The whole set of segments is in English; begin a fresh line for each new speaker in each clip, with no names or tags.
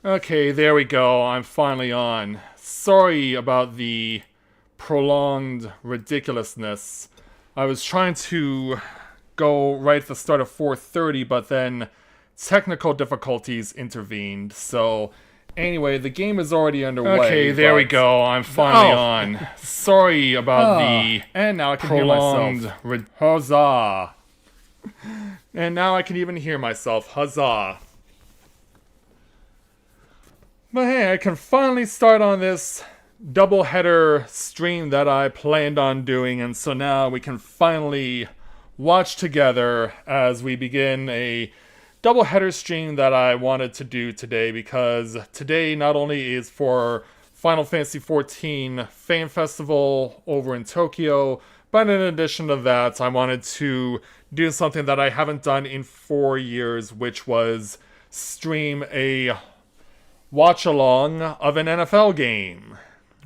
Okay, there we go. I'm finally on. Sorry about the prolonged ridiculousness. I was trying to go right at the start of 4:30, but then technical difficulties intervened. So, anyway, the game is already underway. Okay, there we go. I'm finally on. Sorry about the
And now I can hear myself.
Huzzah! And now I can even hear myself. Huzzah! But hey, I can finally start on this double-header stream that I planned on doing, and so now we can finally watch together as we begin a double-header stream that I wanted to do today, because today not only is for Final Fantasy XIV Fan Festival over in Tokyo, but in addition to that, I wanted to do something that I haven't done in 4 years, which was stream a watch along of an NFL game,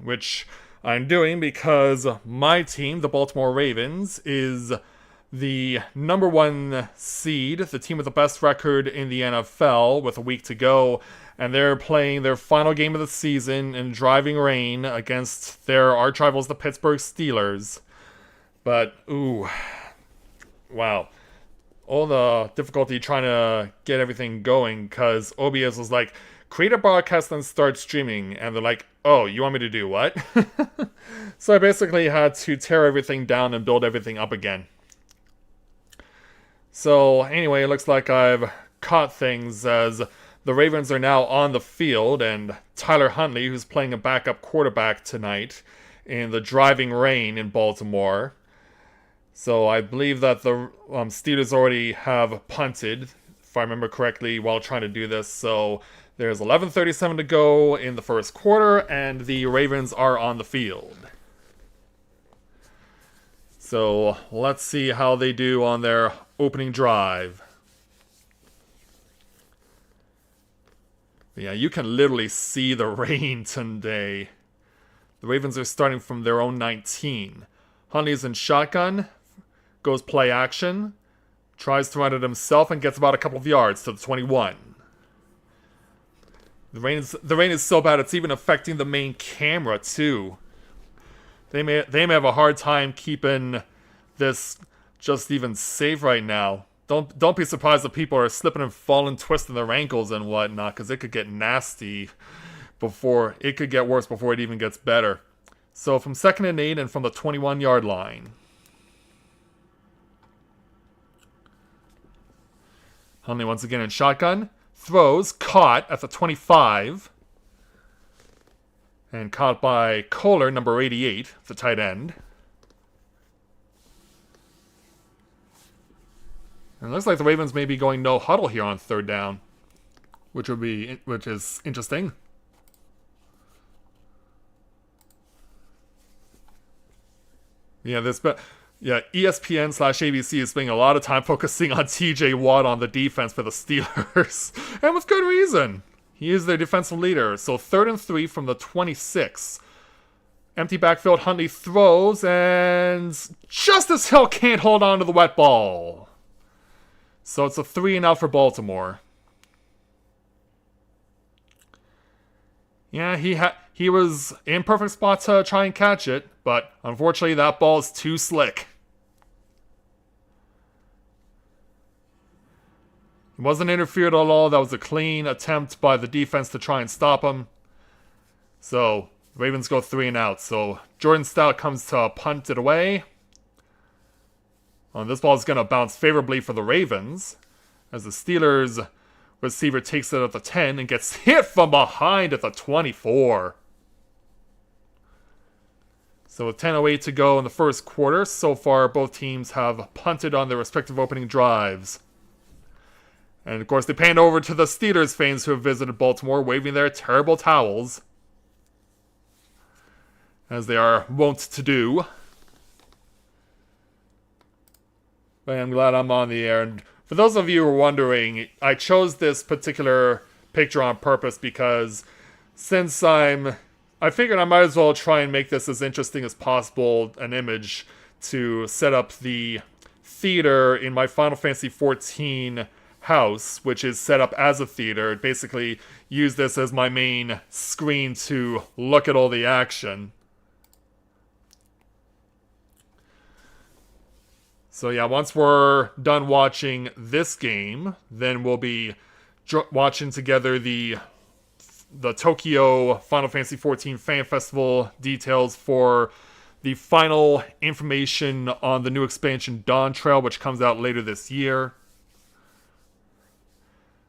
which I'm doing because my team, the Baltimore Ravens, is the number one seed, the team with the best record in the NFL with a week to go, and they're playing their final game of the season in driving rain against their arch rivals, the Pittsburgh Steelers. But, wow. All the difficulty trying to get everything going, because OBS was like, create a broadcast and start streaming, and they're like, oh, you want me to do what? So I basically had to tear everything down and build everything up again. So anyway, it looks like I've caught things as the Ravens are now on the field, and Tyler Huntley, who's playing a backup quarterback tonight in the driving rain in Baltimore. So I believe that the Steelers already have punted, if I remember correctly, while trying to do this. So there's 11:37 to go in the first quarter, and the Ravens are on the field. So let's see how they do on their opening drive. Yeah, you can literally see the rain today. The Ravens are starting from their own 19. Huntley's in shotgun, goes play action, tries to run it himself, and gets about a couple of yards to the 21. The rain is so bad it's even affecting the main camera too. They may have a hard time keeping this just even safe right now. Don't be surprised if people are slipping and falling, twisting their ankles and whatnot, because it could get nasty before it could get worse before it even gets better. So from 2nd and 8 and from the 21-yard line. Huntley once again in shotgun. Throws, caught at the 25. And caught by Kohler, number 88, the tight end. And it looks like the Ravens may be going no huddle here on 3rd down, which is interesting. Yeah, ESPN/ABC is spending a lot of time focusing on TJ Watt on the defense for the Steelers. And with good reason. He is their defensive leader. So 3rd and 3 from the 26. Empty backfield, Huntley throws, and Justice Hill can't hold on to the wet ball. So it's a 3 and out for Baltimore. Yeah, he was in perfect spot to try and catch it, but unfortunately that ball is too slick. He wasn't interfered at all. That was a clean attempt by the defense to try and stop him. So Ravens go 3 and out. So Jordan Stout comes to punt it away. This ball is going to bounce favorably for the Ravens, as the Steelers receiver takes it at the 10 and gets hit from behind at the 24. So with 10:08 to go in the first quarter, so far both teams have punted on their respective opening drives. And of course they pan over to the Steelers fans who have visited Baltimore, waving their terrible towels, as they are wont to do. But I'm glad I'm on the air. And for those of you who are wondering, I chose this particular picture on purpose because since I figured I might as well try and make this as interesting as possible, an image to set up the theater in my Final Fantasy XIV house, which is set up as a theater. Basically, use this as my main screen to look at all the action. So yeah, once we're done watching this game, then we'll be watching together the Tokyo Final Fantasy XIV Fan Festival details for the final information on the new expansion Dawntrail, which comes out later this year.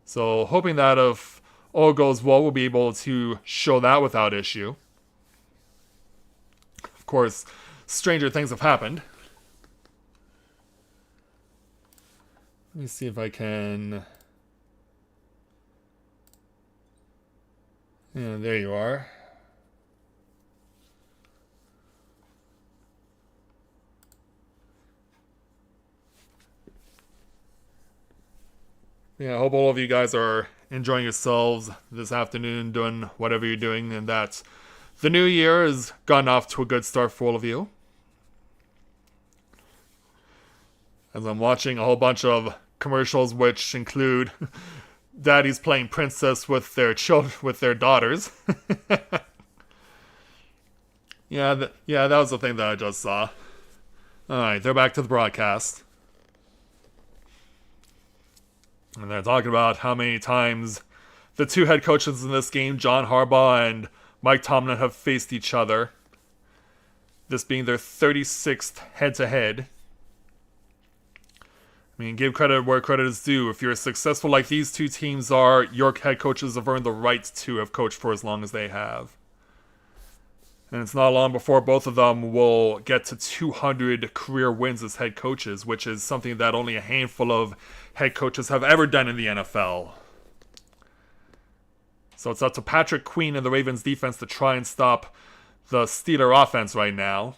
So hoping that if all goes well, we'll be able to show that without issue. Of course, stranger things have happened. Let me see if I can... Yeah, there you are. Yeah, I hope all of you guys are enjoying yourselves this afternoon, doing whatever you're doing, and that the new year has gotten off to a good start for all of you. As I'm watching a whole bunch of commercials which include daddies playing princess with their children, with their daughters. Yeah, that was the thing that I just saw. Alright, they're back to the broadcast. And they're talking about how many times the two head coaches in this game, John Harbaugh and Mike Tomlin, have faced each other. This being their 36th head-to-head. I mean, give credit where credit is due. If you're successful like these two teams are, your head coaches have earned the right to have coached for as long as they have. And it's not long before both of them will get to 200 career wins as head coaches, which is something that only a handful of head coaches have ever done in the NFL. So it's up to Patrick Queen and the Ravens defense to try and stop the Steeler offense right now.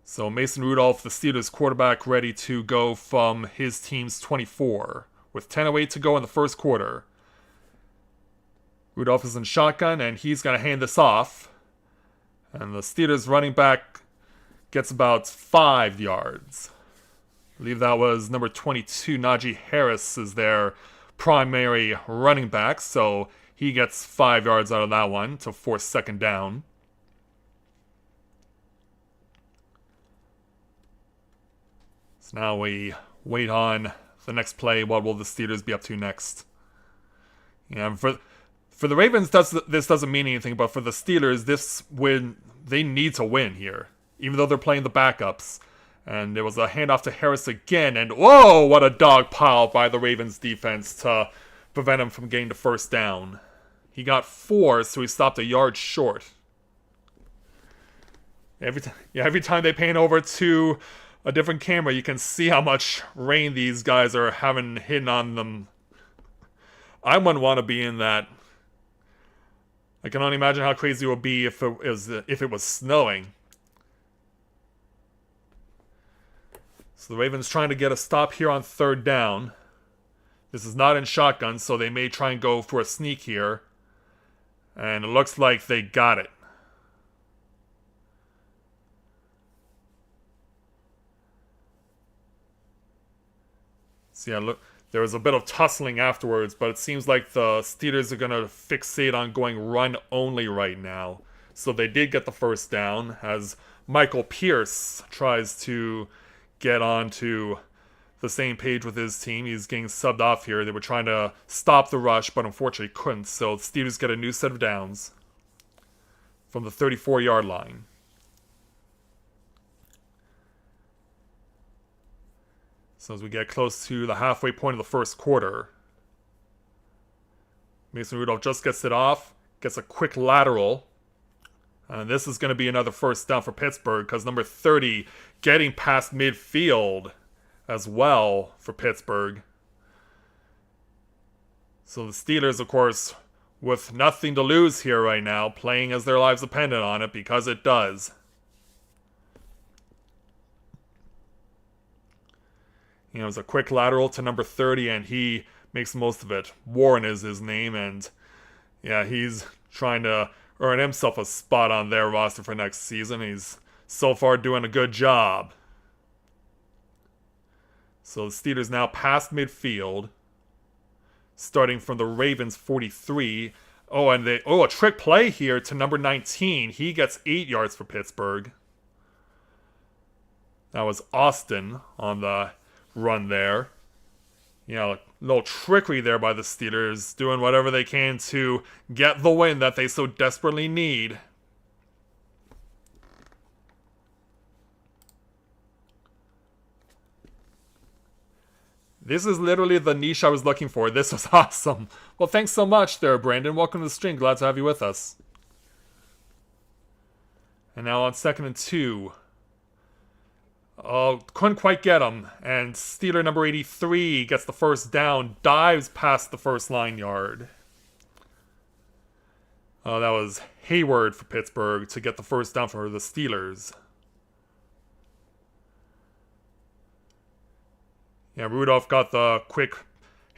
So Mason Rudolph, the Steelers quarterback, ready to go from his team's 24, with 10:08 to go in the first quarter. Rudolph is in shotgun, and he's going to hand this off. And the Steelers running back gets about 5 yards. I believe that was number 22, Najee Harris, is their primary running back. So he gets 5 yards out of that one to force second down. So now we wait on the next play. What will the Steelers be up to next? Yeah, for the Ravens, this doesn't mean anything, but for the Steelers, this win, they need to win here, even though they're playing the backups. And there was a handoff to Harris again, and whoa, what a dog pile by the Ravens defense to prevent him from getting the first down. He got 4, so he stopped a yard short. Every time they pan over to a different camera, you can see how much rain these guys are having hitting on them. I wouldn't want to be in that. I can only imagine how crazy it would be if it was snowing. So the Ravens trying to get a stop here on third down. This is not in shotgun, so they may try and go for a sneak here. And it looks like they got it. So yeah, look. There was a bit of tussling afterwards, but it seems like the Steelers are going to fixate on going run-only right now. So they did get the first down, as Michael Pierce tries to get onto the same page with his team. He's getting subbed off here. They were trying to stop the rush, but unfortunately couldn't. So the Steelers get a new set of downs from the 34-yard line. So as we get close to the halfway point of the first quarter, Mason Rudolph just gets it off, gets a quick lateral. And this is going to be another first down for Pittsburgh, because number 30 getting past midfield as well for Pittsburgh. So the Steelers, of course, with nothing to lose here right now, playing as their lives depended on it, because it does. You know, it's a quick lateral to number 30, and he makes the most of it. Warren is his name, and yeah, he's trying to earn himself a spot on their roster for next season. He's so far doing a good job. So the Steelers now past midfield. Starting from the Ravens 43. Oh, and a trick play here to number 19. He gets 8 yards for Pittsburgh. That was Austin on the run there. You know, a little trickery there by the Steelers, doing whatever they can to get the win that they so desperately need. This is literally the niche I was looking for. This was awesome. Well, thanks so much there, Brandon. Welcome to the stream. Glad to have you with us. And now on 2nd and 2. Oh, couldn't quite get him. And Steeler number 83 gets the first down, dives past the first line yard. Oh, that was Hayward for Pittsburgh to get the first down for the Steelers. Yeah, Rudolph got the quick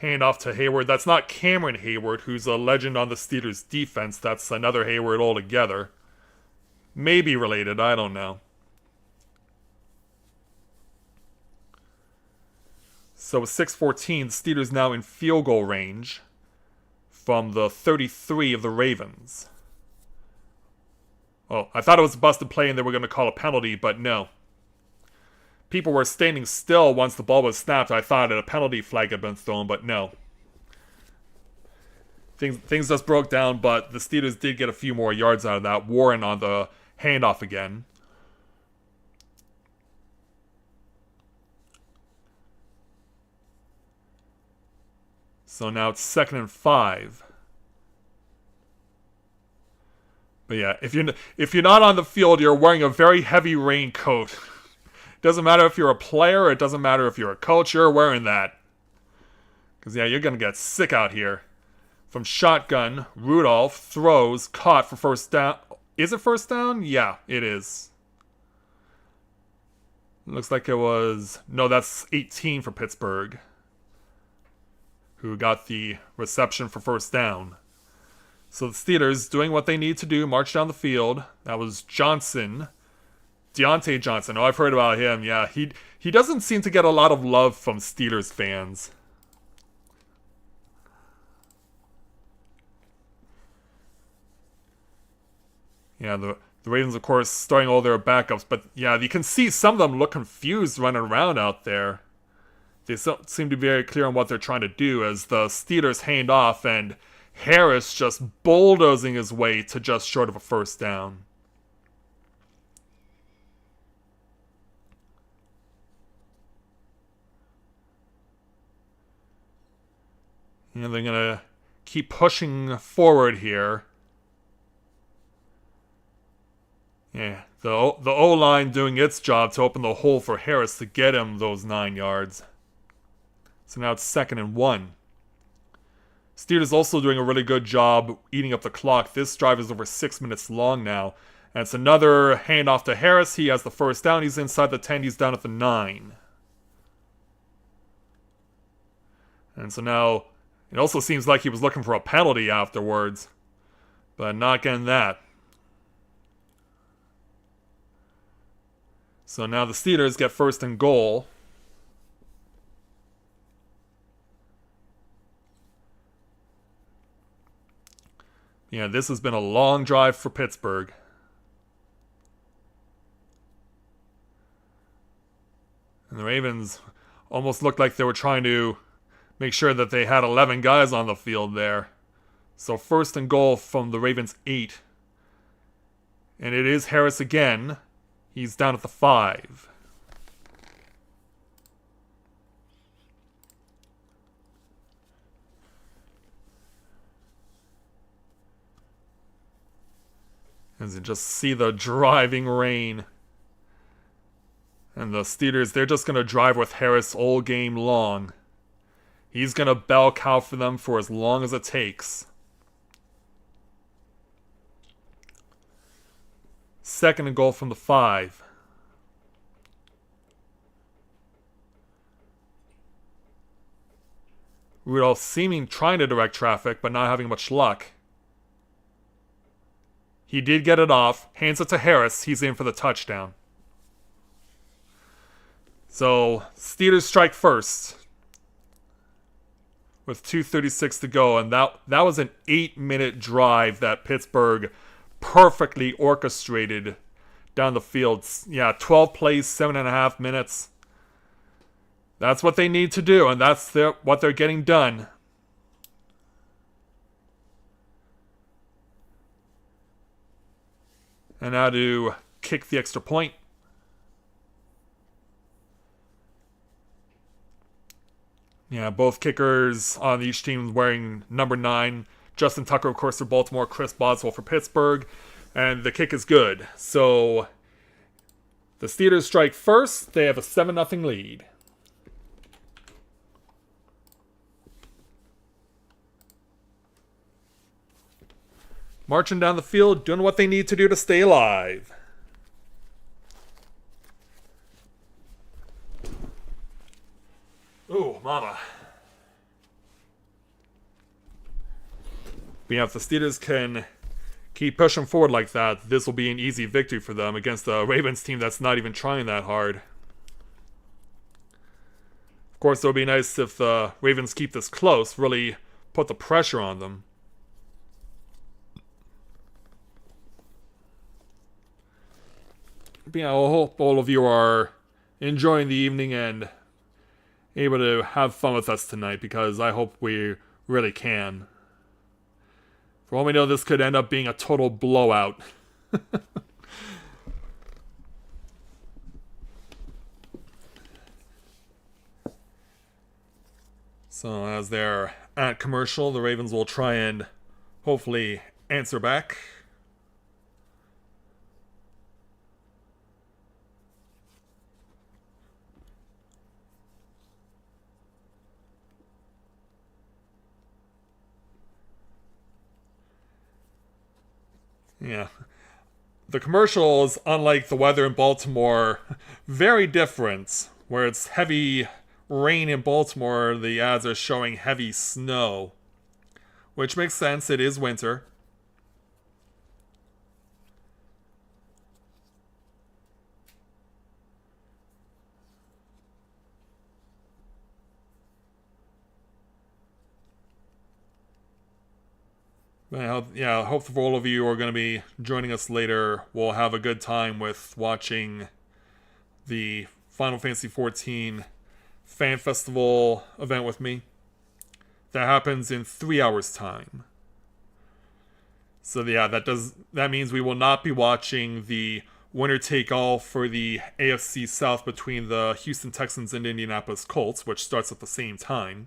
handoff to Hayward. That's not Cameron Hayward, who's a legend on the Steelers' defense. That's another Hayward altogether. Maybe related, I don't know. So with 6:14, Steelers now in field goal range from the 33 of the Ravens. Oh, I thought it was a busted play and they were going to call a penalty, but no. People were standing still once the ball was snapped. I thought a penalty flag had been thrown, but no. Things just broke down, but the Steelers did get a few more yards out of that. Warren on the handoff again. So now it's 2nd and 5. But yeah, if you're not on the field, you're wearing a very heavy raincoat. Doesn't matter if you're a player, it doesn't matter if you're a coach, you're wearing that. Because yeah, you're going to get sick out here. From shotgun, Rudolph throws, caught for first down. Is it first down? Yeah, it is. Looks like it was... No, that's 18 for Pittsburgh, who got the reception for first down. So the Steelers doing what they need to do, march down the field. That was Johnson. Deontay Johnson. Oh, I've heard about him. Yeah, he doesn't seem to get a lot of love from Steelers fans. Yeah, the Ravens, of course, starting all their backups. But yeah, you can see some of them look confused running around out there. They don't seem to be very clear on what they're trying to do as the Steelers hand off and Harris just bulldozing his way to just short of a first down. You know, they're going to keep pushing forward here. Yeah, the O-line doing its job to open the hole for Harris to get him those 9 yards. So now it's 2nd and 1. Steelers also doing a really good job eating up the clock. This drive is over 6 minutes long now. And it's another handoff to Harris. He has the first down. He's inside the 10. He's down at the 9. And so now it also seems like he was looking for a penalty afterwards. But not getting that. So now the Steelers get 1st and goal. Yeah, this has been a long drive for Pittsburgh. And the Ravens almost looked like they were trying to make sure that they had 11 guys on the field there. So 1st and goal from the Ravens 8. And it is Harris again. He's down at the 5. As you just see the driving rain. And the Steelers, they're just going to drive with Harris all game long. He's going to bell cow for them for as long as it takes. 2nd and goal from the 5. Rudolph seeming trying to direct traffic, but not having much luck. He did get it off, hands it to Harris, he's in for the touchdown. So, Steelers strike first with 2:36 to go, and that was an 8-minute drive that Pittsburgh perfectly orchestrated down the field. Yeah, 12 plays, 7.5 minutes. That's what they need to do, and that's what they're getting done. And now to kick the extra point. Yeah, both kickers on each team wearing number 9. Justin Tucker, of course, for Baltimore. Chris Boswell for Pittsburgh. And the kick is good. So, the Steelers strike first. They have a 7-0 lead. Marching down the field, doing what they need to do to stay alive. Ooh, mama. But yeah, if the Steelers can keep pushing forward like that, this will be an easy victory for them against the Ravens team that's not even trying that hard. Of course, it would be nice if the Ravens keep this close, really put the pressure on them. But yeah, I hope all of you are enjoying the evening and able to have fun with us tonight, because I hope we really can. For all we know, this could end up being a total blowout. So as they're at commercial, the Ravens will try and hopefully answer back. Yeah. The commercials, unlike the weather in Baltimore, very different. Where it's heavy rain in Baltimore, the ads are showing heavy snow. Which makes sense, it is winter. Well, yeah, hope for all of you who are going to be joining us later will have a good time with watching the Final Fantasy XIV Fan Festival event with me. That happens in 3 hours' time. So yeah, that means we will not be watching the winner take all for the AFC South between the Houston Texans and Indianapolis Colts, which starts at the same time.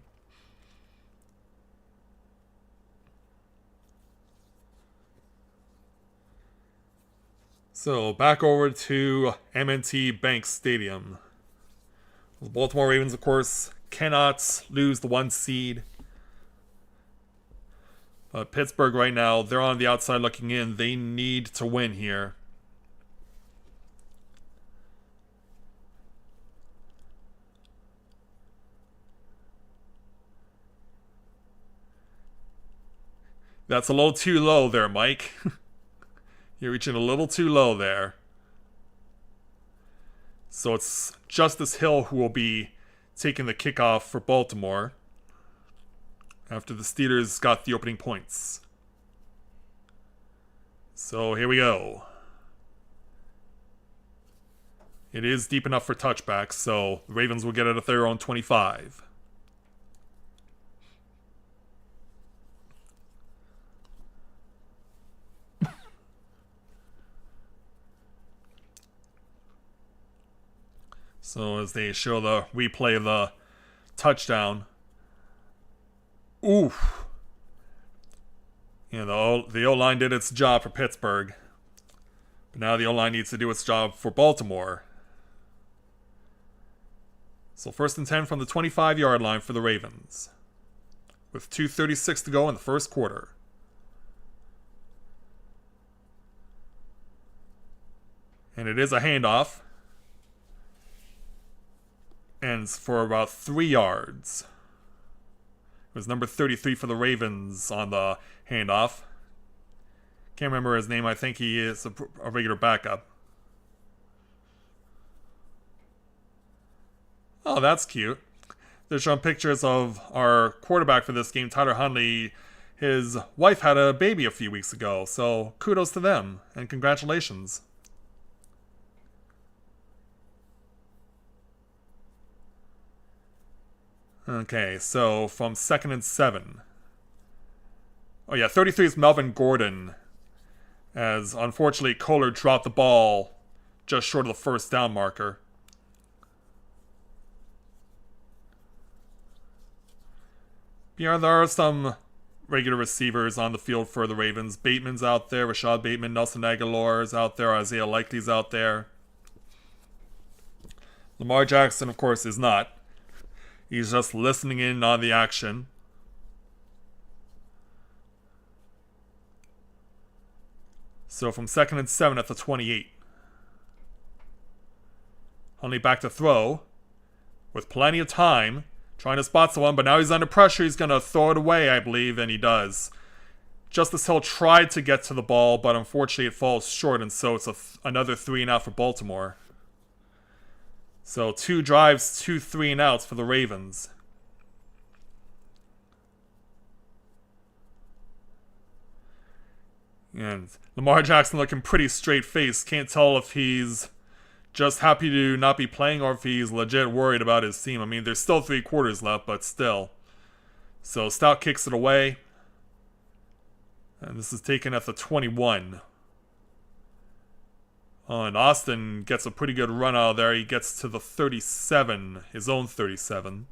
So, back over to M&T Bank Stadium. The Baltimore Ravens, of course, cannot lose the 1 seed. But Pittsburgh right now, they're on the outside looking in. They need to win here. That's a little too low there, Mike. You're reaching a little too low there. So it's Justice Hill who will be taking the kickoff for Baltimore after the Steelers got the opening points. So here we go. It is deep enough for touchbacks, so the Ravens will get it at their own 25. So as they show the replay of the touchdown. Oof. You know, the O-line did its job for Pittsburgh. But now the O-line needs to do its job for Baltimore. So 1st and 10 from the 25-yard line for the Ravens. With 2:36 to go in the first quarter. And it is a handoff. And for about 3 yards. It was number 33 for the Ravens on the handoff. Can't remember his name. I think he is a regular backup. Oh, that's cute. They're showing pictures of our quarterback for this game, Tyler Huntley. His wife had a baby a few weeks ago, so kudos to them, and congratulations. Okay, so from 2nd and 7. Oh yeah, 33 is Melvin Gordon, as unfortunately Kohler dropped the ball just short of the first down marker. Yeah, there are some regular receivers on the field for the Ravens. Bateman's out there, Rashad Bateman, Nelson Aguilar's out there, Isaiah Likely's out there. Lamar Jackson, of course, is not. He's just listening in on the action. So from 2nd and 7 at the 28. Huntley back to throw. With plenty of time. Trying to spot someone, but now he's under pressure. He's going to throw it away, I believe, and he does. Justice Hill tried to get to the ball, but unfortunately it falls short, and so it's another 3-and-out for Baltimore. So 2 drives, 2 3-and-outs for the Ravens. And Lamar Jackson looking pretty straight-faced. Can't tell if he's just happy to not be playing or if he's legit worried about his team. I mean, there's still 3 quarters left, but still. So Stout kicks it away. And this is taken at the 21. Oh, and Austin gets a pretty good run out of there. He gets to the 37, his own 37.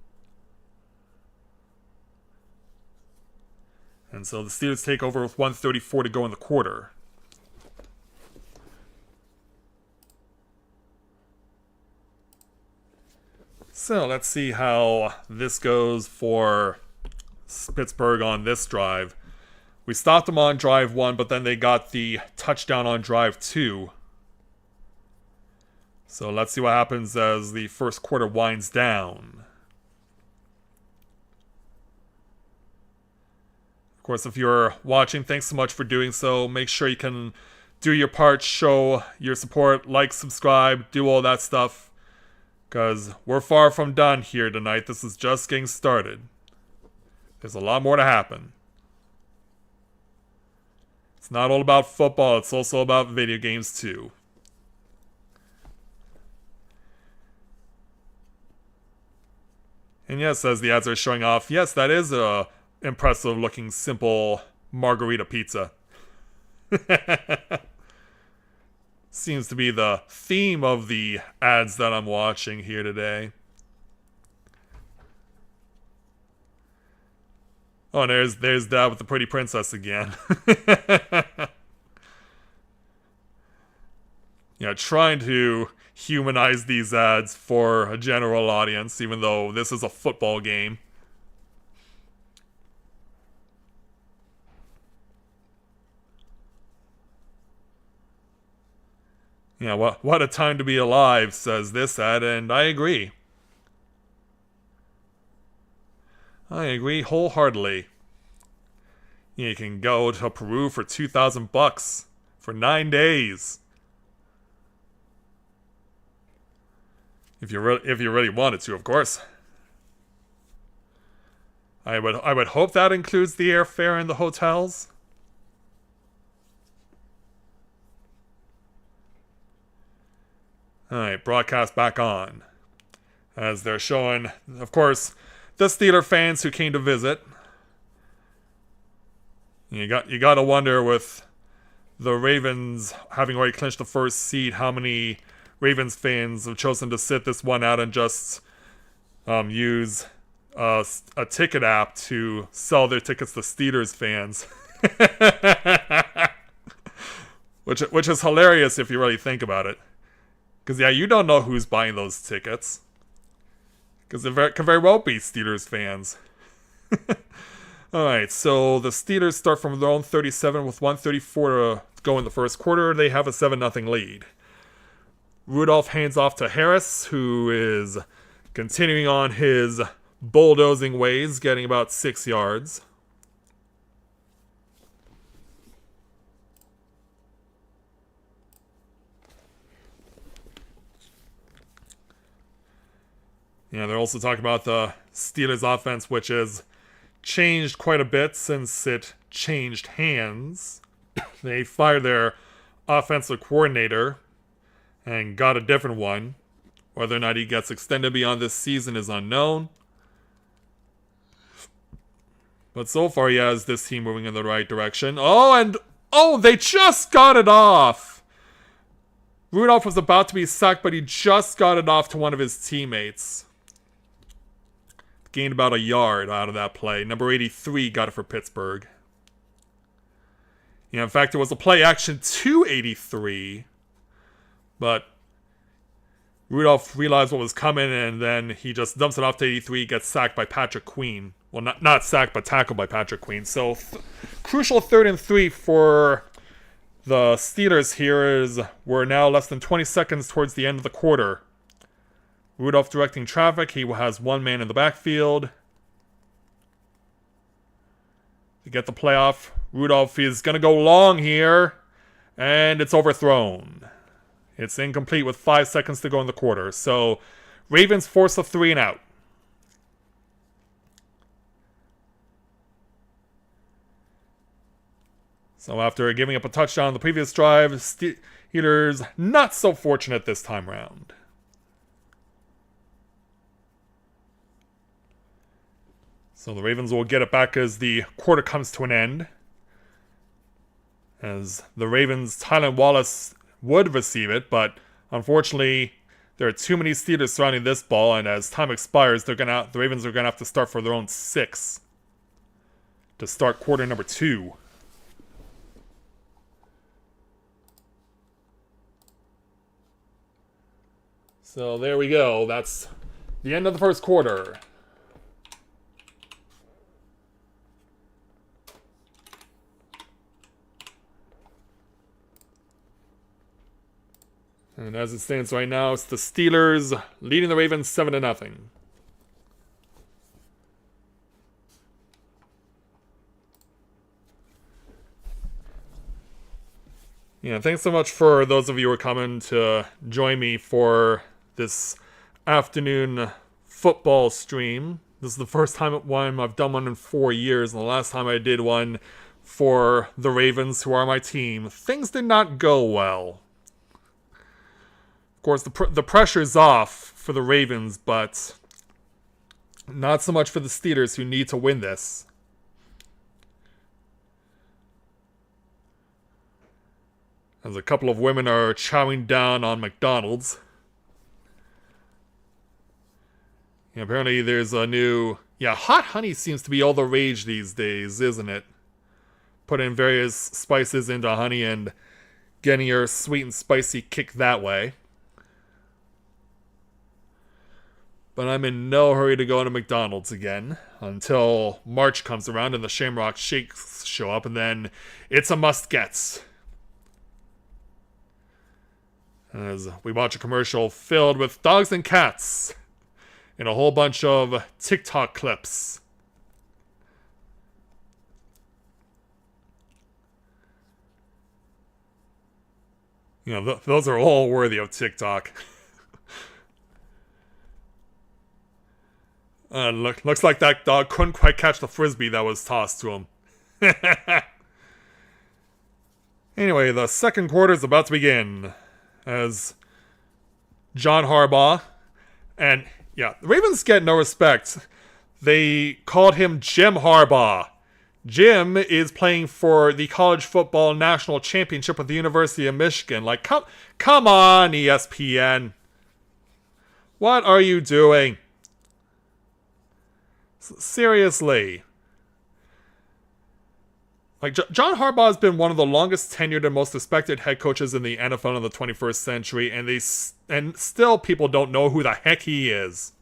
And so the Steelers take over with 1:34 to go in the quarter. So let's see how this goes for Pittsburgh on this drive. We stopped them on drive 1, but then they got the touchdown on drive 2. So let's see what happens as the first quarter winds down. Of course, if you're watching, thanks so much for doing so. Make sure you can do your part, show your support, like, subscribe, do all that stuff. Because we're far from done here tonight. This is just getting started. There's a lot more to happen. It's not all about football, it's also about video games too. And yes, as the ads are showing off, yes, that is a impressive looking simple margarita pizza. Seems to be the theme of the ads that I'm watching here today. Oh, and there's Dad with the pretty princess again. Yeah, trying to humanize these ads for a general audience, even though this is a football game. Yeah, what a time to be alive, says this ad, and I agree. I agree wholeheartedly. You can go to Peru for $2,000 for 9 days. If you really wanted to, of course. I would hope that includes the airfare and the hotels. Alright, broadcast back on. As they're showing, of course, the Steeler fans who came to visit. You gotta wonder, with the Ravens having already clinched the first seed, how many Ravens fans have chosen to sit this one out and just use a ticket app to sell their tickets to Steelers fans. which is hilarious if you really think about it. Because, yeah, you don't know who's buying those tickets. Because it can very well be Steelers fans. Alright, so the Steelers start from their own 37 with 1:34 to go in the first quarter. They have a 7-0 lead. Rudolph hands off to Harris, who is continuing on his bulldozing ways, getting about 6 yards. Yeah, they're also talking about the Steelers offense, which has changed quite a bit since it changed hands. They fired their offensive coordinator and got a different one. Whether or not he gets extended beyond this season is unknown. But so far, he has this team moving in the right direction. Oh, they just got it off! Rudolph was about to be sacked, but he just got it off to one of his teammates. Gained about a yard out of that play. Number 83 got it for Pittsburgh. Yeah, in fact, it was a play action to 83. But Rudolph realized what was coming, and then he just dumps it off to 83, gets sacked by Patrick Queen. Well, not sacked, but tackled by Patrick Queen. So, crucial 3rd and 3 for the Steelers here is we're now less than 20 seconds towards the end of the quarter. Rudolph directing traffic. He has one man in the backfield. To get the playoff, Rudolph is going to go long here. And it's overthrown. It's incomplete with 5 seconds to go in the quarter. So, Ravens force a 3 and out. So after giving up a touchdown on the previous drive, Steelers not so fortunate this time round. So the Ravens will get it back as the quarter comes to an end. As the Ravens, Tylan Wallace would receive it, but unfortunately there are too many Steelers surrounding this ball, and as time expires, the Ravens are going to have to start for their own 6 to start quarter number 2. So there we go. That's the end of the first quarter. And as it stands right now, it's the Steelers leading the Ravens 7-0. Yeah, thanks so much for those of you who are coming to join me for this afternoon football stream. This is the first time I've done one in 4 years, and the last time I did one for the Ravens, who are my team, things did not go well. Of course, the pressure's off for the Ravens, but not so much for the Steelers, who need to win this. As a couple of women are chowing down on McDonald's. Yeah, apparently there's a new... Yeah, hot honey seems to be all the rage these days, isn't it? Putting various spices into honey and getting your sweet and spicy kick that way. But I'm in no hurry to go to McDonald's again until March comes around and the Shamrock Shakes show up, and then it's a must-get. As we watch a commercial filled with dogs and cats and a whole bunch of TikTok clips. You know, those are all worthy of TikTok. Looks like that dog couldn't quite catch the frisbee that was tossed to him. Anyway, the second quarter is about to begin. As John Harbaugh, and yeah, the Ravens get no respect. They called him Jim Harbaugh. Jim is playing for the college football national championship with the University of Michigan. Like, come on, ESPN. What are you doing? Seriously. Like, John Harbaugh has been one of the longest tenured and most respected head coaches in the NFL in the 21st century, and still people don't know who the heck he is.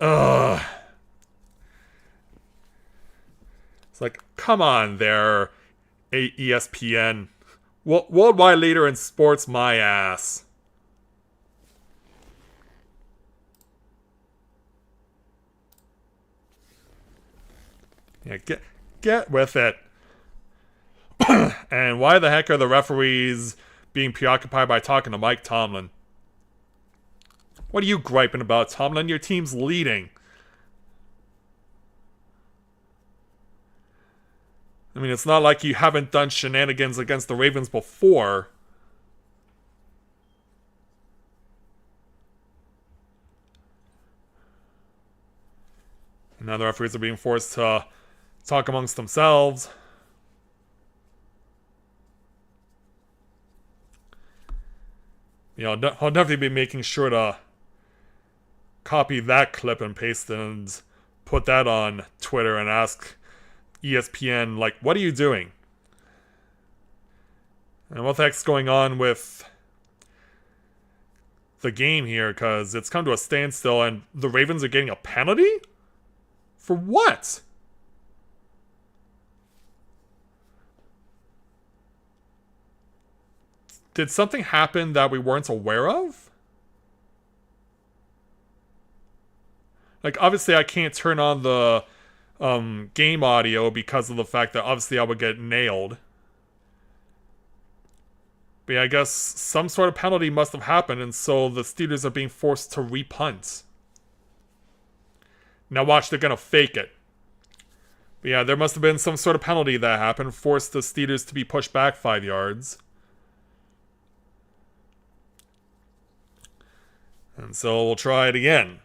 Ugh. It's like, come on there, ESPN. Worldwide leader in sports, my ass. Yeah, get with it. And why the heck are the referees being preoccupied by talking to Mike Tomlin? What are you griping about, Tomlin? Your team's leading. I mean, it's not like you haven't done shenanigans against the Ravens before. And now the referees are being forced to talk amongst themselves. You know, I'll definitely be making sure to copy that clip and paste it and put that on Twitter and ask ESPN, like, what are you doing? And what the heck's going on with the game here? Because it's come to a standstill and the Ravens are getting a penalty? For what? Did something happen that we weren't aware of? Like, obviously I can't turn on the game audio because of the fact that obviously I would get nailed. But yeah, I guess some sort of penalty must have happened, and so the Steelers are being forced to repunt. Now watch, they're gonna fake it. But yeah, there must have been some sort of penalty that happened, forced the Steelers to be pushed back 5 yards. And so we'll try it again.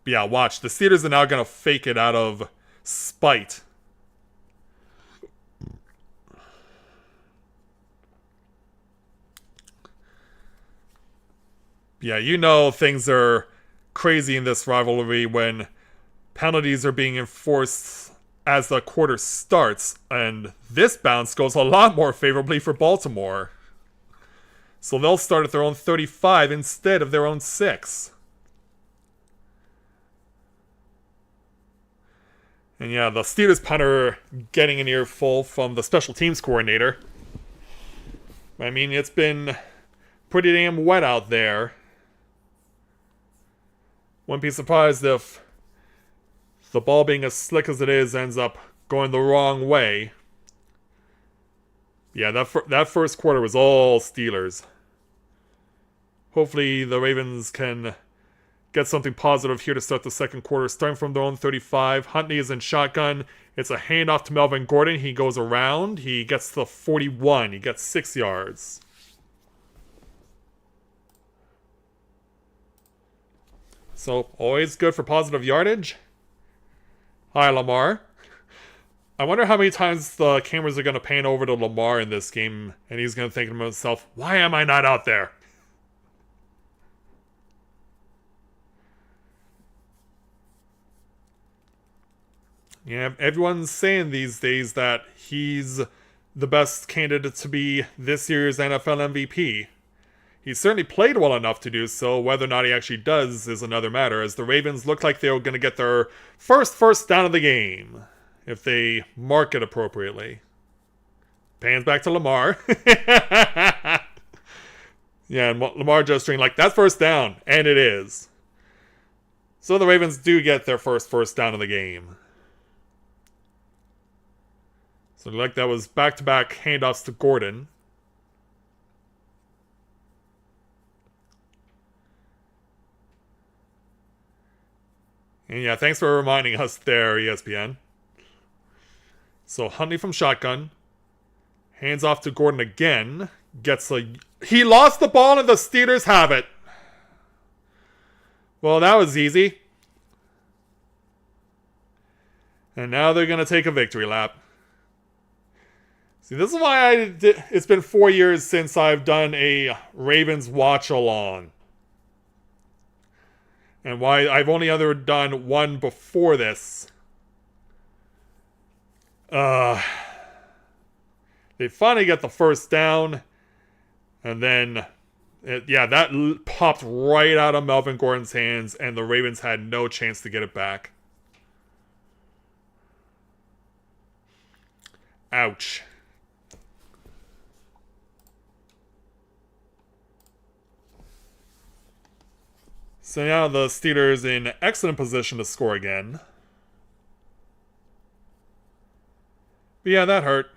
But yeah, watch. The Steelers are now going to fake it out of spite. Yeah, you know things are crazy in this rivalry when penalties are being enforced as the quarter starts. And this bounce goes a lot more favorably for Baltimore. So they'll start at their own 35 instead of their own 6. And yeah, the Steelers punter getting an earful from the special teams coordinator. I mean, it's been pretty damn wet out there. Wouldn't be surprised if the ball, being as slick as it is, ends up going the wrong way. Yeah, that first quarter was all Steelers. Hopefully the Ravens can get something positive here to start the second quarter. Starting from their own 35, Huntley is in shotgun. It's a handoff to Melvin Gordon. He goes around. He gets to the 41. He gets 6 yards. So, always good for positive yardage. Hi, Lamar. I wonder how many times the cameras are going to pan over to Lamar in this game, and he's going to think to himself, why am I not out there? Yeah, everyone's saying these days that he's the best candidate to be this year's NFL MVP. He certainly played well enough to do so. Whether or not he actually does is another matter, as the Ravens look like they're going to get their first down of the game, if they mark it appropriately. Pans back to Lamar. Yeah, and Lamar just string like, that's first down, and it is. So the Ravens do get their first down of the game. So like that was back-to-back handoffs to Gordon. And yeah, thanks for reminding us there, ESPN. So Huntley from shotgun. Hands off to Gordon again. Gets a... He lost the ball and the Steelers have it. Well, that was easy. And now they're going to take a victory lap. See, this is why it's been 4 years since I've done a Ravens watch-along. And why I've only ever done one before this. They finally get the first down. And then, that popped right out of Melvin Gordon's hands. And the Ravens had no chance to get it back. Ouch. So now the Steelers in excellent position to score again. But yeah, that hurt.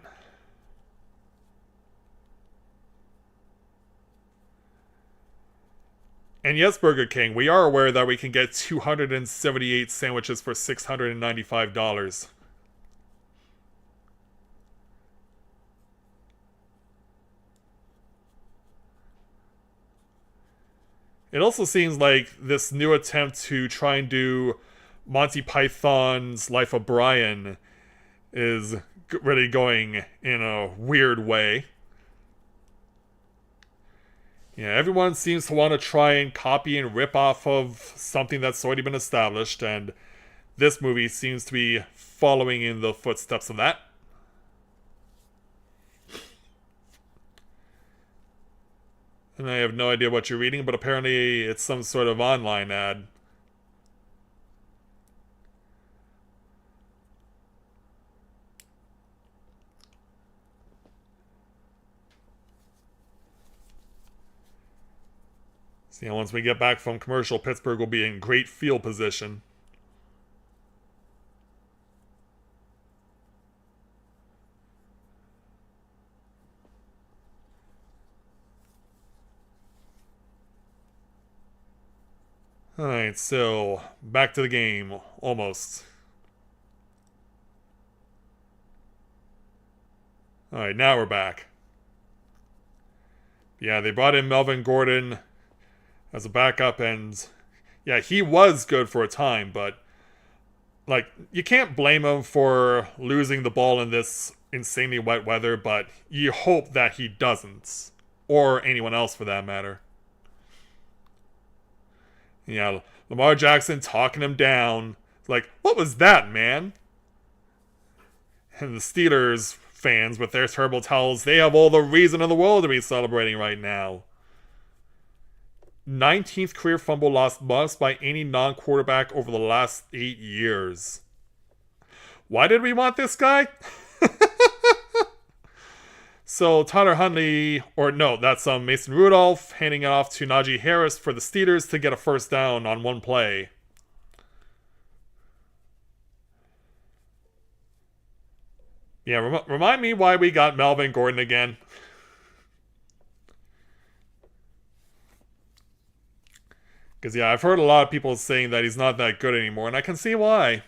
And yes, Burger King, we are aware that we can get 278 sandwiches for $695. It also seems like this new attempt to try and do Monty Python's Life of Brian is really going in a weird way. Yeah, everyone seems to want to try and copy and rip off of something that's already been established, and this movie seems to be following in the footsteps of that. And I have no idea what you're reading, but apparently it's some sort of online ad. So, once we get back from commercial, Pittsburgh will be in great field position. Alright, so back to the game, almost. Alright, now we're back. Yeah, they brought in Melvin Gordon as a backup, and yeah, he was good for a time, but like, you can't blame him for losing the ball in this insanely wet weather, but you hope that he doesn't. Or anyone else for that matter. Yeah, Lamar Jackson talking him down. Like, what was that, man? And the Steelers fans with their terrible towels, they have all the reason in the world to be celebrating right now. 19th career fumble lost by any non-quarterback over the last 8 years. Why did we want this guy? So Tyler Huntley, or no, that's Mason Rudolph, handing it off to Najee Harris for the Steelers to get a first down on one play. Yeah, remind me why we got Melvin Gordon again. Because, yeah, I've heard a lot of people saying that he's not that good anymore, and I can see why.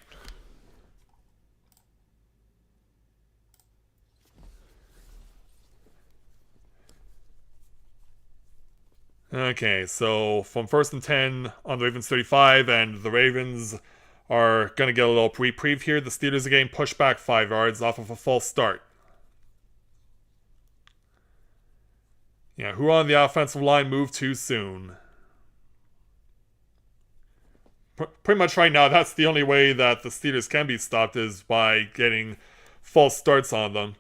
Okay, so from 1st and 10 on the Ravens 35, and the Ravens are going to get a little reprieve here. The Steelers are getting pushed back 5 yards off of a false start. Yeah, who on the offensive line moved too soon? Pretty much right now, that's the only way that the Steelers can be stopped is by getting false starts on them.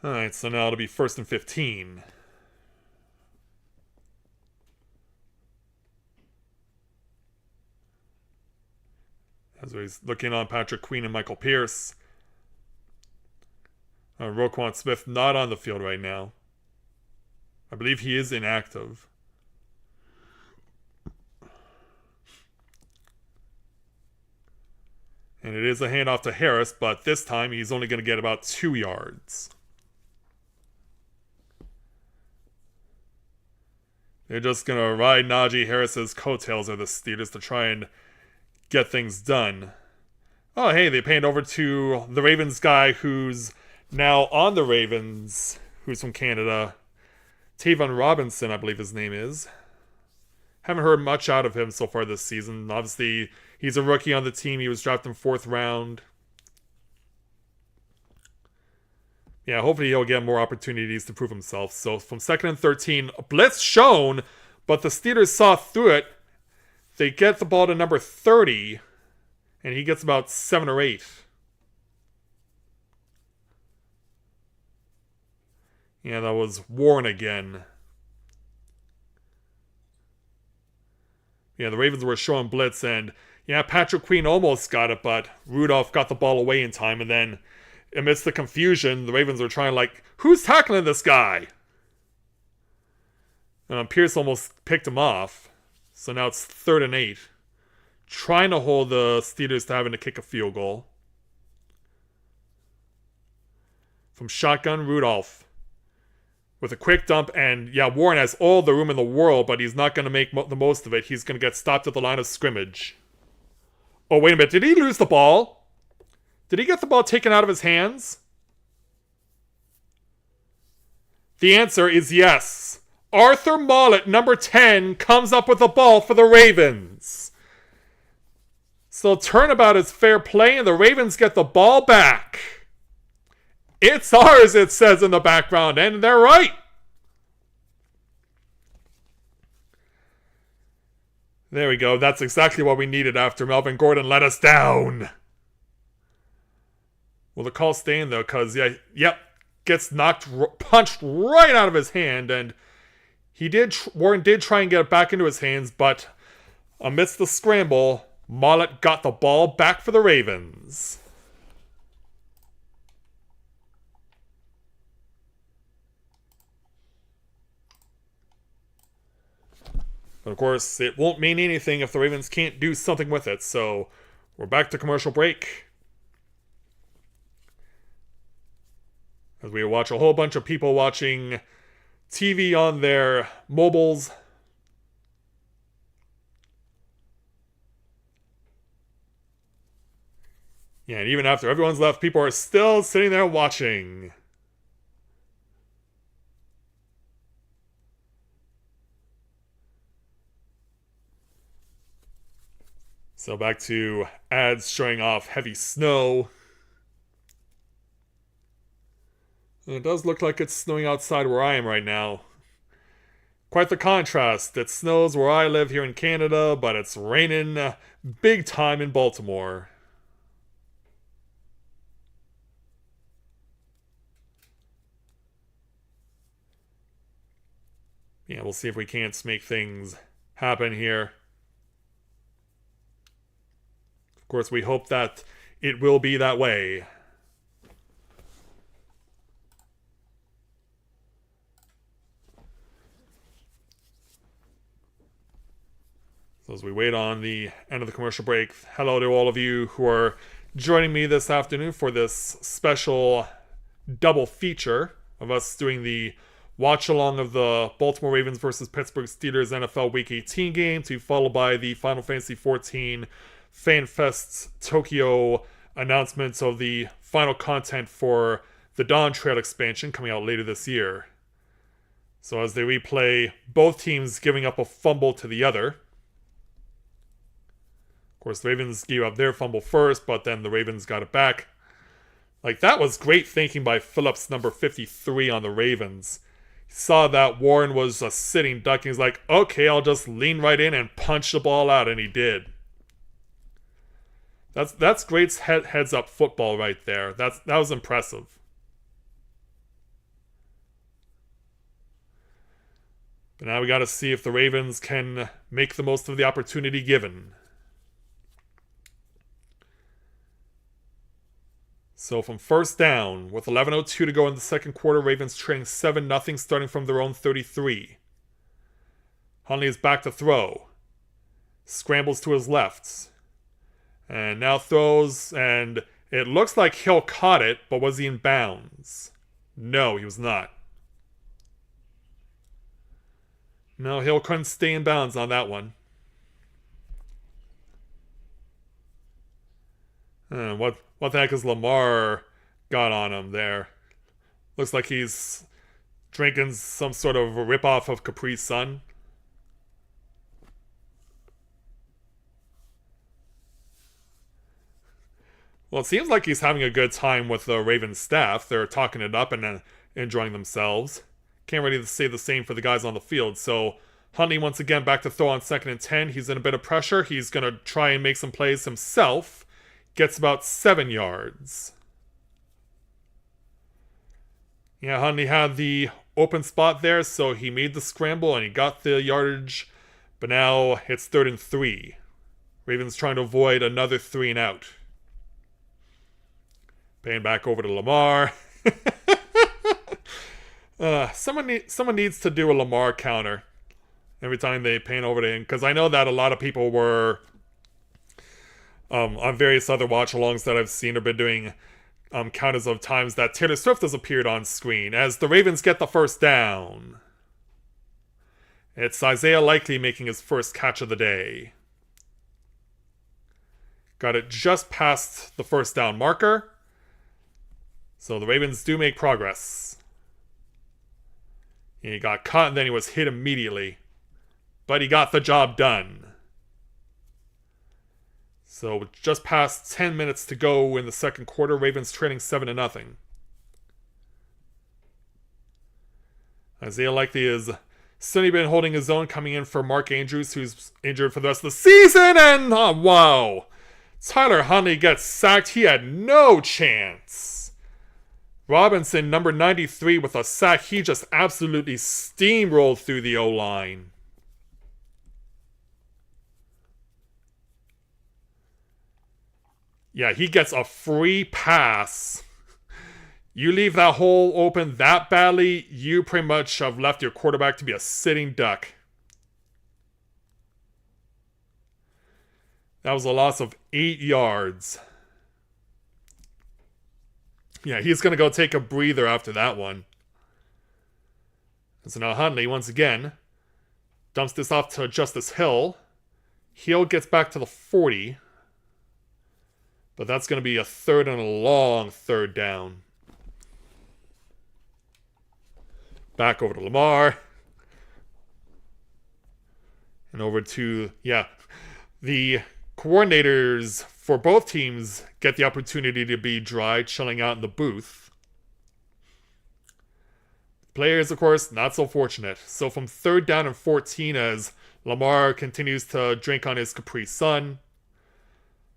Alright, so now it'll be 1st and 15. As he's looking on Patrick Queen and Michael Pierce. Roquan Smith not on the field right now. I believe he is inactive. And it is a handoff to Harris, but this time he's only going to get about 2 yards. They're just going to ride Najee Harris's coattails of the Steelers to try and get things done. Oh, hey, they panned over to the Ravens guy who's now on the Ravens, who's from Canada. Tavon Robinson, I believe his name is. Haven't heard much out of him so far this season. Obviously, he's a rookie on the team. He was drafted in 4th round. Yeah, hopefully he'll get more opportunities to prove himself. So from 2nd and 13, a blitz shown, but the Steelers saw through it. They get the ball to number 30, and he gets about 7 or 8. Yeah, that was Warren again. Yeah, the Ravens were showing blitz, and yeah, Patrick Queen almost got it, but Rudolph got the ball away in time, and then amidst the confusion, the Ravens were trying like, who's tackling this guy? Pierce almost picked him off. So now it's 3rd and 8. trying to hold the Steelers to having to kick a field goal. From shotgun, Rudolph. With a quick dump, and yeah, Warren has all the room in the world, but he's not going to make the most of it. He's going to get stopped at the line of scrimmage. Oh, wait a minute. Did he lose the ball? Did he get the ball taken out of his hands? The answer is yes. Arthur Mollett, number 10, comes up with the ball for the Ravens. So turnabout is fair play, and the Ravens get the ball back. It's ours, it says in the background, and they're right. There we go. That's exactly what we needed after Melvin Gordon let us down. Will the call stay in, though? Because, gets punched right out of his hand, and Warren did try and get it back into his hands, but amidst the scramble, Mollett got the ball back for the Ravens. But of course, it won't mean anything if the Ravens can't do something with it, so we're back to commercial break. As we watch a whole bunch of people watching TV on their mobiles. Yeah, and even after everyone's left, people are still sitting there watching. So back to ads showing off heavy snow. And it does look like it's snowing outside where I am right now. Quite the contrast. It snows where I live here in Canada, but it's raining big time in Baltimore. Yeah, we'll see if we can't make things happen here. Of course, we hope that it will be that way. So as we wait on the end of the commercial break, hello to all of you who are joining me this afternoon for this special double feature of us doing the watch-along of the Baltimore Ravens versus Pittsburgh Steelers NFL Week 18 game, to be followed by the Final Fantasy XIV FanFest Tokyo announcements of the final content for the Dawntrail expansion coming out later this year. So as they replay both teams giving up a fumble to the other. Of course, the Ravens gave up their fumble first, but then the Ravens got it back. Like, that was great thinking by Phillips, number 53 on the Ravens. He saw that Warren was a sitting duck, and he's like, okay, I'll just lean right in and punch the ball out, and he did. That's great heads-up football right there. That was impressive. But now we got to see if the Ravens can make the most of the opportunity given. So from first down, with 11:02 to go in the second quarter, Ravens trailing 7-0 starting from their own 33. Huntley is back to throw. Scrambles to his left. And now throws, and it looks like Hill caught it, but was he in bounds? No, he was not. No, Hill couldn't stay in bounds on that one. What the heck has Lamar got on him there? Looks like he's drinking some sort of a ripoff of Capri Sun. Well, it seems like he's having a good time with the Ravens staff. They're talking it up and enjoying themselves. Can't really say the same for the guys on the field. So Huntley once again back to throw on 2nd and 10. He's in a bit of pressure. He's going to try and make some plays himself. Gets about 7 yards. Yeah, Huntley had the open spot there, so he made the scramble and he got the yardage. But now it's 3rd and 3. Ravens trying to avoid another 3 and out. Paying back over to Lamar. Someone needs to do a Lamar counter every time they pan over to him, because I know that a lot of people were on various other watch-alongs that I've seen have been doing counters of times that Taylor Swift has appeared on screen as the Ravens get the first down. It's Isaiah Likely making his first catch of the day. Got it just past the first down marker. So the Ravens do make progress. He got caught and then he was hit immediately. But he got the job done. So just past 10 minutes to go in the second quarter, Ravens trailing 7-0. Isaiah Likely has certainly been holding his own, coming in for Mark Andrews, who's injured for the rest of the season. And wow, Tyler Huntley gets sacked. He had no chance. Robinson, number 93, with a sack. He just absolutely steamrolled through the O-line. Yeah, he gets a free pass. You leave that hole open that badly, you pretty much have left your quarterback to be a sitting duck. That was a loss of 8 yards. Yeah, he's going to go take a breather after that one. So now Huntley, once again, dumps this off to Justice Hill. Hill gets back to the 40. But that's going to be a third and a long third down. Back over to Lamar. And over to, the coordinators for both teams get the opportunity to be dry, chilling out in the booth. Players, of course, not so fortunate. So from third down and 14 as Lamar continues to drink on his Capri Sun.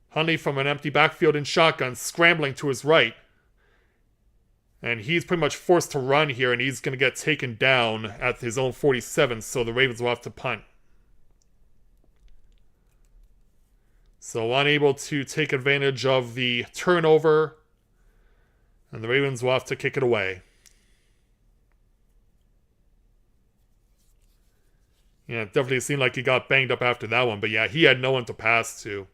Huntley from an empty backfield in shotgun, scrambling to his right. And he's pretty much forced to run here, and he's going to get taken down at his own 47, so the Ravens will have to punt. So unable to take advantage of the turnover, and the Ravens will have to kick it away. Yeah, it definitely seemed like he got banged up after that one, but yeah, he had no one to pass to.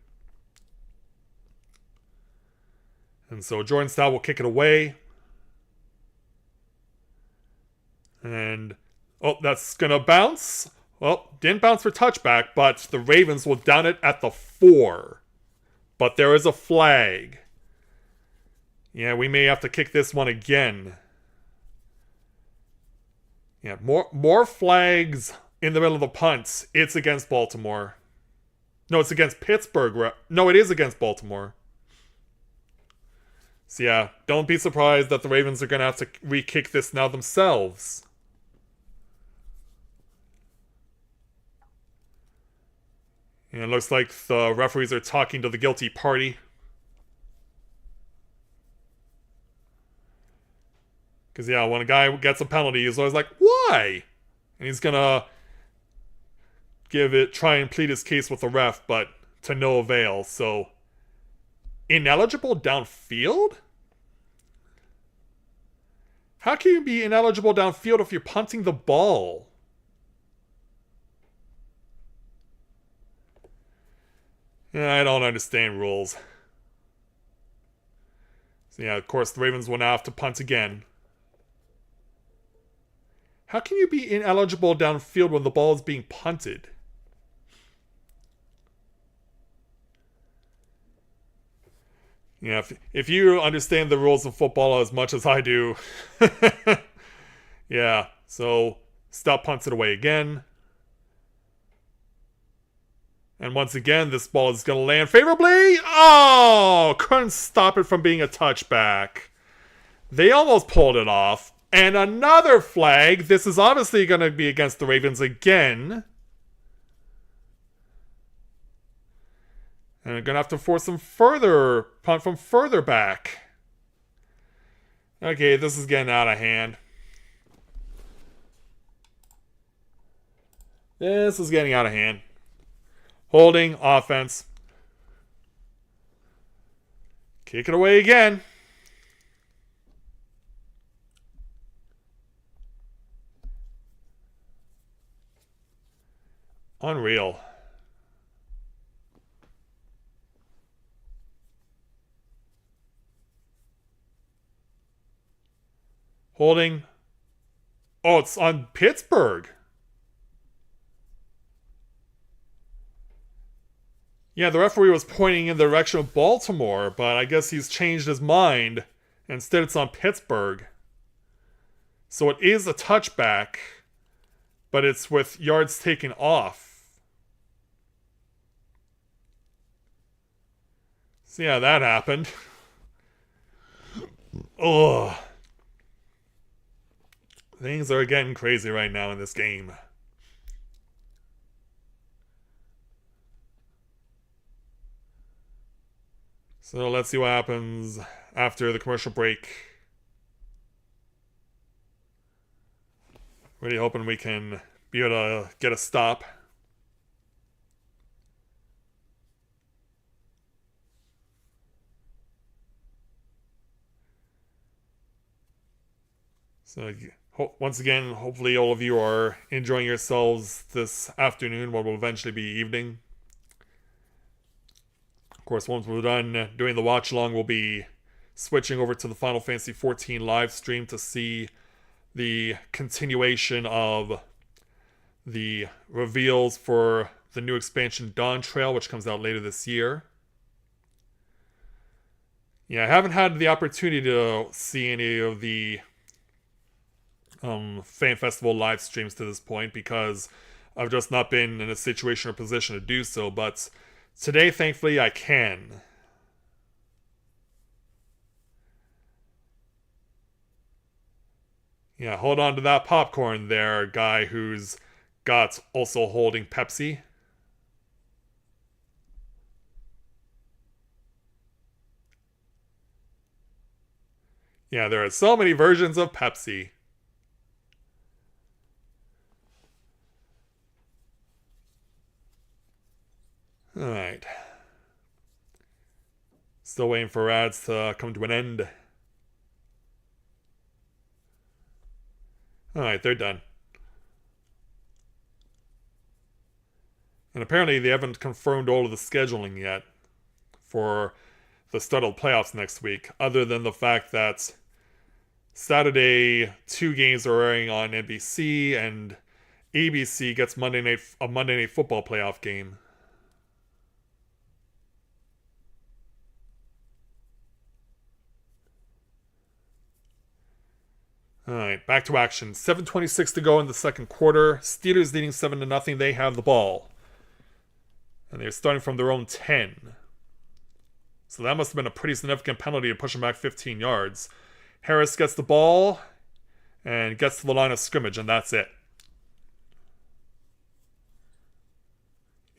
And so Jordan Stout will kick it away. And, that's going to bounce. Well, didn't bounce for touchback, but the Ravens will down it at the 4. But there is a flag. Yeah, we may have to kick this one again. Yeah, more flags in the middle of the punt. It's against Baltimore. No, it's against Pittsburgh. No, it is against Baltimore. So yeah, don't be surprised that the Ravens are going to have to re-kick this now themselves. And it looks like the referees are talking to the guilty party. Because yeah, when a guy gets a penalty, he's always like, why? And he's going to try and plead his case with the ref, but to no avail, so... Ineligible downfield? How can you be ineligible downfield if you're punting the ball? Yeah, I don't understand rules. So yeah, of course, the Ravens will now have to punt again. How can you be ineligible downfield when the ball is being punted? Yeah, if you understand the rules of football as much as I do, yeah, so Stout punts it away again. And once again, this ball is going to land favorably. Oh, couldn't stop it from being a touchback. They almost pulled it off. And another flag. This is obviously going to be against the Ravens again. And they're going to have to force some further punt from further back. Okay, this is getting out of hand. This is getting out of hand. Holding, offense. Kick it away again. Unreal. Holding. Oh, it's on Pittsburgh. Yeah, the referee was pointing in the direction of Baltimore, but I guess he's changed his mind. Instead, it's on Pittsburgh. So it is a touchback, but it's with yards taken off. So yeah, that happened. Ugh. Things are getting crazy right now in this game. So let's see what happens after the commercial break. Really hoping we can be able to get a stop. So once again, hopefully all of you are enjoying yourselves this afternoon, what will eventually be evening. Of course, once we're done doing the watch along, we'll be switching over to the Final Fantasy XIV live stream to see the continuation of the reveals for the new expansion Dawntrail, which comes out later this year. Yeah, I haven't had the opportunity to see any of the Fan Festival live streams to this point because I've just not been in a situation or position to do so, but today, thankfully, I can. Yeah, hold on to that popcorn there, guy who's got also holding Pepsi. Yeah, there are so many versions of Pepsi. Alright. Still waiting for ads to come to an end. Alright, they're done. And apparently they haven't confirmed all of the scheduling yet for the start of the playoffs next week, other than the fact that Saturday 2 games are airing on NBC and ABC gets a Monday Night Football playoff game. Alright, back to action. 7:26 to go in the second quarter. Steelers leading 7-0. They have the ball. And they're starting from their own 10. So that must have been a pretty significant penalty to push them back 15 yards. Harris gets the ball and gets to the line of scrimmage, and that's it.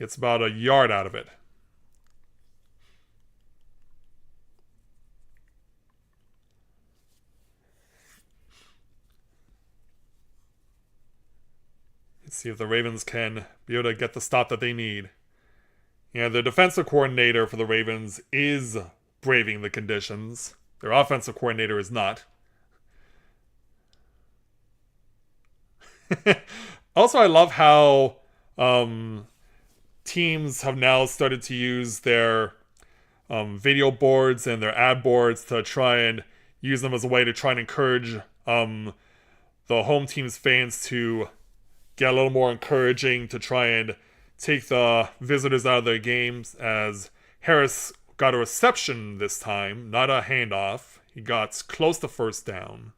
Gets about a yard out of it. Let's see if the Ravens can be able to get the stop that they need. Yeah, the defensive coordinator for the Ravens is braving the conditions. Their offensive coordinator is not. Also, I love how teams have now started to use their video boards and their ad boards to try and use them as a way to try and encourage the home team's fans to get a little more encouraging, to try and take the visitors out of their games, as Harris got a reception this time, not a handoff. He got close to first down.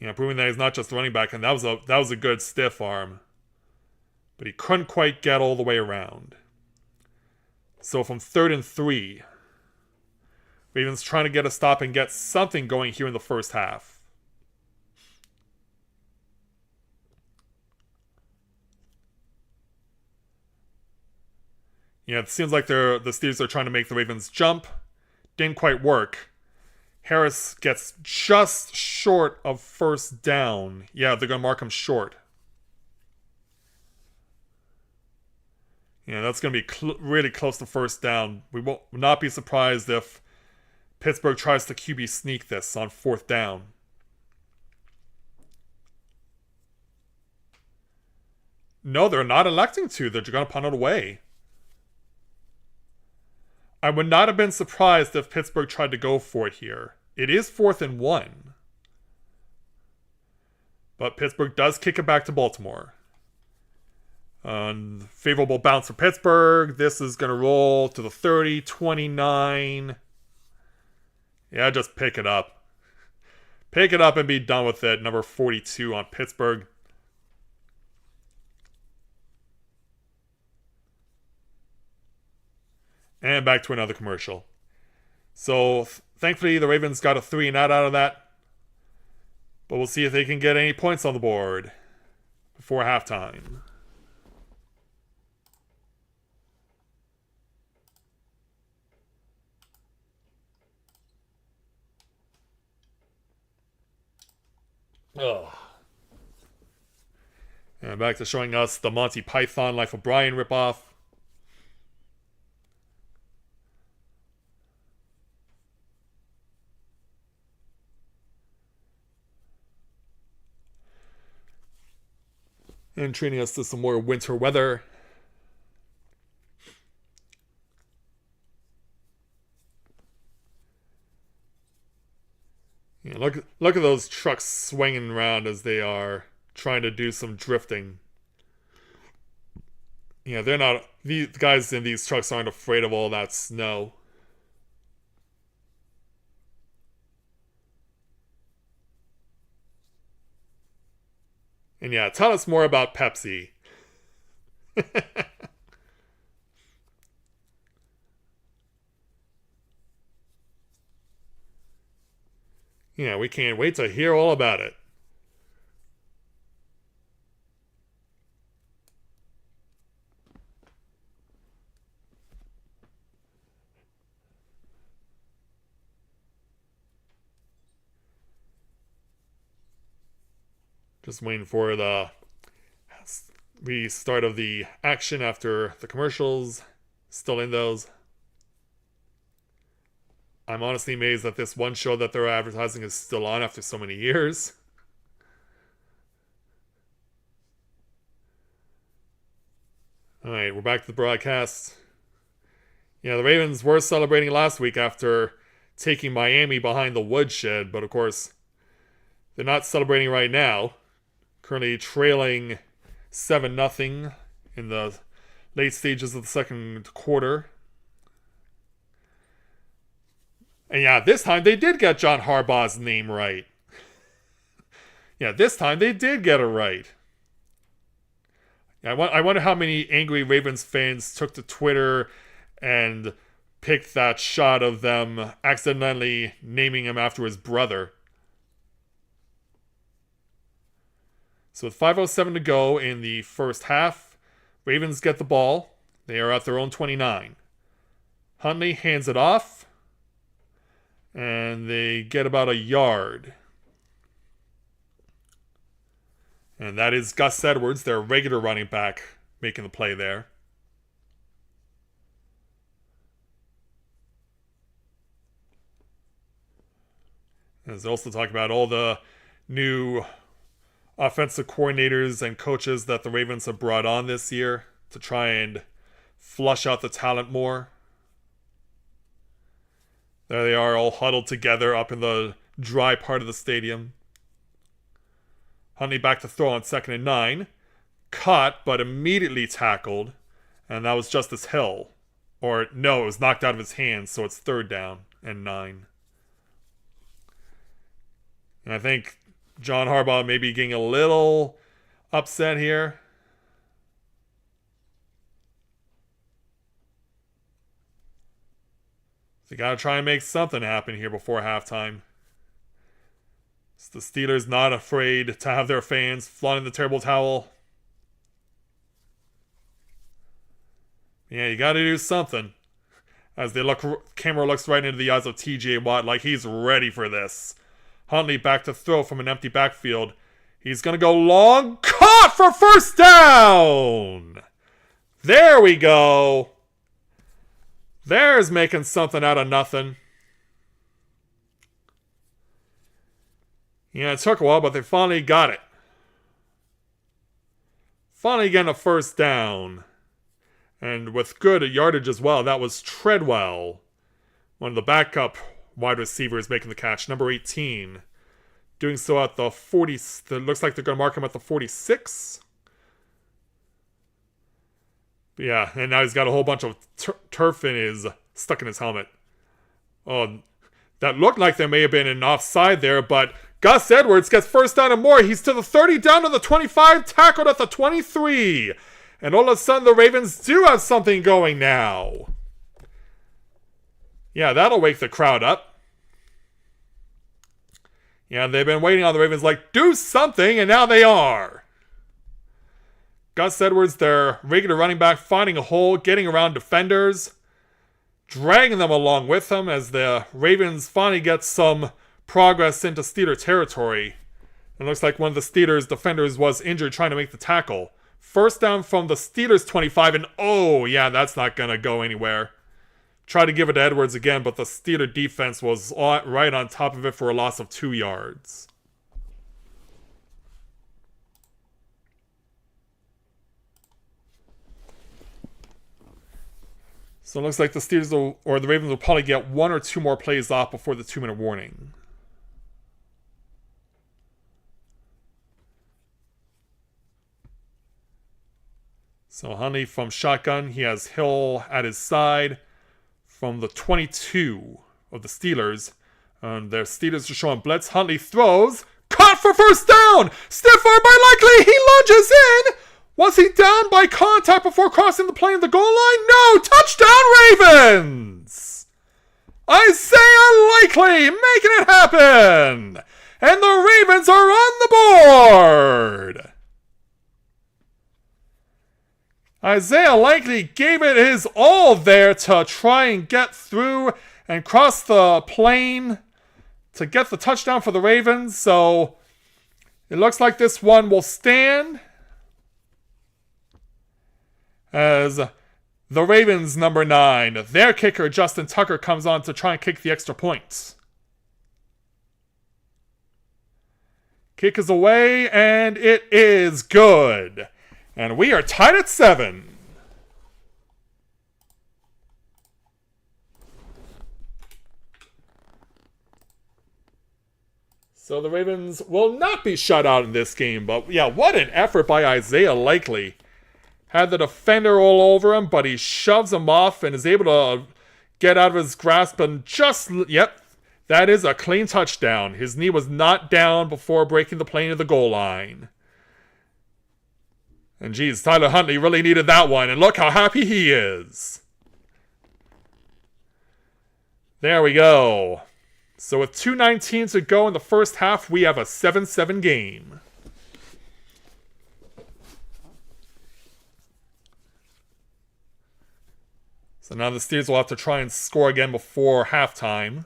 Yeah, proving that he's not just a running back, and that was a good stiff arm. But he couldn't quite get all the way around. So from 3rd and 3, Ravens trying to get a stop and get something going here in the first half. Yeah, it seems like the Steelers are trying to make the Ravens jump. Didn't quite work. Harris gets just short of first down. Yeah, they're going to mark him short. Yeah, that's going to be really close to first down. We will not be surprised if Pittsburgh tries to QB sneak this on 4th down. No, they're not electing to. They're going to punt it away. I would not have been surprised if Pittsburgh tried to go for it here. It is 4th and 1. But Pittsburgh does kick it back to Baltimore. Favorable bounce for Pittsburgh. This is going to roll to the 30, 29. Yeah, just pick it up. Pick it up and be done with it. Number 42 on Pittsburgh. And back to another commercial. So, thankfully, the Ravens got a 3 and out of that. But we'll see if they can get any points on the board before halftime. Ugh. And back to showing us the Monty Python Life of Brian ripoff. And treating us to some more winter weather. Yeah, look at those trucks swinging around as they are trying to do some drifting. Yeah, they're not... The guys in these trucks aren't afraid of all that snow. And yeah, tell us more about Pepsi. Yeah, we can't wait to hear all about it. Just waiting for the restart of the action after the commercials. Still in those. I'm honestly amazed that this one show that they're advertising is still on after so many years. Alright, we're back to the broadcast. Yeah, the Ravens were celebrating last week after taking Miami behind the woodshed, but of course, they're not celebrating right now. Currently trailing 7-0 in the late stages of the second quarter. And yeah, this time they did get John Harbaugh's name right. Yeah, this time they did get it right. Yeah, I wonder how many angry Ravens fans took to Twitter and picked that shot of them accidentally naming him after his brother. So with 5:07 to go in the first half, Ravens get the ball. They are at their own 29. Huntley hands it off. And they get about a yard. And that is Gus Edwards, their regular running back, making the play there. And they also talk about all the new offensive coordinators and coaches that the Ravens have brought on this year to try and flush out the talent more. There they are, all huddled together up in the dry part of the stadium. Huntley back to throw on 2nd and 9. Caught, but immediately tackled. And that was Justice Hill. Or, no, it was knocked out of his hands, so it's 3rd down and 9. And I think John Harbaugh may be getting a little upset here. So you gotta try and make something happen here before halftime. So the Steelers not afraid to have their fans flaunting the terrible towel. Yeah, you gotta do something. As camera looks right into the eyes of TJ Watt like he's ready for this. Huntley back to throw from an empty backfield. He's gonna go long. Caught for 1st down! There we go. There's making something out of nothing. Yeah, it took a while, but they finally got it. Finally getting a 1st down. And with good yardage as well. That was Treadwell, one of the backup wide receivers, making the catch. Number 18. Doing so at the 40. It looks like they're going to mark him at the 46. But yeah, and now he's got a whole bunch of turf stuck in his helmet. Oh, that looked like there may have been an offside there, but Gus Edwards gets first down and more. He's to the 30, down to the 25, tackled at the 23. And all of a sudden, the Ravens do have something going now. Yeah, that'll wake the crowd up. Yeah, they've been waiting on the Ravens like, do something, and now they are. Gus Edwards, their regular running back, finding a hole, getting around defenders, dragging them along with him as the Ravens finally get some progress into Steeler territory. It looks like one of the Steelers defenders was injured trying to make the tackle. First down from the Steelers 25, and oh, yeah, that's not going to go anywhere. Tried to give it to Edwards again, but the Steeler defense was right on top of it for a loss of 2 yards. So it looks like the Steelers or the Ravens will probably get 1 or 2 more plays off before the 2-minute warning. So Huntley from shotgun. He has Hill at his side from the 22 of the Steelers. And their Steelers are showing blitz. Huntley throws. Caught for first down! Stiff arm by Likely! He lunges in! Was he down by contact before crossing the plane of the goal line? No! Touchdown Ravens! Isaiah Likely making it happen! And the Ravens are on the board! Isaiah Likely gave it his all there to try and get through and cross the plane to get the touchdown for the Ravens. So it looks like this one will stand as the Ravens number 9. Their kicker, Justin Tucker, comes on to try and kick the extra point. Kick is away, and it is good. And we are tied at 7. So the Ravens will not be shut out in this game. But yeah, what an effort by Isaiah Likely. Had the defender all over him, but he shoves him off and is able to get out of his grasp and just, yep, that is a clean touchdown. His knee was not down before breaking the plane of the goal line. And geez, Tyler Huntley really needed that one, and look how happy he is. There we go. So with 2:19 to go in the first half, we have a 7-7 game. So now the Steelers will have to try and score again before halftime.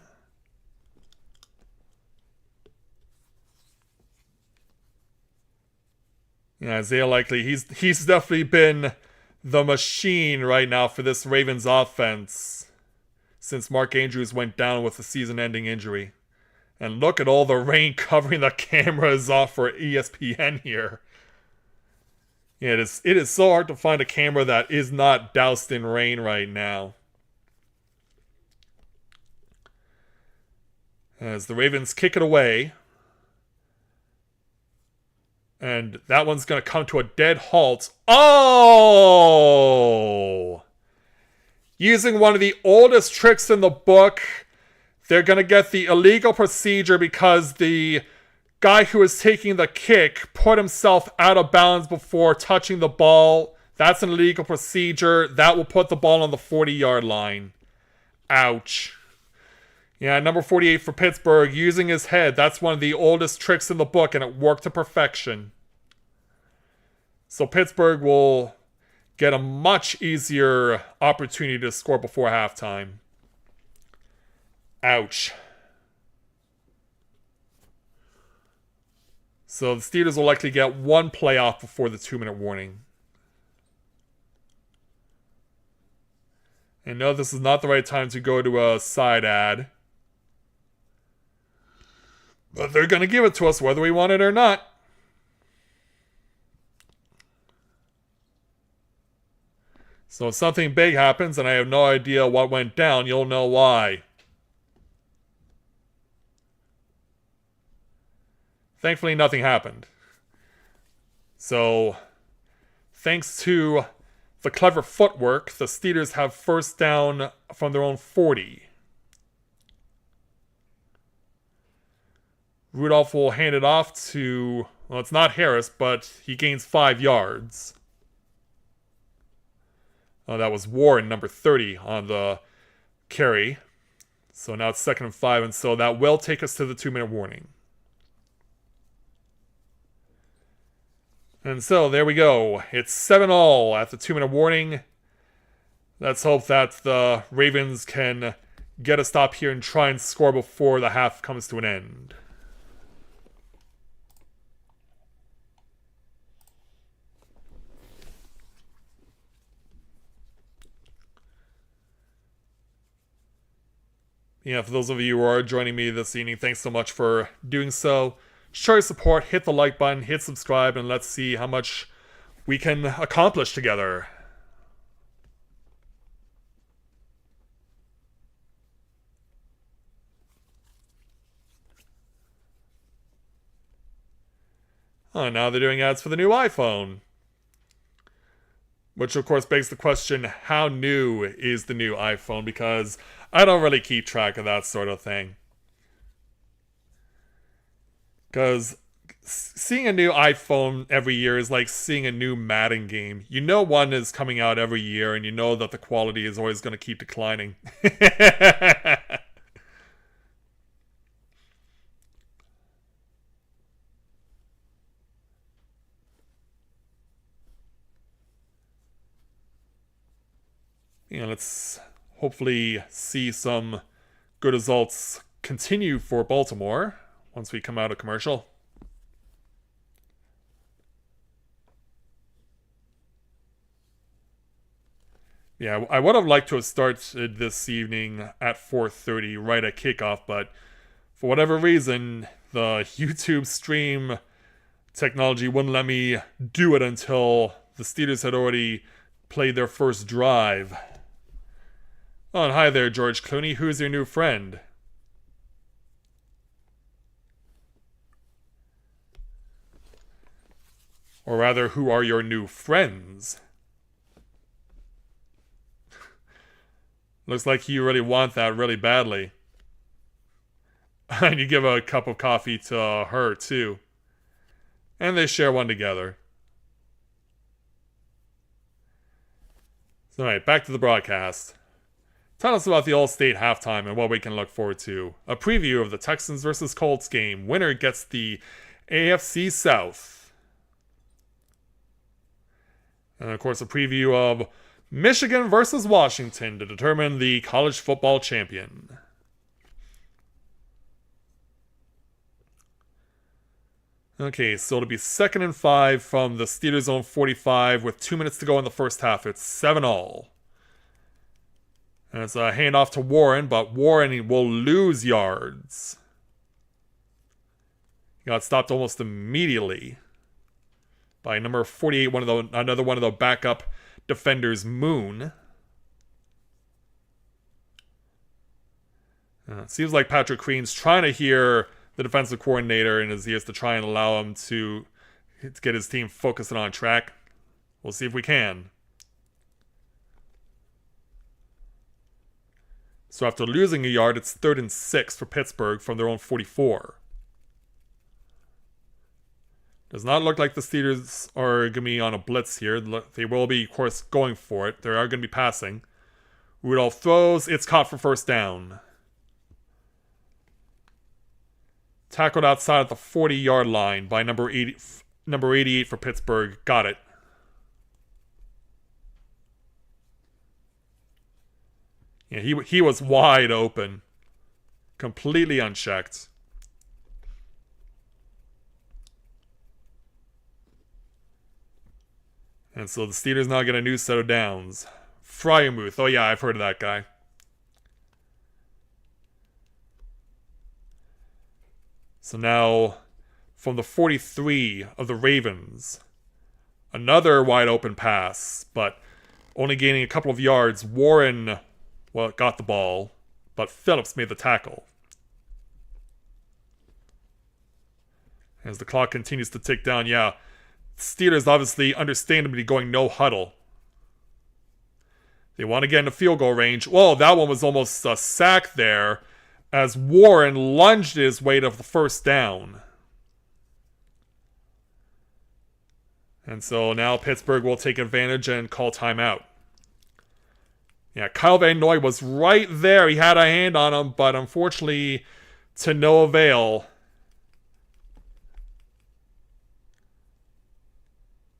Yeah, Isaiah Likely, he's definitely been the machine right now for this Ravens offense since Mark Andrews went down with a season-ending injury. And look at all the rain covering the cameras off for ESPN here. Yeah, it is so hard to find a camera that is not doused in rain right now. As the Ravens kick it away. And that one's going to come to a dead halt. Oh! Using one of the oldest tricks in the book, they're going to get the illegal procedure because the guy who was taking the kick put himself out of bounds before touching the ball. That's an illegal procedure. That will put the ball on the 40-yard line. Ouch. Yeah, number 48 for Pittsburgh, using his head. That's one of the oldest tricks in the book, and it worked to perfection. So Pittsburgh will get a much easier opportunity to score before halftime. Ouch. So the Steelers will likely get one play off before the 2-minute warning. And no, this is not the right time to go to a side ad. But they're going to give it to us whether we want it or not. So if something big happens and I have no idea what went down, you'll know why. Thankfully, nothing happened. So, thanks to the clever footwork, the Steelers have first down from their own 40. Rudolph will hand it off to, well, it's not Harris, but he gains 5 yards. Oh, that was Warren, number 30, on the carry. So now it's 2nd and 5, and so that will take us to the 2-minute warning. And so, there we go. It's 7-all at the 2-minute warning. Let's hope that the Ravens can get a stop here and try and score before the half comes to an end. Yeah, for those of you who are joining me this evening, thanks so much for doing so. Show your support, hit the like button, hit subscribe, and let's see how much we can accomplish together. Oh, now they're doing ads for the new iPhone. Which, of course, begs the question, how new is the new iPhone? Because I don't really keep track of that sort of thing. Because seeing a new iPhone every year is like seeing a new Madden game. You know one is coming out every year, and you know that the quality is always going to keep declining. Let's hopefully see some good results continue for Baltimore once we come out of commercial. Yeah, I would have liked to have started this evening at 4:30 right at kickoff, but for whatever reason, the YouTube stream technology wouldn't let me do it until the Steelers had already played their first drive. Oh, and hi there, George Clooney. Who's your new friend? Or rather, who are your new friends? Looks like you really want that really badly. And you give a cup of coffee to her, too. And they share one together. So, alright, back to the broadcast. Tell us about the All-State halftime and what we can look forward to. A preview of the Texans vs. Colts game. Winner gets the AFC South. And of course a preview of Michigan vs. Washington to determine the college football champion. Okay, so it'll be 2nd and 5 from the Steelers' own 45 with 2 minutes to go in the first half. It's 7-all. And it's a handoff to Warren, but Warren will lose yards. He got stopped almost immediately by number 48, another one of the backup defenders, Moon. It seems like Patrick Queen's trying to hear the defensive coordinator in his ears to try and allow him to get his team focused and on track. We'll see if we can. So after losing a yard, it's 3rd and 6 for Pittsburgh from their own 44. Does not look like the Steelers are going to be on a blitz here. They will be, of course, going for it. They are going to be passing. Rudolph throws. It's caught for first down. Tackled outside at the 40-yard line by number 88 for Pittsburgh. Got it. Yeah, he was wide open. Completely unchecked. And so the Steelers now get a new set of downs. Fryermuth. Oh yeah, I've heard of that guy. So now, from the 43 of the Ravens, another wide open pass, but only gaining a couple of yards. Warren, well, got the ball, but Phillips made the tackle. As the clock continues to tick down, yeah, Steelers obviously understandably going no huddle. They want to get into field goal range. Whoa, that one was almost a sack there as Warren lunged his way to the first down. And so now Pittsburgh will take advantage and call timeout. Yeah, Kyle Van Noy was right there. He had a hand on him, but unfortunately to no avail.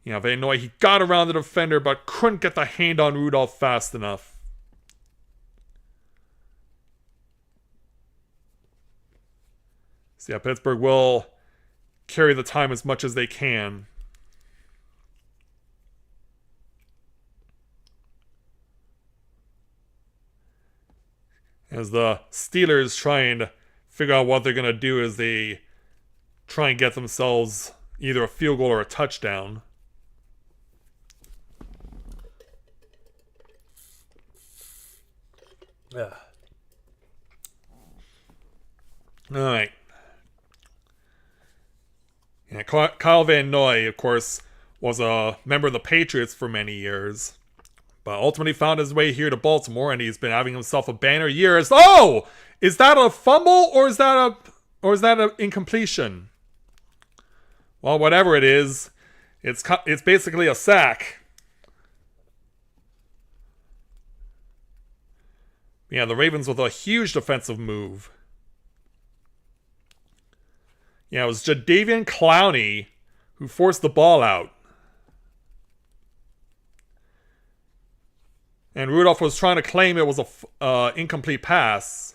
Yeah, Van Noy, he got around the defender, but couldn't get the hand on Rudolph fast enough. So yeah, Pittsburgh will carry the time as much as they can. As the Steelers try and figure out what they're going to do as they try and get themselves either a field goal or a touchdown.
Yeah.
Alright. Yeah, Kyle Van Noy, of course, was a member of the Patriots for many years, but ultimately found his way here to Baltimore, and he's been having himself a banner year. Oh! Is that a fumble, or is that an incompletion? Well, whatever it is, it's basically a sack. Yeah, the Ravens with a huge defensive move. Yeah, it was Jadeveon Clowney who forced the ball out. And Rudolph was trying to claim it was a incomplete pass.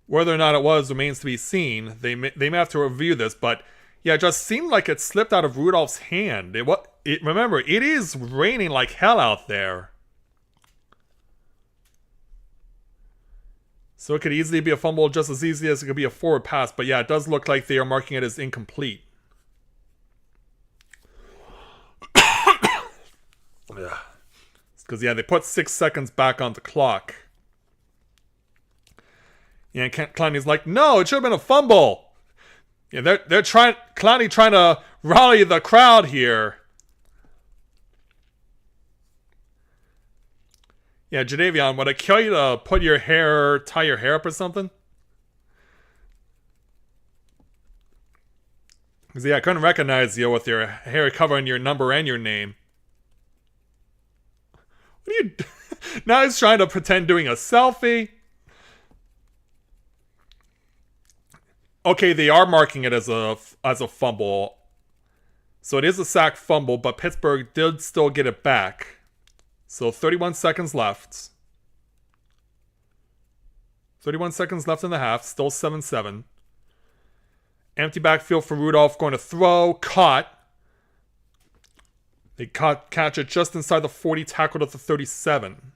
Whether or not it was remains to be seen. They may have to review this, but yeah, it just seemed like it slipped out of Rudolph's hand. Remember, it is raining like hell out there. So it could easily be a fumble just as easy as it could be a forward pass. But yeah, it does look like they are marking it as incomplete. Yeah. Because, yeah, they put 6 seconds back on the clock. Yeah, and Clowney's like, no, it should have been a fumble. Yeah, Clowney trying to rally the crowd here. Yeah, Jadeveon, would it kill you to tie your hair up or something? Because, yeah, I couldn't recognize you with your hair covering your number and your name. What are you now he's trying to pretend doing a selfie. Okay, they are marking it as a fumble. So it is a sack fumble, but Pittsburgh did still get it back. So 31 seconds left. 31 seconds left in the half. Still 7-7. Empty backfield for Rudolph, going to throw. Caught. They catch it just inside the 40, tackled at the 37.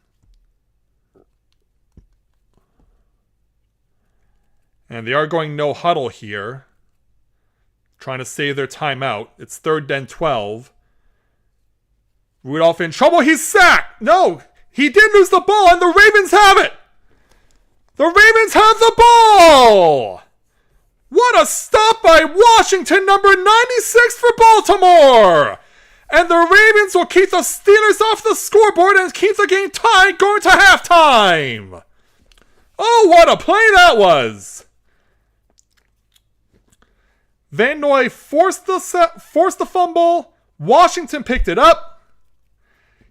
And they are going no huddle here. Trying to save their timeout. It's 3rd and 12. Rudolph in trouble. He's sacked. No, he did lose the ball, and the Ravens have it. The Ravens have the ball. What a stop by Washington, number 96 for Baltimore. And the Ravens will keep the Steelers off the scoreboard and keep the game tied going to halftime. Oh, what a play that was. Van Noy forced the fumble. Washington picked it up.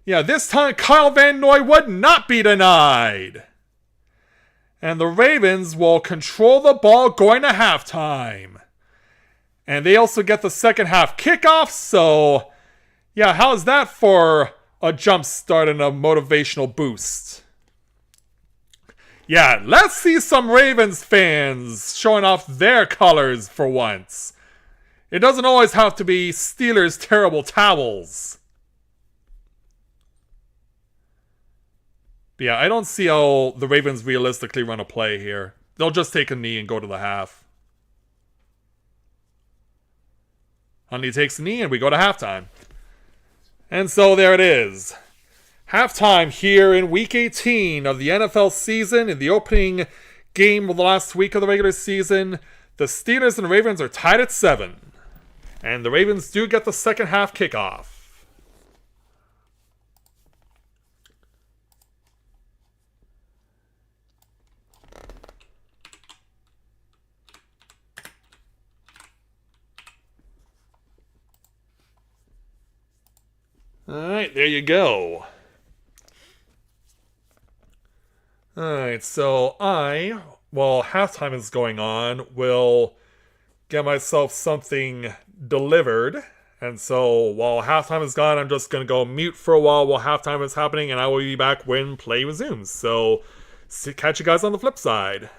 Yeah, this time Kyle Van Noy would not be denied. And the Ravens will control the ball going to halftime. And they also get the second half kickoff. So, yeah, how's that for a jump start and a motivational boost? Yeah, let's see some Ravens fans showing off their colors for once. It doesn't always have to be Steelers' terrible towels. But yeah, I don't see how the Ravens realistically run a play here. They'll just take a knee and go to the half. Huntley takes a knee and we go to halftime. And so there it is. Halftime here in Week 18 of the NFL season. In the opening game of the last week of the regular season, the Steelers and the Ravens are tied at 7. And the Ravens do get the second half kickoff. Alright, there you go. Alright, so while halftime is going on, will get myself something delivered. And so while halftime is gone, I'm just going to go mute for a while halftime is happening, and I will be back when play resumes. So catch you guys on the flip side.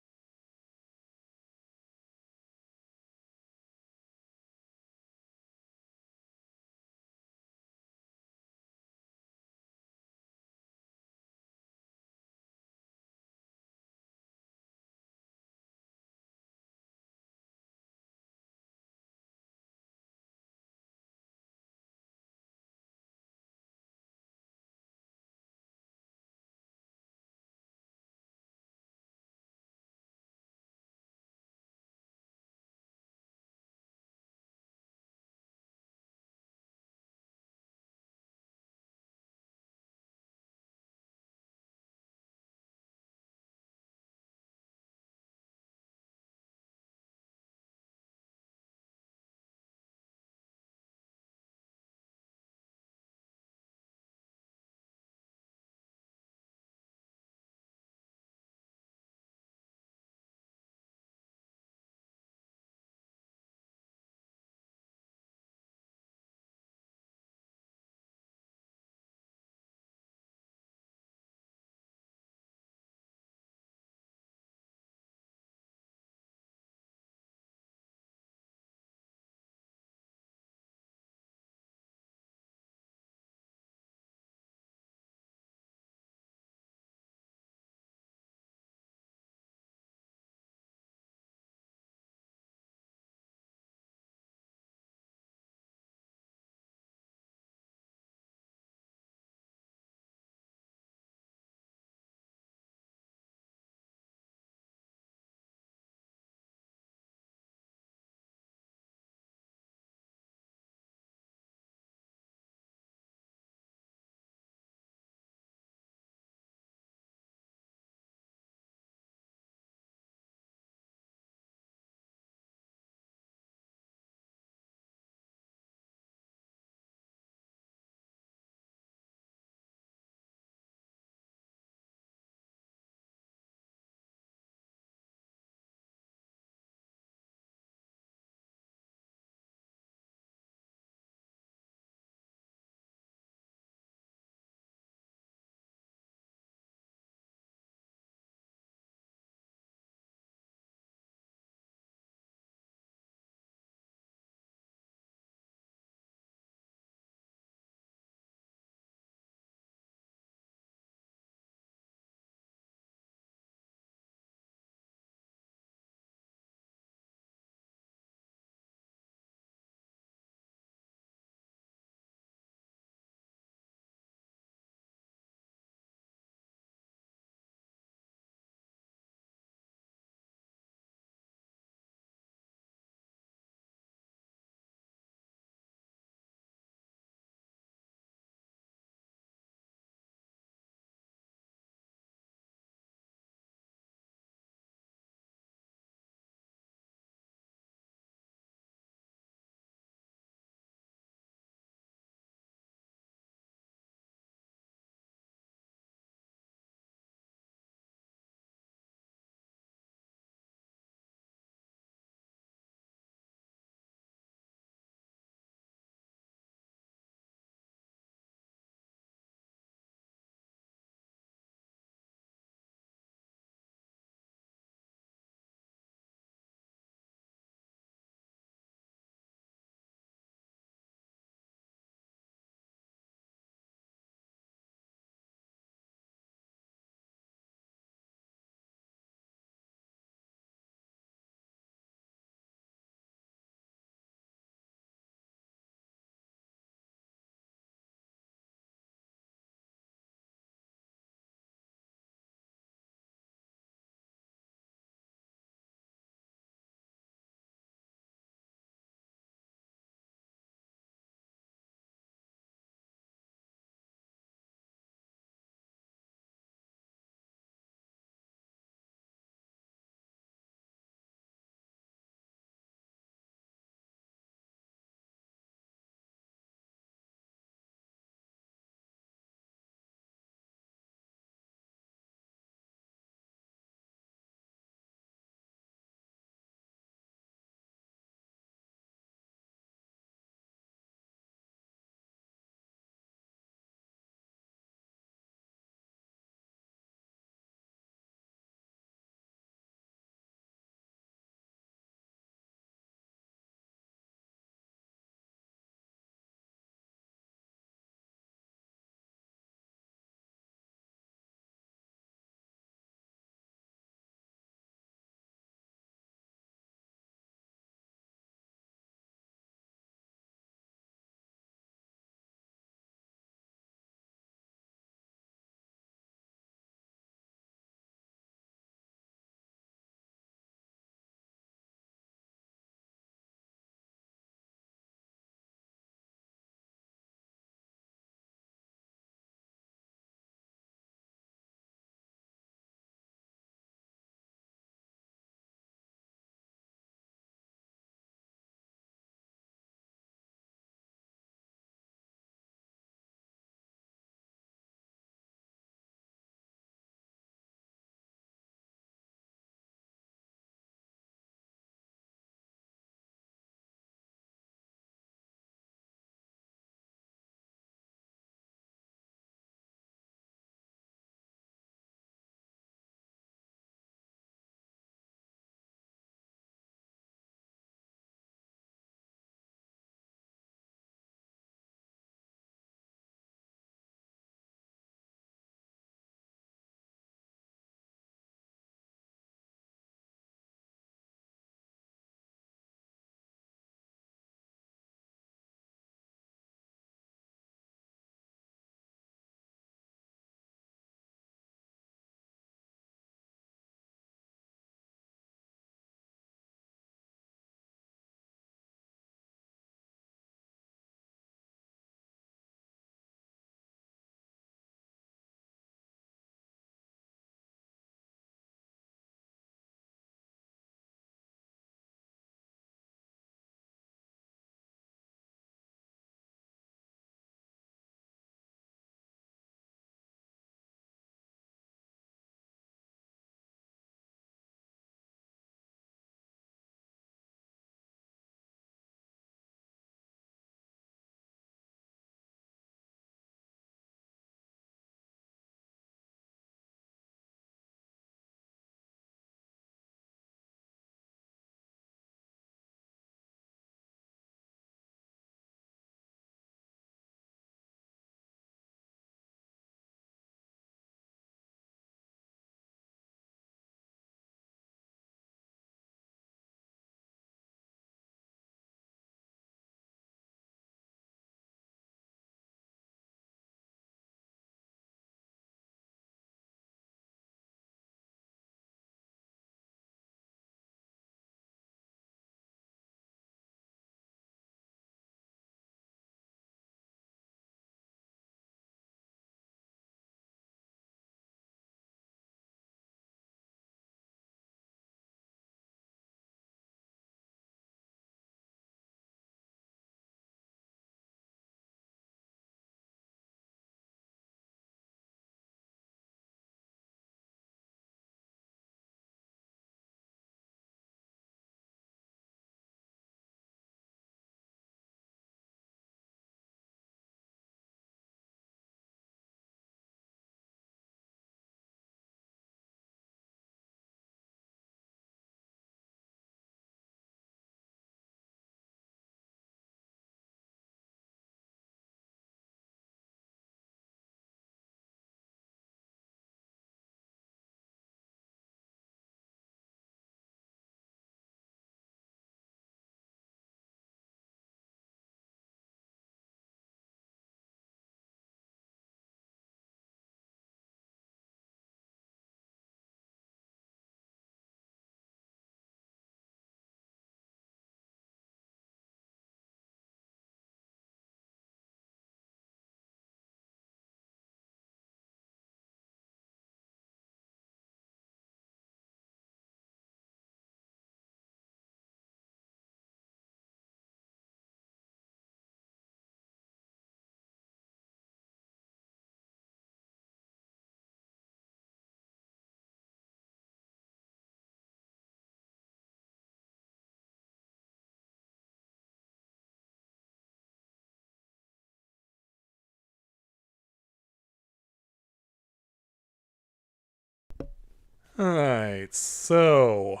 Alright, so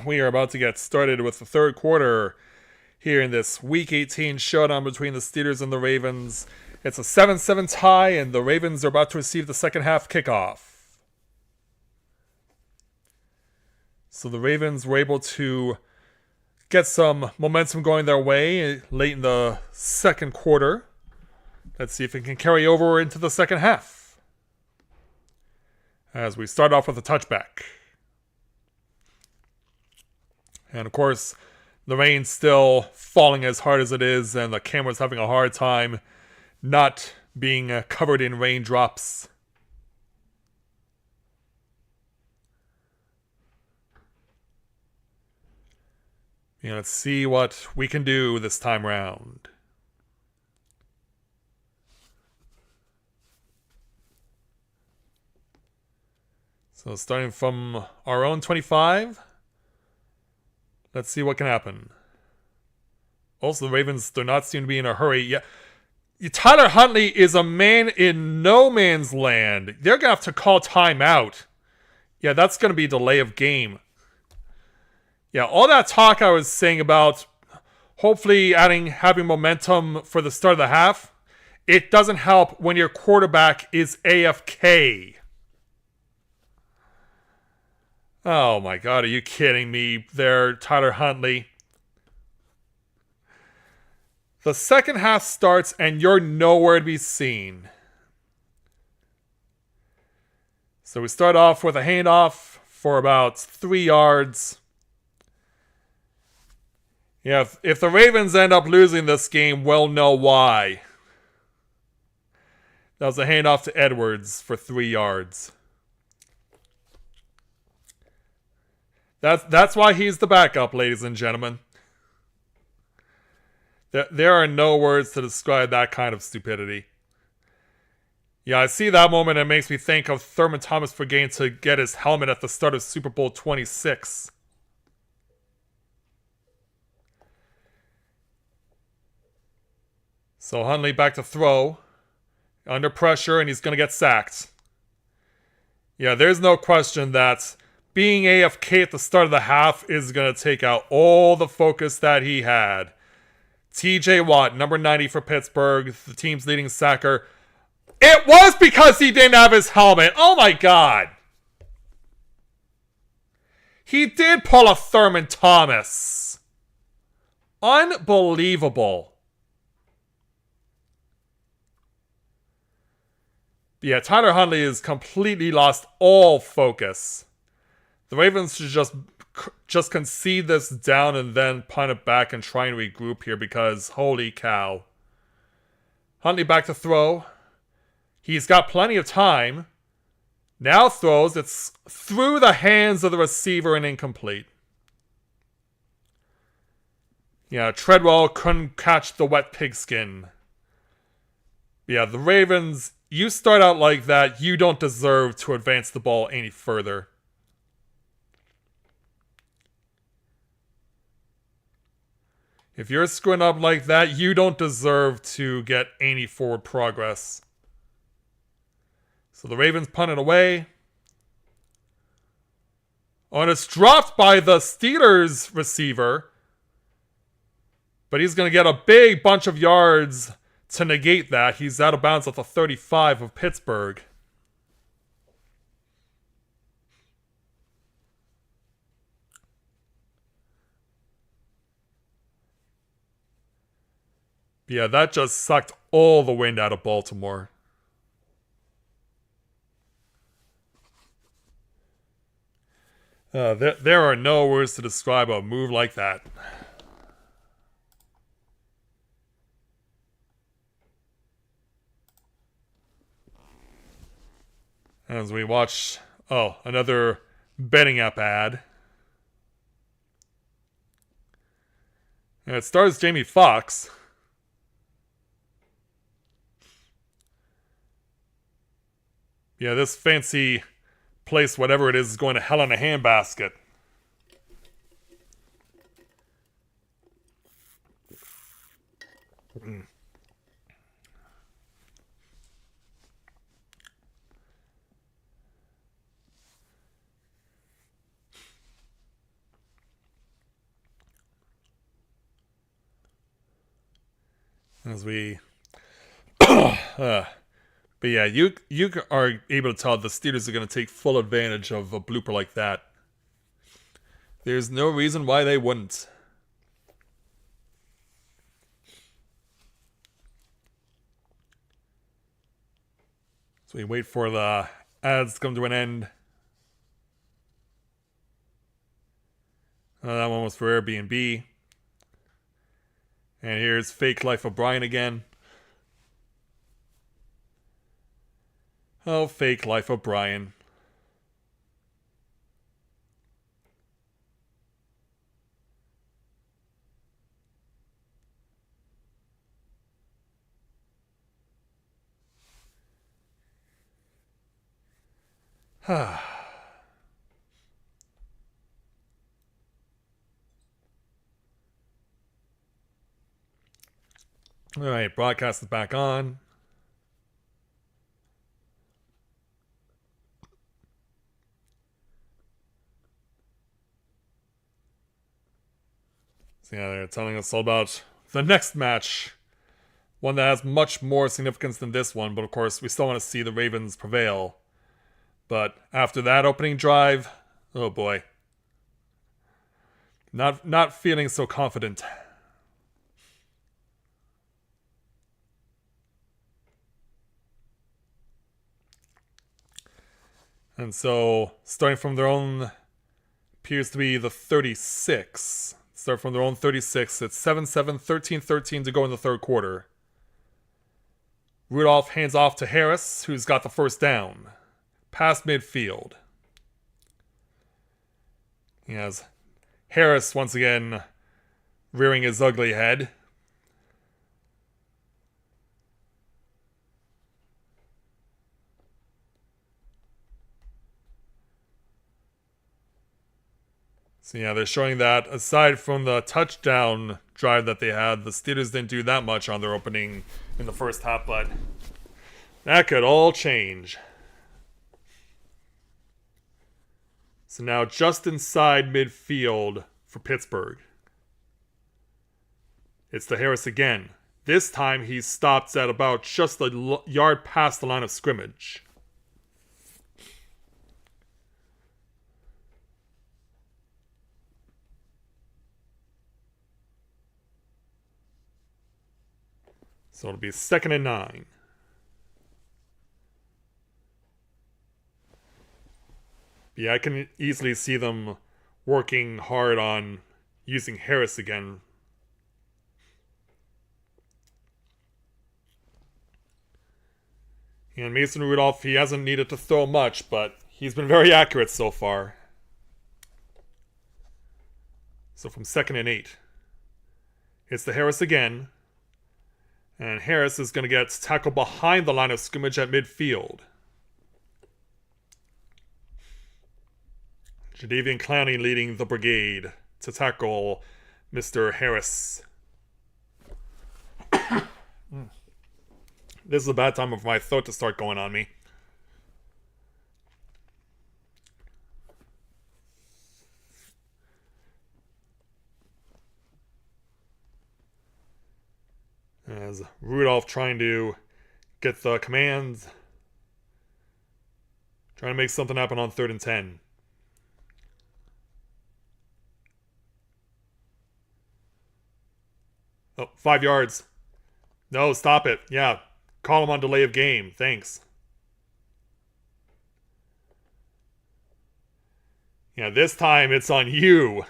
we are about to get started with the third quarter here in this Week 18 showdown between the Steelers and the Ravens. It's a 7-7 tie, and the Ravens are about to receive the second half kickoff. So the Ravens were able to get some momentum going their way late in the second quarter. Let's see if it can carry over into the second half, as we start off with a touchback. And of course, the rain's still falling as hard as it is, and the camera's having a hard time not being covered in raindrops. Yeah, let's see what we can do this time round. So starting from our own 25, let's see what can happen. Also, the Ravens do not seem to be in a hurry. Yeah, Tyler Huntley is a man in no man's land. They're going to have to call timeout. Yeah, that's going to be delay of game. Yeah, all that talk I was saying about hopefully having momentum for the start of the half, it doesn't help when your quarterback is AFK. Oh my God, are you kidding me there, Tyler Huntley? The second half starts and you're nowhere to be seen. So we start off with a handoff for about 3 yards. Yeah, if the Ravens end up losing this game, we'll know why. That was a handoff to Edwards for 3 yards. That's why he's the backup, ladies and gentlemen. There are no words to describe that kind of stupidity. Yeah, I see that moment and it makes me think of Thurman Thomas forgetting to get his helmet at the start of Super Bowl 26. So Huntley back to throw. Under pressure, and he's going to get sacked. Yeah, there's no question that being AFK at the start of the half is going to take out all the focus that he had. TJ Watt, number 90 for Pittsburgh, the team's leading sacker. It was because he didn't have his helmet. Oh my God. He did pull a Thurman Thomas. Unbelievable. Yeah, Tyler Huntley has completely lost all focus. The Ravens should just concede this down and then punt it back and try and regroup here because holy cow. Huntley back to throw. He's got plenty of time. Now throws. It's through the hands of the receiver and incomplete. Yeah, Treadwell couldn't catch the wet pigskin. Yeah, the Ravens, you start out like that, you don't deserve to advance the ball any further. If you're screwing up like that, you don't deserve to get any forward progress. So the Ravens punt it away. Oh, and it's dropped by the Steelers receiver. But he's going to get a big bunch of yards to negate that. He's out of bounds at the 35 of Pittsburgh. Yeah, that just sucked all the wind out of Baltimore. There are no words to describe a move like that. As we watch, another betting app ad. And it stars Jamie Foxx. Yeah, this fancy place, whatever it is going to hell in a handbasket. As we... But yeah, you are able to tell the Steelers are going to take full advantage of a blooper like that. There's no reason why they wouldn't. So we wait for the ads to come to an end. That one was for Airbnb. And here's Fake Life of Brian again. Oh, Fake Life of Brian. Alright, broadcast is back on. So yeah, they're telling us all about the next match. One that has much more significance than this one, but of course we still want to see the Ravens prevail. But after that opening drive, oh boy. Not feeling so confident. And so, starting from their own, appears to be the 36. Start from their own 36. It's 7-7, 13-13 to go in the third quarter. Rudolph hands off to Harris, who's got the first down. Past midfield. He has Harris once again rearing his ugly head. So yeah, they're showing that aside from the touchdown drive that they had, the Steelers didn't do that much on their opening in the first half, but that could all change. So now just inside midfield for Pittsburgh. It's to Harris again. This time he stops at about just a yard past the line of scrimmage. So it'll be 2nd and 9. Yeah, I can easily see them working hard on using Harris again. And Mason Rudolph, he hasn't needed to throw much, but he's been very accurate so far. So from 2nd and 8. It's to Harris again. And Harris is going to get tackled behind the line of scrimmage at midfield. Jadeveon Clowney leading the brigade to tackle Mr. Harris. This is a bad time for my throat to start going on me. As Rudolph trying to get the commands. Trying to make something happen on 3rd and 10. Oh, 5 yards. No, stop it. Yeah, call him on delay of game. Thanks. Yeah, this time it's on you.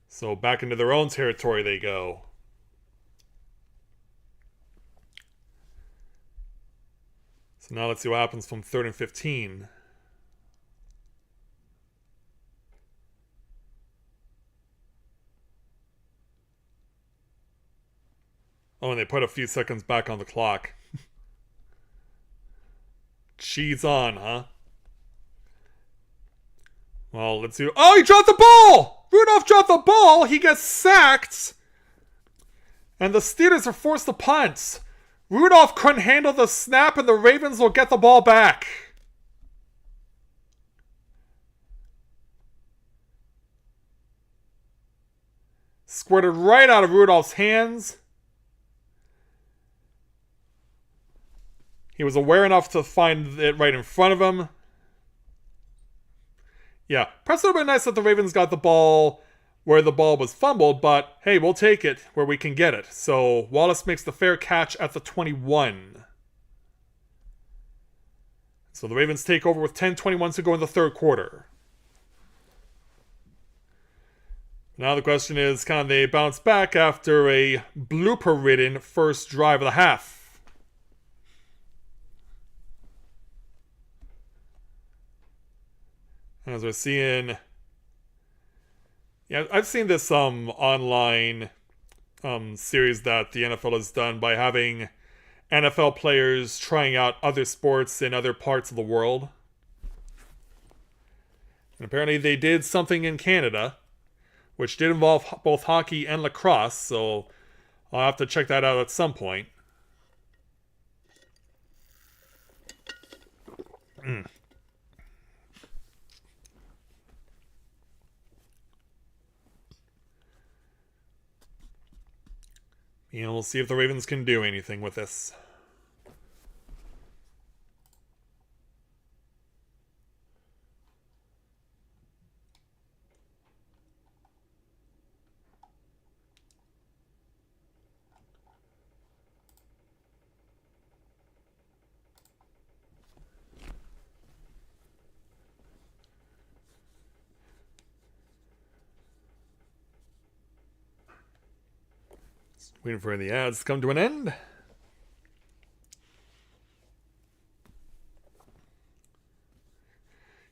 So back into their own territory they go. So now let's see what happens from 3rd and 15. Oh, and they put a few seconds back on the clock. Cheese on, huh? Well, let's see. Oh, he dropped the ball! Rudolph dropped the ball! He gets sacked! And the Steelers are forced to punt. Rudolph couldn't handle the snap and the Ravens will get the ball back. Squirted right out of Rudolph's hands. He was aware enough to find it right in front of him. Yeah, perhaps it would have been nice that the Ravens got the ball where the ball was fumbled, but hey, we'll take it where we can get it. So Wallace makes the fair catch at the 21. So the Ravens take over with 10:21 to go in the third quarter. Now the question is, can they bounce back after a blooper-ridden first drive of the half? As we're seeing... Yeah, I've seen this online series that the NFL has done by having NFL players trying out other sports in other parts of the world. And apparently they did something in Canada, which did involve both hockey and lacrosse, so I'll have to check that out at some point. And we'll see if the Ravens can do anything with this. Waiting for the ads to come to an end.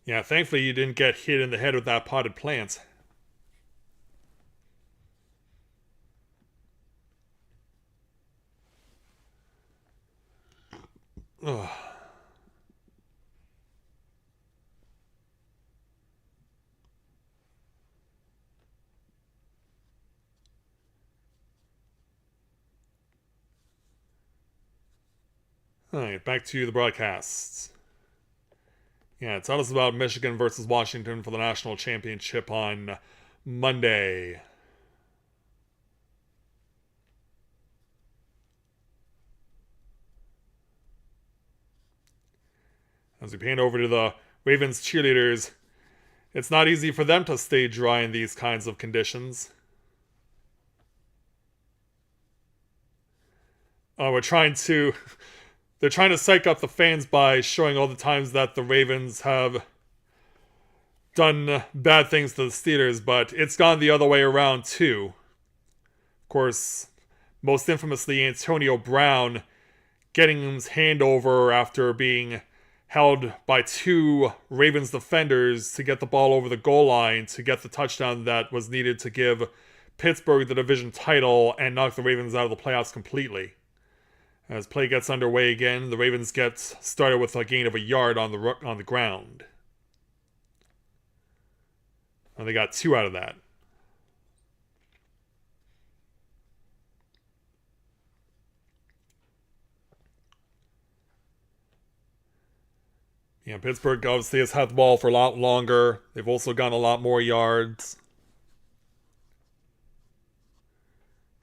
Yeah, thankfully you didn't get hit in the head with that potted plant. Ugh. Alright, back to the broadcasts. Yeah, tell us about Michigan versus Washington for the national championship on Monday. As we pan over to the Ravens cheerleaders, it's not easy for them to stay dry in these kinds of conditions. They're trying to psych up the fans by showing all the times that the Ravens have done bad things to the Steelers, but it's gone the other way around too. Of course, most infamously Antonio Brown getting his hand over after being held by two Ravens defenders to get the ball over the goal line to get the touchdown that was needed to give Pittsburgh the division title and knock the Ravens out of the playoffs completely. As play gets underway again, the Ravens get started with a gain of a yard on the ground. And they got 2 out of that. Yeah, Pittsburgh obviously has had the ball for a lot longer. They've also gotten a lot more yards.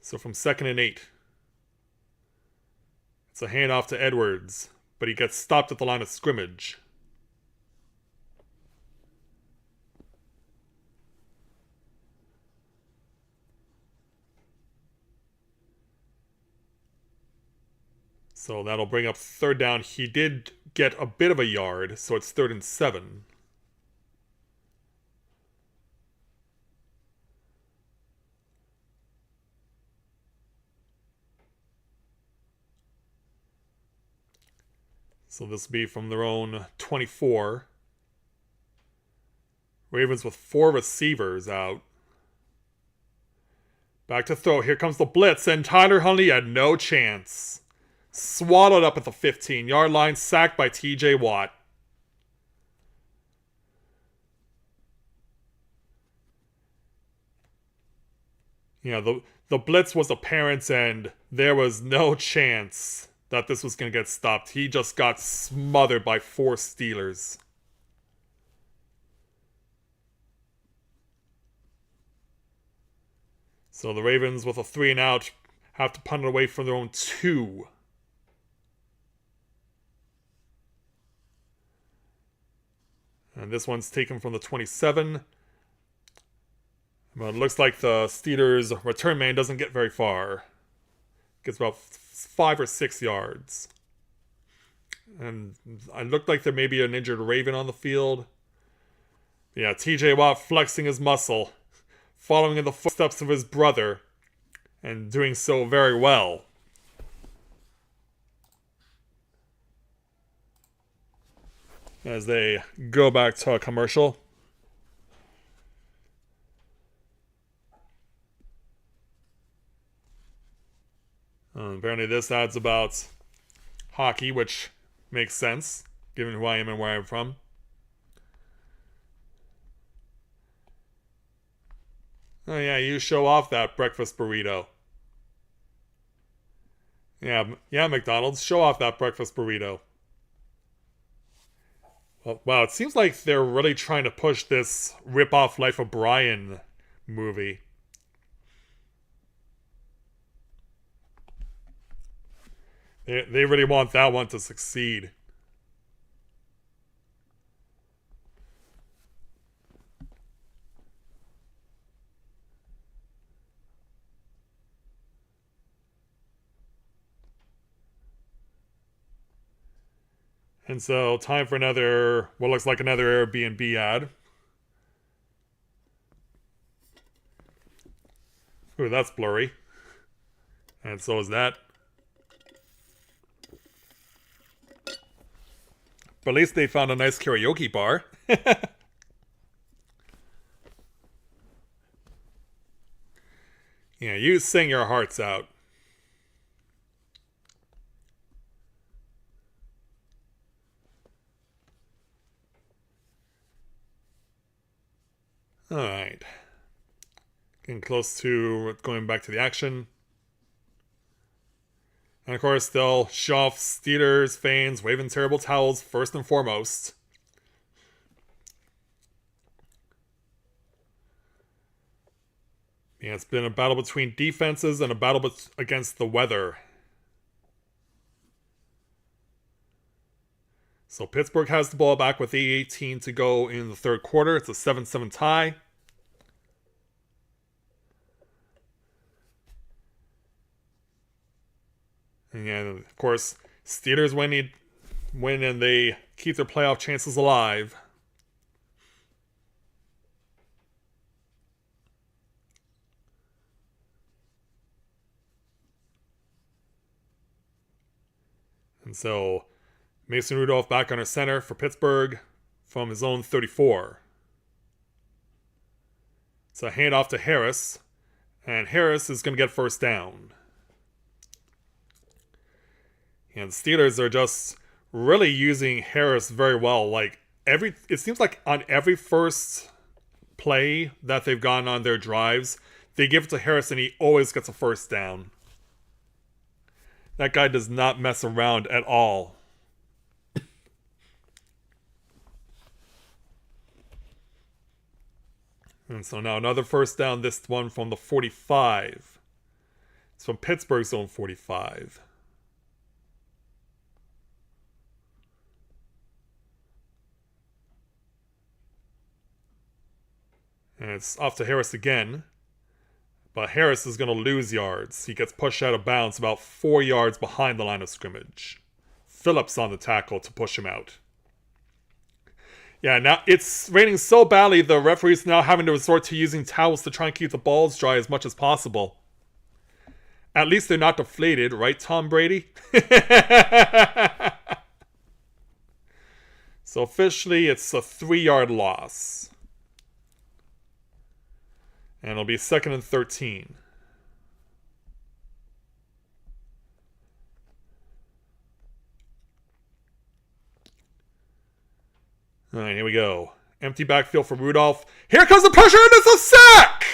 So from 2nd and 8. It's a handoff to Edwards, but he gets stopped at the line of scrimmage. So that'll bring up 3rd down. He did get a bit of a yard, so it's 3rd and 7. So this will be from their own 24. Ravens with 4 receivers out. Back to throw. Here comes the blitz, and Tyler Huntley had no chance. Swallowed up at the 15-yard line, sacked by TJ Watt. Yeah, the blitz was apparent, and there was no chance that this was going to get stopped. He just got smothered by 4 Steelers. So the Ravens with a 3 and out have to punt it away from their own 2. And this one's taken from the 27. But it looks like the Steelers' return man doesn't get very far. Gets about 5 or 6 yards. And it looked like there may be an injured Raven on the field. Yeah, TJ Watt flexing his muscle, following in the footsteps of his brother, and doing so very well. As they go back to a commercial. Apparently this adds about hockey, which makes sense, given who I am and where I'm from. Oh yeah, you show off that breakfast burrito. Yeah, McDonald's, show off that breakfast burrito. Well, wow, it seems like they're really trying to push this rip-off Life of Brian movie. They really want that one to succeed. And so, time for another, what looks like another Airbnb ad. Ooh, that's blurry. And so is that. But at least they found a nice karaoke bar. Yeah, you sing your hearts out. Alright. Getting close to going back to the action. And of course, they'll show off Steelers fans waving terrible towels first and foremost. Yeah, it's been a battle between defenses and a battle against the weather. So Pittsburgh has the ball back with 8:18 to go in the third quarter. It's a 7-7 tie. And of course, Steelers win and they keep their playoff chances alive. And so, Mason Rudolph back under center for Pittsburgh from his own 34. It's a handoff to Harris, and Harris is going to get first down. And the Steelers are just really using Harris very well. Like it seems like on every first play that they've gone on their drives, they give it to Harris and he always gets a first down. That guy does not mess around at all. And so now another first down, this one from the 45. It's from Pittsburgh's own 45. And it's off to Harris again. But Harris is going to lose yards. He gets pushed out of bounds about 4 yards behind the line of scrimmage. Phillips on the tackle to push him out. Yeah, now it's raining so badly, the referee's now having to resort to using towels to try and keep the balls dry as much as possible. At least they're not deflated, right, Tom Brady? So officially, it's a 3-yard loss. And it'll be 2nd and 13. Alright, here we go. Empty backfield for Rudolph. Here comes the pressure, and it's a sack!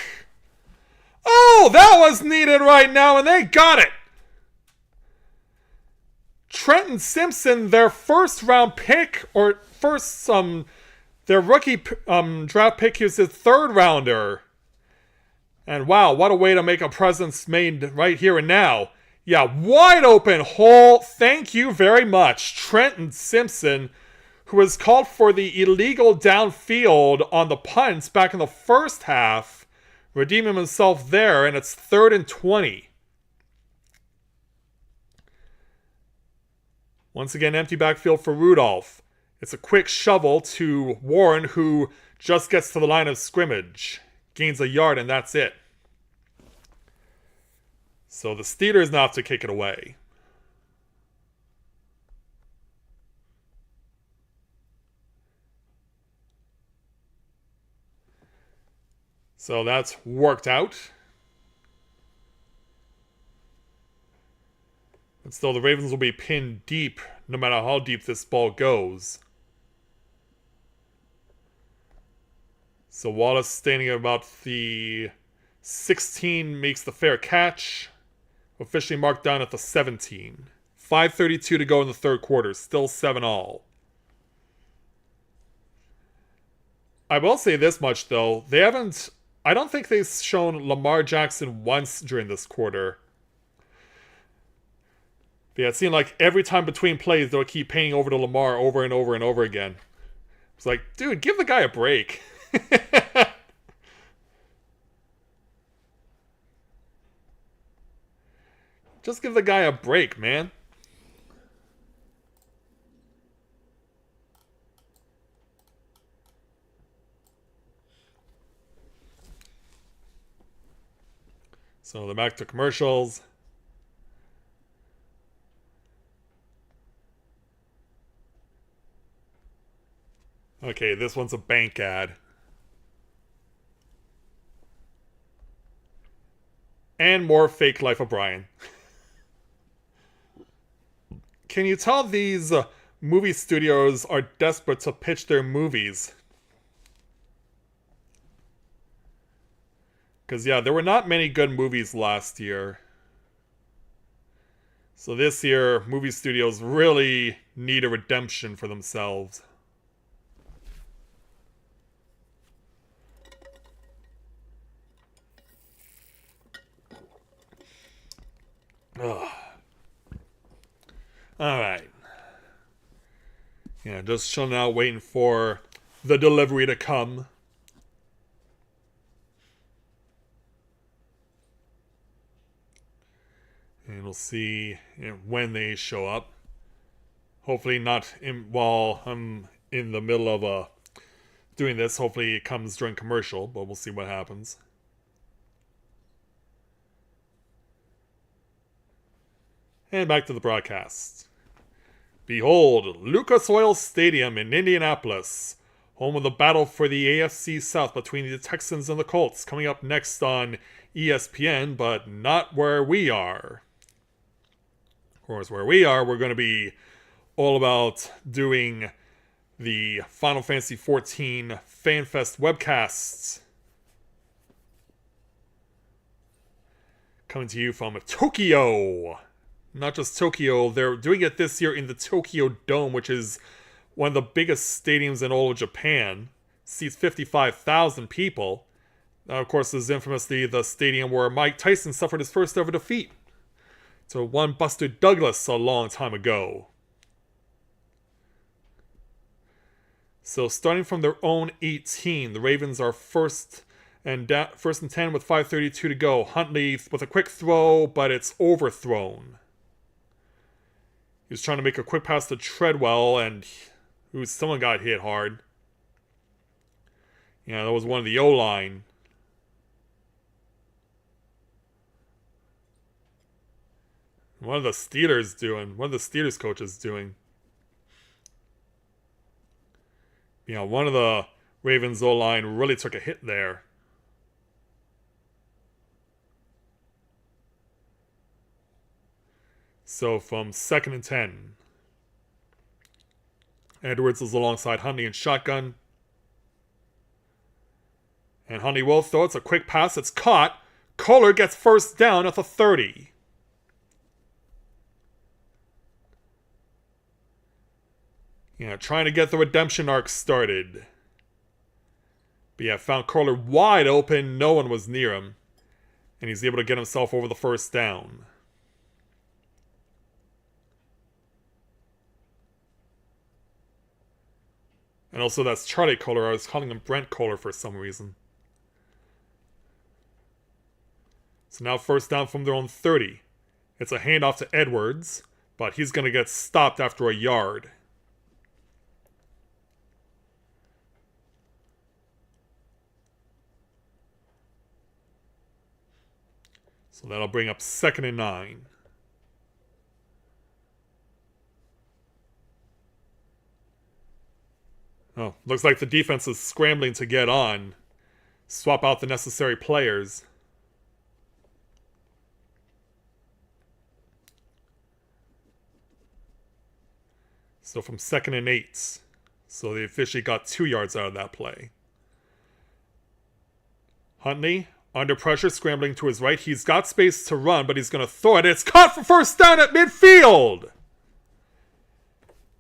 Oh, that was needed right now, and they got it! Trenton Simpson, their first round pick, or their rookie draft pick, he was his 3rd rounder. And wow, what a way to make a presence made right here and now. Yeah, wide open hole. Thank you very much. Trenton Simpson, who was called for the illegal downfield on the punts back in the first half, redeeming himself there, and it's 3rd and 20. Once again, empty backfield for Rudolph. It's a quick shovel to Warren, who just gets to the line of scrimmage. Gains a yard, and that's it. So the Steelers now have to kick it away. So that's worked out. But still, the Ravens will be pinned deep no matter how deep this ball goes. So Wallace standing at about the 16 makes the fair catch. Officially marked down at the 17. 5:32 to go in the third quarter. Still 7-all. I will say this much, though. I don't think they've shown Lamar Jackson once during this quarter. Yeah, it seemed like every time between plays, they'll keep paying over to Lamar over and over and over again. It's like, dude, give the guy a break. Just give the guy a break, man. So they're back to commercials. Okay, this one's a bank ad. And more fake Life of Brian. Can you tell these movie studios are desperate to pitch their movies? Because, yeah, there were not many good movies last year. So this year, movie studios really need a redemption for themselves. Ugh. Alright. Yeah, just chilling out, waiting for the delivery to come. And we'll see when they show up. Hopefully not while I'm in the middle of doing this. Hopefully it comes during commercial, but we'll see what happens. And back to the broadcast. Behold, Lucas Oil Stadium in Indianapolis, home of the battle for the AFC South between the Texans and the Colts, coming up next on ESPN, but not where we are. Of course, where we are, we're going to be all about doing the Final Fantasy XIV FanFest webcasts. Coming to you from Tokyo. Not just Tokyo, they're doing it this year in the Tokyo Dome, which is one of the biggest stadiums in all of Japan. Seats 55,000 people. Now, of course, this is infamously the stadium where Mike Tyson suffered his first ever defeat to one Buster Douglas a long time ago. So starting from their own 18, the Ravens are first and 10 with 5:32 to go. Huntley with a quick throw, but it's overthrown. He was trying to make a quick pass to Treadwell, and someone got hit hard. Yeah, that was one of the O-line. What are the Steelers doing? What are the Steelers coaches doing? Yeah, one of the Ravens O-line really took a hit there. So from 2nd and 10. Edwards is alongside Huntley in shotgun. And Huntley will throw. It's a quick pass. It's caught. Kohler gets first down at the 30. Yeah, trying to get the redemption arc started. But yeah, found Kohler wide open. No one was near him. And he's able to get himself over the first down. And also that's Charlie Kohler. I was calling him Brent Kohler for some reason. So now first down from their own 30. It's a handoff to Edwards, but he's going to get stopped after a yard. So that'll bring up 2nd and 9. Oh, looks like the defense is scrambling to get on. Swap out the necessary players. So from 2nd and 8. So they officially got 2 yards out of that play. Huntley, under pressure, scrambling to his right. He's got space to run, but he's going to throw it. It's caught for first down at midfield.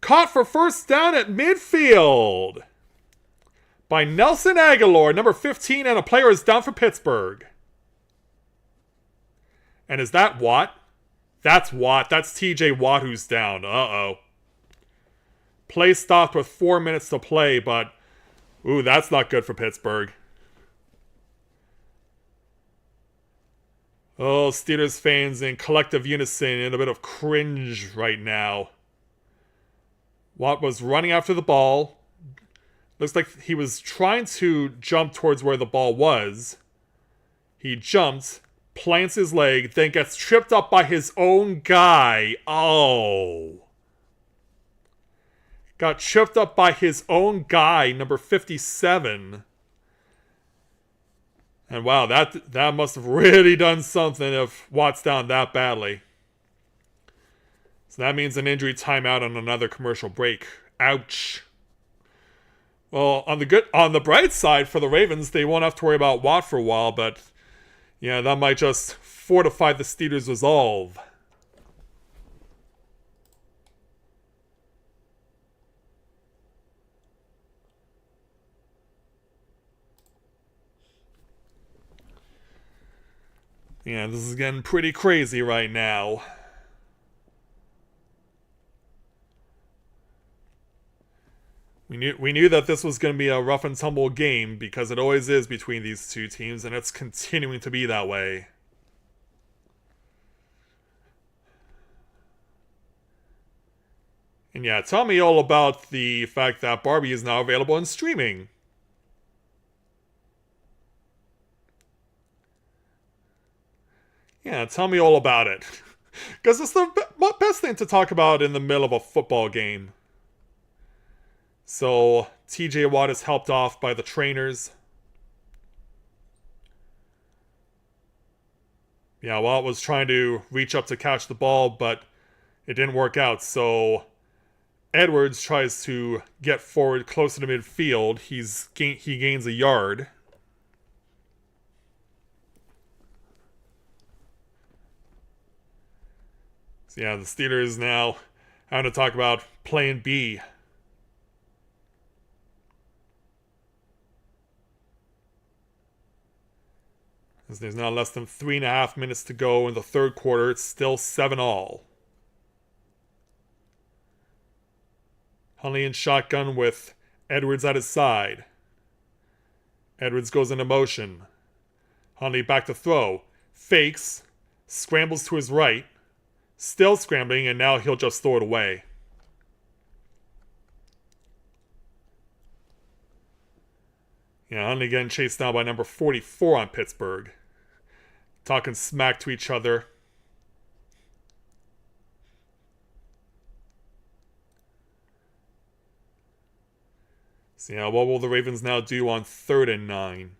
Caught for first down at midfield by Nelson Aguilar, number 15, and a player is down for Pittsburgh. And is that Watt? That's Watt. That's TJ Watt who's down. Uh-oh. Play stopped with 4 minutes to play, but ooh, that's not good for Pittsburgh. Oh, Steelers fans in collective unison in a bit of cringe right now. Watt was running after the ball. Looks like he was trying to jump towards where the ball was. He jumps, plants his leg, then gets tripped up by his own guy. Oh. Got tripped up by his own guy, number 57. And wow, that must have really done something if Watt's down that badly. So that means an injury timeout on another commercial break. Ouch. Well, on the bright side for the Ravens, they won't have to worry about Watt for a while, but yeah, that might just fortify the Steelers' resolve. Yeah, this is getting pretty crazy right now. We knew that this was going to be a rough and tumble game because it always is between these two teams, and it's continuing to be that way. And yeah, tell me all about the fact that Barbie is now available in streaming. Yeah, tell me all about it. Because it's the best thing to talk about in the middle of a football game. So, TJ Watt is helped off by the trainers. Yeah, Watt was trying to reach up to catch the ball, but it didn't work out. So, Edwards tries to get forward closer to midfield. He gains a yard. So yeah, the Steelers now having to talk about plan B. As there's now less than 3.5 minutes to go in the third quarter, it's still 7-all. Huntley in shotgun with Edwards at his side. Edwards goes into motion. Huntley back to throw. Fakes. Scrambles to his right. Still scrambling, and now he'll just throw it away. Yeah, Huntley getting chased down by number 44 on Pittsburgh. Talking smack to each other. So yeah, what will the Ravens now do on 3rd and 9?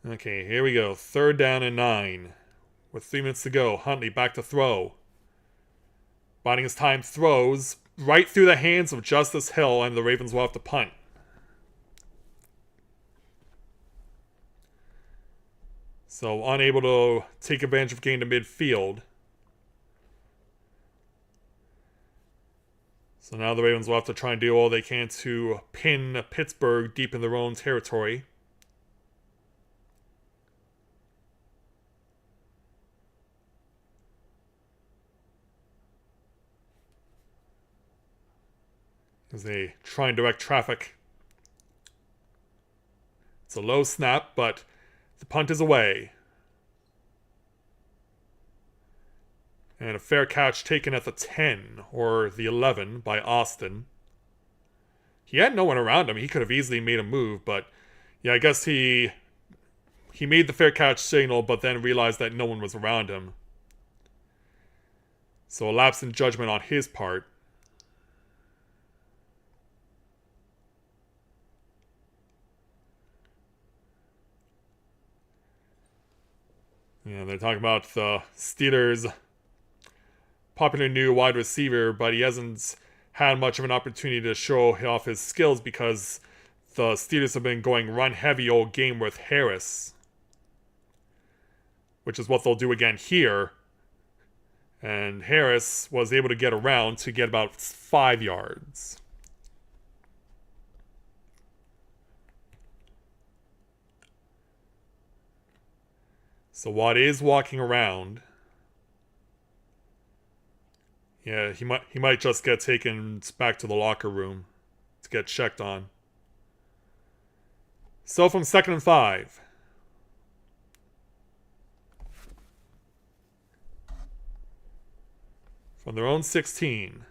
Okay, here we go. 3rd down and 9. With 3 minutes to go, Huntley back to throw. Biding his time, throws right through the hands of Justice Hill, and the Ravens will have to punt. So unable to take advantage of getting to midfield. So now the Ravens will have to try and do all they can to pin Pittsburgh deep in their own territory. As they try and direct traffic. It's a low snap, but the punt is away. And a fair catch taken at the 10 or the 11 by Austin. He had no one around him. He could have easily made a move, but yeah, I guess he made the fair catch signal, but then realized that no one was around him. So a lapse in judgment on his part. Yeah, they're talking about the Steelers' popular new wide receiver, but he hasn't had much of an opportunity to show off his skills because the Steelers have been going run heavy all game with Harris, which is what they'll do again here. And Harris was able to get around to get about 5 yards. So Watt is walking around. Yeah, he might just get taken back to the locker room to get checked on. So from 2nd and 5. From their own 16.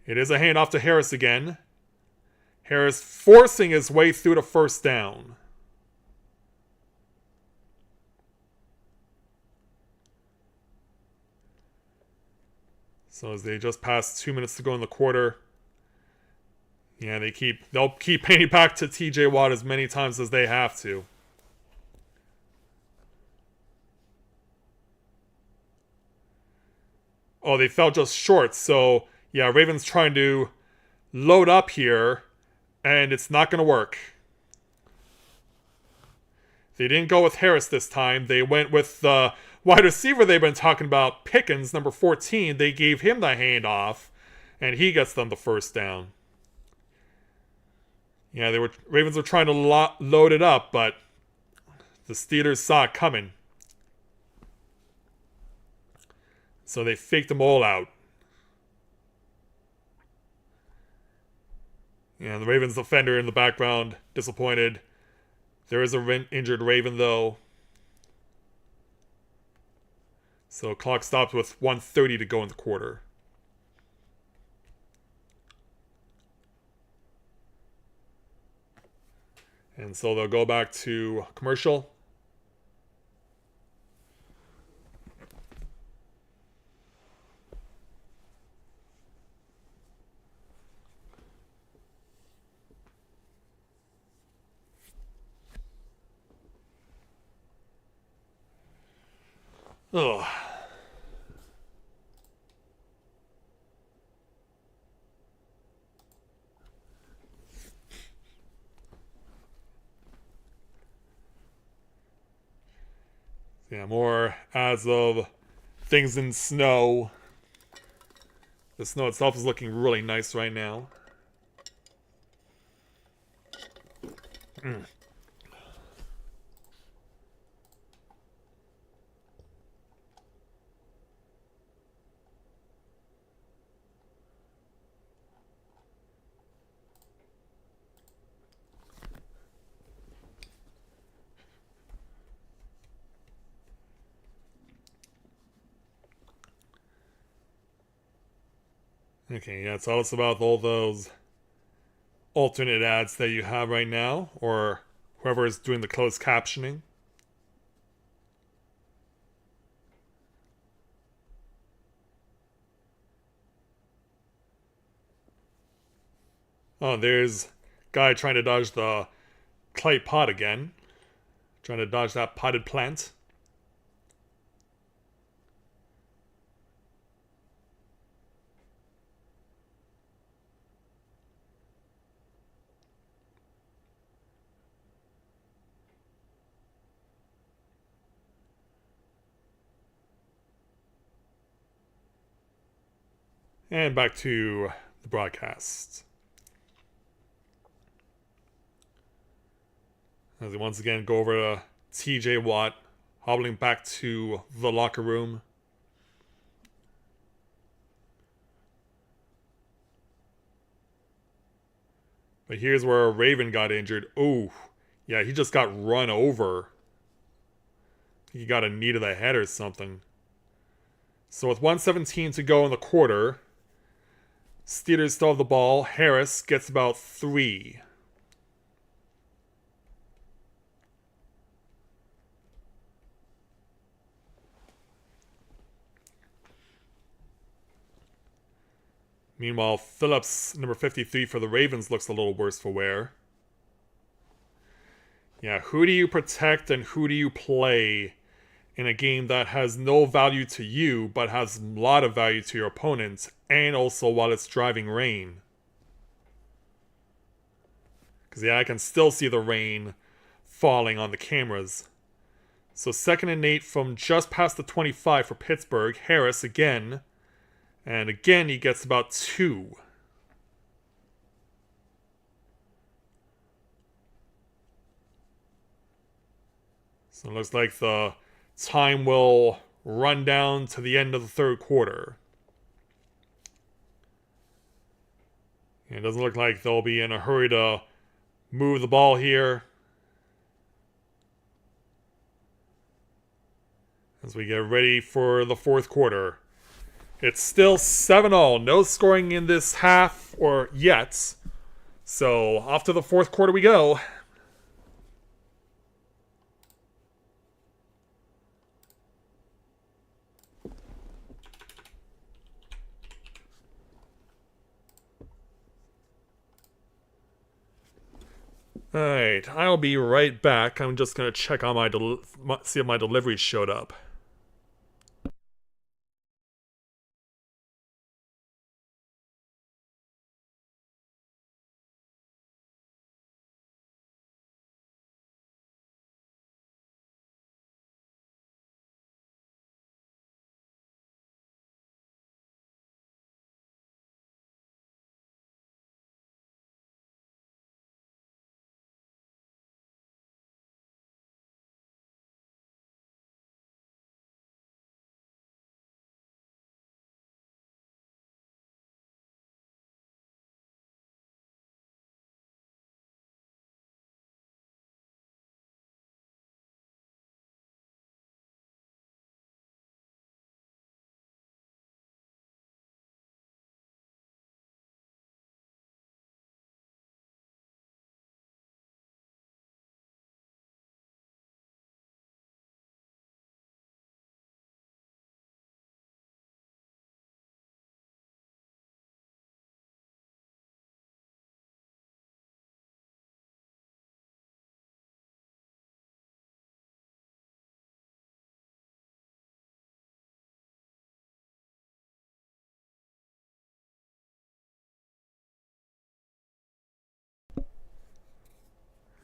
It is a handoff to Harris again. Harris forcing his way through to first down. So as they just passed 2 minutes to go in the quarter. Yeah, they'll keep paying back to TJ Watt as many times as they have to. Oh, they fell just short. So, yeah, Ravens trying to load up here, and it's not going to work. They didn't go with Harris this time. They went with the wide receiver they've been talking about, Pickens, number 14. They gave him the handoff, and he gets them the first down. Yeah, Ravens were trying to load it up, but the Steelers saw it coming. So they faked them all out. Yeah, the Ravens defender in the background, disappointed. There is a injured Raven, though. So clock stops with 1:30 to go in the quarter. And so they'll go back to commercial. Ugh. Yeah, more as of things in snow. The snow itself is looking really nice right now. Okay, yeah, tell us about all those alternate ads that you have right now, or whoever is doing the closed captioning. Oh, there's guy trying to dodge the clay pot again. Trying to dodge that potted plant. And back to the broadcast. As we once again go over to TJ Watt, hobbling back to the locker room. But here's where Raven got injured. Oh, yeah, he just got run over. He got a knee to the head or something. So with 1:17 to go in the quarter, Steelers still have the ball. Harris gets about 3. Meanwhile, Phillips, number 53 for the Ravens, looks a little worse for wear. Yeah, who do you protect and who do you play in a game that has no value to you, but has a lot of value to your opponent, and also while it's driving rain? Because, yeah, I can still see the rain falling on the cameras. So 2nd and 8 from just past the 25 for Pittsburgh. Harris again. And again, he gets about 2. So it looks like the time will run down to the end of the 3rd quarter. And it doesn't look like they'll be in a hurry to move the ball here. As we get ready for the 4th quarter. It's still 7-all. No scoring in this half or yet. So off to the 4th quarter we go. Alright, I'll be right back. I'm just going to check on see if my delivery showed up.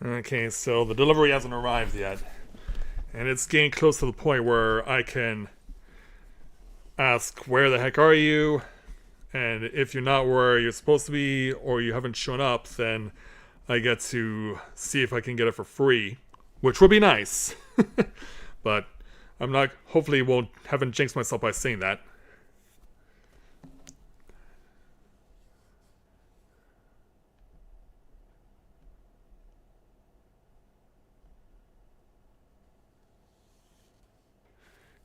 Okay, so the delivery hasn't arrived yet. And it's getting close to the point where I can ask, where the heck are you? And if you're not where you're supposed to be, or you haven't shown up, then I get to see if I can get it for free, which would be nice. But I'm not, hopefully haven't jinxed myself by saying that.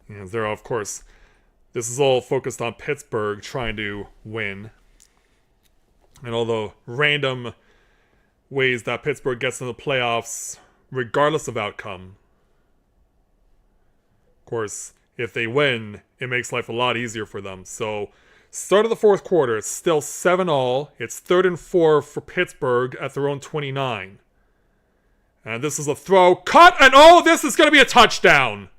And there, of course, this is all focused on Pittsburgh trying to win. And all the random ways that Pittsburgh gets in the playoffs, regardless of outcome. Of course, if they win, it makes life a lot easier for them. So, start of the 4th quarter, it's still 7-all. It's 3rd and 4 for Pittsburgh at their own 29. And this is a throw. Cut! And oh, this is going to be a touchdown!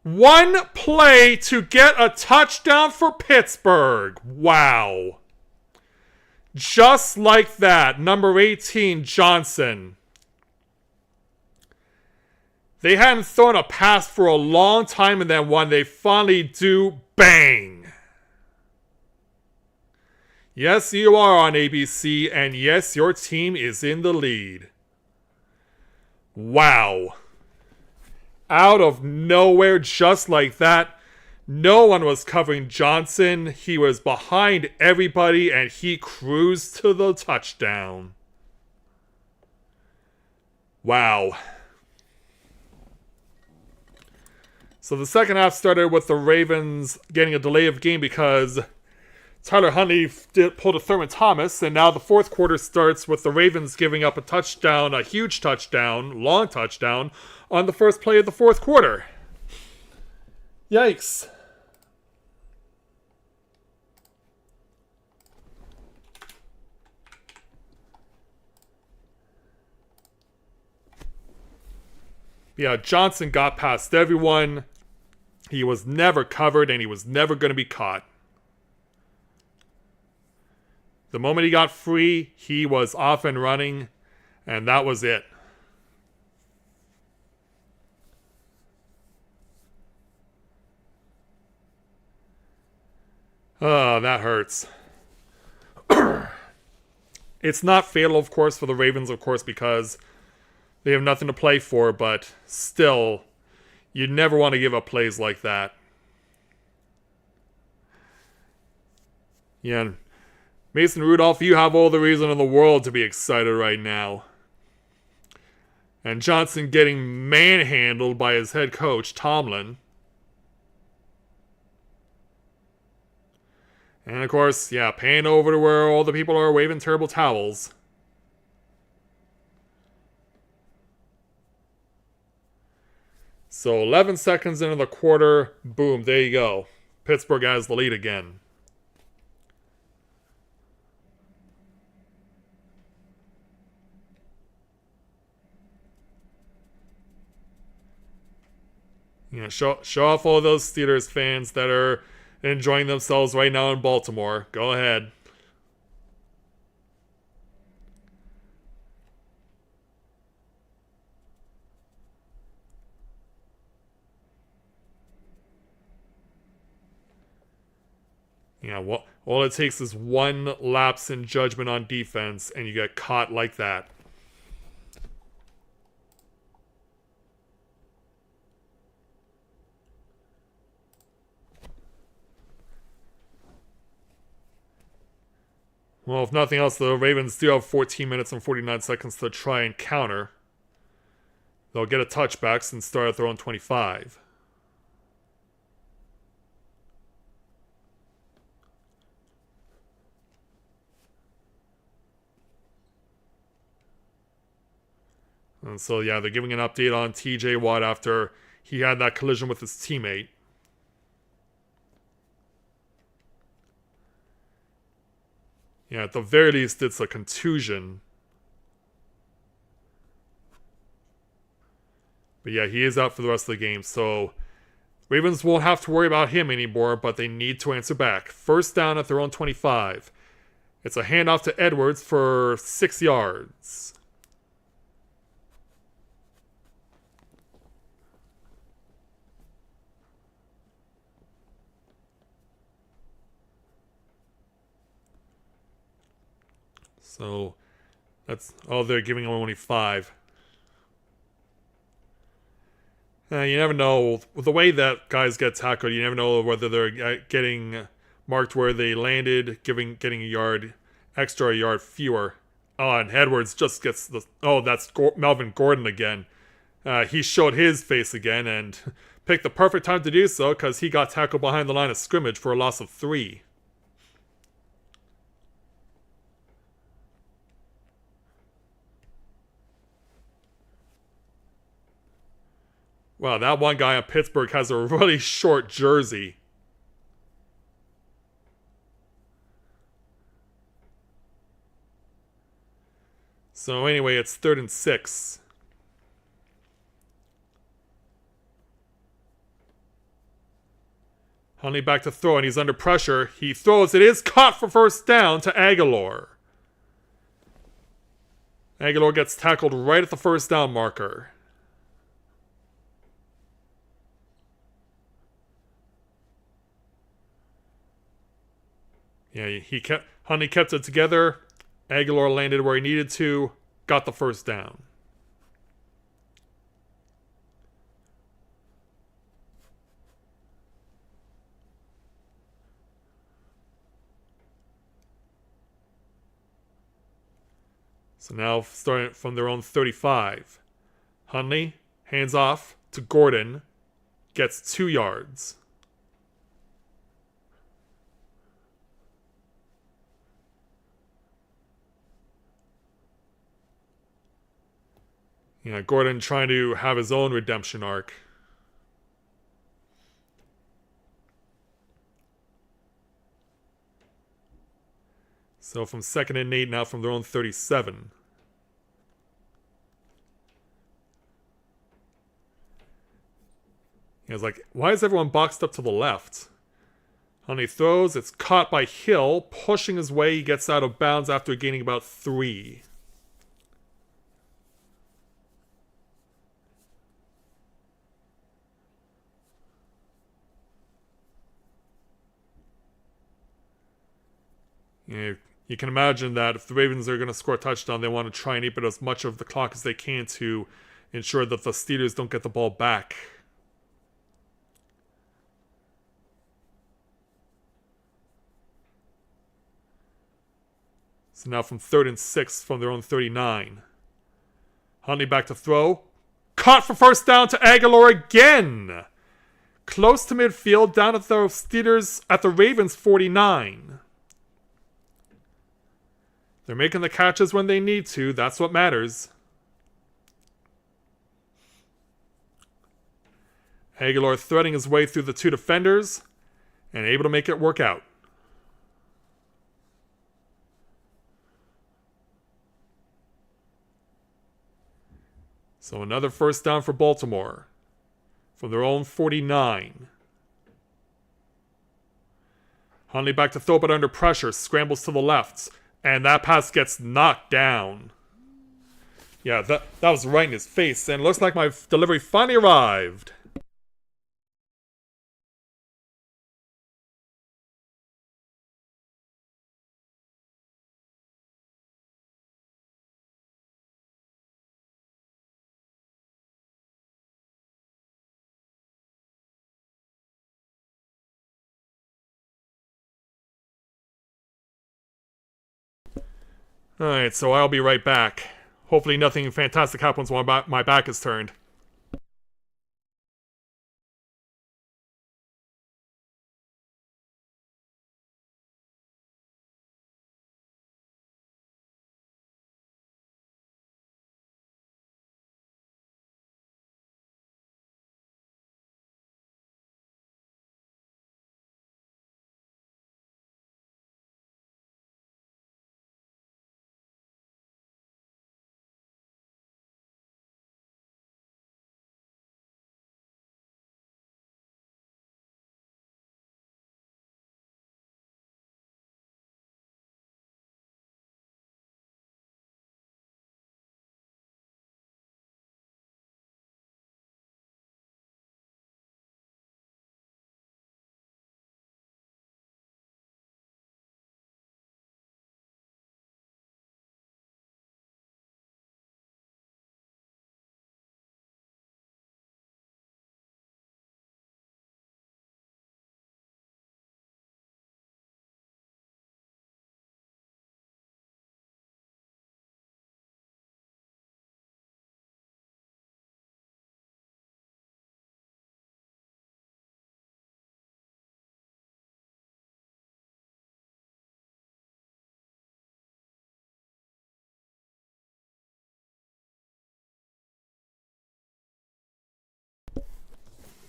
1 play to get a touchdown for Pittsburgh. Wow. Just like that. Number 18, Johnson. They hadn't thrown a pass for a long time, and then when they finally do, bang. Yes, you are on ABC, and yes, your team is in the lead. Wow. Out of nowhere, just like that, no one was covering Johnson. He was behind everybody, and he cruised to the touchdown. Wow. So the second half started with the Ravens getting a delay of game because Tyler Huntley pulled a Thurman Thomas, and now the fourth quarter starts with the Ravens giving up a touchdown, a huge touchdown, long touchdown, on the first play of the fourth quarter. Yikes. Yeah, Johnson got past everyone. He was never covered, and he was never going to be caught. The moment he got free, he was off and running, and that was it. Oh, that hurts. It's not fatal, of course, for the Ravens, of course, because they have nothing to play for, but still, you never want to give up plays like that. Yeah, Mason Rudolph, you have all the reason in the world to be excited right now. And Johnson getting manhandled by his head coach, Tomlin. And of course, yeah, pan over to where all the people are waving terrible towels. So 11 seconds into the quarter, boom, there you go. Pittsburgh has the lead again. You know, show off all those Steelers fans that are enjoying themselves right now in Baltimore. Go ahead. Yeah, well, all it takes is one lapse in judgment on defense, and you get caught like that. Well, if nothing else, the Ravens do have 14 minutes and 49 seconds to try and counter. They'll get a touchback and start at their own 25. And so, yeah, they're giving an update on TJ Watt after he had that collision with his teammate. Yeah, at the very least, it's a contusion. But yeah, he is out for the rest of the game, so Ravens won't have to worry about him anymore, but they need to answer back. First down at their own 25. It's a handoff to Edwards for 6 yards. So that's, oh, they're giving him only 5. You never know. With the way that guys get tackled, you never know whether they're getting marked where they landed, getting a yard extra, a yard fewer. Oh, and Edwards just gets the... Oh, that's Melvin Gordon again. He showed his face again and picked the perfect time to do so because he got tackled behind the line of scrimmage for a loss of 3. Wow, that one guy in Pittsburgh has a really short jersey. So anyway, it's 3rd and 6. Huntley back to throw, and he's under pressure. He throws. It is caught for first down to Aguilar. Aguilar gets tackled right at the first down marker. Yeah, he kept... Honey kept it together. Aguilar landed where he needed to. Got the first down. So now, starting from their own 35. Hunley, hands off to Gordon, gets 2 yards. Yeah, Gordon trying to have his own redemption arc. So from 2nd and 8, now from their own 37. He was like, why is everyone boxed up to the left? Honey throws, it's caught by Hill, pushing his way, he gets out of bounds after gaining about 3. You can imagine that if the Ravens are going to score a touchdown, they want to try and eat it as much of the clock as they can to ensure that the Steelers don't get the ball back. So now from 3rd and 6 from their own 39. Huntley back to throw. Caught for first down to Aguilar again! Close to midfield, down at the Steelers at the Ravens 49. They're making the catches when they need to. That's what matters. Aguilar threading his way through the 2 defenders and able to make it work out. So another first down for Baltimore from their own 49. Huntley back to throw, but under pressure. Scrambles to the left. And that pass gets knocked down. Yeah, that was right in his face. And it looks like my delivery finally arrived. Alright, so I'll be right back. Hopefully nothing fantastic happens while my back is turned.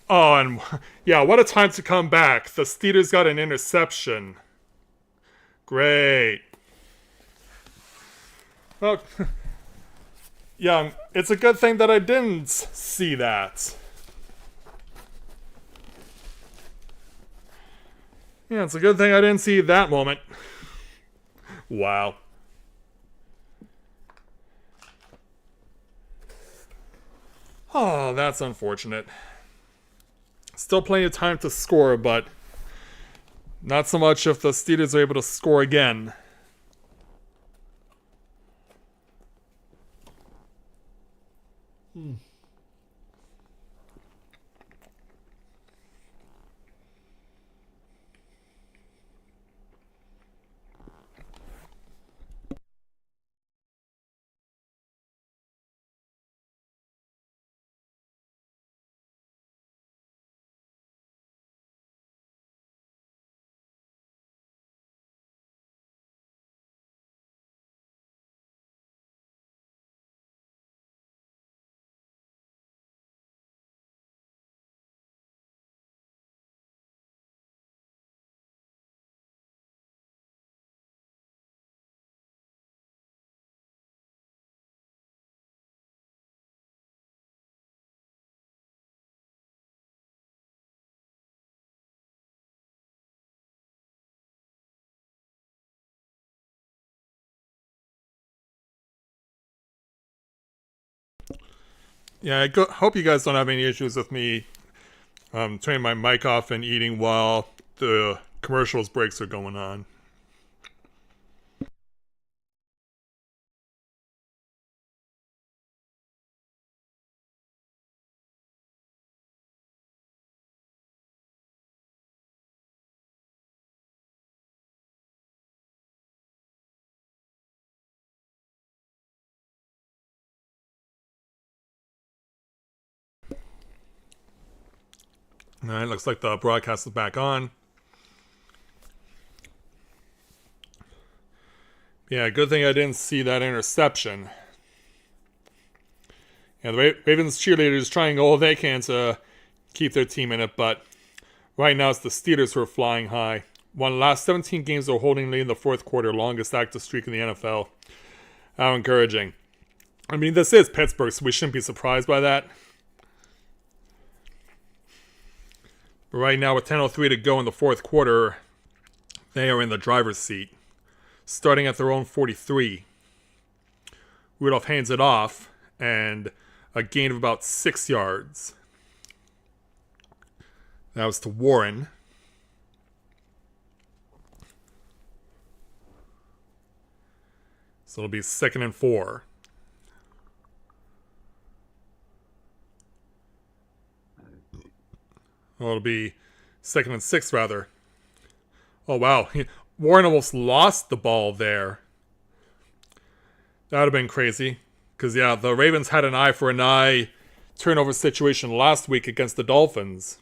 Oh, and yeah, what a time to come back. The Steelers got an interception. Great. Well, yeah, it's a good thing that I didn't see that. Yeah, it's a good thing I didn't see that moment. Wow. Oh, that's unfortunate. Still plenty of time to score, but not so much if the Steelers are able to score again. Yeah, hope you guys don't have any issues with me turning my mic off and eating while the commercials breaks are going on. Alright, looks like the broadcast is back on. Yeah, good thing I didn't see that interception. Yeah, the Ravens cheerleaders trying all they can to keep their team in it, but right now it's the Steelers who are flying high. Won the last 17 games they're holding lead in the fourth quarter, longest active streak in the NFL. How encouraging. I mean, this is Pittsburgh, so we shouldn't be surprised by that. But right now, with 10:03 to go in the fourth quarter, they are in the driver's seat. Starting at their own 43. Rudolph hands it off, and a gain of about 6 yards. That was to Warren. So it'll be 2nd and 4. Well, it'll be 2nd and 6, rather. Oh, wow. Warren almost lost the ball there. That would have been crazy. Because, yeah, the Ravens had an eye for an eye turnover situation last week against the Dolphins.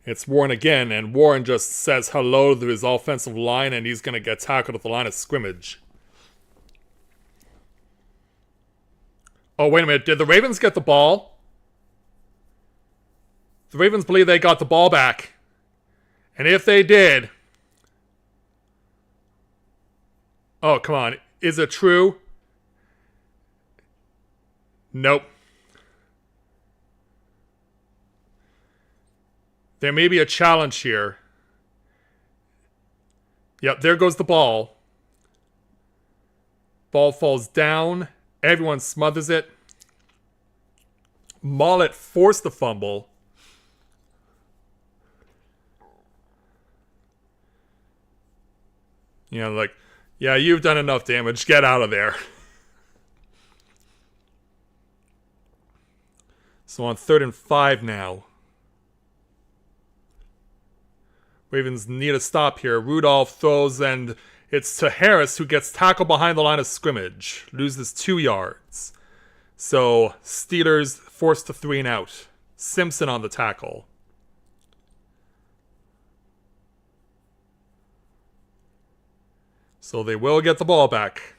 It's Warren again, and Warren just says hello to his offensive line, and he's going to get tackled at the line of scrimmage. Oh, wait a minute. Did the Ravens get the ball? The Ravens believe they got the ball back. And if they did... Oh, come on. Is it true? Nope. There may be a challenge here. Yep, there goes the ball. Ball falls down. Everyone smothers it. Mollett forced the fumble. You know, like, yeah, you've done enough damage. Get out of there. So on 3rd and 5 now. Ravens need a stop here. Rudolph throws, and it's to Harris, who gets tackled behind the line of scrimmage. Loses 2 yards. So Steelers forced to 3 and out. Simpson on the tackle. So they will get the ball back.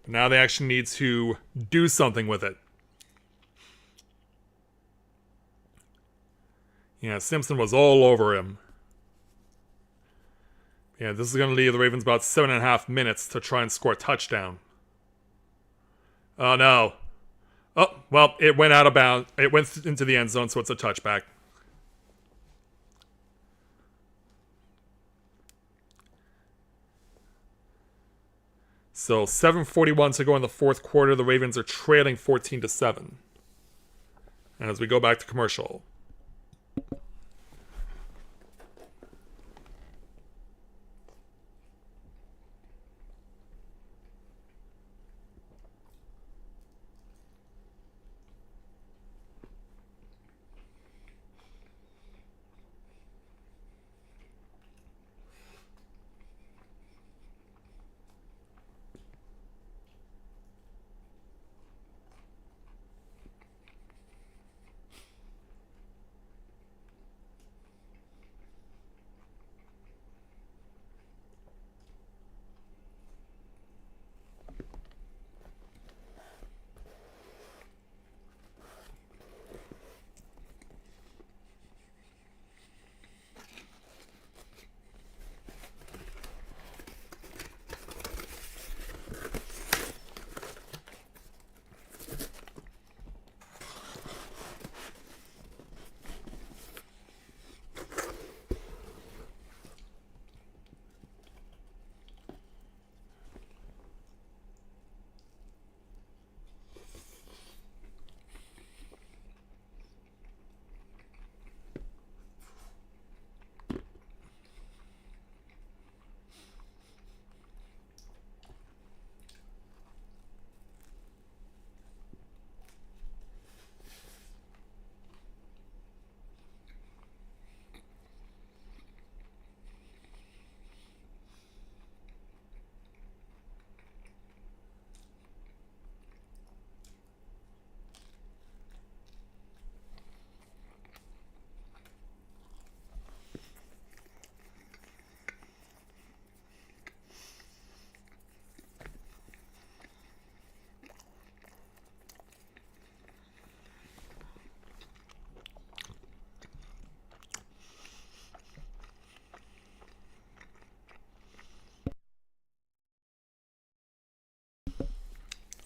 But now they actually need to do something with it. Yeah, Simpson was all over him. Yeah, this is going to leave the Ravens about 7.5 minutes to try and score a touchdown. Oh, no. Oh, well, it went out of bounds. It went into the end zone, so it's a touchback. So 7:41 to go in the fourth quarter. The Ravens are trailing 14-7. And as we go back to commercial.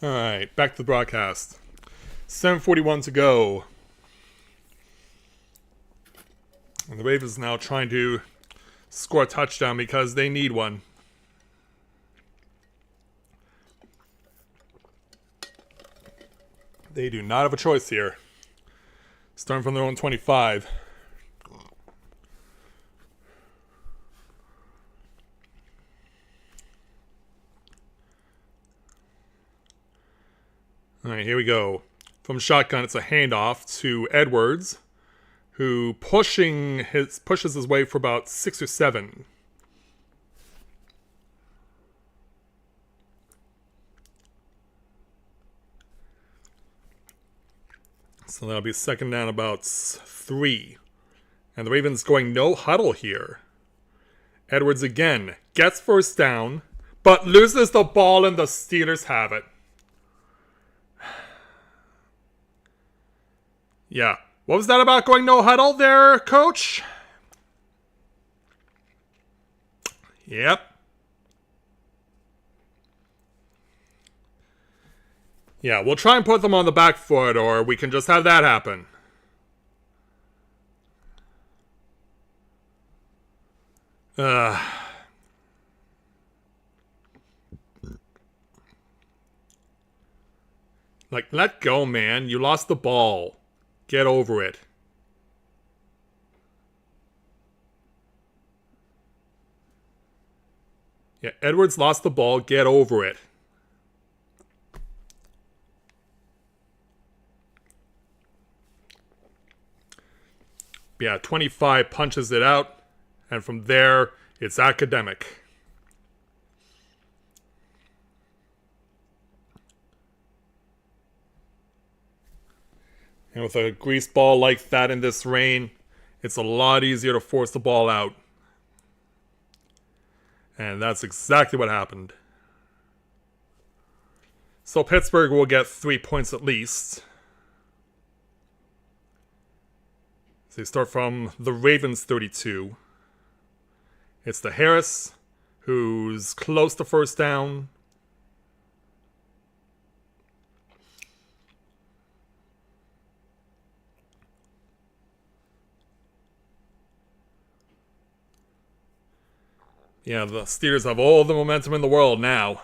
Alright, back to the broadcast. 7:41 to go. And the Ravens now trying to score a touchdown because they need one. They do not have a choice here. Starting from their own 25. Alright, here we go. From shotgun, it's a handoff to Edwards, who pushes his way for about 6 or 7. So that'll be second down about 3. And the Ravens going no huddle here. Edwards again gets first down, but loses the ball and the Steelers have it. Yeah. What was that about going no huddle there, coach? Yep. Yeah, we'll try and put them on the back foot, or we can just have that happen. Like, let go, man. You lost the ball. Get over it. Yeah, Edwards lost the ball. Get over it. Yeah, 25 punches it out. And from there, it's academic. And with a grease ball like that in this rain, it's a lot easier to force the ball out. And that's exactly what happened. So Pittsburgh will get 3 points at least. So they start from the Ravens 32. It's the Harris, who's close to first down. Yeah, the Steelers have all the momentum in the world now.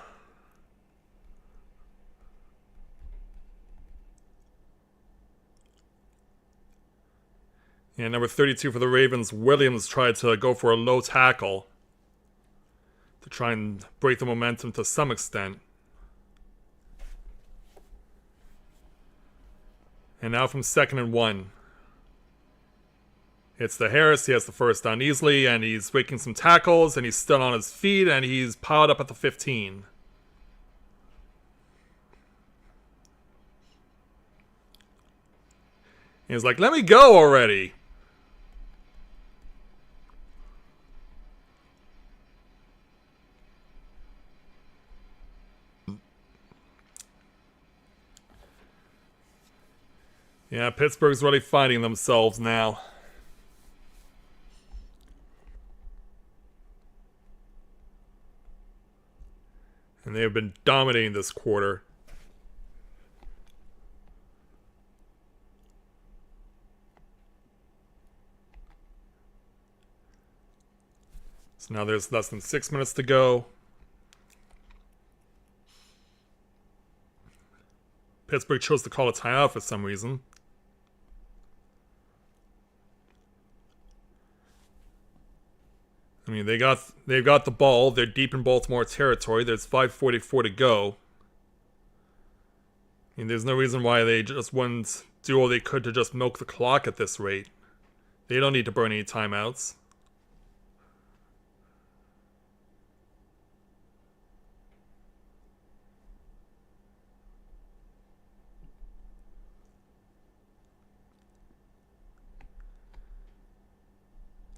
And number 32 for the Ravens, Williams tried to go for a low tackle to try and break the momentum to some extent. And now from 2nd and 1. It's the Harris, he has the first down easily, and he's breaking some tackles, and he's still on his feet, and he's piled up at the 15. And he's like, let me go already. Yeah, Pittsburgh's really fighting themselves now. And they have been dominating this quarter. So now there's less than 6 minutes to go. Pittsburgh chose to call a timeout for some reason. I mean, they've got the ball. They're deep in Baltimore territory. There's 5:44 to go. I mean, there's no reason why they just wouldn't do all they could to just milk the clock at this rate. They don't need to burn any timeouts.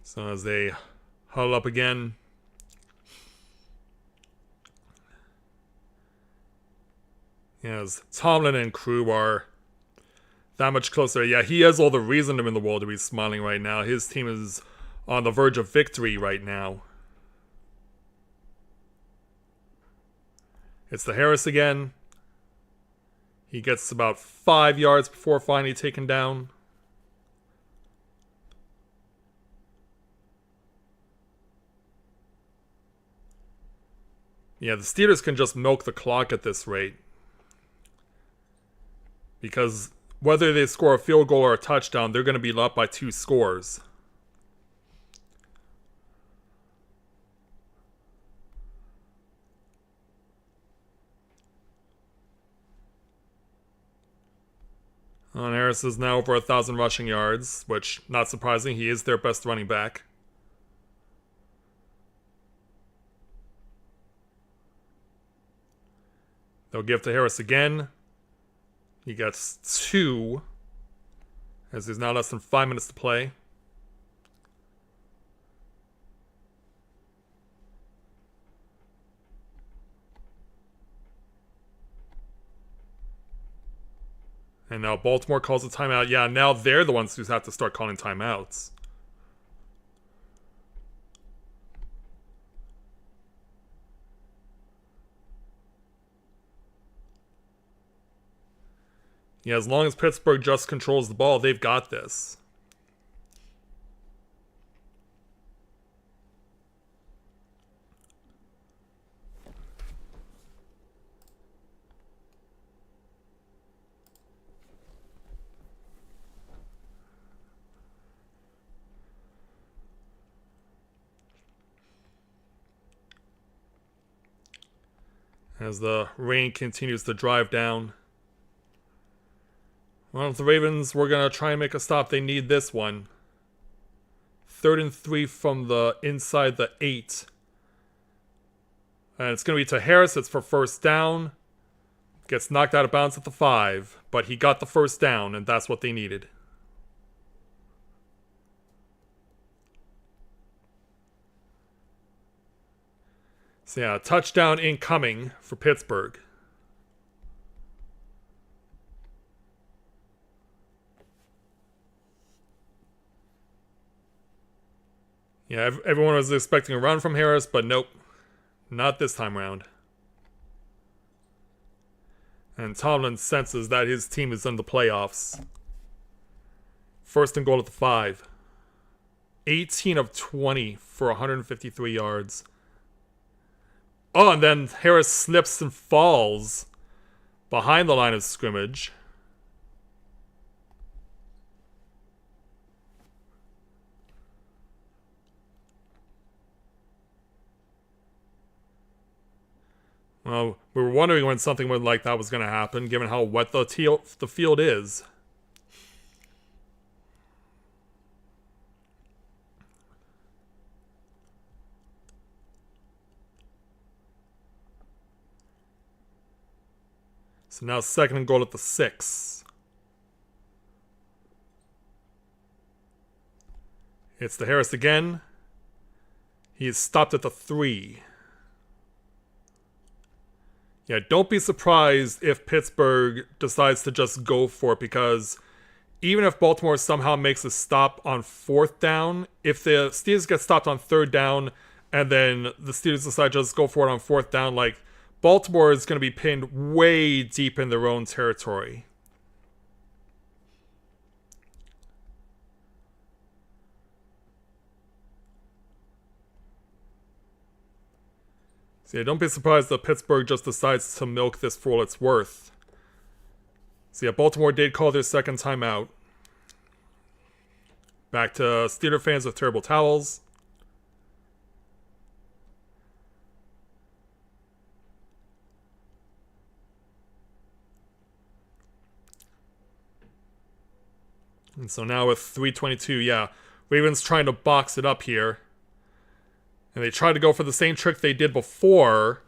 So as they huddle up again. Yes, Tomlin and crew are that much closer. Yeah, he has all the reason in the world to be smiling right now. His team is on the verge of victory right now. It's the Harris again. He gets about 5 yards before finally taken down. Yeah, the Steelers can just milk the clock at this rate. Because whether they score a field goal or a touchdown, they're going to be up by 2 scores. And Harris is now over 1,000 rushing yards, which, not surprising, he is their best running back. They'll give to Harris again. He gets 2, as there's now less than 5 minutes to play. And now Baltimore calls a timeout. Yeah, now they're the ones who have to start calling timeouts. Yeah, as long as Pittsburgh just controls the ball, they've got this. As the rain continues to drive down. Well, if the Ravens were going to try and make a stop, they need this one. 3rd and 3 from the inside the 8. And it's going to be to Harris. It's for first down. Gets knocked out of bounds at the 5. But he got the first down, and that's what they needed. So yeah, touchdown incoming for Pittsburgh. Yeah, everyone was expecting a run from Harris, but nope. Not this time around. And Tomlin senses that his team is in the playoffs. 1st and goal at the 5. 18 of 20 for 153 yards. Oh, and then Harris slips and falls behind the line of scrimmage. Well, we were wondering when something like that was going to happen, given how wet the field is. So now 2nd and goal at the 6. It's to Harris again. He is stopped at the 3. Yeah, don't be surprised if Pittsburgh decides to just go for it, because even if Baltimore somehow makes a stop on 4th down, if the Steelers get stopped on 3rd down and then the Steelers decide to just go for it on 4th down, like, Baltimore is going to be pinned way deep in their own territory. So yeah, don't be surprised that Pittsburgh just decides to milk this for all it's worth. So yeah, Baltimore did call their 2nd timeout. Back to Steeler fans with terrible towels. And so now with 3:22, yeah, Ravens trying to box it up here. And they tried to go for the same trick they did before,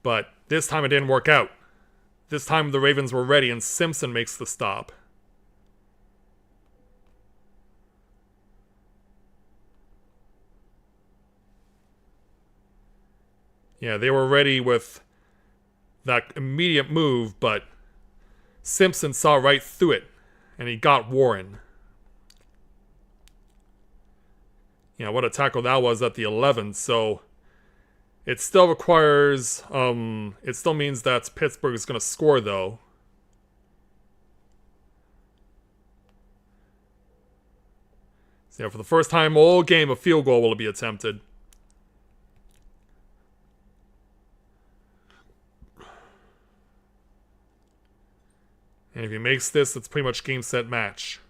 but this time it didn't work out. This time the Ravens were ready, and Simpson makes the stop. Yeah, they were ready with that immediate move, but Simpson saw right through it, and he got Warren. Yeah, what a tackle that was at the 11. So It still requires, it still means that Pittsburgh is going to score, though. So, yeah, for the first time all game, a field goal will be attempted. And if he makes this, it's pretty much game, set, match.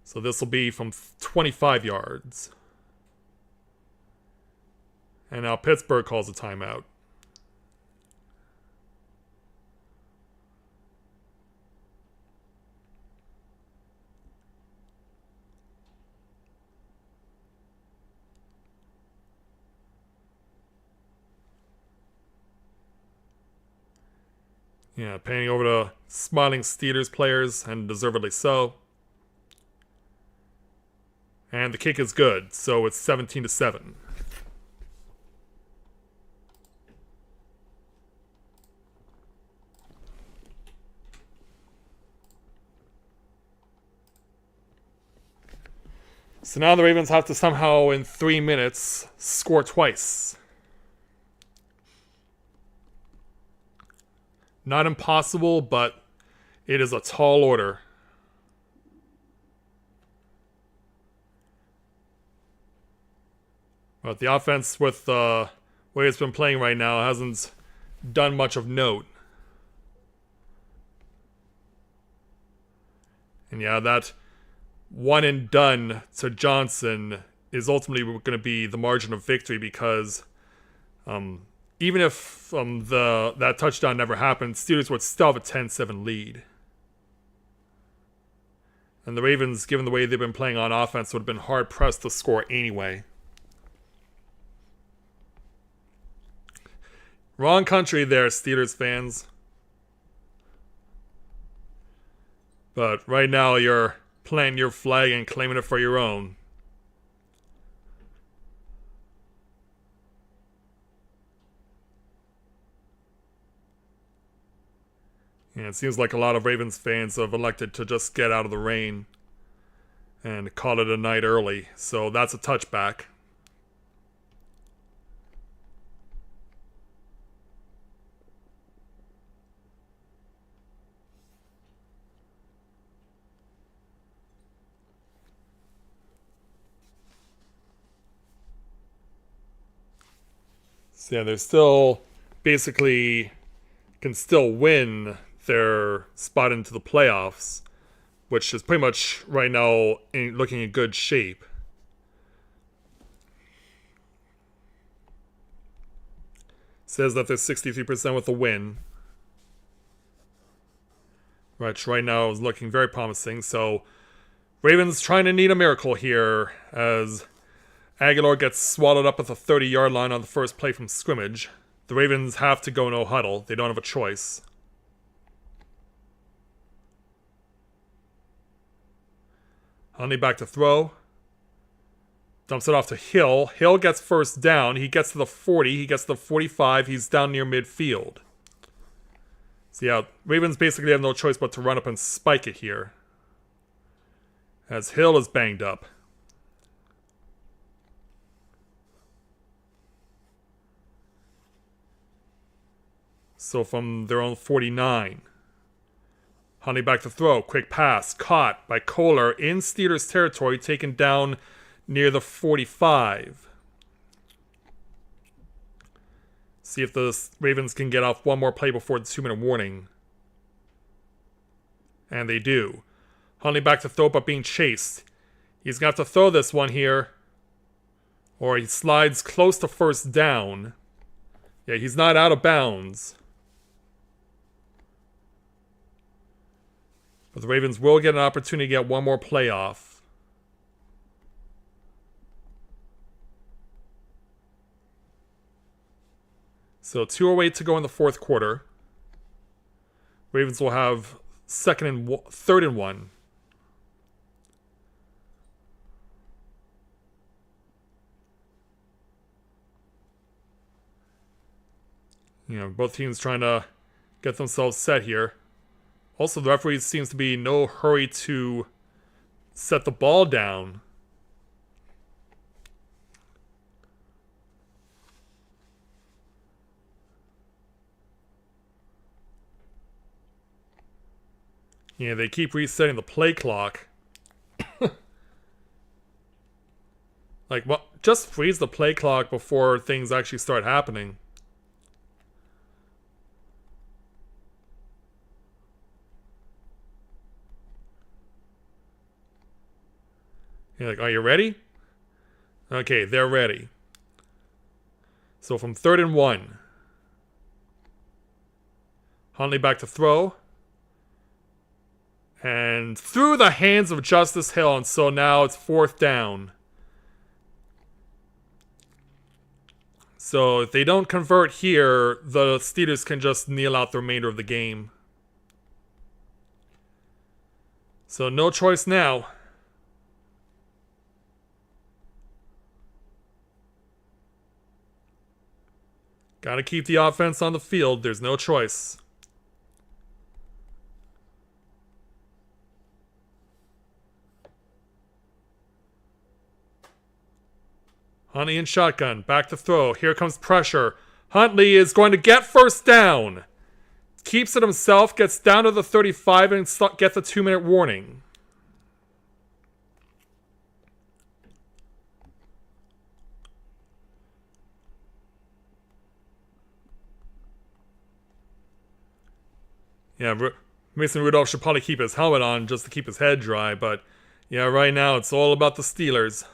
So this will be from 25 yards. And now Pittsburgh calls a timeout. Yeah, panning over to smiling Steelers players, and deservedly so. And the kick is good, so it's 17-7. So now the Ravens have to somehow, in 3 minutes, score twice. Not impossible, but it is a tall order. But the offense, with the way it's been playing right now, hasn't done much of note. And yeah, that one and done to Johnson is ultimately going to be the margin of victory, because even if that touchdown never happened, Steelers would still have a 10-7 lead. And the Ravens, given the way they've been playing on offense, would have been hard-pressed to score anyway. Wrong country there, Steelers fans. But right now you're planting your flag and claiming it for your own. And it seems like a lot of Ravens fans have elected to just get out of the rain and call it a night early. So that's a touchback. So yeah, they're still basically can still win their spot into the playoffs, which is pretty much right now looking in good shape. Says that they're 63% with a win, which right now is looking very promising. So Ravens trying to need a miracle here as Aguilar gets swallowed up at the 30-yard line on the first play from scrimmage. The Ravens have to go no huddle. They don't have a choice. Huntley back to throw. Dumps it off to Hill. Hill gets first down. He gets to the 40. He gets to the 45. He's down near midfield. So yeah, Ravens basically have no choice but to run up and spike it here, as Hill is banged up. So from their own 49. Huntley back to throw. Quick pass. Caught by Kohler in Steelers territory. Taken down near the 45. See if the Ravens can get off one more play before the 2-minute warning. And they do. Huntley back to throw, but being chased. He's going to have to throw this one here, or he slides close to first down. Yeah, he's not out of bounds. But the Ravens will get an opportunity to get one more play off. So 2:08 to go in the fourth quarter. Ravens will have third and one. You know, both teams trying to get themselves set here. Also, the referee seems to be in no hurry to set the ball down. Yeah, they keep resetting the play clock. Like, well, just freeze the play clock before things actually start happening. You're like, are you ready? Okay, they're ready. So from 3rd and 1. Huntley back to throw. And through the hands of Justice Hill, and so now it's 4th down. So if they don't convert here, the Steelers can just kneel out the remainder of the game. So no choice now. Gotta keep the offense on the field. There's no choice. Huntley in shotgun. Back to throw. Here comes pressure. Huntley is going to get 1st down. Keeps it himself. Gets down to the 35 and gets a 2-minute warning. Yeah, Mason Rudolph should probably keep his helmet on just to keep his head dry, but yeah, right now it's all about the Steelers.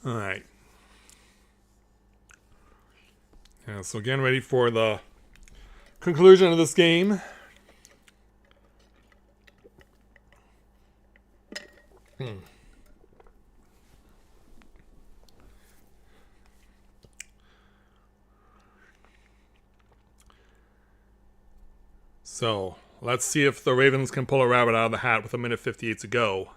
Alright. Yeah, so getting ready for the conclusion of this game. So, let's see if the Ravens can pull a rabbit out of the hat with 1:58 to go.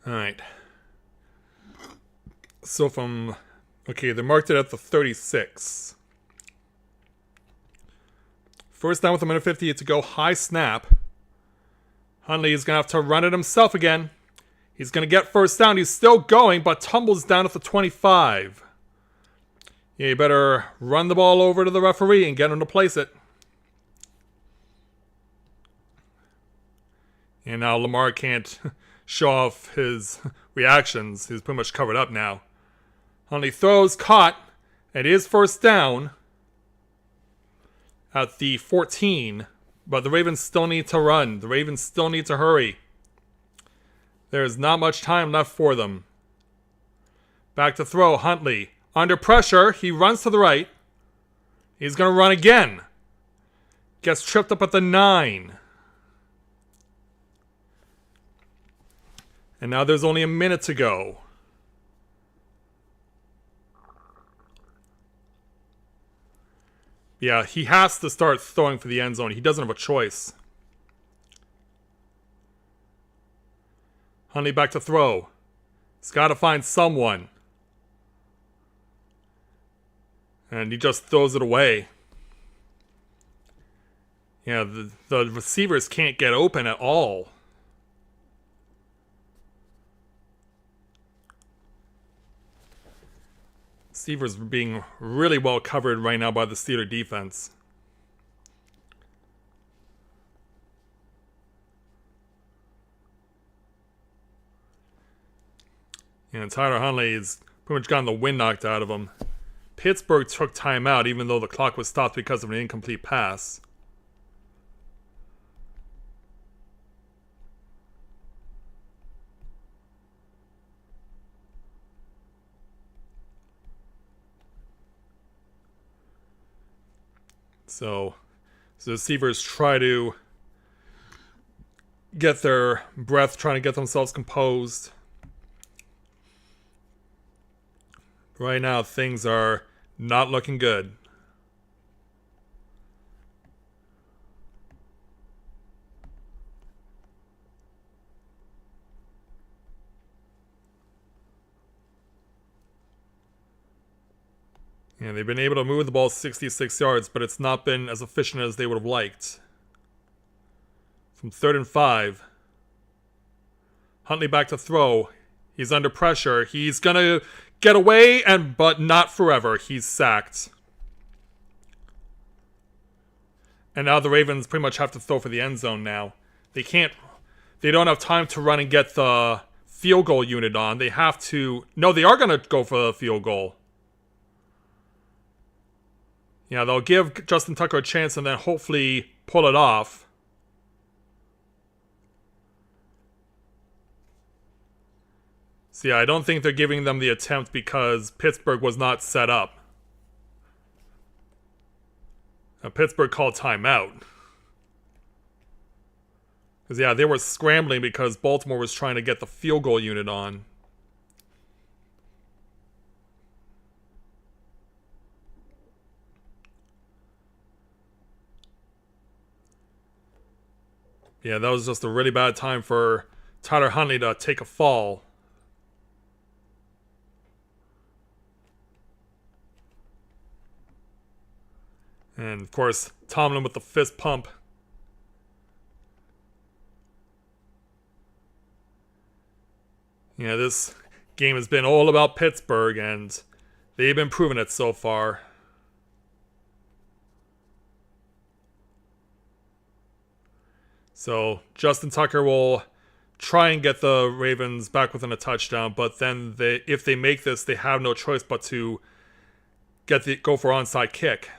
Alright. So from... Okay, they marked it at the 36. 1st down with 1:58 to go. High snap. Huntley is going to have to run it himself again. He's going to get 1st down. He's still going, but tumbles down at the 25. Yeah, you better run the ball over to the referee and get him to place it. And now Lamar can't show off his reactions. He's pretty much covered up now. Huntley throws, caught. It is 1st down at the 14. But the Ravens still need to run. The Ravens still need to hurry. There's not much time left for them. Back to throw, Huntley. Under pressure, he runs to the right. He's going to run again. Gets tripped up at the 9. And now there's only a minute to go. Yeah, he has to start throwing for the end zone. He doesn't have a choice. Huntley back to throw. He's got to find someone. And he just throws it away. Yeah, the receivers can't get open at all. Receivers are being really well covered right now by the Steeler defense. And Tyler Huntley's pretty much gotten the wind knocked out of him. Pittsburgh took timeout even though the clock was stopped because of an incomplete pass. So the receivers try to get their breath, trying to get themselves composed. Right now, things are not looking good. Yeah, they've been able to move the ball 66 yards, but it's not been as efficient as they would have liked. From 3rd and 5. Huntley back to throw. He's under pressure. He's going to get away, but not forever. He's sacked. And now the Ravens pretty much have to throw for the end zone now. They don't have time to run and get the field goal unit on. They have to... No, they are going to go for the field goal. Yeah, they'll give Justin Tucker a chance and then hopefully pull it off. So yeah, I don't think they're giving them the attempt because Pittsburgh was not set up. Now, Pittsburgh called timeout. Because yeah, they were scrambling because Baltimore was trying to get the field goal unit on. Yeah, that was just a really bad time for Tyler Huntley to take a fall. And, of course, Tomlin with the fist pump. Yeah, this game has been all about Pittsburgh, and they've been proving it so far. So, Justin Tucker will try and get the Ravens back within a touchdown, but then if they make this, they have no choice but to go for onside kick.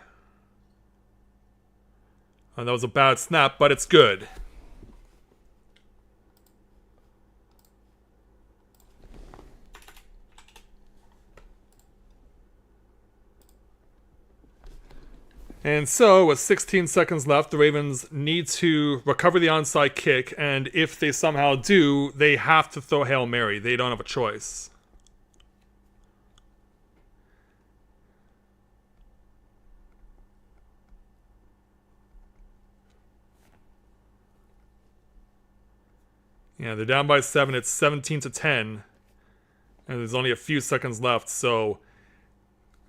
And that was a bad snap, but it's good. And so, with 16 seconds left, the Ravens need to recover the onside kick, and if they somehow do, they have to throw Hail Mary. They don't have a choice. Yeah, they're down by 7. It's 17-10. And there's only a few seconds left, so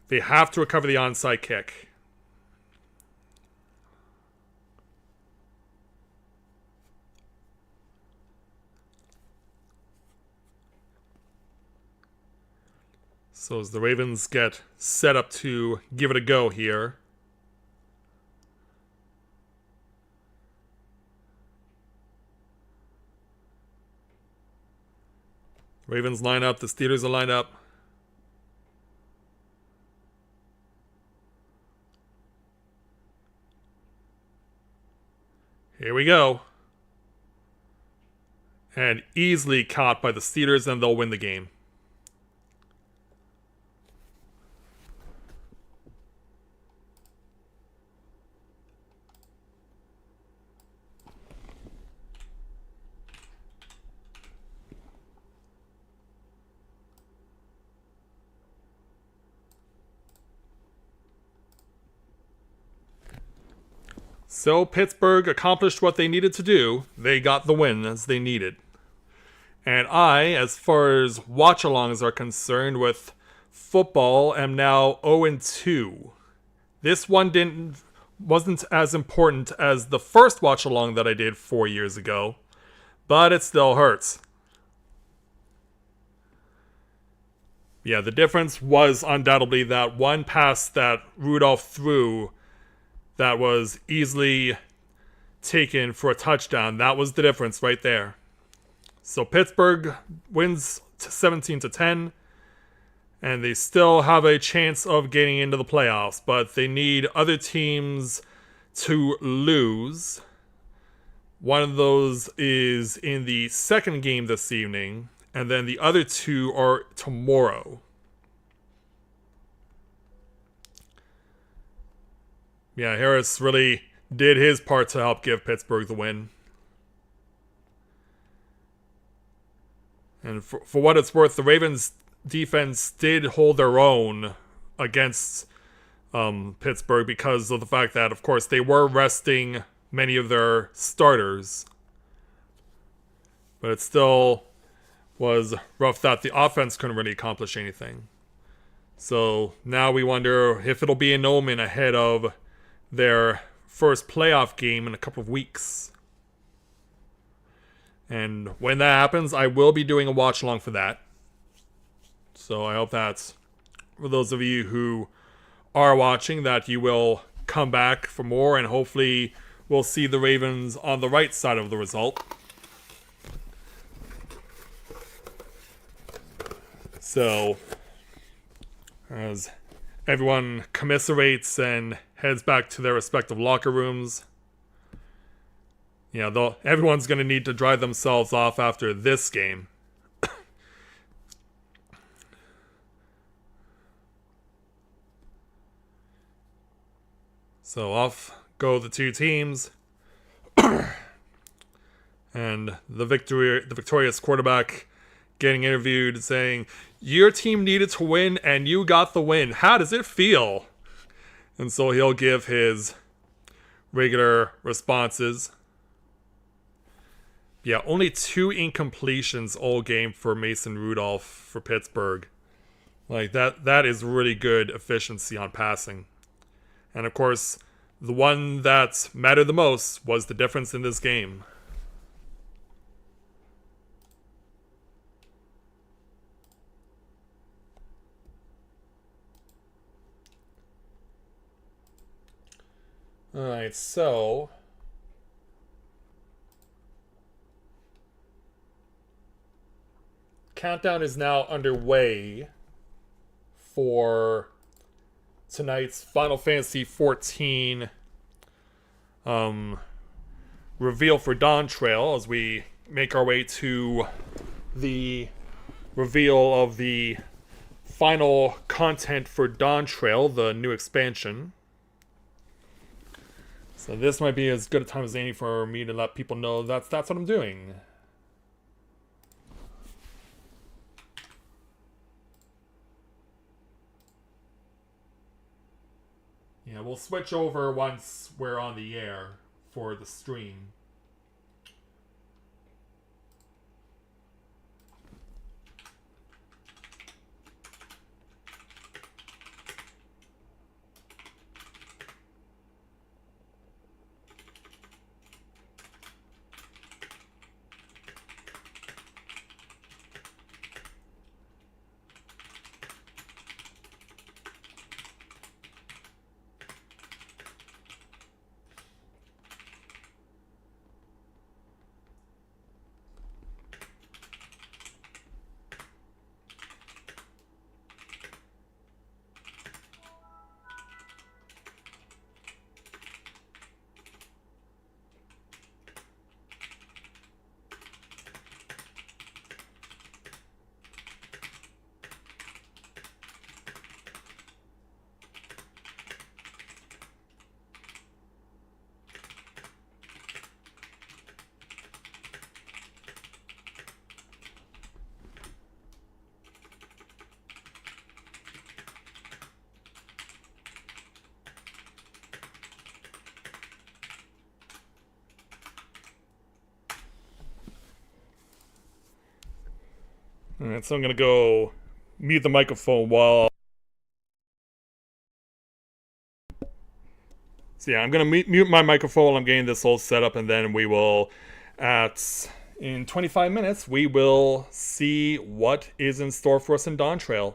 they have to recover the onside kick. So as the Ravens get set up to give it a go here. Ravens line up, the Steelers are lined up. Here we go. And easily caught by the Steelers, and they'll win the game. So Pittsburgh accomplished what they needed to do. They got the win as they needed. And I, as far as watch-alongs are concerned with football, am now 0-2. This one wasn't as important as the first watch-along that I did 4 years ago, but it still hurts. Yeah, the difference was undoubtedly that one pass that Rudolph threw that was easily taken for a touchdown. That was the difference right there. So Pittsburgh wins 17-10, and they still have a chance of getting into the playoffs, but they need other teams to lose. One of those is in the second game this evening, and then the other two are tomorrow. Yeah, Harris really did his part to help give Pittsburgh the win. And for what it's worth, the Ravens defense did hold their own against Pittsburgh because of the fact that, of course, they were resting many of their starters. But it still was rough that the offense couldn't really accomplish anything. So now we wonder if it'll be an omen ahead of their first playoff game in a couple of weeks. And when that happens, I will be doing a watch along for that. So I hope that for those of you who are watching, that you will come back for more, and hopefully we'll see the Ravens on the right side of the result. So, as everyone commiserates and heads back to their respective locker rooms, everyone's going to need to dry themselves off after this game. So off go the two teams. And the victorious quarterback getting interviewed saying, "Your team needed to win and you got the win. How does it feel?" And so he'll give his regular responses. Yeah, only 2 incompletions all game for Mason Rudolph for Pittsburgh. Like, that is really good efficiency on passing. And of course, the one that mattered the most was the difference in this game. Alright, so countdown is now underway for tonight's Final Fantasy XIV reveal for Dawntrail, as we make our way to the reveal of the final content for Dawntrail, the new expansion. So this might be as good a time as any for me to let people know that's what I'm doing. Yeah, we'll switch over once we're on the air for the stream. Alright, so I'm gonna go mute the microphone while... So yeah, I'm gonna mute my microphone while I'm getting this all set up, and then we will, in 25 minutes, we will see what is in store for us in Dawntrail.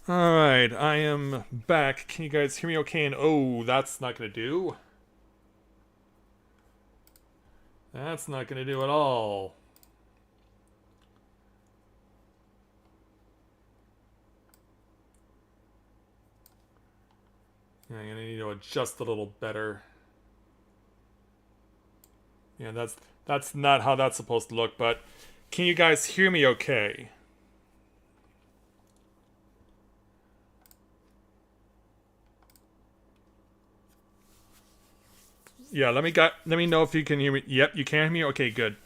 Alright, I am back. Can you guys hear me okay? And oh, that's not gonna do. That's not gonna do at all. Yeah, I'm gonna need to adjust a little better. Yeah, that's not how that's supposed to look, but can you guys hear me okay? Yeah, let me know if you can hear me. Yep, you can hear me? Okay, good.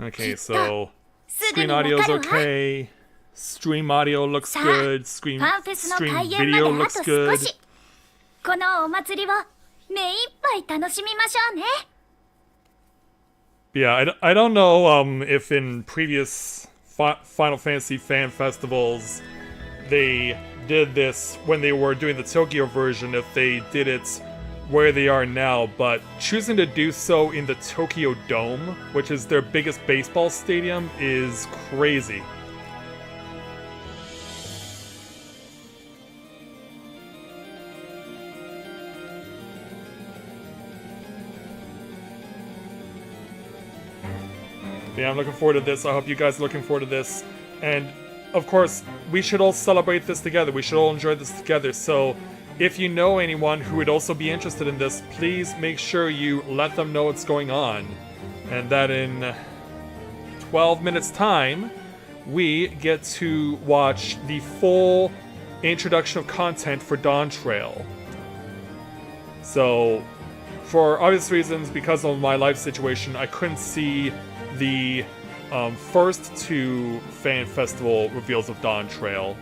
Okay, so screen audio is okay. Stream audio looks good. Stream video looks good. Yeah, I don't know if in previous Final Fantasy fan festivals they did this when they were doing the Tokyo version, if they did it where they are now, but choosing to do so in the Tokyo Dome, which is their biggest baseball stadium, is crazy. Yeah, I'm looking forward to this. I hope you guys are looking forward to this. And, of course, we should all celebrate this together. We should all enjoy this together. So, if you know anyone who would also be interested in this, please make sure you let them know what's going on. And that in 12 minutes' time, we get to watch the full introduction of content for Dawntrail. So, for obvious reasons, because of my life situation, I couldn't see the first two fan festival reveals of Dawntrail,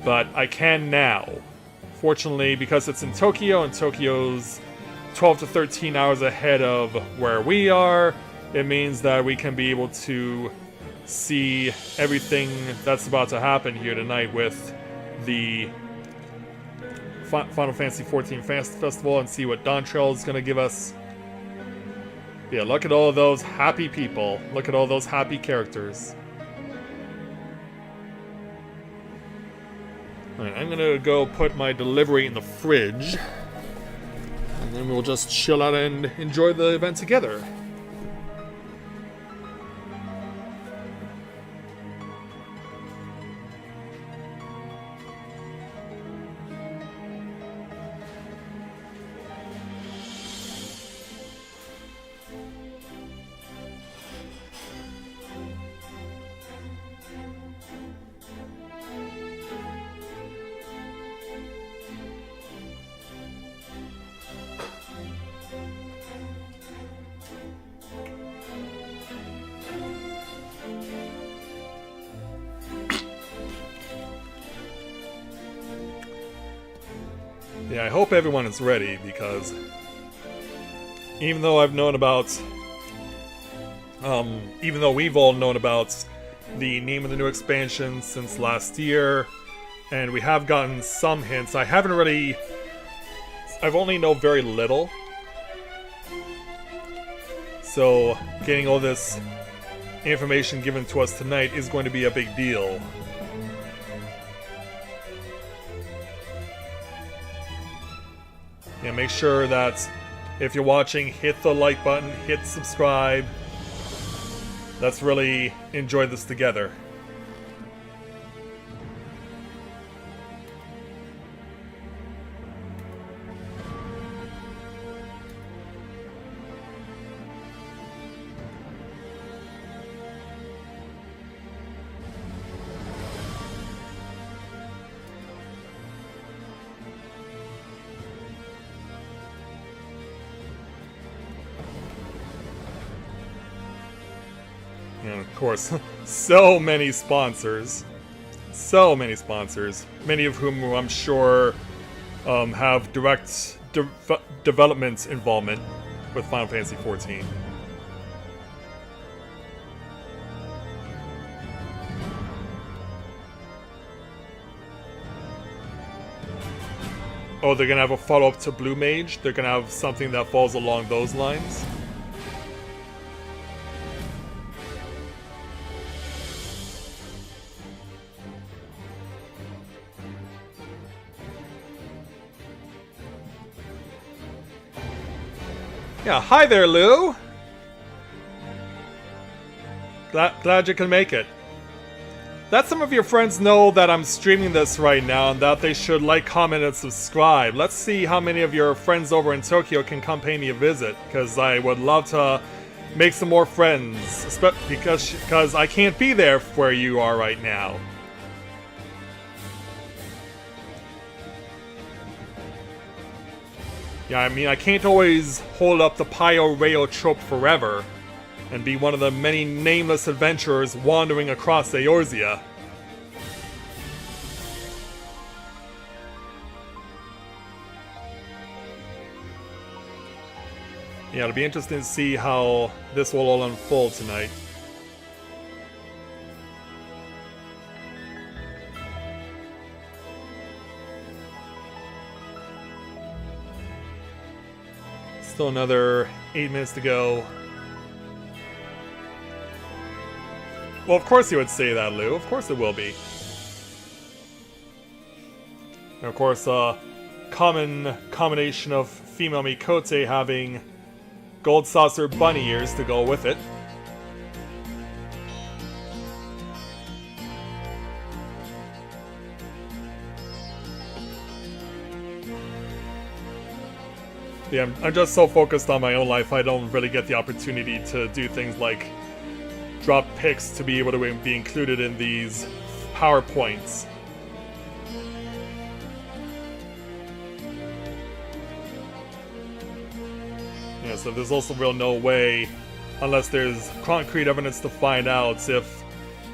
but I can now. Fortunately, because it's in Tokyo, and Tokyo's 12 to 13 hours ahead of where we are, it means that we can be able to see everything that's about to happen here tonight with the Final Fantasy XIV Festival and see what Dawntrail is going to give us. Yeah, look at all of those happy people. Look at all those happy characters. Alright, I'm gonna go put my delivery in the fridge. And then we'll just chill out and enjoy the event together. Yeah, I hope everyone is ready, because even though I've known about, even though we've all known about the name of the new expansion since last year, and we have gotten some hints, I've only known very little. So, getting all this information given to us tonight is going to be a big deal. Yeah, make sure that if you're watching, hit the like button, hit subscribe. Let's really enjoy this together. And of course, so many sponsors. So many sponsors. Many of whom I'm sure have direct development involvement with Final Fantasy XIV. Oh, they're gonna have a follow-up to Blue Mage? They're gonna have something that falls along those lines? Yeah, hi there, Lou! Glad you can make it. Let some of your friends know that I'm streaming this right now and that they should like, comment, and subscribe. Let's see how many of your friends over in Tokyo can come pay me a visit, because I would love to make some more friends, because I can't be there where you are right now. Yeah, I mean, I can't always hold up the Pio Rayo trope forever and be one of the many nameless adventurers wandering across Eorzea. Yeah, it'll be interesting to see how this will all unfold tonight. Still another 8 minutes to go. Well, of course you would say that, Lou. Of course it will be. And of course, common combination of female Mikote having gold saucer bunny ears to go with it. Yeah, I'm just so focused on my own life, I don't really get the opportunity to do things like drop pics to be able to be included in these PowerPoints. Yeah, so there's also real no way, unless there's concrete evidence to find out if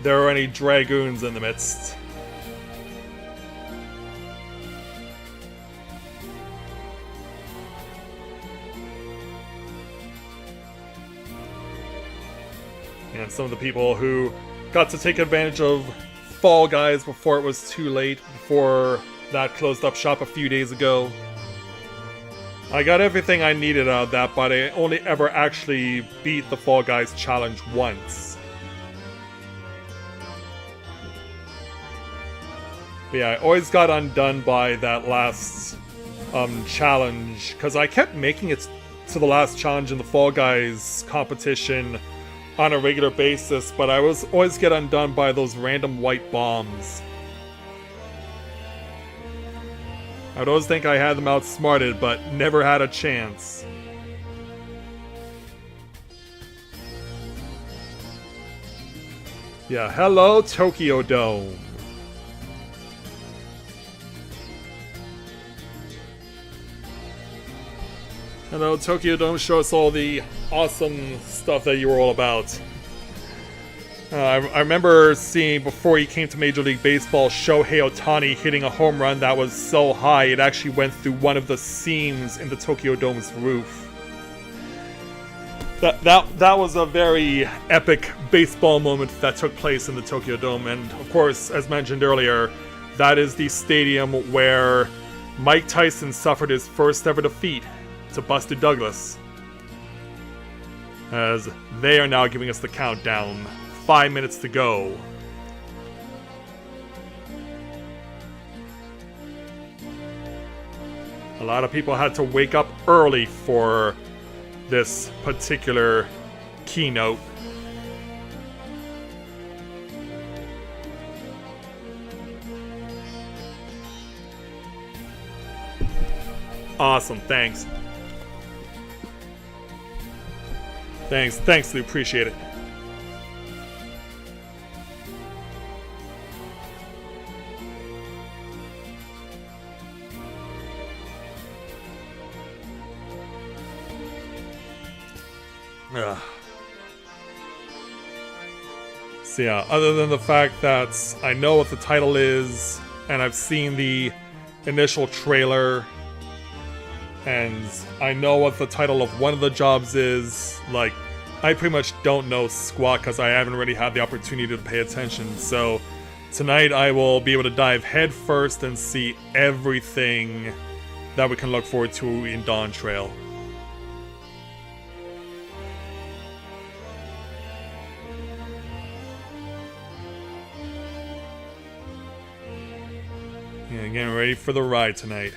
there are any dragoons in the midst. And some of the people who got to take advantage of Fall Guys before it was too late, before that closed up shop a few days ago. I got everything I needed out of that, but I only ever actually beat the Fall Guys challenge once. But yeah, I always got undone by that last challenge, because I kept making it to the last challenge in the Fall Guys competition on a regular basis, but I was always get undone by those random white bombs. I'd always think I had them outsmarted, but never had a chance. Yeah, hello Tokyo Dome. Hello Tokyo Dome, show us all the awesome stuff that you were all about. I remember seeing, before he came to Major League Baseball, Shohei Ohtani hitting a home run that was so high it actually went through one of the seams in the Tokyo Dome's roof. That was a very epic baseball moment that took place in the Tokyo Dome, and of course, as mentioned earlier, that is the stadium where Mike Tyson suffered his first ever defeat to Buster Douglas. As they are now giving us the countdown. 5 minutes to go. A lot of people had to wake up early for this particular keynote. Awesome, thanks. Thanks, Lou, appreciate it. Ugh. So yeah, other than the fact that I know what the title is, and I've seen the initial trailer, and I know what the title of one of the jobs is, like, I pretty much don't know squat because I haven't really had the opportunity to pay attention. So tonight I will be able to dive head first and see everything that we can look forward to in Dawntrail. Yeah, getting ready for the ride tonight.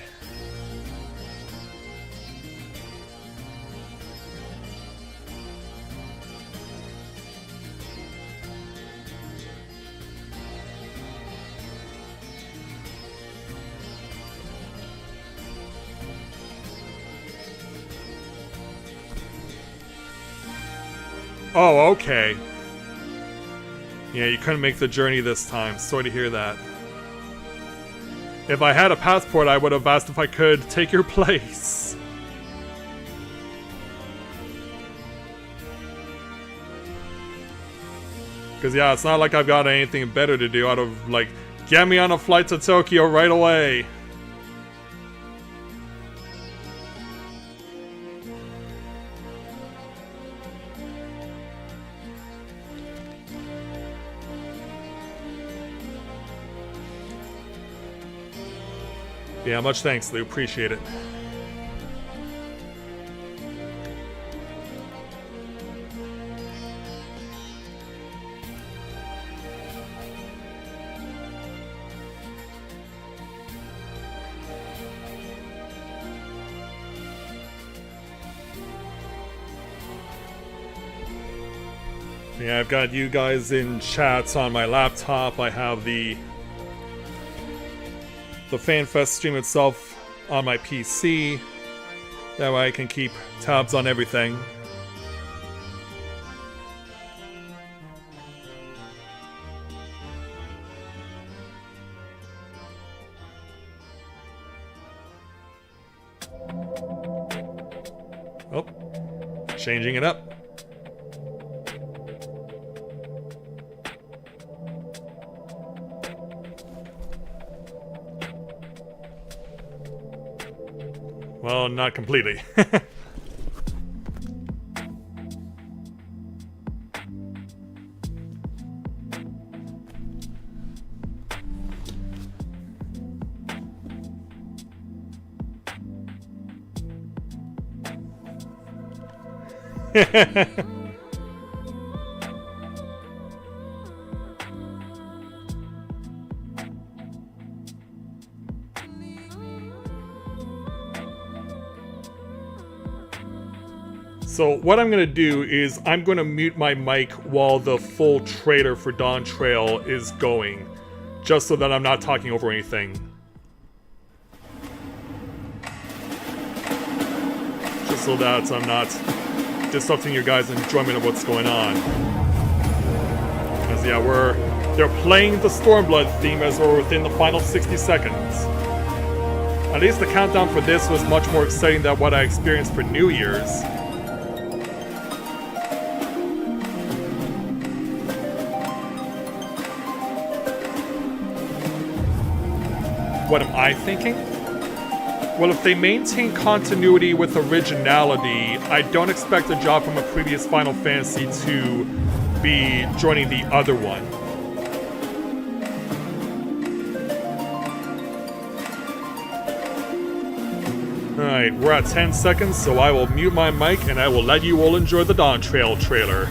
Oh, okay. Yeah, you couldn't make the journey this time. Sorry to hear that. If I had a passport, I would have asked if I could take your place. Because, yeah, it's not like I've got anything better to do out of, like, get me on a flight to Tokyo right away. Yeah, much thanks, Lou. Appreciate it. Yeah, I've got you guys in chats on my laptop. I have the FanFest stream itself on my PC. That way I can keep tabs on everything. Oh, changing it up. Well, not completely. So what I'm going to do is I'm going to mute my mic while the full trailer for Dawntrail is going, just so that I'm not talking over anything. Just so that I'm not disrupting your guys' enjoyment of what's going on. Because yeah, they're playing the Stormblood theme as we're within the final 60 seconds. At least the countdown for this was much more exciting than what I experienced for New Year's. What am I thinking? Well, if they maintain continuity with originality, I don't expect a job from a previous Final Fantasy to be joining the other one. Alright, we're at 10 seconds, so I will mute my mic and I will let you all enjoy the Dawntrail trailer.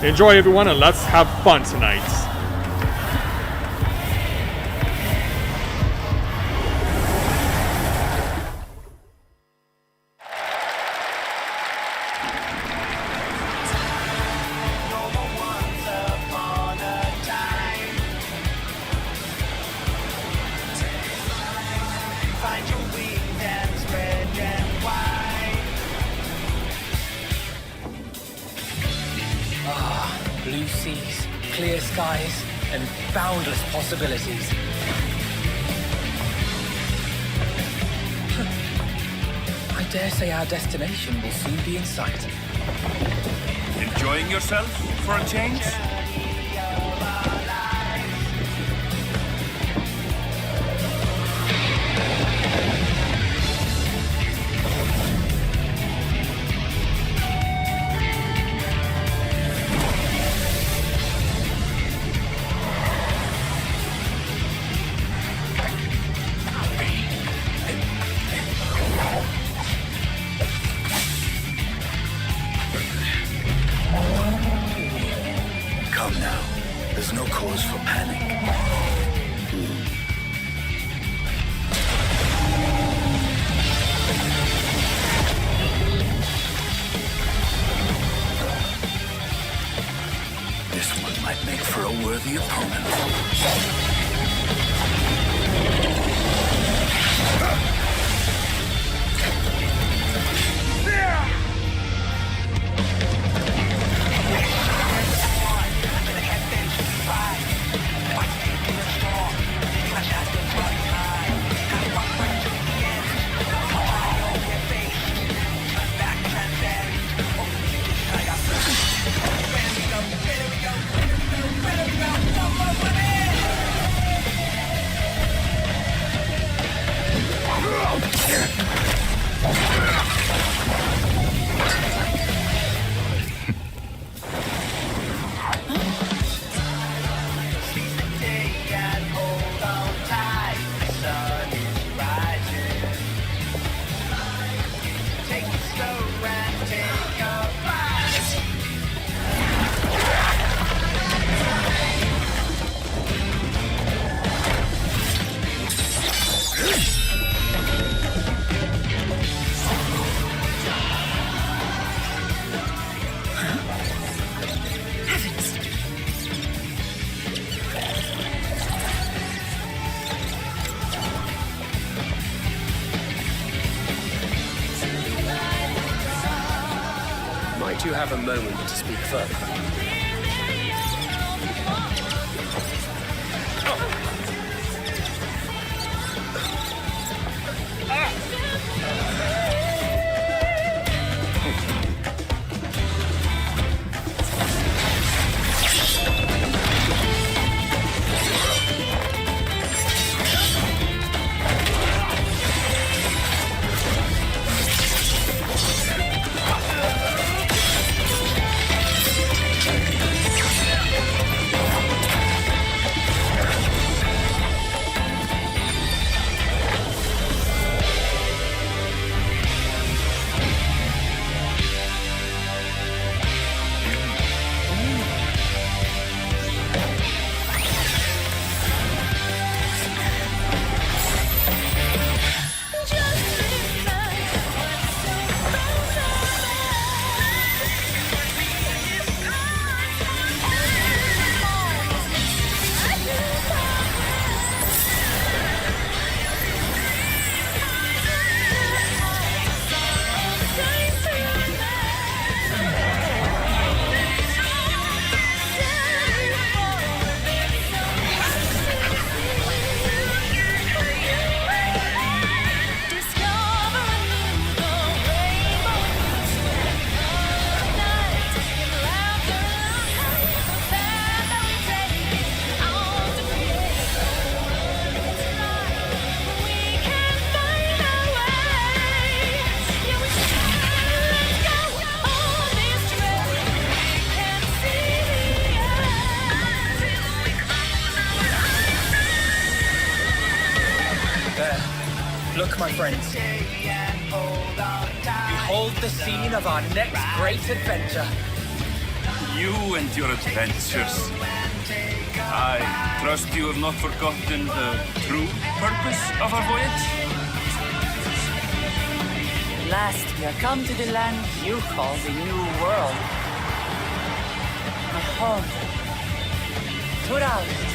Enjoy, everyone, and let's have fun tonight.
Blue seas, clear skies, and boundless possibilities. I dare say our destination will soon be in sight.
Enjoying yourself for a change?
Come now. There's no cause for panic. This one might make for a worthy opponent.
Might you have a moment to speak further? Look, my friends. Behold the scene of our next great adventure.
You and your adventures. I trust you have not forgotten the true purpose of our voyage?
At last, we are come to the land you call the New World. My home. Tural.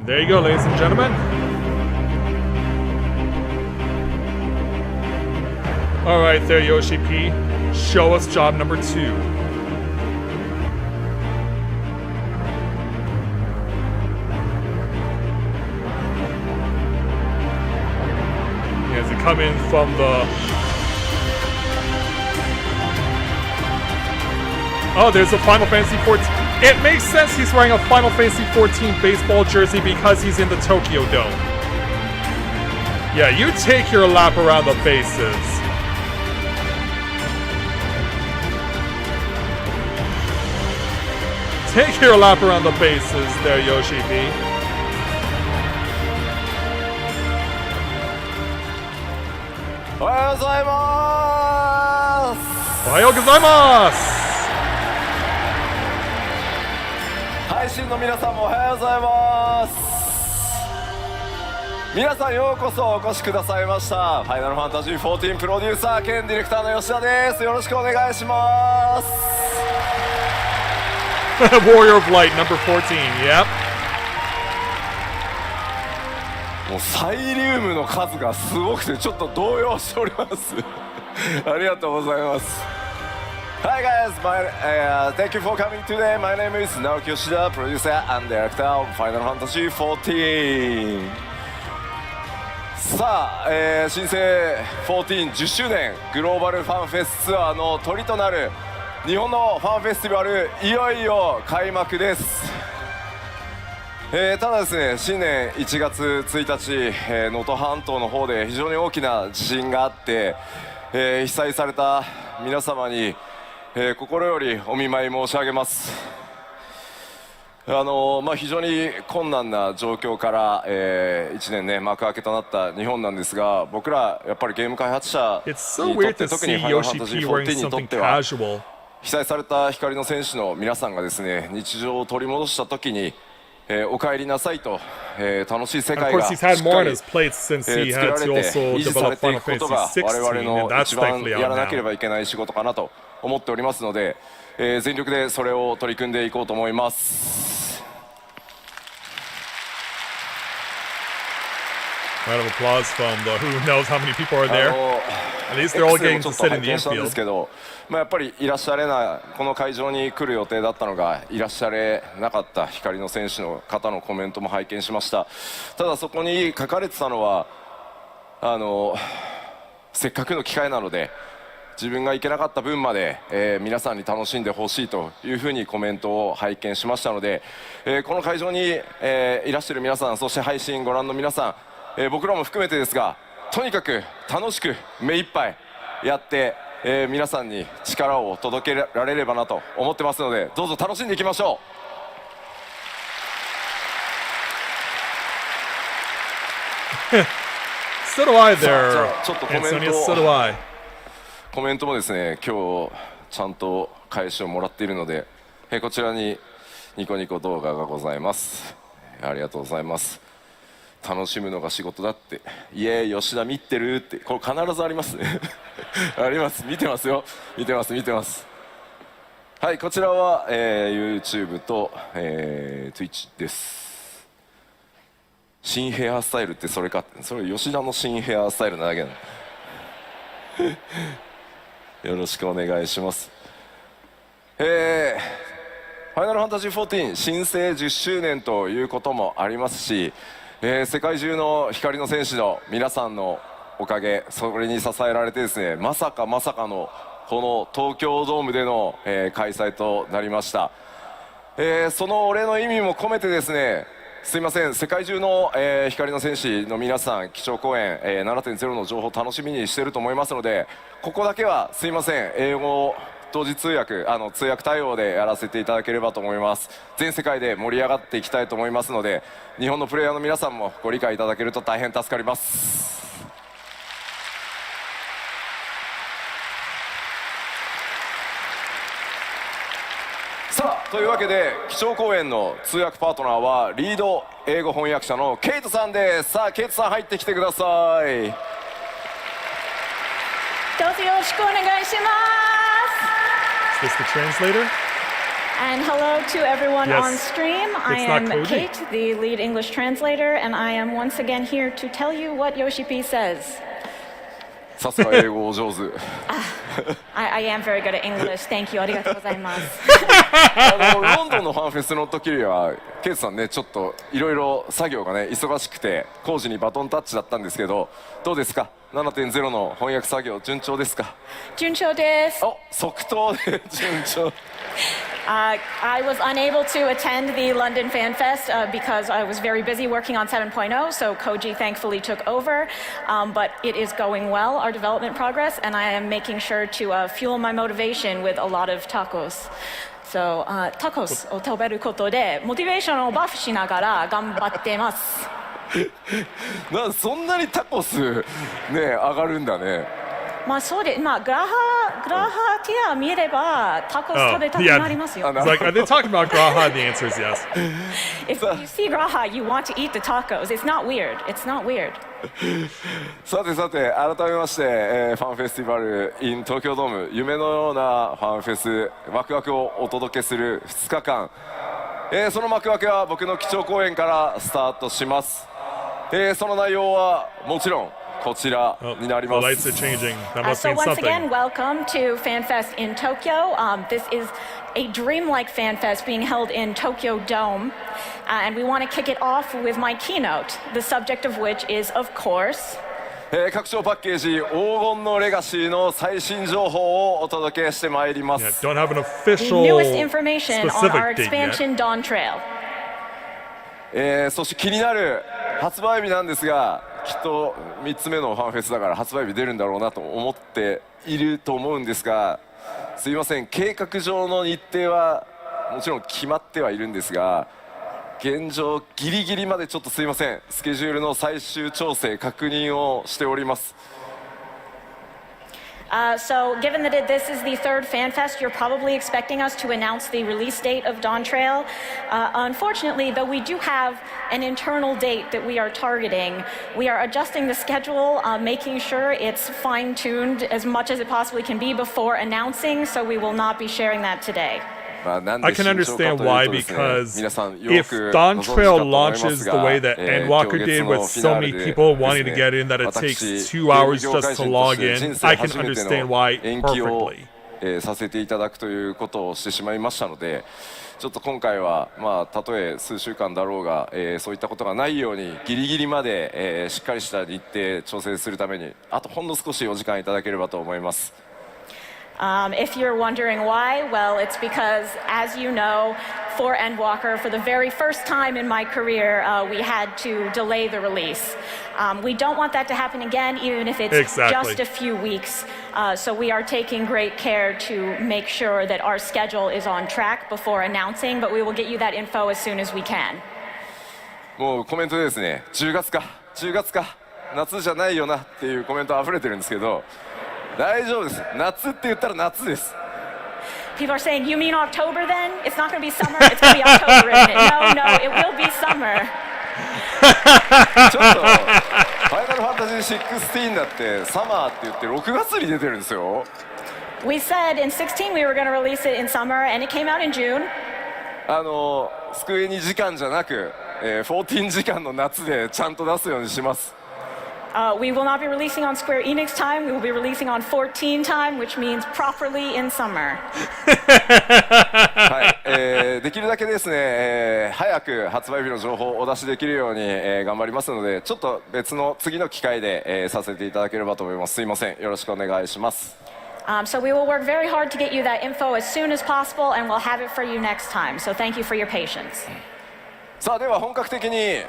There you go, ladies and gentlemen. Alright there, Yoshi P. Show us job number 2. As you come in from the Oh, there's a Final Fantasy 14. It makes sense he's wearing a Final Fantasy 14 baseball jersey because he's in the Tokyo Dome. Yeah, you take your lap around the bases. Take your lap around the bases there, Yoshi P. Ohayou gozaimasu!
配信の皆さんもおはようございます。皆さんようこそお越しくださいました。ファイナルファンタジー14プロデューサー兼ディレクターの吉田です。よろしくお願いします。
Warrior of Light number 14, yep.
もうサイリウムの数がすごくてちょっと動揺しております。ありがとうございます。Hi guys, thank you for coming today. My name is Naoki Yoshida, producer and director of Final Fantasy 14. さあ、新生14 10周年グローバルファンフェスツアーのトリとなる日本のファンフェスティバル、いよいよ開幕です。ただですね、新年1月1日、能登半島の方で非常に大きな地震があって、被災された皆様に心よりお見舞い申し上げます。非常に困難な状況から、1年ね幕開けとなった日本なんですが、僕らやっぱりゲーム開発者にとって特にファイナルファンタジー14にとっては被災された光の戦士の皆さんがですね日常を取り戻した時に、お帰りなさいと、楽しい世界がしっかり、作られて維持されていくことが我々の一番やらなければいけない仕事かなと思っておりますので、全力でそれを取り組んでいこうと思います。
Round of applause from the who knows how many people are there. At least they're all getting to sit in the infield.
やっぱりいらっしゃれない、この会場に来る予定だったのがいらっしゃれなかった光の選手の方のコメントも拝見しました。ただそこに書かれてたのはせっかくの機会なので自分が行けなかった分まで、皆さんに楽しんでほしいというふうにコメントを拝見しましたので、この会場に、いらっしゃる皆さん、そして配信ご覧の皆さん、僕らも含めてですが、とにかく楽しく目いっぱいやって、皆さんに力を届けられればなと思ってますので、どうぞ楽しんでいきましょ
う。So do I there.
ちょっとコメントもですね、今日ちゃんと返しをもらっているので、こちらにニコニコ動画がございます。ありがとうございます。楽しむのが仕事だって、イエーイ吉田見てるって、これ必ずありますね。あります、見てますよ、見てます。はい、こちらは、YouTube と、Twitch です。新ヘアスタイルってそれか、それ吉田の新ヘアスタイルなだけなの。よろしくお願いします。ファイナルファンタジー14新生10周年ということもありますし、世界中の光の戦士の皆さんのおかげ、それに支えられてですね、まさかのこの東京ドームでの、開催となりました。そのお礼の意味も込めてですね、すいません、世界中の、光の戦士の皆さん、基調講演、7.0 の情報を楽しみにしていると思いますので、ここだけはすいません、英語同時通訳、通訳対応でやらせていただければと思います。全世界で盛り上がっていきたいと思いますので、日本のプレイヤーの皆さんもご理解いただけると大変助かります。さあ、というわけで基調講演の通訳パートナーはリード英語翻訳者のケイトさんです。さあ、ケイトさん入ってきてください。
どうぞよろしくお願いします。
Is this the translator?
And hello to everyone
Yes.
on stream. I
It's not
am
Cody.
Kate, the lead English translator, and I am once again here to tell you what Yoshi P says.
さすが英語お上手。
I am very good at English. Thank you. ありがとうございます。
ロンドンのファンフェスの時にはケイトさんね、ちょっといろいろ作業がね忙しくて工事にバトンタッチだったんですけど、どうですか？ 7.0 の翻訳作業順調ですか？
順調です。
お、即答で順調。
I was unable to attend the London Fan Fest because I was very busy working on 7.0, so Koji thankfully took over. But it is going well, our development progress, and I am making sure to fuel my motivation with a lot of tacos. So, tacos を食べることでモチベーションをバフしながら頑張ってます。
そんなにタコスね上がるんだね。
まあそうで、まあグラハティア見ればタコス食べたくなりますよ。
It's like, are they talking about Graha? The answer is yes.
If you see Graha, you want to eat the tacos. It's not weird. It's not weird.
さてさて改めまして、ファンフェスティバル in 東京ドーム夢のようなファンフェスワクワクをお届けする2日間、その幕開けは僕の基調講演からスタートします。その内容はもちろんこちらになります。
The lights are changing. That must
So
mean
once
something.
again, welcome to FanFest in Tokyo. This is a dreamlike FanFest being held in Tokyo Dome. And we want to kick it off with my keynote, the subject of which is, of course,
拡張パッケージ黄金のレガシーの最新情報をお届けしてまいりま
Yeah,
す。
don't have an
the
official
newest information on our
specific date yet.
expansion Dawntrail.
そして気になる発売日なんですが、きっと3つ目のファンフェスだから発売日出るんだろうなと思っていると思うんですが、すいません、計画上の日程はもちろん決まってはいるんですが、現状ギリギリまでちょっとすいません、スケジュールの最終調整確認をしております。
So given that this is the third FanFest, you're probably expecting us to announce the release date of Dawntrail. Unfortunately, though we do have an internal date that we are targeting, we are adjusting the schedule, making sure it's fine-tuned as much as it possibly can be before announcing, so we will not be sharing that today.
I can understand why, because if Dawntrail launches the way that Endwalker did, with so many people wanting to get in that it takes 2 hours just to log in, I can understand why perfectly.
させていただくということをしてしまいましたので、ちょっと今回はたとえ数週間だろうが、そういったことがないようにギリギリまで、しっかりした日程調整するためにあとほんの少しお時間いただければと思います。
If you're wondering why, well, it's because, as you know, for Endwalker, for the very first time in my career, we had to delay the release. We don't want that to happen again, even if it's just a few weeks. So we are taking great care to make sure that our schedule is on track before announcing, but we will get you that info as soon as we can.
もうコメントでですね、10月か、夏じゃないよなっていうコメント溢れてるんですけど、大丈夫です。夏って言ったら夏です。
People are saying, you mean October then? It's not going to be summer, it's going to be October, isn't it? No, it will be summer.
ちょっと、ファイナルファンタジー16だってサマーって言って6月に出てるんですよ。
We said in 16 we were going to release it in summer, and it came out in June.
スクエニ時間じゃなく、14時間の夏でちゃんと出すようにします。
We will not be releasing on Square Enix time. We will be releasing on 14 time, which means properly in summer.
はい、できるだけですね、早く発売日の情報をお出しできるように、頑張りますので、ちょっと別の次の機会で、させていただければと思います。すいません、よろしくお願いします。
So we will work very hard to get you that info as soon as possible, and we'll have it for you next time. So thank you for your patience.
さあでは本格的に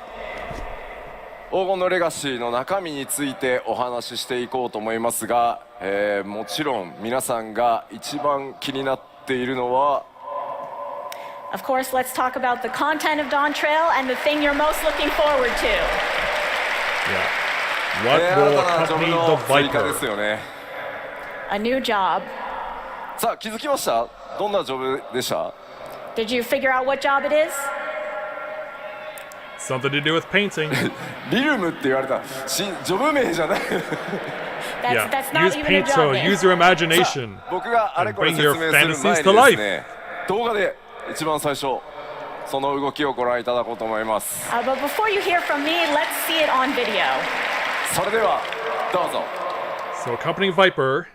黄金のレガシーの中身についてお話ししていこうと思いますが、もちろん皆さんが一番気になっているのは
Of course, let's talk about the content of Dawntrail and the thing you're most looking forward to.
Yeah. What will accompany the
ですよ
Viper?
ね。
A new job.
さあ気づきました？どんなジョブでした？
Did you figure out what job it is?
Something to do with painting.
リルムって言われた。ジョブ名じゃない。
Yeah.
That's not
Use
even a
paint, so
job name.
use your imagination.
僕があれこれ
And
説
bring
明
your
する前
fantasies
に
to
です
life.
ね、動画で一番最初その動きをご覧いただこうと思います。
But before you hear from me, let's see it on video.
それではどうぞ。
So, accompanying Viper,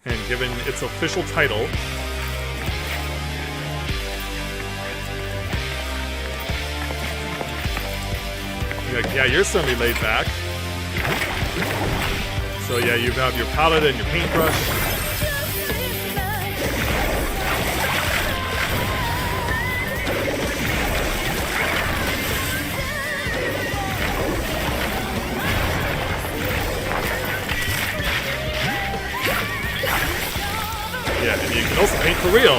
and given its official title, yeah, you're certainly laid back. So yeah, you have your palette and your paintbrush. Yeah, and you can also paint for real.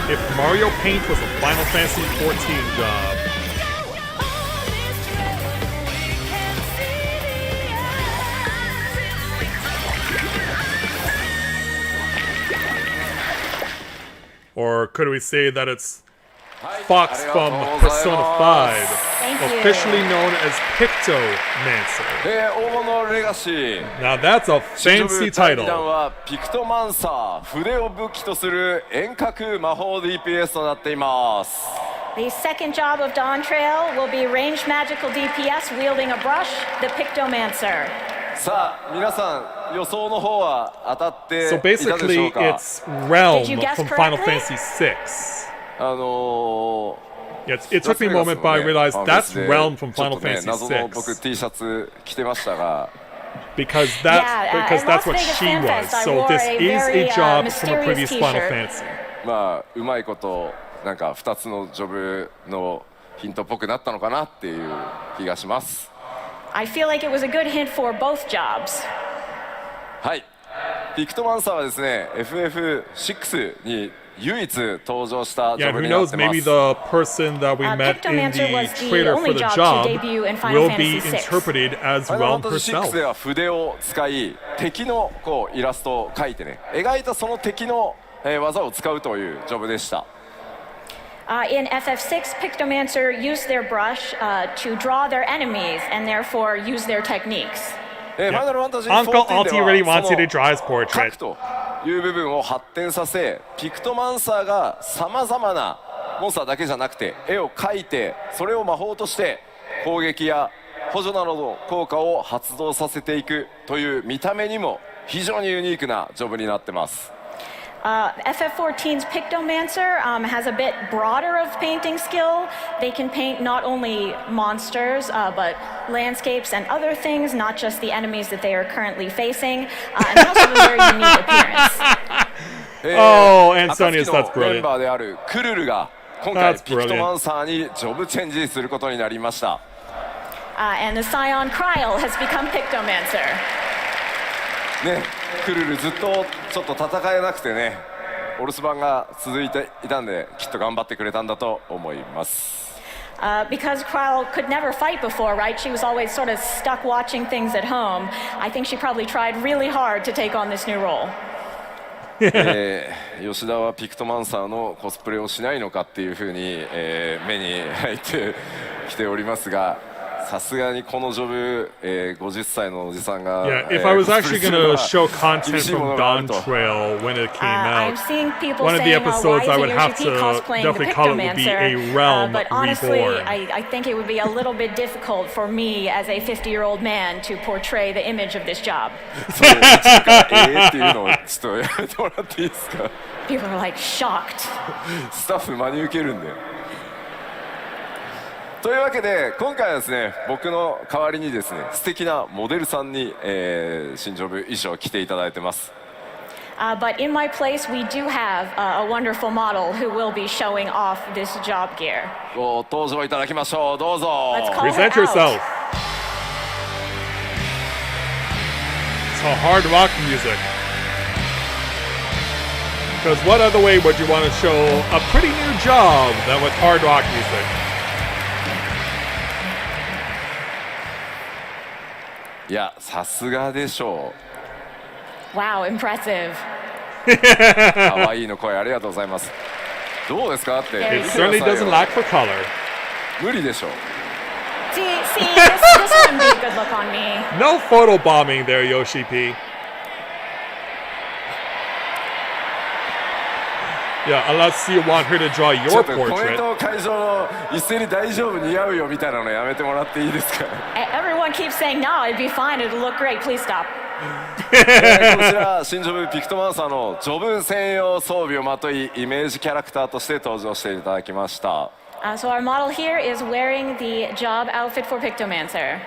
If Mario Paint was a Final Fantasy XIV job. Or could we say that it's Fox from Persona 5, officially known as Pictomancer. Now that's a fancy title.
ピクトマンサー、筆を武器とする遠隔魔法 DPS となっています。
The second job of Dawntrail will be ranged magical DPS wielding a brush, the Pictomancer.
さあ、皆さん予想の方は当たってい
So
たでしょ
basically,
うか。
it's Realm
Did you guess
from Final
correctly?
Fantasy VI.
Yeah,
It took me a moment, but I realized that's Realm from Final Fantasy
謎の僕
VI.
T シャツ着てましたが。
Because
Yeah,
that's
at
what
Las Vegas
she
Fan
was.
Fest, I
So
wore
this
a
is
very,
a job from a
mysterious
previous Final
t-shirt.
Fantasy.
まあうまいことなんか2つのジョブのヒントっぽくなったのかなっていう気がします。
I feel like it was a good hint for both jobs.
はい。ピクトマンサーはですね、FF6 に唯一登場したジ
Yeah,
ョブ
who
になっ
knows?
てます。
Maybe the person that we met in
Pictomancer
the
was the
trailer for
only
the
job to
job
debut in Final
will be
Fantasy VI.
interpreted as
ファイナル
Realm
ファンタジー
herself.
6では筆を使い敵のこうイラストを描いてね描いたその敵の、技を使うというジョブでした。
In FF6, Pictomancer used their brush to draw their enemies and therefore use their techniques.
ファイナルファンタジー
Uncle
14 で
Alti already
は
wants you to
そ
draw his
の
portrait.
描くという部分を発展させピクトマンサーがさまざまなモンスターだけじゃなくて絵を描いてそれを魔法として攻撃や補助などの効果を発動させていくという見た目にも非常にユニークなジョブになってます。
FF14's Pictomancer has a bit broader of painting skill. They can paint not only monsters, but landscapes and other things, not just the enemies that they are currently facing. And they also have a very unique appearance.
Oh, Antonius,
暁
that's
のメン
brilliant.
バーであるクルルが今回
That's
ピクトマンサーにジョブチェンジすることになりました。
And the Scion Kryl has become Pictomancer.
ね、クルルずっとちょっと戦えなくてね、お留守番が続いていたんで、きっと頑張ってくれたんだと思います。
Because Kryl could never fight before, right? She was always sort of stuck watching things at home. I think she probably tried really hard to take on this new role.
吉田はピクトマンサーのコスプレをしないのかっていうふうに、目に入ってきておりますが。さすがにこのジョブ、50歳のおじさんが
Yeah, if I was actually going to show content
厳しいも
from
のがあると
Dawntrail when it came
I'm
out,
seeing people
one of the
saying,
episodes
why
I would
isn't
have
Yoshi
to
P cosplaying the
definitely call it would be a
Pictomancer?
Realm
But honestly,
reborn.
I think it would be a little bit difficult for me as a 50-year-old man to portray the image of this job.
それっていうのをちょっとやめてもらっていいですか。
People are like shocked.
スタッフ真に受けるんで。というわけで今回はですね僕の代わりにですね素敵なモデルさんに、新ジョブ衣装を着ていただいてます。
But in my place, we do have a wonderful model who will be showing off this job gear.
ご登場いただきましょう。どうぞ。
Let's call her
Present
out.
yourself. To hard rock music. Because what other way would you want to show a pretty new job than with hard rock music?
いやさすがでしょ
Wow, impressive.
う。可愛いの声ありがとうございます。どうですかって。
It
It certainly doesn't lack for color.
無理でしょう。
See, this wouldn't be a good look on me.
No photo bombing there, Yoshi P. Yeah, unless you want her to draw
ちょ
your
っとコメン
portrait.
ト会場の一斉に大丈夫似合うよみたいなのやめてもらっていいですか。
Everyone keeps saying, no, it'd be fine, it'll look great, please stop.
こちら新ジョブピクトマンサーのジョブ専用装備をまといイメージキャラクターとして登場していただきました。
So our model here is wearing the job outfit for Pictomancer.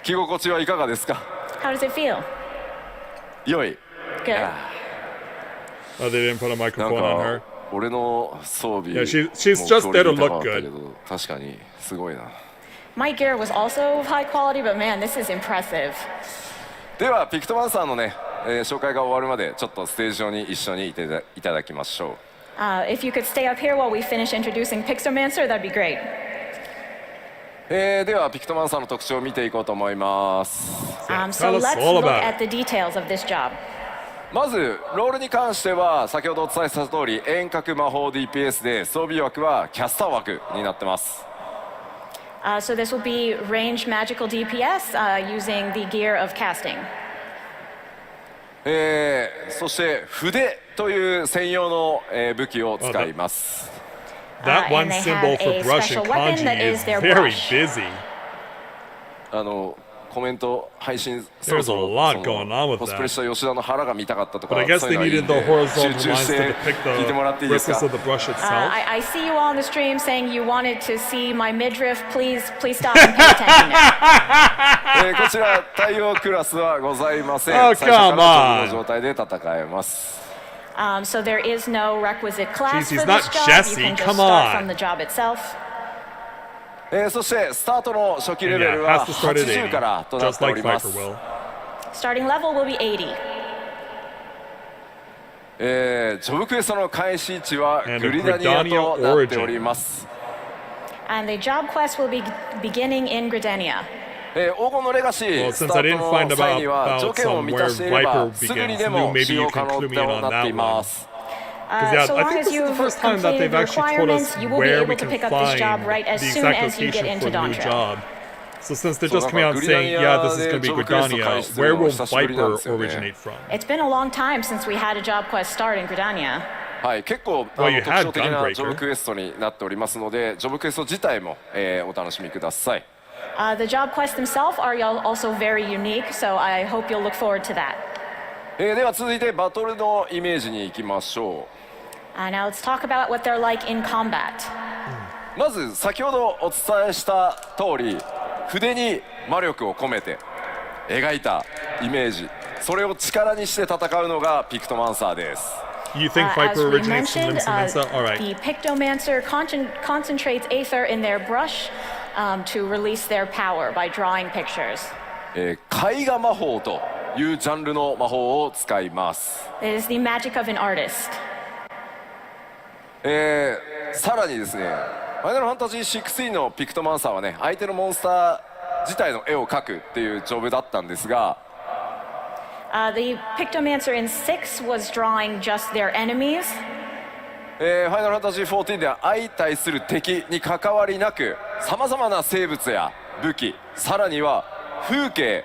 着心地はいかがですか？
How does it feel?
良い。
Good.
Oh, they didn't put a
なん
microphone on her.
か俺の装備
Yeah, she's
も
just
クオリテ
there to
ィ高か
look
ったけ
good.
ど確かにすごいな。
My gear was also of high quality, but man, this is impressive.
ではピクトマンサーのね、紹介が終わるまでちょっとステージ上に一緒にいただきましょう。
If you could stay up here while we finish introducing Pictomancer, that'd be great.
ではピクトマンサーの特徴を見ていこうと思います。
So
tell us
let's
all
look
about
at the details of this job.
まずロールに関しては先ほどお伝えした通り遠隔魔法 DPS で装備枠はキャスター枠になってます。
So this will be ranged magical DPS using the gear of casting.
そして筆という専用の武器を使います。
That one
and they
symbol
have
for
a
brush in
special weapon that
kanji
is
is
their
very
brush.
busy.
コメント配信そろ
There's
そ
a
ろ
lot going on with
コスプレした吉田の腹が見たかったとか
But I guess
そういう
they
のはいい
needed
ん
the
で
horizontal
集中
lines
し
to
て
depict
聞いてもらっていいですか
bristles of the brush itself.
I see you all on the stream saying you wanted to see my midriff. Please stop and pay attention now.
こちら対応クラスはございません。
Oh,
最初から
come
の
on.
状態で戦えます。
So there is no requisite class
Jeez, he's
for
not
this job.
Jesse,
You can just
come
start
on.
from the job itself.
そしてスタートの初期レ
And
ベ
yeah,
ル
it
は
has to start at
80 からとなっ
80,
て
just
お
like
りま
Viper
す。
will.
Starting level will be 80.
ジョブクエストの開始位置は
And
グ
a
リダニア
Gridania
となっております。
And the job quest will be beginning in Gridania.
黄金のレガシ
Well,
ース
since
タ
I
ー
didn't
ト
find
の際には
about
条件を満たしていれ
somewhere
ば
Viper
すぐに
begins,
でも
maybe
使
you
用
can
可能
clue me
と
in
な
on
ってい
that
ま
one.
す。
Because yeah,
So
I
long
think
as
this is the
you've
first time that
completed
they've
the
actually told us
requirements, you will be
where we
able to
can
pick up this
find
job right as
the
soon
exact
as you get
location
into
for the new
Dawntrail.
job. So since they're
そう
just
なん
coming
か
out
グリダ
saying,
ニ
yeah,
ア
this is
で
going to
ジ
be
ョブクエスト開
Gridania,
始する
where
の
will
久しぶりなんで
Viper
すよね。
originate from?
It's been a long time since we had a job quest start in Gridania.
はい、結構
Well, you
特
had
徴的な
Gunbreaker.
ジョブクエストになっておりますので、ジョブクエスト自体も、お楽しみください。
The job quests themselves are also very unique, so I hope you'll look forward to that.
では続いてバトルのイメージに行きましょ
Now let's talk about what they're like in combat.
う。まず先ほどお伝えした通り筆に魔力を込めて描いたイメージ、それを力にして戦うのがピクトマンサーです。
You think
As
Viper
we
originates from
mentioned,
Limsa Mensa? All right.
the Pictomancer concentrates aether in their brush to release their power by drawing pictures.
絵画魔法というジャンルの魔法を使います。
It is the magic of an artist.
さらにですね、ファイナルファンタジー16のピクトマンサーはね、相手のモンスター自体の絵を描くっていうジョブだったんですが、
The Pictomancer in 6 was drawing just their enemies.
ファイナルファンタジー14では相対する敵に関わりなくさまざまな生物や武器、さらには風景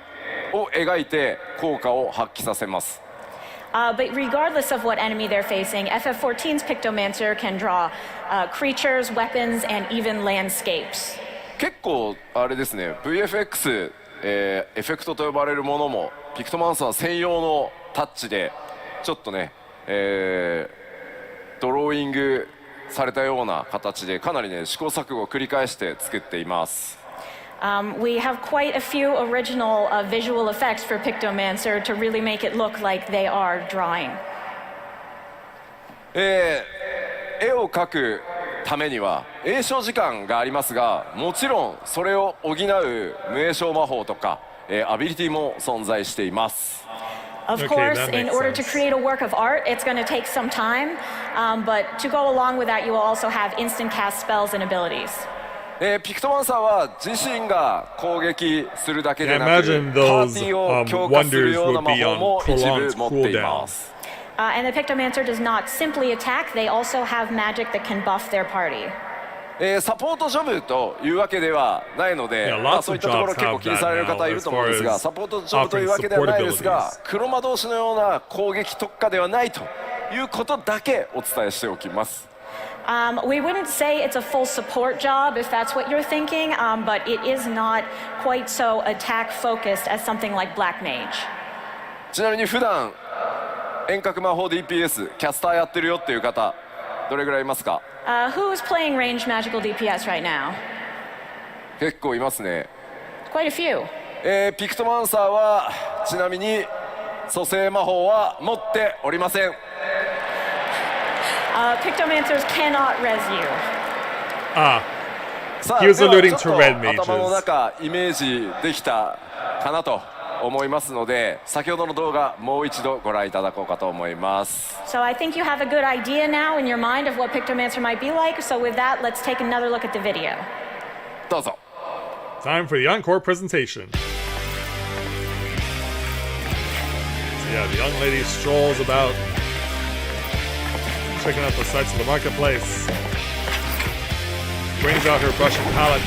を描いて効果を発揮させます。
But regardless of what enemy they're facing, FF14's Pictomancer can draw creatures, weapons, and even landscapes.
結構あれですね、 VFX、エフェクトと呼ばれるものもピクトマンサー専用のタッチでちょっとね、ドローイングされたような形でかなりね試行錯誤を繰り返して作っています。
We have quite a few original visual effects for Pictomancer to really make it look like they are drawing.
絵を描くためには詠唱時間がありますが、もちろんそれを補う無詠唱魔法とか、アビリティも存在しています。
Of
Okay,
course,
that
in
makes
order to
sense.
create a work of art, it's going to take some time, but to go along with that, you will also have instant cast spells and abilities.
ピクトマンサーは自身が攻撃するだけで
Yeah,
なく、
imagine
パー
those
ティーを強化する
wonders
ような
would
魔
be
法
on
も一
prolonged
部持っていま
cooldown.
す。
And the Pictomancer does not simply attack, they also have magic that can buff their party.
サポートジョブというわけではないので、
Yeah,
まあ
lots
そうい
of
ったところ
jobs
結構
have
気にされる
that
方い
now
る
as
と思うん
far
ですが、
as
サポートジョブというわけではないですが、黒魔同士のような攻撃特化ではないということだけお伝えしておきます。
We wouldn't say it's a full support job if that's what you're thinking, but it is not quite so attack focused as something like Black Mage.
ちなみに普段遠隔魔法 DPS キャスターやってるよっていう方どれぐらいいますか？
Who's playing ranged magical DPS right now?
結構いますね。
Quite a few.
ピクトマンサーはちなみに蘇生魔法は持っておりません。
Pictomancers cannot res you.
さあ、
He was
では
alluding
ちょっ
to
と
red mages.
頭の中イメージできたかなと思いますので、先ほどの動画もう一度ご覧いただこうかと思います。
So I think you have a good idea now in your mind of what Pictomancer might be like. So with that, let's take another look at the video.
どうぞ。
Time for the encore presentation. So yeah, the young lady strolls about, checking out the sights of the marketplace. Brings out her brush and palette.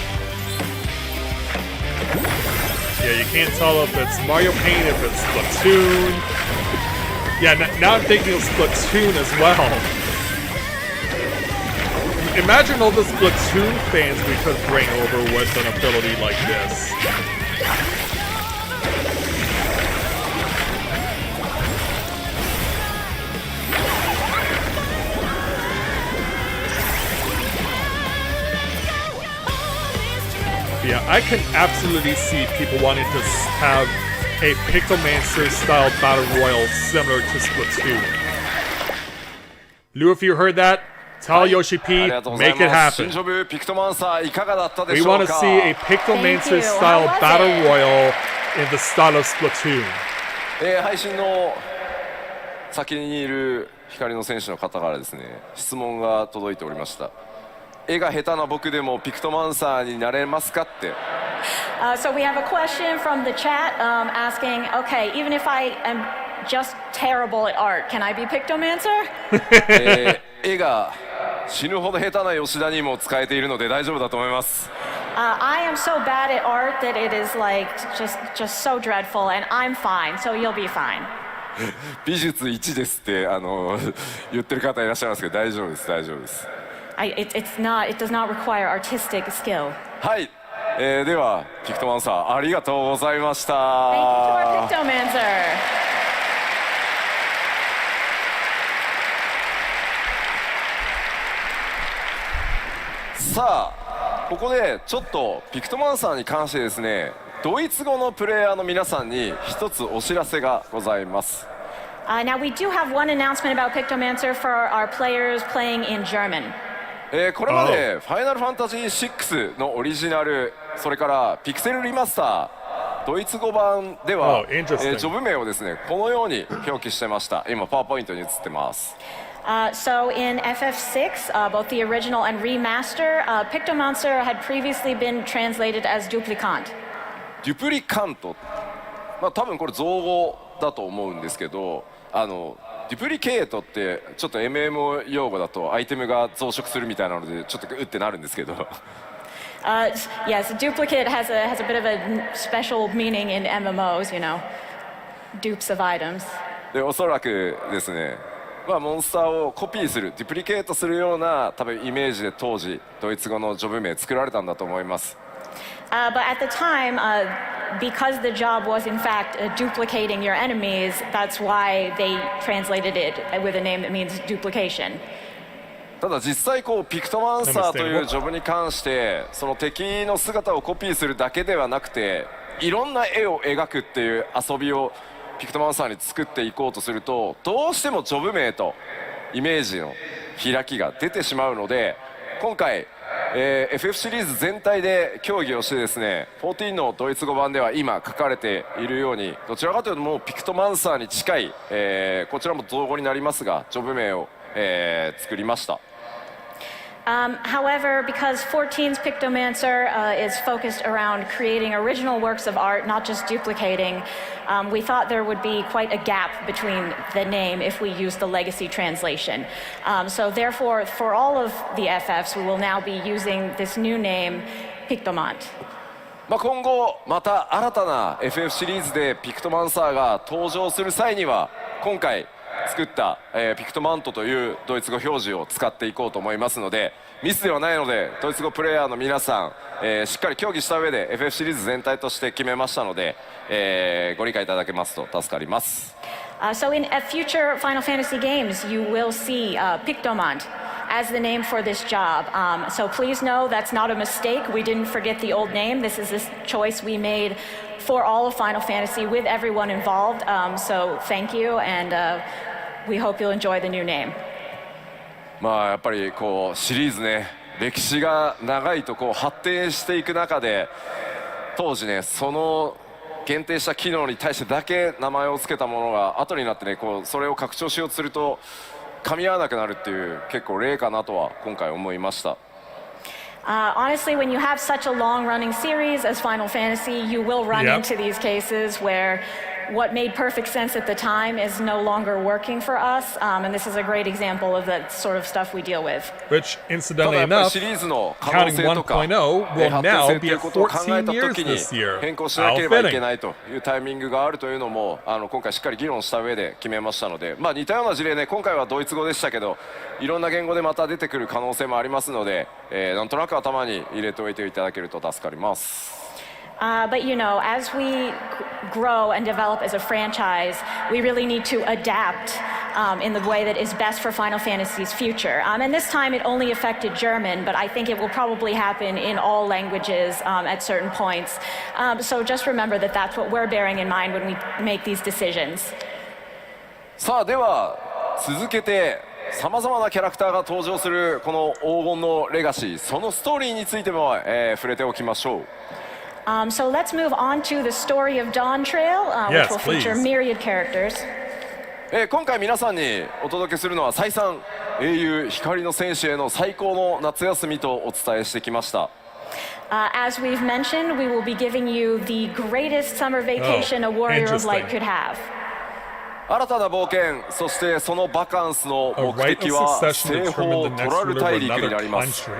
Yeah, you can't tell if it's Mario Paint, if it's Splatoon. Yeah, now I'm thinking of Splatoon as well. Imagine all the Splatoon fans we could bring over with an ability like this. Yeah, I can absolutely see people wanting to have a Pictomancer-style battle royale similar to Splatoon. Lou, if you heard that, tell Yoshi P, make it happen.
新ジョブピクトマンサーいかがだったで
We
しょう
want
か。
to see a Pictomancer-style
How was
battle
it?
royale in the style of Splatoon.
配信の先にいる光の選手の方からですね、質問が届いておりました。絵が下手な僕でもピクトマンサーになれますかって。
So we have a question from the chat asking, okay, even if I am just terrible at art, can I be Pictomancer?
絵が死ぬほど下手な吉田にも使えているので大丈夫だと思います。
I am so bad at art that it is like just so dreadful, and I'm fine, so you'll be fine.
美術1ですって言ってる方いらっしゃいますけど大丈夫です大丈夫です。
It does not require artistic skill.
はい、ではピクトマンサーありがとうございました。
Thank you to our Pictomancer.
さあここでちょっとピクトマンサーに関してですね、ドイツ語のプレイヤーの皆さんに一つお知らせがございます。
Now we do have one announcement about Pictomancer for our players playing in German.
これまで「ファイナルファンタジー6」のオリジナル、それからピクセルリマスタードイツ語版では、ジョブ名をですねこのように表記してました。今パワーポイントに映ってます。
So in FF6, both the original and remaster, Pictomancer had previously been translated as duplicant.
デュプリカント、まあ多分これ造語だと思うんですけど、デュプリケートってちょっと MMO 用語だとアイテムが増殖するみたいなのでちょっとうってなるんですけど。
Yes, duplicate has a bit of a special meaning in MMOs, you know, dupes of items.
でおそらくですね、まあ、モンスターをコピーするデュプリケートするような多分イメージで当時ドイツ語のジョブ名作られたんだと思います。
But at the time, because the job was in fact duplicating your enemies, that's why they translated it with a name that means duplication.
ただ実際こうピクトマンサーというジョブに関してその敵の姿をコピーするだけではなくていろんな絵を描くっていう遊びをピクトマンサーに作っていこうとするとどうしてもジョブ名とイメージの開きが出てしまうので今回、FF シリーズ全体で協議をしてですね14のドイツ語版では今書かれているようにどちらかというともうピクトマンサーに近い、こちらも造語になりますがジョブ名を、作りました。
However, because 14's Pictomancer is focused around creating original works of art, not just duplicating, we thought there would be quite a gap between the name if we use the legacy translation. So therefore, for all of the FFs, we will now be using this new name, Pictomant.
まあ今後また新たな FF シリーズでピクトマンサーが登場する際には今回作った、ピクトマントというドイツ語表示を使っていこうと思いますのでミスではないのでドイツ語プレイヤーの皆さん、しっかり協議した上で FF シリーズ全体として決めましたので、ご理解いただけますと助かります。
So in future Final Fantasy games, you will see Pictomant as the name for this job. So please know that's not a mistake. We didn't forget the old name. This is this choice we made for all of Final Fantasy with everyone involved. So thank you, and we hope you'll enjoy the new name.
まあやっぱりこうシリーズね、歴史が長いとこう発展していく中で、当時ねその限定した機能に対してだけ名前を付けたものが後になってねこうそれを拡張しようとすると噛み合わなくなるっていう結構例かなとは今回思いました。
Honestly, when you have such a long-running series as Final Fantasy, you will run into these cases where what made perfect sense at the time is no longer working for us, and this is a great example of the sort of stuff we deal with.
Which, incidentally enough, counting 1.0 will now be at 14 years this year.
変更しなければいけないというタイミングがあるというのも今回しっかり議論した上で決めましたので、まあ似たような事例ね今回はドイツ語でしたけどいろんな言語でまた出てくる可能性もありますので、なんとなく頭に入れておいていただけると助かります。
But you know, as we grow and develop as a franchise, we really need to adapt in the way that is best for Final Fantasy's future. And this time it only affected German, but I think it will probably happen in all languages at certain points. So just remember that that's what we're bearing in mind when we make these decisions.
さあでは続けてさまざまなキャラクターが登場するこの黄金のレガシー、そのストーリーについても、触れておきましょう。
So let's move on to the story of Dawntrail, which will feature myriad characters.
今回皆さんにお届けするのは再三英雄光の戦士への最高の夏休みとお伝えしてきました。
As we've mentioned, we will be giving you the greatest summer vacation a warrior of light could have.
新たな冒険、そしてそのバカンスの目的は西方トラル大陸になります。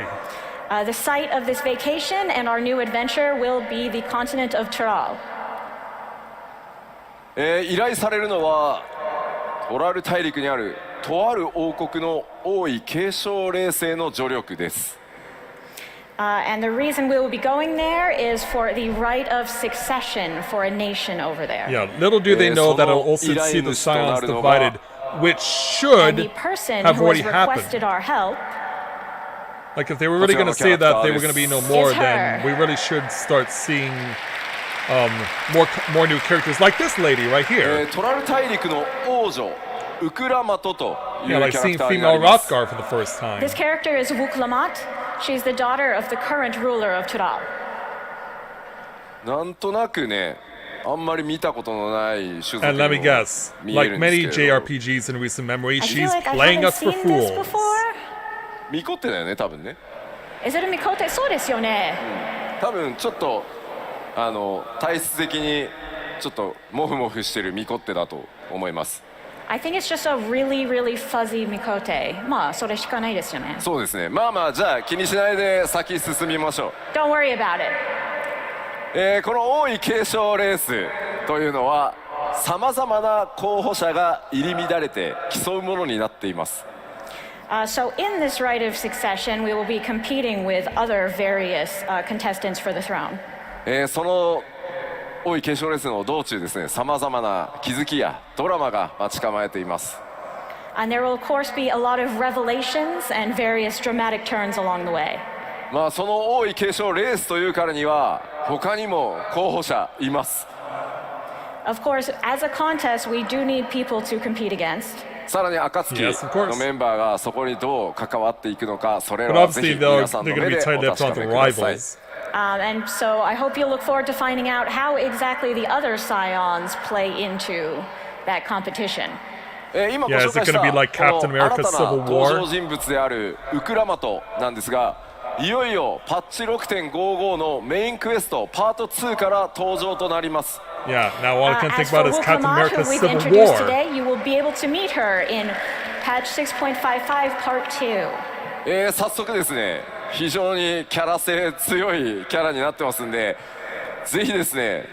The site of this vacation and our new adventure will be the continent of Tural.
依頼されるのはトラル大陸にあるとある王国の王位継承令制の助力です。
And the reason we will be going there is for the right of succession for a nation over there.
Yeah, little do they know that it'll also see the Scions divided, which should
And the person
have
who
already
has
happened.
requested our help
Like, if they were really going to say that they were going to be no more,
It's
then
her.
we really should start seeing more new characters like this lady right here.
トラル大陸の王女ウクラマトというキ
Yeah,
ャラ
like
ク
seeing
ターにな
female
ります。
Rothgar for the first time.
This character is Wuklamat. She's the daughter of the current ruler of Tural.
なんとなくね、あんまり見たことのない種族
And let me
に
guess,
見え
like
るんです
many
けれど、
JRPGs in recent memory,
I feel
she's
like I
playing
haven't
us for
seen this
fools.
before.
ミコってだよね多分ね。
Is it a Mikote? そうですよね。
多分ちょっと体質的にちょっとモフモフしてるミコってだと思います。
I think it's just a really, really fuzzy Mikote. まあ、それしかないですよね。
そうですね。まあまあじゃあ気にしないで先進みましょう。
Don't worry about it.
この王位継承レースというのはさまざまな候補者が入り乱れて競うものになっています。
So in this right of succession, we will be competing with other various contestants for the throne.
その王位継承レースの道中ですね、さまざまな気づきやドラマが待ち構えています。
And there will of course be a lot of revelations and various dramatic turns along the way.
まあその王位継承レースというからには他にも候補者います。
Of course, as a contest, we do need people to compete against.
さらに暁
Yes, of course.
のメンバーがそこにどう関わっていくのか、それら
But
はぜ
obviously,
ひ
they're
皆さんの
going to
目
be
で
tied
お
up
確か
onto
めください。
rivals.
And so I hope you look forward to finding out how exactly the other Scions play into that competition.
今ご
Yeah,
紹
is it
介し
gonna
た
be like
この
Captain
新
America's
たな
Civil
登
War?
場人物であるウクラマトなんですが、いよいよパッチ 6.55 のメインクエストパート2から登場となります。
Yeah, now all I can think
As for
about is Captain
Wuklamat, who
America's
we've
Civil
introduced
War.
today, you will be able to meet her in patch 6.55 part 2.
早速ですね、非常にキャラ性強いキャラになってますんで、ぜひですね、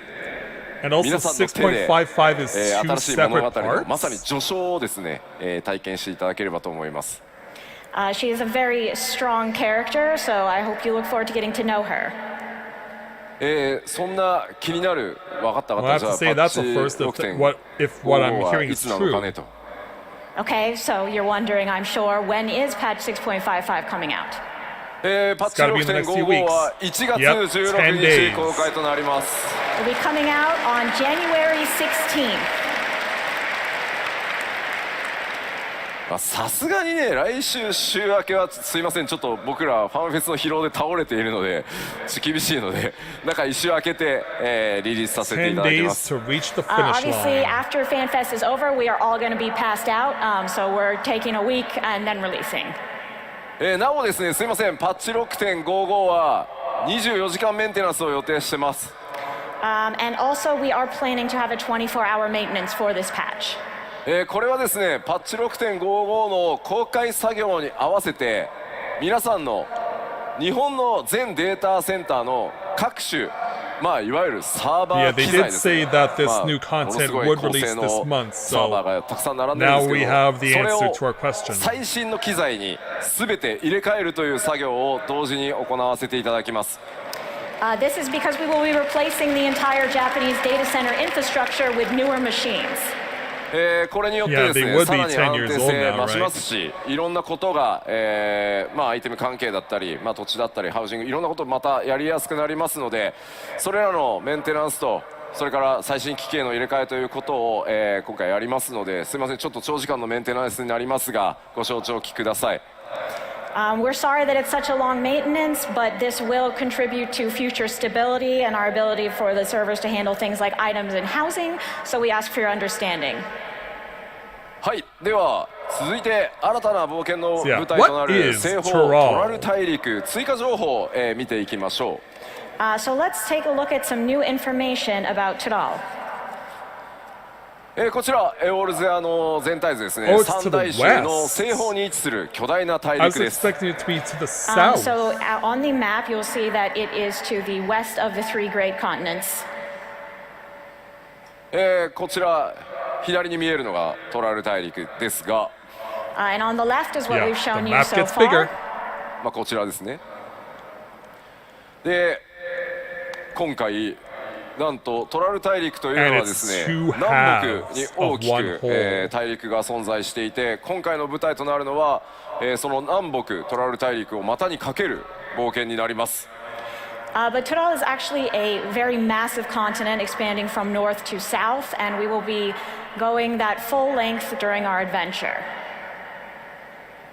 And also
皆さんの手で、
6.55 is two
新しい物
separate
語のまさに
parts.
序章をですね、体験していただければと思います。
She is a very strong character, so I hope you look forward to getting to know her.
そんな気になる分かった
Well,
方
I
じ
have
ゃ
to
あ
say
パッ
that's
チ
the first if
6.55
what if what I'm
はい
hearing
つ
is
なのか
true.
ねと。
Okay, so you're wondering, I'm sure, when is patch 6.55 coming out?
パッチ
gotta be in the next few
6.55 は
weeks.
1月
Yep,
16
10
日
days.
公開となります。
It'll be coming out on January 16th.
さすがにね、来週週明けはすいません、ちょっと僕らファンフェスの疲労で倒れているので厳しいので、中1週明けて、リリースさせていただきま
10 days
す。
to reach the finish
Obviously,
line.
after FanFest is over, we are all going to be passed out, so we're taking a week and then releasing.
なおですね、すいません、パッチ 6.55 は24時間メンテナンスを予定してます。
And also, we are planning to have a 24-hour maintenance for this patch.
これはですね、パッチ 6.55 の公開作業に合わせて皆さんの日本の全データセンターの各種、まあいわゆるサーバ
Yeah,
ー
they
機材
did
ですね。
say that this
まあ
new
ものす
content
ごい
would
高
release
性
this
能
month,
サーバー
so
がたくさん並んでるん
now
です
we
け
have
ど、
the
それ
answer
を
to our question.
最新の機材に全て入れ替えるという作業を同時に行わせていただきます。
This is because we will be replacing the entire Japanese data center infrastructure with newer machines.
これによってです
Yeah,
ね、
they would
さ
be
らに
10
安
years
定
old
性
now,
増しますし、いろんなことが、まあ、アイテム関係だったり、まあ、土地だったりハウジング、いろんなことまたやりやすくなりますので、それらのメンテナンスとそれから最新機器への入れ替えということを、今回やりますので、すみません、ちょっと長時間のメンテナンスになりますがご承知おきください。
We're sorry that it's such a long maintenance, but this will contribute to future stability and our ability for the servers to handle things like items and housing, so we ask for your understanding.
はい、では続いて新たな冒険の
Yeah,
舞台とな
what
る
is
西方
Toral?
トラル大陸追加情報を、見ていきましょう。
So let's take a look at some new information about Toral.
こちら、オールゼアの全体図ですね。
Oh, it's to the
三大洲の西方に位置する巨大な大
I was
陸です。
expecting it to be to the south.
So on the map, you'll see that it is to the west of the three great continents.
こちら左に見えるのがトラル大陸ですが、
And on the left is what
Yeah,
we've shown
the
you
map
so
gets bigger.
far.
まあ、こちらですね。で、今回なんとトラル大陸というのはですね、
And it's two
南北に大き
halves of one
く、
whole.
大陸が存在していて、今回の舞台となるのは、その南北トラル大陸を股にかける冒険になります。
But Toral is actually a very massive continent expanding from north to south, and we will be going that full length during our adventure.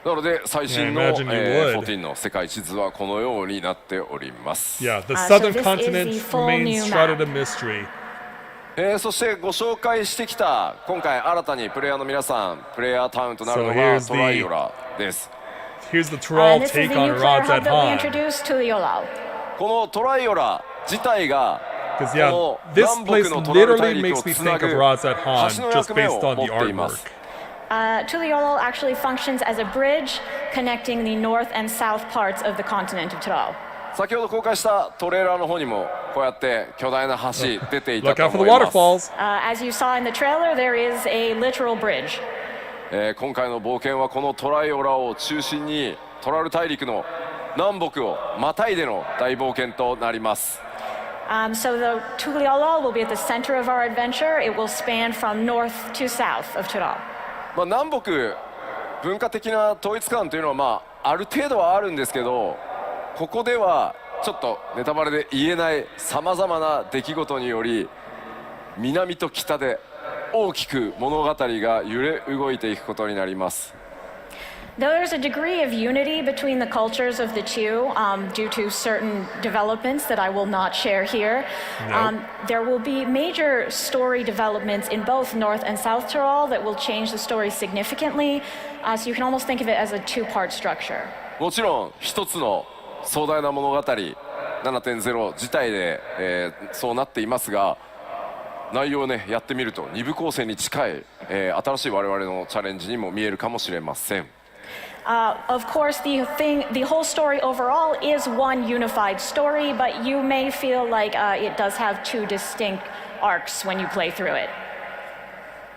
なので最新の、
Yeah, imagine you would.
14の世界地図はこのようになっております。
Yeah, the
so
southern
this is
continent
the full
remains
new
shrouded
map.
in mystery.
そしてご紹介してきた今回新たにプレイヤーの皆さんプレイヤータウンとなるの
So
が
here's
トライオラです。
Here's the
And
Toral
this is
take
the
on
new player
Rod's
hub
at
that we
Han.
introduced to Yolal.
このトライオラ自体が
Because
こ
yeah,
の
this
南
place
北のトラル大
literally
陸を
makes me
つな
think
ぐ
of Rod's at
橋
Han
の
just
役目
based
を
on
持
the
っています。
artwork.
Tuliolol actually functions as a bridge connecting the north and south parts of the continent of Toral.
先ほど公開したトレーラーの方にもこうやって巨大な橋出ていた
Look
と
out for
思
the
います。
waterfalls.
As you saw in the trailer, there is a literal bridge.
今回の冒険はこのトライオラを中心にトラル大陸の南北をまたいでの大冒険となります。
So the Tuliolol will be at the center of our adventure. It will span from north to south of Toral.
まあ、南北文化的な統一感というのは、まあ、ある程度はあるんですけど、ここではちょっとネタバレで言えないさまざまな出来事により南と北で大きく物語が揺れ動いていくことになります。
Though there's a degree of unity between the cultures of the two due to certain developments that I will not share here, there will be major story developments in both North and South Tyrol that will change the story significantly. So you can almost think of it as a two-part structure.
もちろん一つの壮大な物語 7.0 自体で、そうなっていますが、内容をねやってみると二部構成に近い、新しい我々のチャレンジにも見えるかもしれません。
Of course, the whole story overall is one unified story, but you may feel like it does have two distinct arcs when you play through it.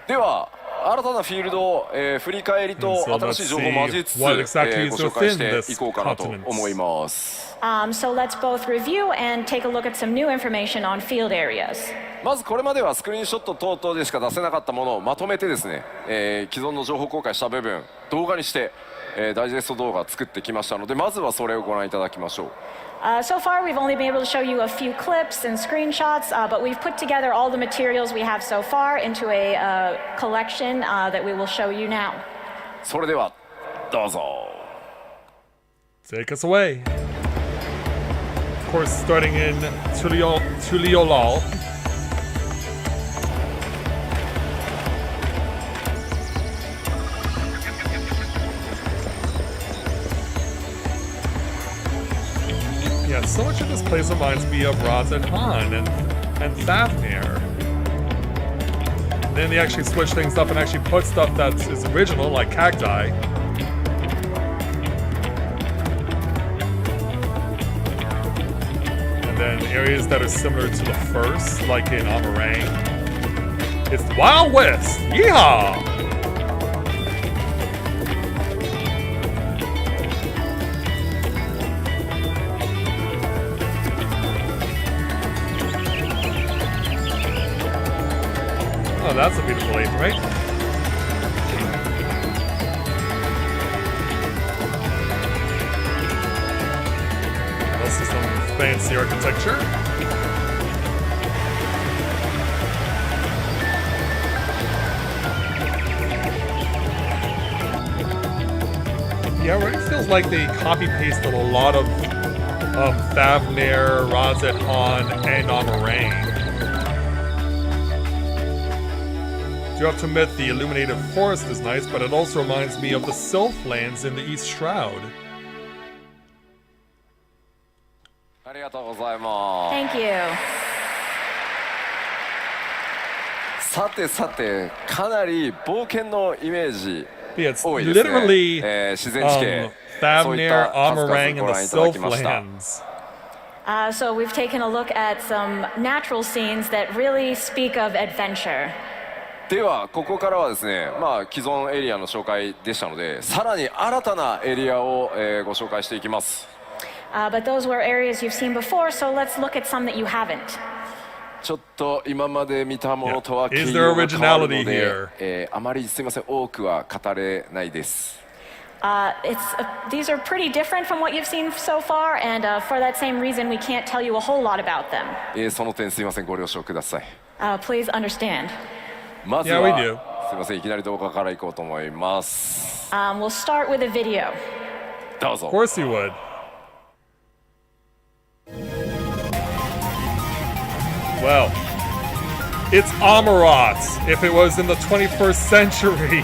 では新たなフィールドを、振り返りと
So
新しい情報を交えつつ、
let's see what exactly
ご
is
紹介
within
していこうかなと思います。
So let's both review and take a look at some new information on field areas.
まずこれまではスクリーンショット等々でしか出せなかったものをまとめてですね、既存の情報公開した部分動画にして、ダイジェスト動画を作ってきましたので、まずはそれをご覧いただきましょう。
So far, we've only been able to show you a few clips and screenshots, but we've put together all the materials we have so far into a collection that we will show you now.
それではどうぞ。
Take us away. Of course, starting in Tuliolal. Yeah, so much of this place reminds me of Razan Han and Fafnir. Then they actually switch things up and actually put stuff that is original, like cacti. And then areas that are similar to the first, like in Amarang. It's the Wild West! Yeehaw! Oh, that's a beautiful lake, right? Also some fancy architecture. Yeah, it really feels like they copy-pasted a lot of Fafnir, Razat Han, and Amarang. You have to admit the illuminated forest is nice, but it also reminds me of the Sylphlands in the East Shroud.
ありがとうございます。
Thank you.
さてさて、かなり冒険のイメージ
Yeah, it's
多いですね。
literally
自然地形、そういっ
Fafnir,
た数々
Amarang,
ご
and
覧
the
いただきました。
Sylphlands.
So we've taken a look at some natural scenes that really speak of adventure.
ではここからはですね、既存エリアの紹介でしたので、さらに新たなエリアを、ご紹介していきます。
But those were areas you've seen before, so let's look at some that you haven't.
ちょっと今まで見たものとは
Yeah.
毛
Is
色
there
が変わるの
originality
で、あまりすみません、多くは語れないです。
These are pretty different from what you've seen so far, and for that same reason, we can't tell you a whole lot about them.
その点すみません、ご了承ください。
Please understand.
まず
Yeah, we
は
do.
すみません、いきなり動画からいこうと思います。
We'll start with a video.
どうぞ。
Of course you would. Well, it's Amarat if it was in the 21st century.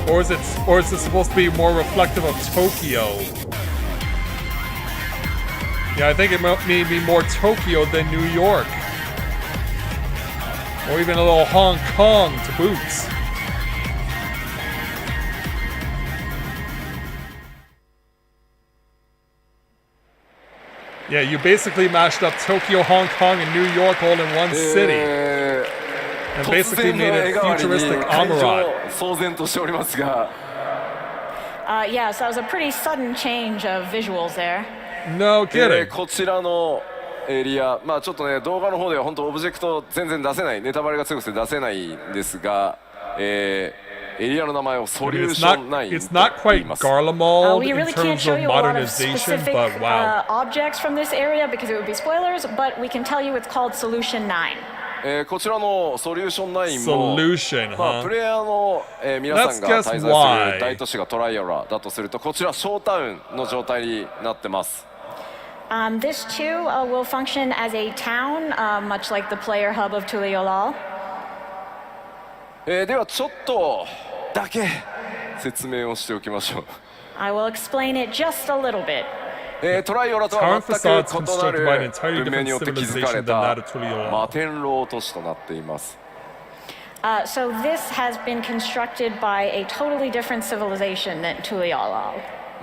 Or is it supposed to be more reflective of Tokyo? Yeah, I think it may be more Tokyo than New York. Or even a little Hong Kong to boots. Yeah, you basically mashed up Tokyo, Hong Kong, and New York all in one city. And
突
basically
然の
made
絵
it
代わりに
futuristic
会場
Amarat.
騒然としておりますが、
Yeah, so that was a pretty sudden change of visuals there.
No kidding.
こちらのエリア、ちょっとね動画の方では本当オブジェクト全然出せない、ネタバレが強くて出せないんですが、エリアの名前をソリュー
It's
ション9
it's not
と言い
quite
ます。
Garlemald
We
in
really can't
terms
show
of
you a lot of
modernization,
specific
but wow.
objects from this area because it would be spoilers, but we can tell you it's called Solution 9.
こちらのソリューション9も
Solution,
プ
huh?
レイヤーの、皆さんが
Let's guess
滞在す
why.
る大都市がトライアラだとすると、こちらショータウンの状態になってます。
This too will function as a town, much like the player hub of Tuliolal.
ではちょっとだけ説明をしておきましょう。
I will explain it just a little bit.
トライオラと
Town
は全
facades
く異な
constructed by an
る
entirely
文明によ
different
って築かれ
civilization than that
た
of Tuliolal.
摩天楼都市となっています。
So this has been constructed by a totally different civilization than Tuliolal.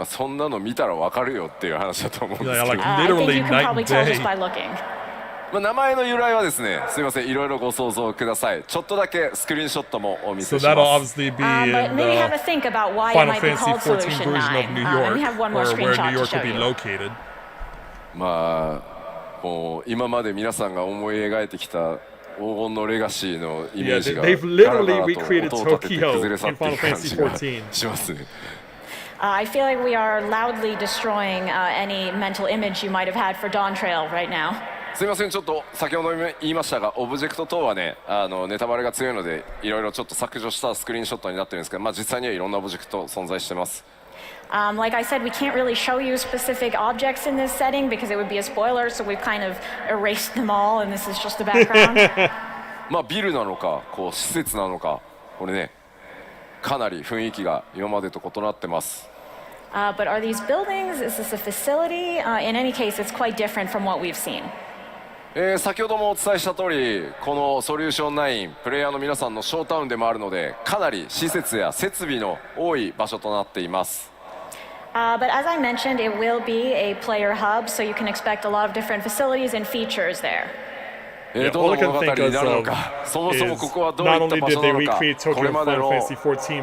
そんなの見たらわかるよっていう話だと思うんです
Yeah,
け
like
ど、
I think
literally
you can
night
probably
and
tell just by
day.
looking.
名前の由来はですね、すいません、いろいろご想像ください。ちょっとだけスクリーンショットもお見
So
せし
that'll
ます
obviously be
But
in
maybe have a
the
think about why it
Final
might be
Fantasy
called
XIV
Solution
version of
9.
New
And we
York,
have one more
or where
screenshot
New
to
York
show
will be
you.
located.
まあもう今まで皆さんが思い描いてきた黄金のレガシーのイメージが
they've
ガラ
literally
ガラ
recreated
と音を立てて
Tokyo
崩れ去ってい
in
く感
Final
じ
Fantasy
が
14.
しますね。
I feel like we are loudly destroying any mental image you might have had for Dawntrail right now.
すいません、ちょっと先ほど言いましたがオブジェクト等はねネタバレが強いのでいろいろちょっと削除したスクリーンショットになってるんですけど、まあ、実際にはいろんなオブジェクト存在してます。
Like I said, we can't really show you specific objects in this setting because it would be a spoiler, so we've kind of erased them all, and this is just the background.
まあビルなのかこう施設なのかこれねかなり雰囲気が今までと異なってます。
But are these buildings? Is this a facility? In any case, it's quite different from what we've seen.
先ほどもお伝えした通りこのソリューション9プレイヤーの皆さんのショータウンでもあるのでかなり施設や設備の多い場所となっています。
But as I mentioned, it will be a player hub, so you can expect a lot of different facilities and features there.
どんな物語になるのか、そもそもここはどういった場所なのか、これまでの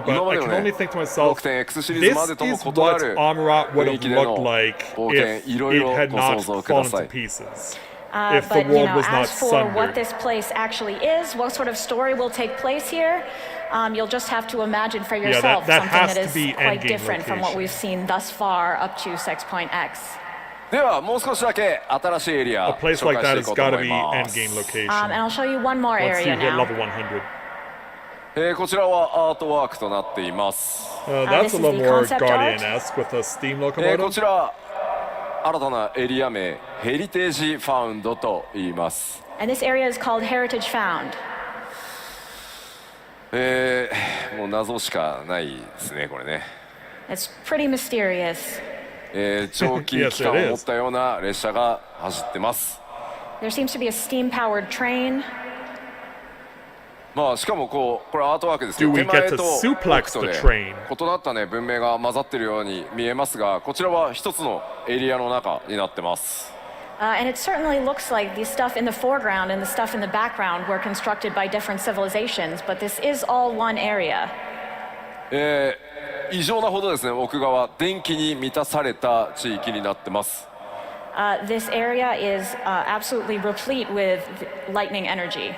今までのね、6.X シリーズまでとも異なる雰囲気での冒険、いろいろご想像ください。
But as for what this place actually is, what sort of story will take place here, you'll just have to imagine for yourself something that is quite different from what we've seen thus far up to 6.X.
ではもう少しだけ新しいエリア
A place
紹
like
介し
that
てい
has
こうと
got
思
to
い
be
ま
endgame
す。
location.
And I'll show you one more
Once you
area
hit
now.
level 100.
こちらはアートワークとなっています。
That's
This
a
is
little
the
more
concept art.
Guardian-esque with a steam
こ
locomotive.
ちら新たなエリア名ヘリテージファウンドと言います。
And this area is called Heritage Found.
もう謎しかないですねこれね。
It's pretty mysterious.
長期期間を持ったような列車が走ってます。
There seems to be a steam-powered train.
まあしかもこれアートワークですけど
Do we
手前
get to
と
suplex
奥とで
the train?
異なったね文明が混ざってるように見えますが、こちらは一つのエリアの中になってます。
And it certainly looks like the stuff in the foreground and the stuff in the background were constructed by different civilizations, but this is all one area.
異常なほどですね奥側電気に満たされた地域になってます。
This area is absolutely replete with lightning energy.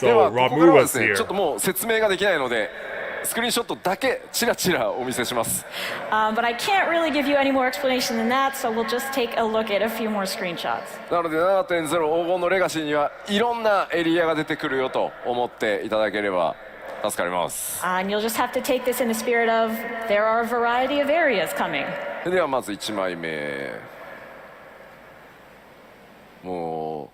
で
So
はここから
Ramu
はで
was
すね
here.
ちょっともう説明ができないのでスクリーンショットだけチラチラお見せします。
But I can't really give you any more explanation than that, so we'll just take a look at a few more screenshots.
なので 7.0 黄金のレガシーにはいろんなエリアが出てくるよと思っていただければ助かります。
And you'll just have to take this in the spirit of there are a variety of areas coming.
ではまず1枚目も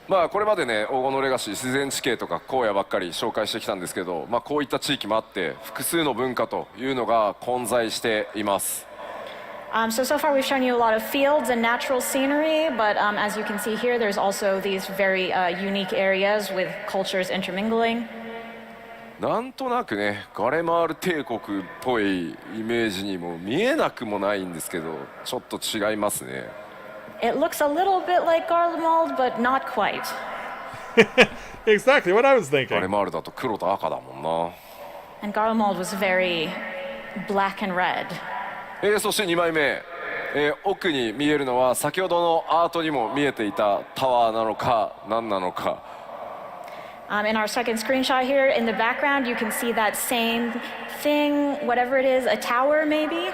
うまあこれまでね黄金のレガシー自然地形とか荒野ばっかり紹介してきたんですけど、まあ、こういった地域もあって複数の文化というのが混在しています。
So far we've shown you a lot of fields and natural scenery, but as you can see here, there's also these very unique areas with cultures intermingling.
なんとなくねガレマール帝国っぽいイメージにも見えなくもないんですけどちょっと違いますね。
It looks a little bit like Garlemald, but not quite.
Exactly what I was
ガレ
thinking.
マールだと黒と赤だもんな。
And Garlemald was very black and red.
そして2枚目、奥に見えるのは先ほどのアートにも見えていたタワーなのか何なのか。
In our second screenshot here, in the background, you can see that same thing, whatever it is, a tower maybe?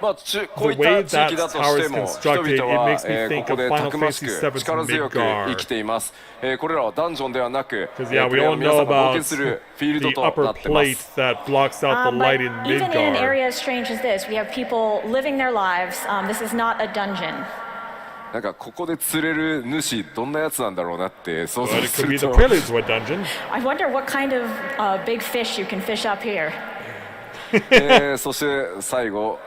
まあ、こういった地域だとしても
The
人
way that
々は、
tower is constructed,
ここで
it makes me think of
たくましく
Final Fantasy
力強く
Midgar.
生きています。これらはダンジョンではなく、
Because
プ
yeah,
レイ
we
ヤー
all
の皆
know
さんが冒
about
険するフィールド
the
とな
upper
ってま
plate
す。
that blocks out the
But
light in
even in
Midgar.
areas strange as this, we have people living their lives. This is not a dungeon.
なんかここで釣れる主どんなやつなんだろうなって想
But
像
it
す
could be
る
the
と
prelude to a dungeon.
I wonder what kind of big fish you can fish up here.
そして最後、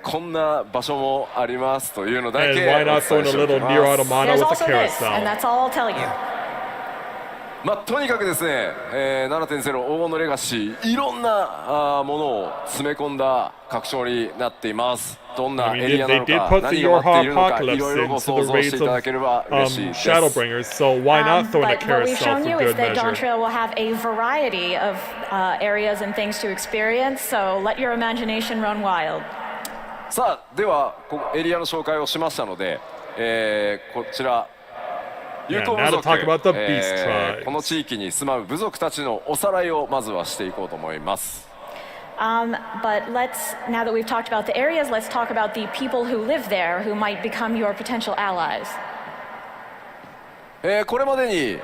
こんな場所もありますというのだ
And
け
why
お
not
伝
throw
え
in a
しておき
little
ま
Nier
す。
Automata
There's
with a
also this, and
carousel?
that's all I'll tell you.
まあ、とにかくですね、7.0 黄金のレガシーいろんなものを詰め込んだ拡張になっています。どんな
I mean,
エリアな
they
の
did
か
put
何
the
が待っているのか
Yorha
いろいろご
Apocalypse
想
into the
像して
raids
いただければ
of
嬉しいです。
Shadowbringers, so why not throw in a
But what we've
carousel
shown
for
you is
good
that
measure?
Dawntrail will have a variety of areas and things to experience, so let your imagination run wild.
さあではエリアの紹介をしましたので、こちら友好部
now to
族、
talk about the beast tribes.
この地域に住まう部族たちのおさらいをまずはしていこうと思います。
But now that we've talked about the areas, let's talk about the people who live there who might become your potential allies.
これまでに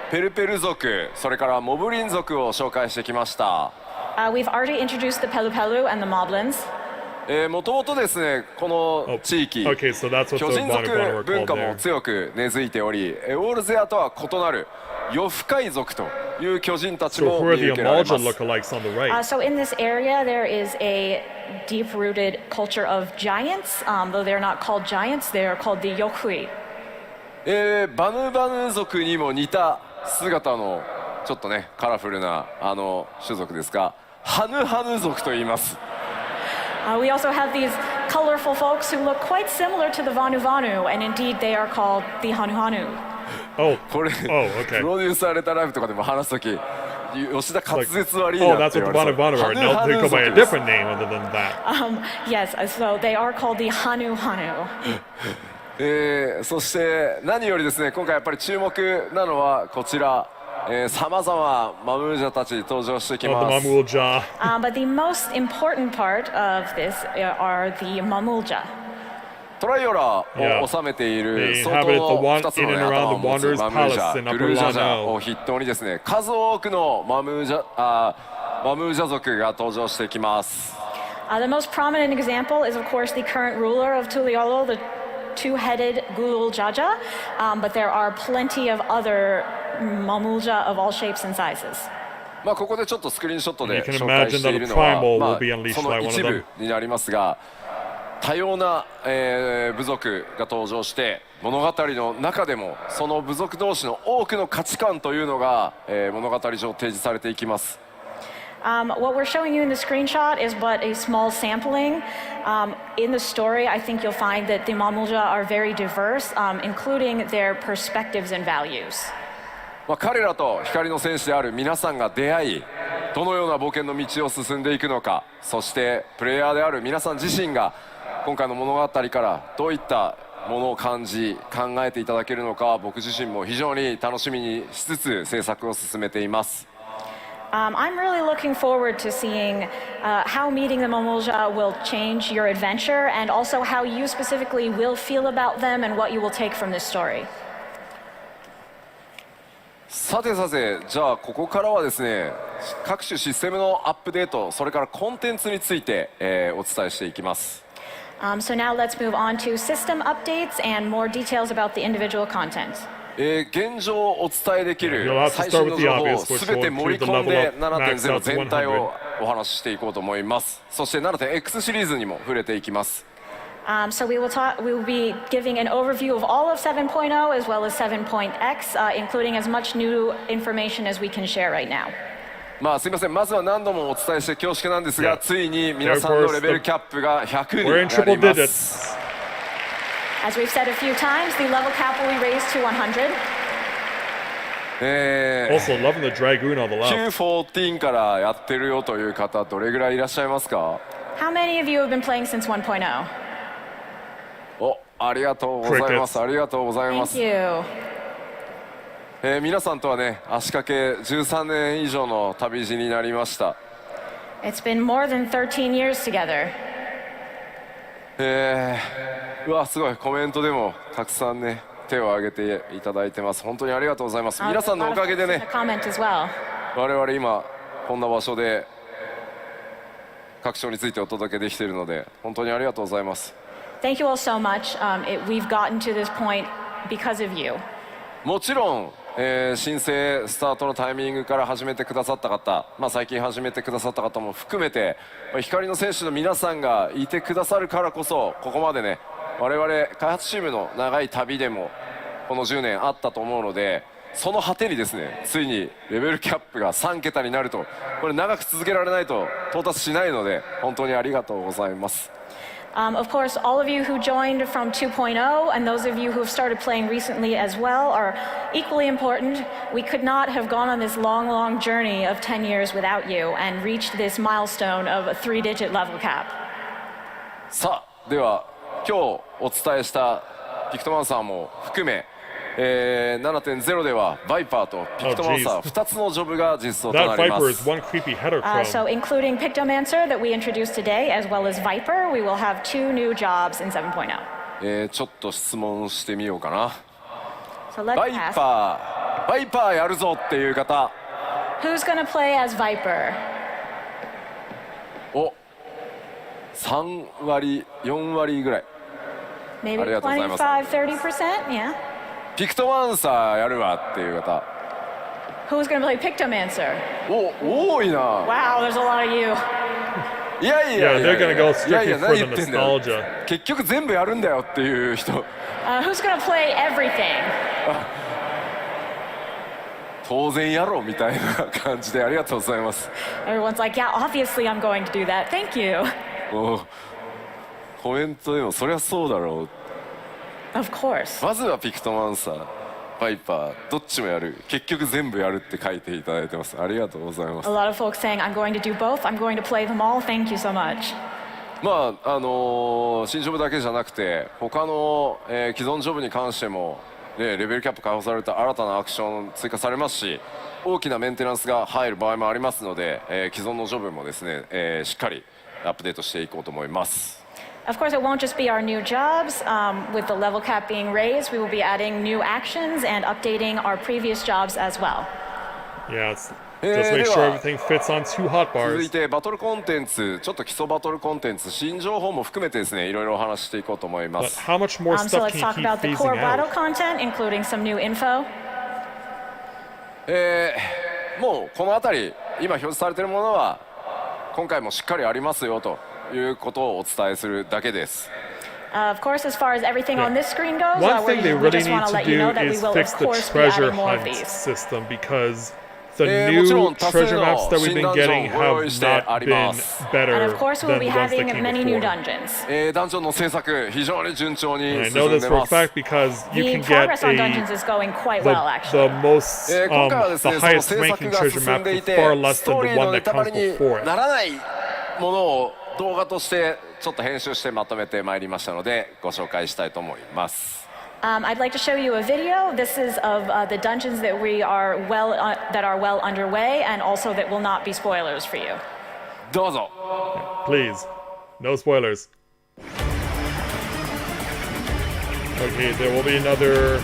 ペルペル族、それからモブリン族を紹介してきました。
We've already introduced the Pelupelu and the Moblins.
もともとですね、この地域、
Okay, so that's what
巨
the
人
Banu
族
Banu were
文
called
化も
there.
強く根付いており、オールゼアとは異なる夜深い族という巨人たち
So
も
who are
見
the
受けられ
Amalja
ます。
lookalikes on the right?
So in this area, there is a deep-rooted culture of giants. Though they're not called giants, they are called the Yokhui.
バヌバヌ族にも似た姿のちょっとねカラフルな種族ですが、ハヌハヌ族と言います。
We also have these colorful folks who look quite similar to the Vanu Vanu, and indeed they are called the Hanu Hanu.
Oh,
これ、
okay.
プロデューサーレタライブとかでも話すとき、吉田滑舌悪い
oh,
なっ
that's
て
what
言
the
われ
Banu
て
Banu are. No, they go by a
です。
different name other than that.
Yes, so they are called the Hanu Hanu.
そして何よりですね、今回やっぱり注目なのはこちら、さまざまマムージャたち登場してき
Oh,
ま
the
す。
Mamulja.
But the most important part of this are the Mamulja.
トライオラを治めている相当の2つの、ね、頭を持つマムージャ、グルージャジャを筆頭にですね、数多くのマムージャ族が登場してきます。
The most prominent example is, of course, the current ruler of Tuliolo, the two-headed Gulul Jaja, but there are plenty of other Mamulja of all shapes and sizes.
まあここでちょっとスクリーンショットで
You can
紹介しているのは、
imagine that a primal
ま
will be
あ
unleashed
その
by one of
一
them.
部になりますが、多様な、部族が登場して物語の中でもその部族同士の多くの価値観というのが、物語上提示されていきます。
What we're showing you in the screenshot is but a small sampling. In the story, I think you'll find that the Mamulja are very diverse, including their perspectives and values.
まあ彼らと光の戦士である皆さんが出会い、どのような冒険の道を進んでいくのか、そしてプレイヤーである皆さん自身が今回の物語からどういったものを感じ考えていただけるのか、僕自身も非常に楽しみにしつつ制作を進めています。
I'm really looking forward to seeing how meeting the Mamulja will change your adventure, and also how you specifically will feel about them and what you will take from this story.
さてさて、じゃあここからはですね、各種システムのアップデート、それからコンテンツについて、お伝えしていきます。
So now let's move on to system updates and more details about the individual content.
現状お伝えできる
You'll have to
最
start
新
with
の
the
情報を
obvious, which
すべ
will
て盛
include
り
the
込ん
level
で
up max
7.0
out to
全体を
100.
お話ししていこうと思います。そして 7.x シリーズにも触れていきます。
So we will be giving an overview of all of 7.0 as well as 7.x, including as much new information as we can share right now.
まあすいません、まずは何度もお伝えして恐縮なんですが、
Yeah.
ついに皆さんのレベルキャップが100に
We're in
な
triple
ります。
digits.
As we've said a few times, the level cap will be raised to 100.
Also, loving the Dragoon on the left.
FF14 からやってるよという方どれぐらいいらっしゃいますか？
How many of you have been playing since 1.0?
お、ありがとうございます。
Crickets.
ありがとうございま
Thank
す。
you.
皆さんとはね、足掛け13年以上の旅路になりました。
It's been more than 13 years together.
うわ、すごい、コメントでもたくさんね手を挙げていただいてます。本当にありがとうございます。 皆さんのおかげでね、
Comment as well.
我々今こんな場所で各章についてお届けできているので本当にありがとうございます。
Thank you all so much. We've gotten to this point because of you.
もちろん、申請スタートのタイミングから始めてくださった方、最近始めてくださった方も含めて、光の選手の皆さんがいてくださるからこそここまでね、我々開発チームの長い旅でもこの10年あったと思うので、その果てにですね、ついにレベルキャップが3桁になると、これ長く続けられないと到達しないので本当にありがとうございます。
Of course, all of you who joined from 2.0 and those of you who have started playing recently as well are equally important. We could not have gone on this long, long journey of 10 years without you and reached this milestone of a 3-digit level cap.
さあでは今日お伝えしたピクトマンサーも含め、7.0 ではバイパーとピクトマンサー2つのジョブが実装とな
That
りま
Viper is
す。
one creepy header chrome.
So including Pictomancer that we introduced today, as well as Viper, we will have 2 new jobs in 7.0.
ちょっと質問してみようかな。
So let's
バイ
ask,
パーやるぞっていう方、
who's going to play as Viper?
お3割4割ぐらい。
Maybe
ありがとうございます。
25, 30%? Yeah.
ピクトマンサーやるわっていう方、
Who's going to play Pictomancer?
多いな。
Wow, there's a lot of you.
いやいや
Yeah,
いや
they're gonna go
いやい
strictly
や
for
何
the
言ってんだよ。
nostalgia.
結局全部やるんだよっていう人、
Who's going to play everything?
当然やろみたいな感じでありがとうございます。
Everyone's like, yeah, obviously I'm going to do that. Thank you.
おコメントでもそりゃそうだろう。
Of course.
まずはピクトマンサー、バイパーどっちもやる、結局全部やるって書いていただいてます。ありがとうございます。
A lot of folks saying, I'm going to do both. I'm going to play them all. Thank you so much.
まあ新ジョブだけじゃなくて他の、既存ジョブに関しても、ね、レベルキャップ解放された新たなアクション追加されますし、大きなメンテナンスが入る場合もありますので、既存のジョブもですね、しっかりアップデートしていこうと思います。
Of course, it won't just be our new jobs. With the level cap being raised, we will be adding new actions and updating our previous jobs as well.
Yeah, just make sure everything fits on 2 hot
続い
bars.
てバトルコンテンツ、ちょっと基礎バトルコンテンツ新情報も含めてですね、いろいろお話ししていこうと思いま
But
す。
how much more
So
stuff
let's
can you
talk
keep
about the core
phasing
battle
out?
content, including some new info.
もうこの辺り今表示されているものは今回もしっかりありますよということをお伝えするだけです。
Of course, as far as everything on this screen goes,
One thing they
we
really
just
need
want to
to
let you know
do
that we
is
will, of
fix the
course, be
treasure
adding more of
hunt
these.
system because the
もちろ
new
ん多数
treasure
の
maps that we've
新
been
ダンジョ
getting
ンを用意
have
してあ
not
り
been
ます。
better
And of course, we'll
than
be
the ones that
having
came
many new
before.
dungeons.
ダンジョンの制作非常に順調に
And I
進
know
ん
this
で
for a
ます。
fact because you
The
can get
progress on dungeons
a
is going quite well,
the
actually.
most
今回はです
the
ね、その
highest
制
ranking
作が
treasure
進ん
map
でい
for
て
far less
スト
than
ー
the
リーの
one
ネ
that
タバ
comes
レに
before
な
it.
らないものを動画としてちょっと編集してまとめてまいりましたのでご紹介したいと思います。
I'd like to show you a video. This is of the dungeons that that are well underway, and also that will not be spoilers for you.
どうぞ。
Please, no spoilers. Okay, there will be another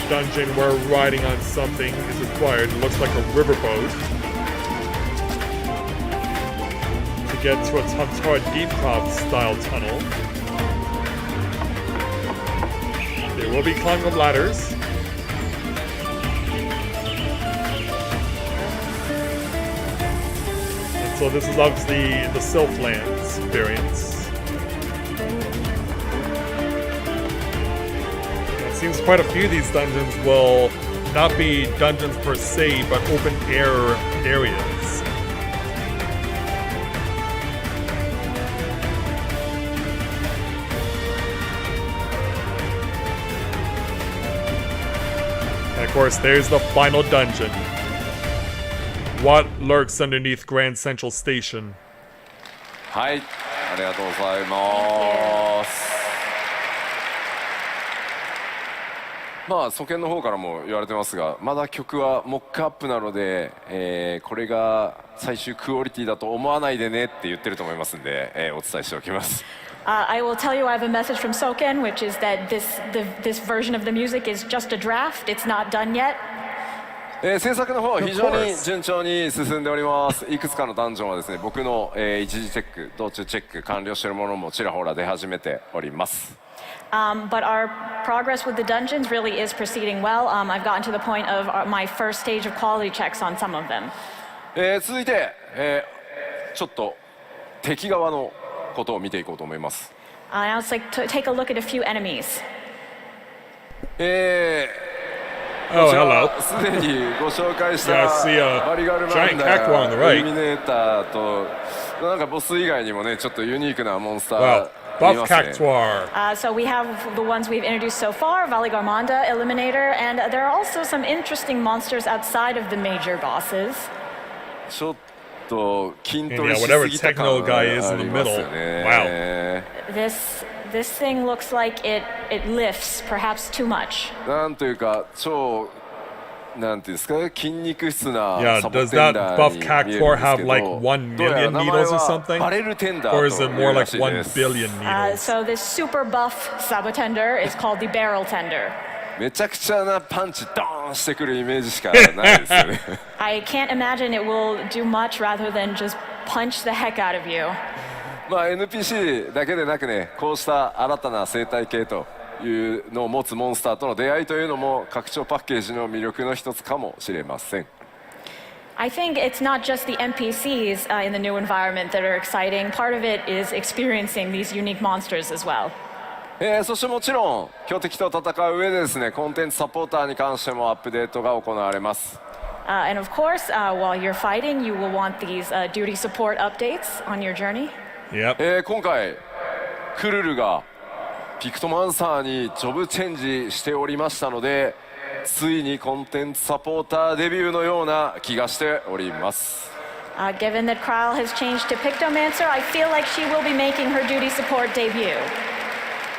dungeon where riding on something is required. It looks like a riverboat. To get to a Tantara Deep Top style tunnel. There will be climbing ladders. And so this is obviously the Sylphlands variants. It seems quite a few of these dungeons will not be dungeons per se, but open air areas. And of course, there's the final dungeon. What lurks underneath Grand Central Station?
はい、ありがとうございます。まあ、祖権の方からも言われてますが、まだ曲はモックアップなので、これが最終クオリティだと思わないでねって言ってると思いますんで、お伝えしておきます。
I will tell you I have a message from Soken, which is that this version of the music is just a draft. It's not done yet.
制作の方は非常に順調に進んでおります。いくつかのダンジョンはですね、僕の、一時チェック、道中チェック完了しているものもちらほら出始めております。
But our progress with the dungeons really is proceeding well. I've gotten to the point of my first stage of quality checks on some of them.
続いて、ちょっと敵側のことを見ていこうと思います。
Now let's take a look at a few enemies.
Oh, hello.
すでにご紹介した
Yeah, I see a
バリガルマン
giant
ダ
cactuar on the
ー、
right.
イルミネーターとなんかボス以外にもねちょっとユニークなモンスタ
Wow.
ーい
Buff
ますね。
Cactuar.
So we have the ones we've introduced so far, Valigarmanda, Eliminator, and there are also some interesting monsters outside of the major bosses.
ちょっと筋トレ
And
し
yeah,
す
whatever
ぎた感
techno
があ
guy is in the
ります
middle.
よね。
Wow.
This thing looks like it lifts perhaps too much.
なんというか超なんていうんですか筋肉質な
Yeah,
サボ
does
テン
that
ダー
buff
に見えるんです
cactuar
け
have like
ど、
1
どうやら
million
名前
needles or
は
something?
バレルテンダ
Or
ー
is
と
it
い
more
うら
like
しい
1
です。
billion needles?
So this super buff sabotender is called the barrel tender.
めちゃくちゃなパンチドーンしてくるイメージしかないですよね。
I can't imagine it will do much rather than just punch the heck out of you.
まあ NPC だけでなくね、こうした新たな生態系というのを持つモンスターとの出会いというのも拡張パッケージの魅力の一つかもしれません。
I think it's not just the NPCs in the new environment that are exciting. Part of it is experiencing these unique monsters as well.
そしてもちろん強敵と戦う上でですね、コンテンツサポーターに関してもアップデートが行われます。
And of course, while you're fighting, you will want these duty support updates on your journey.
Yep.
今回クルルがピクトマンサーにジョブチェンジしておりましたので、ついにコンテンツサポーターデビューのような気がしております。
Given that Kryle has changed to Pictomancer, I feel like she will be making her duty support debut.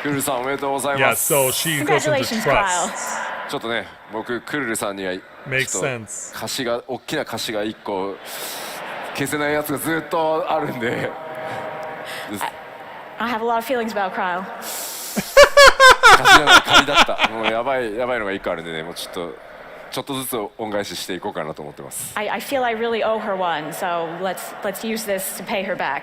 クルルさんおめでとうござい
Yeah,
ます。
so she goes into
Congratulations, Kryle.
trust.
ちょっとね、僕クルルさんには
Makes
ちょっと
sense.
歌詞が大きな歌詞が1個消せないやつがずっとあるんで。
I have a lot of feelings about Kryle.
歌詞じゃない仮だった。もうやばいのが1個あるんでね、もうちょっとずつ恩返ししていこうかなと思ってます。
I feel I really owe her one, so let's use this to pay her back.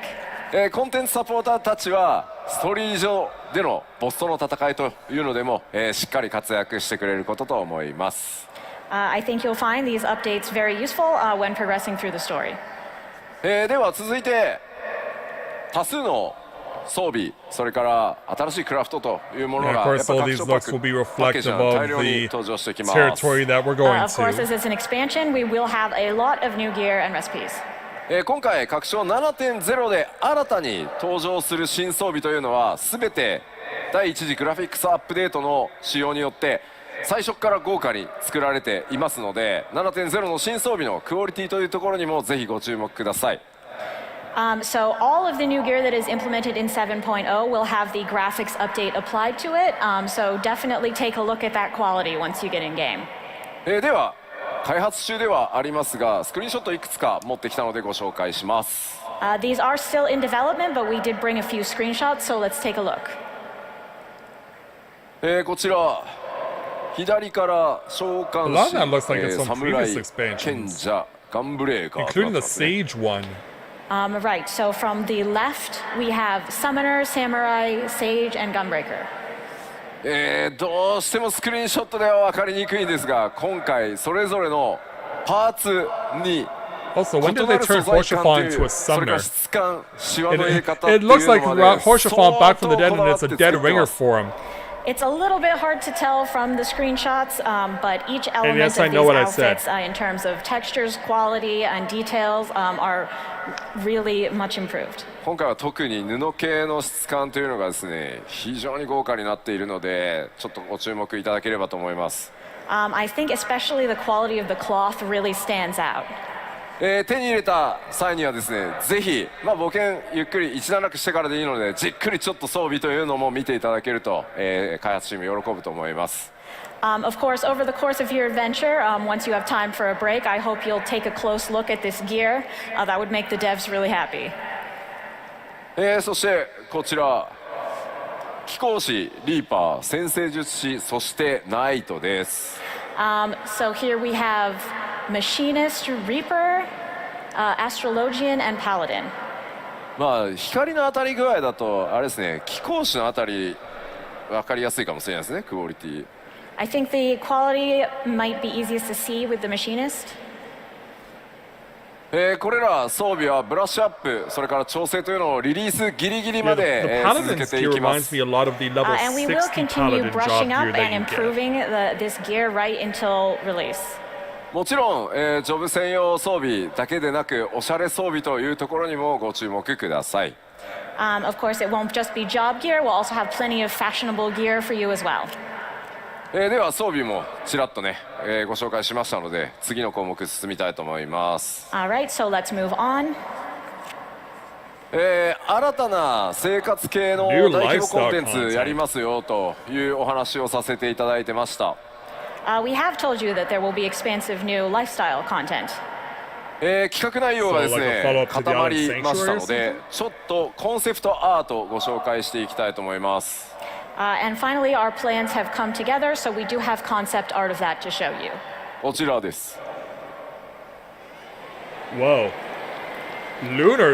コンテンツサポーターたちはストーリー上でのボスとの戦いというのでも、しっかり活躍してくれることと思います。
I think you'll find these updates very useful when progressing through the story.
では続いて多数の装備、それから新しいクラフトというもの
Yeah,
が
of
やっ
course,
ぱ
all
拡
these
張パ
looks
ッ
will be
クパッケージ
reflective
が
of
大量に
the
登場してきます。
territory that we're going
Of course,
to.
as it's an expansion, we will have a lot of new gear and recipes.
今回拡張 7.0 で新たに登場する新装備というのは全て第一次グラフィックスアップデートの仕様によって最初から豪華に作られていますので、 7.0 の新装備のクオリティというところにもぜひご注目ください。
So all of the new gear that is implemented in 7.0 will have the graphics update applied to it. So definitely take a look at that quality once you get in game.
では開発中ではありますが、スクリーンショットいくつか持ってきたのでご紹介します。
These are still in development, but we did bring a few screenshots, so let's take a look.
こちら左から召喚
A lot of
士、
that looks like it's from
侍
previous expansions.
賢者ガンブレーカーと
Including
なって
the
ますね。
Sage one.
Right, so from the left, we have Summoner, Samurai, Sage, and Gunbreaker.
どうしてもスクリーンショットでは分かりにくいんですが、今回それぞれのパーツに
Also,
異
when
な
did they
る
turn
素材感と
Horsefon
い
into a
う、それから
summoner?
質感、シワの入れ方って
It
いうの
looks like
まで
Horsefon back from the
相
dead
当
and
こだわ
it's
っ
a
て
dead
作ってま
ringer
す。
for him.
It's a little bit hard to tell from the screenshots, but each element
yes, I
of
know
these
what I said.
outfits, in terms of textures, quality, and details, are really much improved.
今回は特に布系の質感というのがですね、非常に豪華になっているので、ちょっとご注目いただければと思います。
I think especially the quality of the cloth really stands out.
手に入れた際にはですね、ぜひ、冒険ゆっくり一段落してからでいいので、じっくりちょっと装備というのも見ていただけると、開発チーム喜ぶと思います。
Of course, over the course of your adventure, once you have time for a break, I hope you'll take a close look at this gear. That would make the devs really happy.
そしてこちら貴公子リーパー先生術師そしてナイトです。
So here we have Machinist, Reaper, Astrologian, and Paladin.
光の当たり具合だとあれですね、貴公子のあたり分かりやすいかもしれないですね、クオリティ。
I think the quality might be easiest to see with the Machinist.
これら装備はブラッシュアップ、それから調整というのをリリースギリギリ
Yeah,
ま
the
で、続
Paladin's
けてい
gear
きま
reminds
す。
me a lot of the level
And we will
60
continue
Paladin
brushing
job
up
gear
and
that you get.
improving this gear right until release.
もちろん、ジョブ専用装備だけでなくおしゃれ装備というところにもご注目ください。
Of course, it won't just be job gear. We'll also have plenty of fashionable gear for you as well.
では装備もちらっとね、ご紹介しましたので次の項目進みたいと思います。
Alright, so let's move on.
新たな生活系の大規模コンテンツやりますよというお話をさせていただいてました。
We have told you that there will be expansive new lifestyle content.
企画内容がです
So, like a
ね
follow-up to
固ま
the
りましたの
Sanctuary
でちょっとコンセプトアートをご紹介していきたいと思います。
And finally, our plans have come together, so we do have concept art of that to show you.
こちらです。
Whoa. Lunar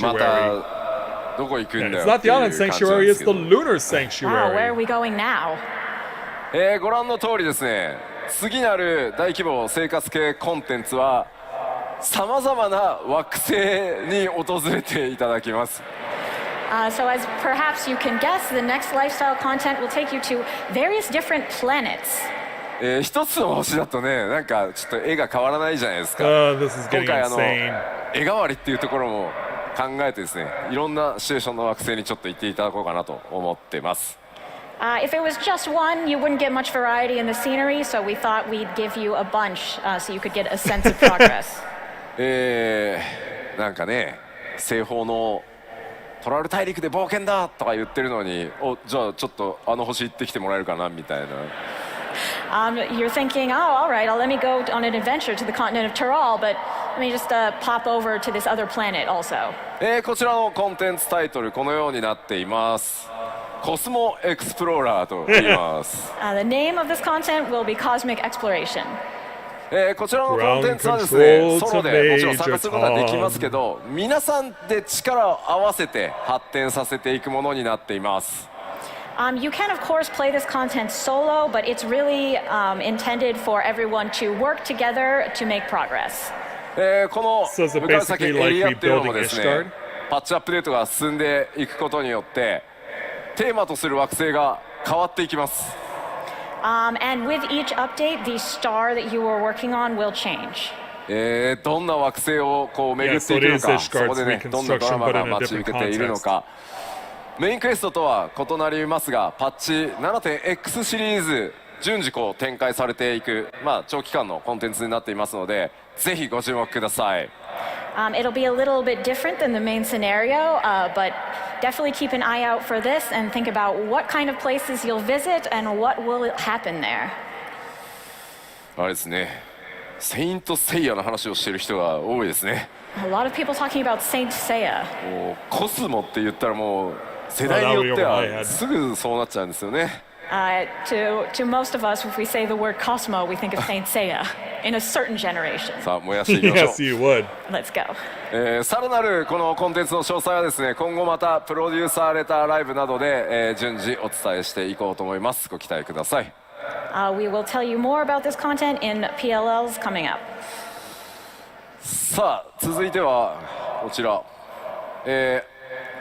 ま
Sanctuary.
たどこ行くんだ
It's
よ
not
って
the
いう
Island
感じなん
Sanctuary,
で
it's
す
the
けど、
Lunar
Wow, where are
Sanctuary.
we going now?
ご覧の通りですね次なる大規模生活系コンテンツはさまざまな惑星に訪れていただきます。
So as perhaps you can guess, the next lifestyle content will take you to various different planets.
一つの星だとねなんかちょっと絵が変わらないじゃないですか。
This is
今
getting
回
insane.
絵代わりっていうところも考えてですねいろんなシチュエーションの惑星にちょっと行っていただこうかなと思ってます。
If it was just one, you wouldn't get much variety in the scenery, so we thought we'd give you a bunch so you could get a sense of progress.
なんかね西方のトラル大陸で冒険だとか言ってるのにじゃあちょっとあの星行ってきてもらえるかなみたいな。
You're thinking, oh, all right, let me go on an adventure to the continent of Tyrol, but let me just pop over to this other planet also.
こちらのコンテンツタイトルこのようになっています。コスモエクスプローラーと言います。
The name of this content will be Cosmic Exploration.
こちらのコンテンツはですね
Ground control
ソロでもちろん
to
参加することはできますけど皆さんで力を合わせて発展させていくものになっています。
You can, of course, play this content solo, but it's really intended for everyone to work together to make progress.
この
So is it
向かい先
basically
エリアっていうのも
like
ですね
rebuilding Ishgard?
パッチアップデートが進んでいくことによってテーマとする惑星が変わっていきます。
And with each update, the star that you were working on will change.
どんな惑星をこう巡っていくの
Yeah, so
か
it is
そこでね
Ishgard's
どんなドラマ
reconstruction, but
が
in a
待ち受け
different
ているのかメインクエストとは異なりますがパッチ 7.X シリーズ順次こう展開されていく、長期間のコンテンツになっていますのでぜひご注目ください。
It'll be a little bit different than the main scenario, but definitely keep an eye out for this and think about what kind of places you'll visit and what will happen there.
あれですねセイントセイヤの話をしている人が多いですね。
A lot of people talking about Saint Seiya.
もうコスモって言ったらもう世代によってはすぐそうなっちゃうんですよね。
To most of us, if we say the word Cosmo, we think of Saint Seiya in a certain generation.
さあ燃やしていきましょう。
Yes, you would.
Let's go.
さらなるこのコンテンツの詳細はですね今後またプロデューサーレターライブなどで、順次お伝えしていこうと思います。ご期待ください。
We will tell you more about this content in PLLs coming up.
さあ続いてはこちら、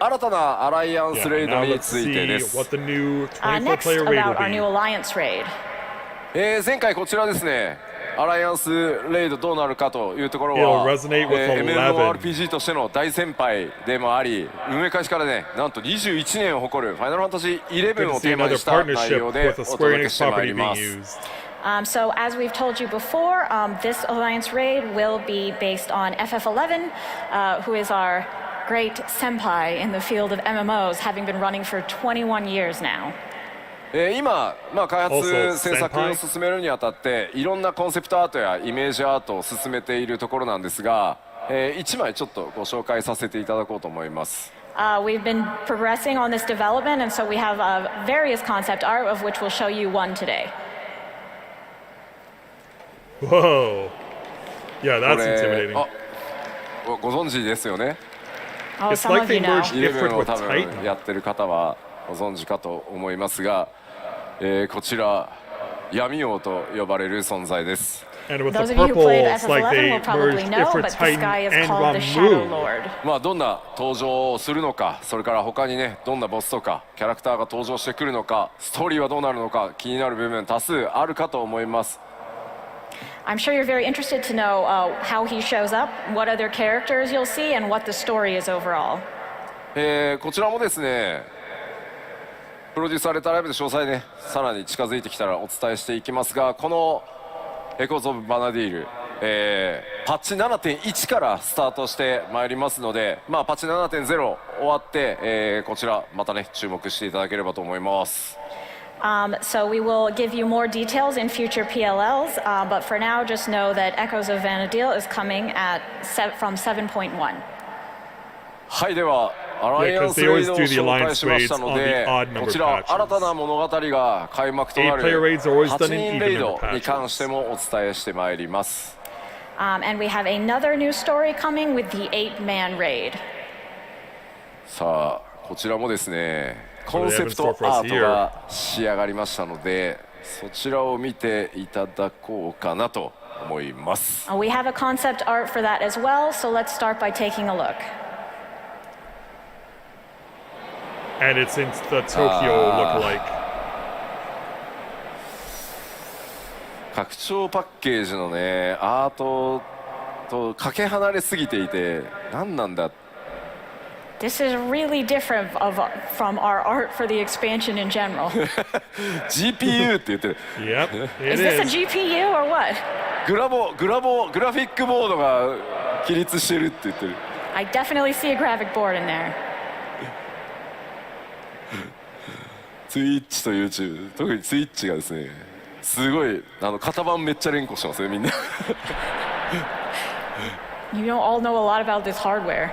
新たなアライアンス
Yeah,
レイド
now
に
let's
ついて
see
です。
what the new 24
Next,
player raid
about our
will
new
be.
Alliance raid.
前回こちらですねアライアンスレイドどうなるかというところ
It'll
は、
resonate with
MMORPG としての大先輩でもあり運営開始からねなんと21年を誇るファイナルファンタジー11
Good
を
to
テ
see
ーマ
another
にした内
partnership
容で
with a
お
Square
届け
Enix
してまい
property
り
being
ます。
used.
So as we've told you before, this Alliance raid will be based on FF14, who is our great senpai in the field of MMOs, having been running for 21 years now.
今、開発
Also,
制作を進めるにあたっていろんなコンセプトアートやイメージアートを進めているところなんですが、1枚ちょっとご紹介させていただこうと思います。
We've been progressing on this development, and so we have various concept art, of which we'll show you one today.
Whoa. Yeah,
こ
that's
れ
intimidating.
ご存知ですよね。
Oh,
It's
some
like
of
they
you know.
merged
11
Ifrit
を
with
多分
Titan.
やってる方はご存知かと思いますが、こちら闇王と呼ばれる存在です。
And with the
Those of you who played
purple, it's like
FF11
they
will probably
merged
know,
Ifrit,
but this
Titan,
guy is
and
called the Shadow
Ramuh.
Lord.
どんな登場をするのか、それから他にねどんなボスとかキャラクターが登場してくるのか、ストーリーはどうなるのか気になる部分多数あるかと思います。
I'm sure you're very interested to know how he shows up, what other characters you'll see, and what the story is overall.
こちらもですねプロデュースされたライブで詳細ねさらに近づいてきたらお伝えしていきますが、このエコーズ・オブ・バナディール、パッチ 7.1 からスタートしてまいりますので、パッチ 7.0 終わって、こちらまたね注目していただければと思います。
So we will give you more details in future PLLs, but for now, just know that Echoes of Vanadil is coming from 7.1.
はい、ではアライアンスレイドを紹介しましたので、こちら新たな物語が開幕となる8人レイドに関してもお伝えしてまいります。
And we have another new story coming with the 8-man raid.
さあこちらもですねコンセプトアートが仕上がりましたので、そちらを見ていただこうかなと思います。
We have a concept art for that as well, so let's start by taking a look.
And it's in the Tokyo look-alike.
拡張パッケージのねアートとかけ離れすぎていて何なんだ。
This is really different from our art for the expansion in general.
GPU って言ってる。
Yep, it
Is this a
is.
GPU or what?
グラフィックボードが起立してるって言ってる。
I definitely see a graphic board in there.
ツイッチと YouTube、 特にツイッチがですねすごい型番めっちゃ連呼してますねみんな。
You don't all know a lot about this hardware.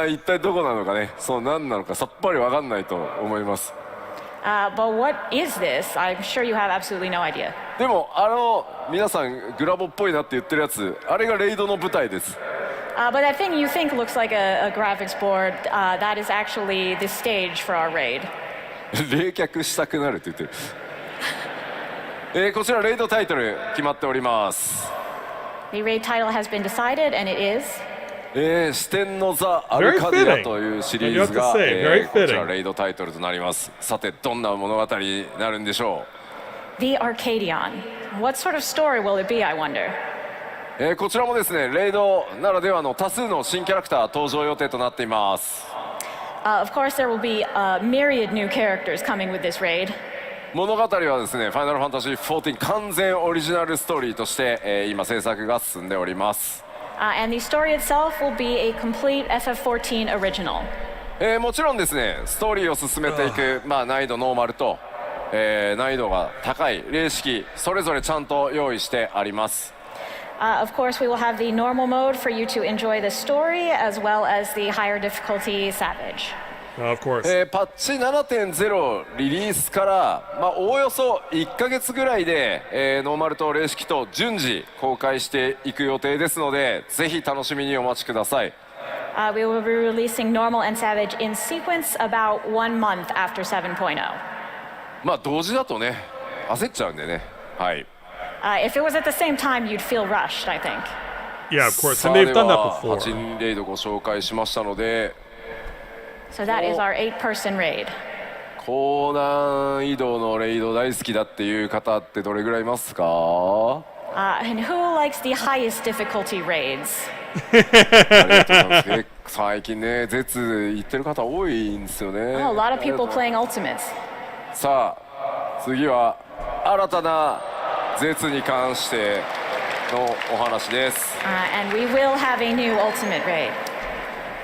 一体どこなのかね、そう何なのかさっぱりわかんないと思います。
But what is this? I'm sure you have absolutely no idea.
でも皆さんグラボっぽいなって言ってるやつ、あれがレイドの舞台です。
But that thing you think looks like a graphics board, that is actually the stage for our raid.
冷却したくなるって言ってる。こちらレイドタイトル決まっております。
The raid title has been decided, and it is.
四天のザ・アルカディアというシリーズが、こちらレイドタイトルとなります。さてどんな物語になるんでしょ
う。The Arcadion. What sort of story will it be, I wonder?
こちらもですねレイドならではの多数の新キャラクター登場予定となっています。
Of course, there will be a myriad new characters coming with this raid.
物語はですね、ファイナルファンタジー14完全オリジナルストーリーとして、今制作が進んでおります。
And the story itself will be a complete FF14 original.
もちろんですね、ストーリーを進めていく、難易度ノーマルと、難易度が高い霊式それぞれちゃんと用意してあります。
Of course, we will have the normal mode for you to enjoy the story, as well as the higher difficulty Savage.
Of course.
パッチ 7.0 リリースから、おおよそ1ヶ月ぐらいで、ノーマルと霊式と順次公開していく予定ですので、ぜひ楽しみにお待ちください。
We will be releasing normal and Savage in sequence about 1 month after 7.0.
同時だとね、焦っちゃうんでね。はい。
If it was at the same time, you'd feel rushed, I think.
Yeah, of course. And they've done that before.
8人レイドご紹介しましたので。
So that is our 8-person raid.
高難易度のレイド大好きだっていう方ってどれぐらいいますか？
And who likes the highest difficulty raids?
ありがとうございます。最近ね、絶言ってる方多いんですよね。
Oh, a lot of people playing Ultimates.
さあ、次は新たな絶に関してのお話です。
And we will have a new Ultimate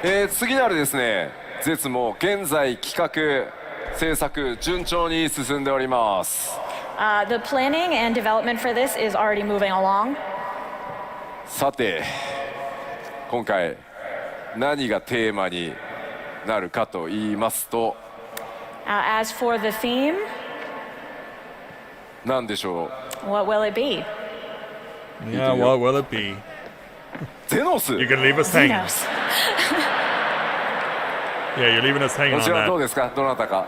raid.
次なるですね、絶も現在企画制作順調に進んでおります。
The planning and development for this is already moving along.
さて、今回何がテーマになるかと言いますと、
As for the theme,
何でしょう。
what will it be?
Yeah, what will it be?
ゼノス。
You're gonna leave us hanging.
Xenos.
Yeah, you're leaving us hanging
こち
on
らどう
that.
ですか、どなたか。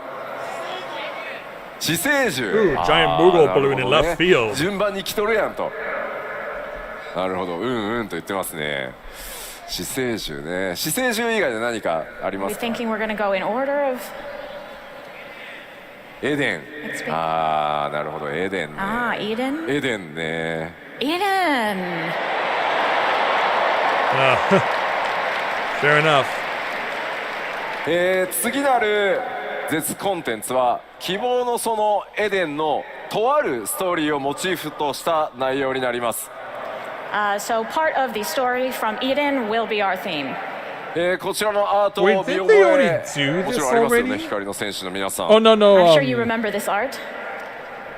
死生獣。
Ooh, giant Moogle balloon in
なる
left
ほどね
field.
順番に来とるやんと。なるほど、うんと言ってますね。死生獣ね。死生獣以外で何かありま
We're
すか？
thinking we're going to go in order of.
エデン。ああ、なるほど、エデンね。
Eden.
エデンね。
Eden.
Fair enough.
次なる絶コンテンツは希望のそのエデンのとあるストーリーをモチーフとした内容になります。
So part of the story from Eden will be our theme.
こちらのアートを
Wait,
見
didn't
覚
they already
え
do
もち
this
ろんありますよね、
already?
光の戦士の皆さん。
Oh no, no.
I'm sure you remember this art.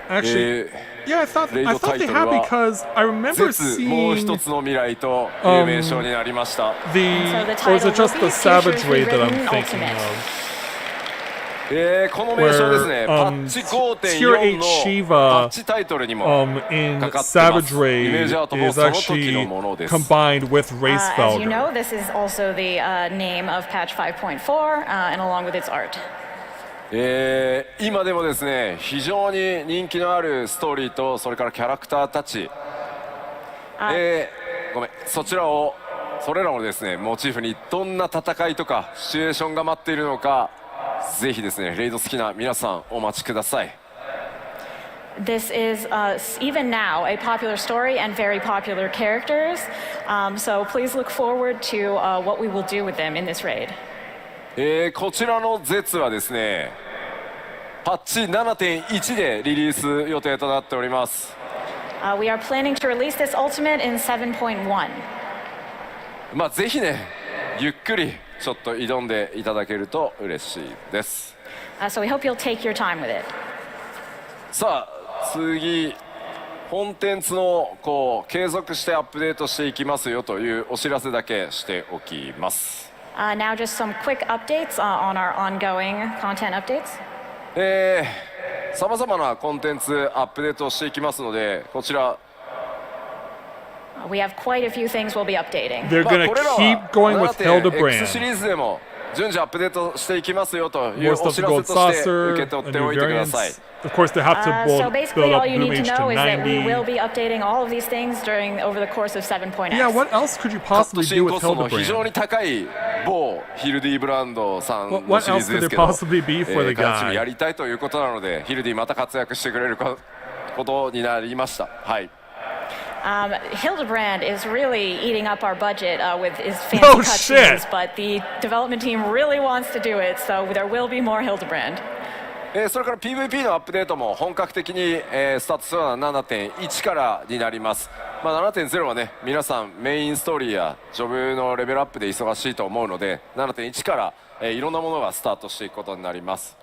Actually, yeah, I thought
レイド
they
タイトル
had
は
because I remember
絶もう
seeing
一つの未来という名称になりました。
the
So the
or is
title
it just
will
the
be
Savage
Futures
Raid that I'm
Rewritten
thinking
Ultimate.
of?
この名称ですね、
Where
パッチ
Tier 8
5.4 のパ
Shiva
ッチタイトルにも
in
かかってます
Savage
イメー
Raid
ジアートも
is
その時
actually
のものです。
combined with
As you know,
Racefelder.
this is also the name of patch 5.4, and along with its art.
今でもですね、非常に人気のあるストーリーとそれからキャラクターたち、ごめん、それらをですねモチーフにどんな戦いとかシチュエーションが待っているのか、ぜひですねレイド好きな皆さんお待ちください。
This is even now a popular story and very popular characters. So please look forward to what we will do with them in this raid.
こちらの絶はですねパッチ 7.1 でリリース予定となっております。
We are planning to release this ultimate in 7.1.
まあぜひねゆっくりちょっと挑んでいただけると嬉しいです。
So we hope you'll take your time with it.
さあ次コンテンツの継続してアップデートしていきますよというお知らせだけしておきます。
Now just some quick updates on our ongoing content updates.
さまざまなコンテンツアップデートをしていきますので、こちら
We have quite a few things we'll be updating.
They're
こ
gonna
れらは
keep going with7.X
シ
Hildebrand.
リーズでも順次アップデートしていきますよという
More
お
stuff
知
to
らせ
Gold
として受
Saucer,
け取
a
って
new
おいてください。
variants. Of course, they have to
So
build
basically,
up
all you
Boom
need to
H to
know is that we will
90.
be updating all of these things over the course of 7.x.
Yeah, what else could you
カット
possibly
シ
do
ンコ
with
ストの非常
Hildebrand?
に高い某ヒルディブランドさんの
What
シリー
else
ズ
could
で
there
すけど、
possibly be for the
開発にや
guy?
りたいということなのでヒルディまた活躍してくれることになりました。はい。
Hildebrand is really eating up our budget with his fancy
Oh,
cutscenes,
shit.
but the development team really wants to do it, so there will be more Hildebrand.
それから PVP のアップデートも本格的にスタートするのは 7.1 からになります。7.0 はね皆さんメインストーリーやジョブのレベルアップで忙しいと思うので 7.1 からいろんなものがスタートしていくことになります。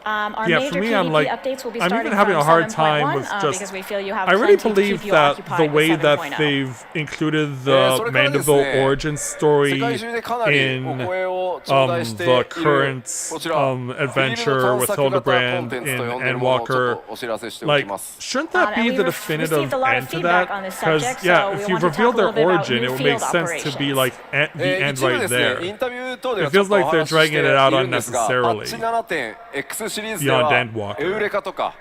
Our
Yeah,
major
for me, I'm
PvP
like,
updates will be
I'm
starting
even having
from
a hard time
7.1
with just.
because we feel you have
I really
plenty to
believe
keep you
that the
occupied
way
with
that
7.0.
they've included
それ
the
からです
Mandeville
ね
origin story
世界中でかなりお
in
声を頂戴している
the current
こちら
adventure with
フィールド探索型コン
Hildebrand
テンツと
in
呼んでるものをちょ
Endwalker.
っとお知らせしておき
Like,
ます。
shouldn't that
And
be
we
the
received
definitive
a lot of
end to
feedback
that?
on this
Because
subject,
yeah,
so we
if you
want to
reveal
talk a
their
little bit about
origin,
new
it would make
field
sense to be
operations.
like the end
一部
right
ですね、イ
there.
ンタビュー等では
It
ちょっ
feels
とお
like they're
話しして
dragging
い
it out
るんですが、パ
unnecessarily
ッチ 7.X シリーズでは
beyond Endwalker.
エウレカとか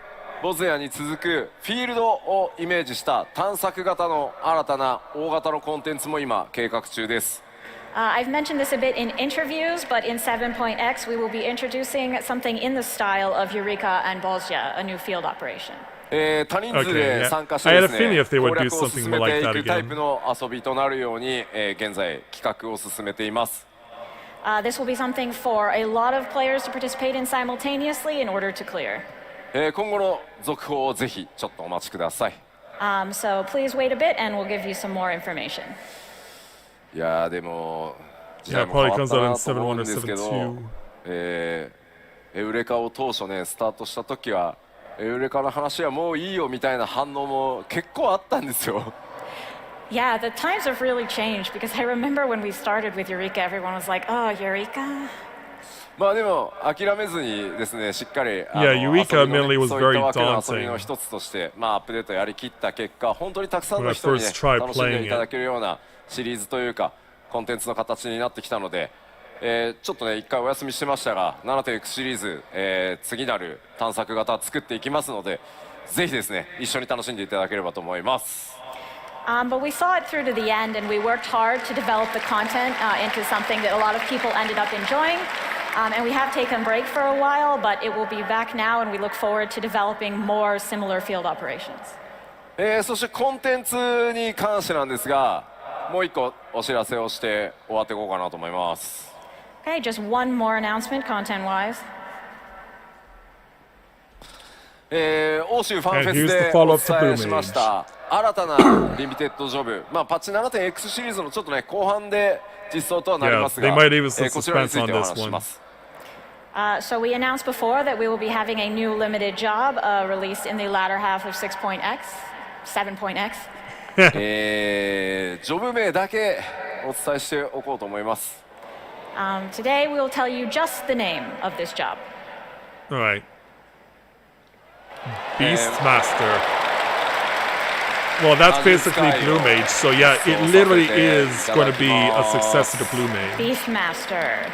ボズヤに続くフィールドをイメージした探索型の新たな大型のコンテンツも今計画中です。
I've mentioned this a bit in interviews, but in 7.x we will be introducing something in the style of Eureka and Bolzia, a new field operation.
多人数で参加して
Okay, yeah.
です
I had a feeling
ね
if they would
攻
do
略を進
something
め
like
てい
that
くタイ
again.
プの遊びとなるように、現在企画を進めています。
This will be something for a lot of players to participate in simultaneously in order to clear.
今後の続報をぜひちょっとお待ちください。
So please wait a bit and we'll give you some more information.
いやーでも時
Yeah,
代
it
も変
probably
わっ
comes
た
out
な
in
と思うん
7.1 or
ですけど、
7.2.
エウレカを当初ねスタートした時はエウレカの話はもういいよみたいな反応も結構あったんですよ。
Yeah, the times have really changed because I remember when we started with Eureka, everyone was like, oh, Eureka?
まあでも諦めずにですねしっかり
Yeah, Eureka
遊びのね
admittedly was
そういった
very
わけの遊び
daunting.
の一つとしてアップデートやりきった結果本当にたくさん
When
の
I
人にね
first tried
楽しんで
playing
いただけるようなシリーズというかコンテンツの形になってきたので、ちょっとね一回お休みしてましたが 7.X シリーズ、次なる探索型作っていきますのでぜひですね一緒に楽しんでいただければと思います。
But we saw it through to the end and we worked hard to develop the content into something that a lot of people ended up enjoying. And we have taken a break for a while, but it will be back now and we look forward to developing more similar field operations.
そしてコンテンツに関してなんですがもう一個お知らせをして終わっていこうかなと思います。
Okay, just one more announcement content-wise.
欧州ファン
And
フェ
here's
ス
the
で
follow-up
お
to
伝えしました新たなリミテッドジョブ、パッチ 7.x シリーズのちょっとね後半で実装とはなりますが、
Yeah, they might even put
こちらについ
suspense
て
on
お
this
話しし
one.
ます。
So we announced before that we will be having a new limited job released in the latter half of 6.x, 7.x.
ジョブ名だけお伝えしておこうと思います。
Today we will tell you just the name of this job.
All right. Beastmaster. Well, that's basically Blue Mage, so yeah, it literally is going to be a successor to Blue Mage.
Beastmaster.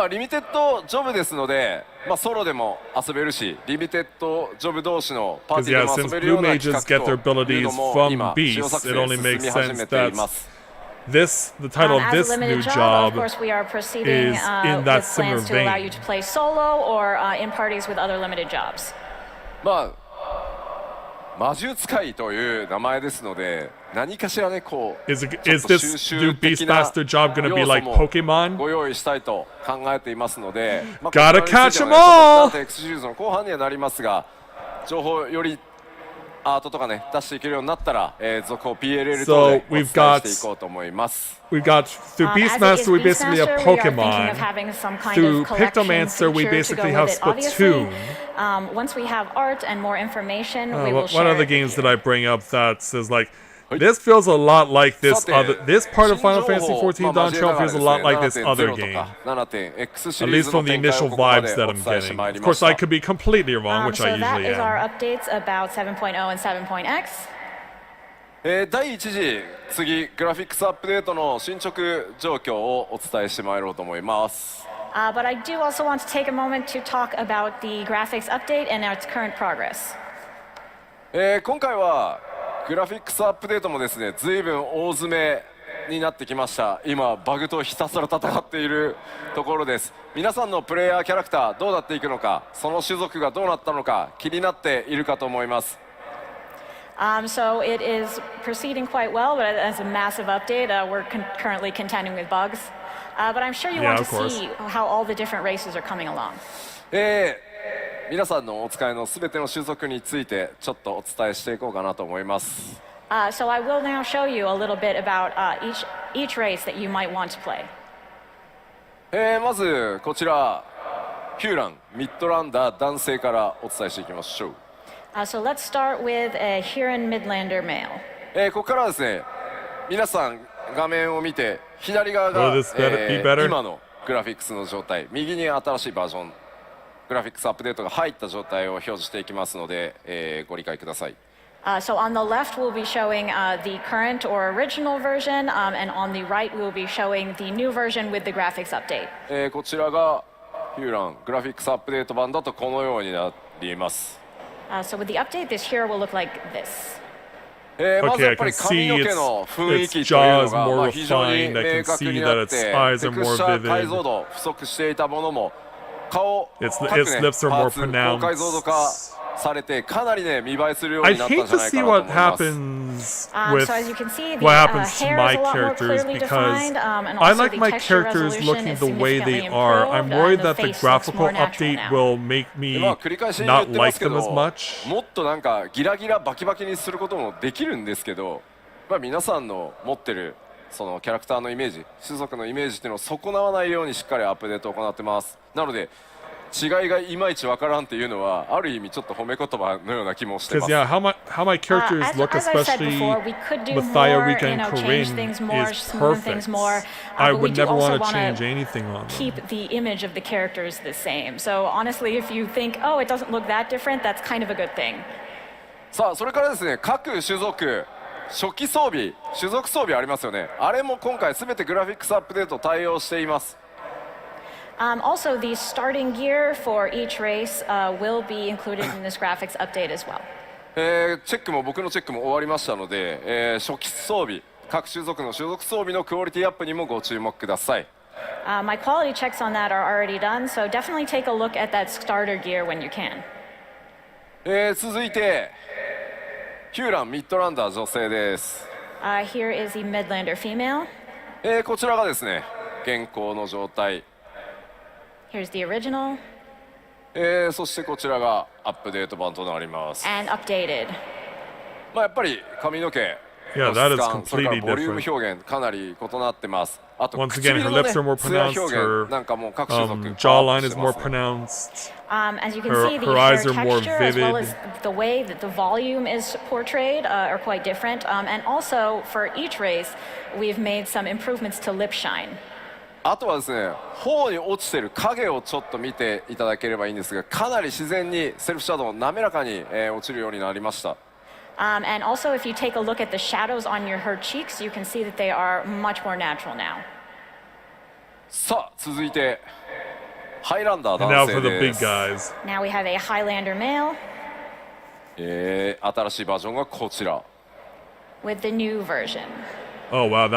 リミテッドジョブですので、ソロでも遊べるし、リミテッドジョブ同士のパーティーでも遊べるような企画というのも今、使用作成進み始めています。
This, the title of
As
this
a limited
new
job, of
job
course, we are proceeding
is in that
with
similar
plans to allow you
vein.
to play solo or in parties with other limited jobs.
魔術使いという名前ですので、何かしらねこう
Is
ちょっ
this
と収集
new
的な
Beastmaster job going to be
要素
like
も
Pokemon?
ご用意したいと考えていますので、
Gotta
こちらについて
catch
は
'em
ね
all!
7.x シリーズの後半にはなりますが、情報よりアートとかね出していけるようになったら、続報 PLL 等で
So
お伝え
we've got
していこうと思います。
We got through
As it is
Beastmaster, we basically have
Beastmaster, we are thinking
Pokemon.
of having some kind
Through
of collection
Pictomancer, we
feature to
basically
go
have
with it. Obviously,
Splatoon.
once we have art and more information, we will
What
share
other
it
games
with
did
you.
I bring up that says like, this feels a lot like this other, this part of Final Fantasy XIV Dawntrail feels a lot like this other game. At least from the initial vibes that I'm getting. Of course, I could be completely wrong, which I
So that
usually
is our
am.
updates about 7.0 and 7.x.
第1次次グラフィックスアップデートの進捗状況をお伝えしてまいろうと思います。
But I do also want to take a moment to talk about the graphics update and its current progress.
今回はグラフィックスアップデートもですね、随分大詰めになってきました。今バグとひたすら戦っているところです。皆さんのプレイヤーキャラクターどうなっていくのか、その種族がどうなったのか気になっているかと思います。
So it is proceeding quite well, but as a massive update, we're currently contending with bugs. But I'm sure you
Yeah,
want
of
to
course.
see how all the different races are coming along.
皆さんのお使いのすべての種族についてちょっとお伝えしていこうかなと思います。
So I will now show you a little bit about each race that you might want to play.
まずこちらヒューランミッドランダー男性からお伝えしていきましょう。
So let's start with a Huron Midlander male.
ここからはですね、皆さん画面を見て左側が、
Will this be better?
今のグラフィックスの状態、右に新しいバージョングラフィックスアップデートが入った状態を表示していきますので、ご理解ください。
So on the left, we'll be showing the current or original version, and on the right, we'll be showing the new version with the graphics update.
こちらがヒューラングラフィックスアップデート版だとこのようになります。
So with the update, this here will look like this.
まず
Okay,
や
I
っぱ
can
り髪
see
の毛の雰囲
its
気というの
jaws
が、
more
非常に
refined. I
明
can
確
see
にな
that
っ
its
て、
eyes
テ
are
ク
more
スチャー解像
vivid.
度不足していたものも顔
Its
各
its
ね
lips are
パ
more
ーツ高解像度化
pronounced.
されてかなりね見栄えするよう
I
になったん
hate
じゃ
to
ない
see
かなと
what
思います。
happens
So as you
with
can see, the
what happens to
hair
my
is a lot more
characters
clearly
because
defined, and
I
also
like
the
my
texture
characters
resolution
looking
is
the way they
significantly
are. I'm
improved,
worried
and the
that the
face looks
graphical
more natural
update
now.
will make me
繰り返しに言っ
not
てま
like
すけ
them
ど、
as much.
もっとなんかギラギラバキバキにすることもできるんですけど、皆さんの持ってるそのキャラクターのイメージ、種族のイメージっていうのを損なわないようにしっかりアップデートを行ってます。なので違いがいまいちわからんっていうのはある意味ちょっと褒め言葉のような気もしてま
Because
す。
yeah, how my characters look,
as I've said
especially
before, we could do
with
more,
Rika and
change things
Corinne,
more,
is
smooth
perfect.
things more.
I
But we
would
do
never
also
want to
wanna
change anything on them.
keep the image of the characters the same. So honestly, if you think, oh, it doesn't look that different, that's kind of a good thing.
さあそれからですね、各種族初期装備種族装備ありますよね。あれも今回すべてグラフィックスアップデート対応しています。
Also, the starting gear for each race will be included in this graphics update as well.
チェックも僕のチェックも終わりましたので、初期装備各種族の種族装備のクオリティアップにもご注目ください。
My quality checks on that are already done, so definitely take a look at that starter gear when you can.
続いてヒューランミッドランダー女性です。
Here is the Midlander female.
こちらがですね現行の状態。
Here's the original.
そしてこちらがアップデート版となります。
and updated.
やっぱり髪の毛
Yeah,
の
that
質
is
感、それから
completely
ボリューム
different.
表現かなり異なってます。あと
Once again,
唇
her
のね
lips are more
艶
pronounced.
表
Her
現なんかもう各種族
jawline is more
パワーアップしてますね。
pronounced.
As you can
Her-
see, the
her
hair
eyes are more
texture, as well
vivid.
as the way that the volume is portrayed, are quite different. And also, for each race, we've made some improvements to lip shine.
あとはですね、頬に落ちてる影をちょっと見ていただければいいんですが、かなり自然にセルフシャドウ滑らかに、落ちるようになりました。
And also, if you take a look at the shadows on her cheeks, you can see that they are much more natural now.
さあ続いてハイランダー
And now
男
for
性
the
で
big
す。
guys.
Now we have a Highlander male
新しいバージョンがこちら。
with the new version.
Oh wow,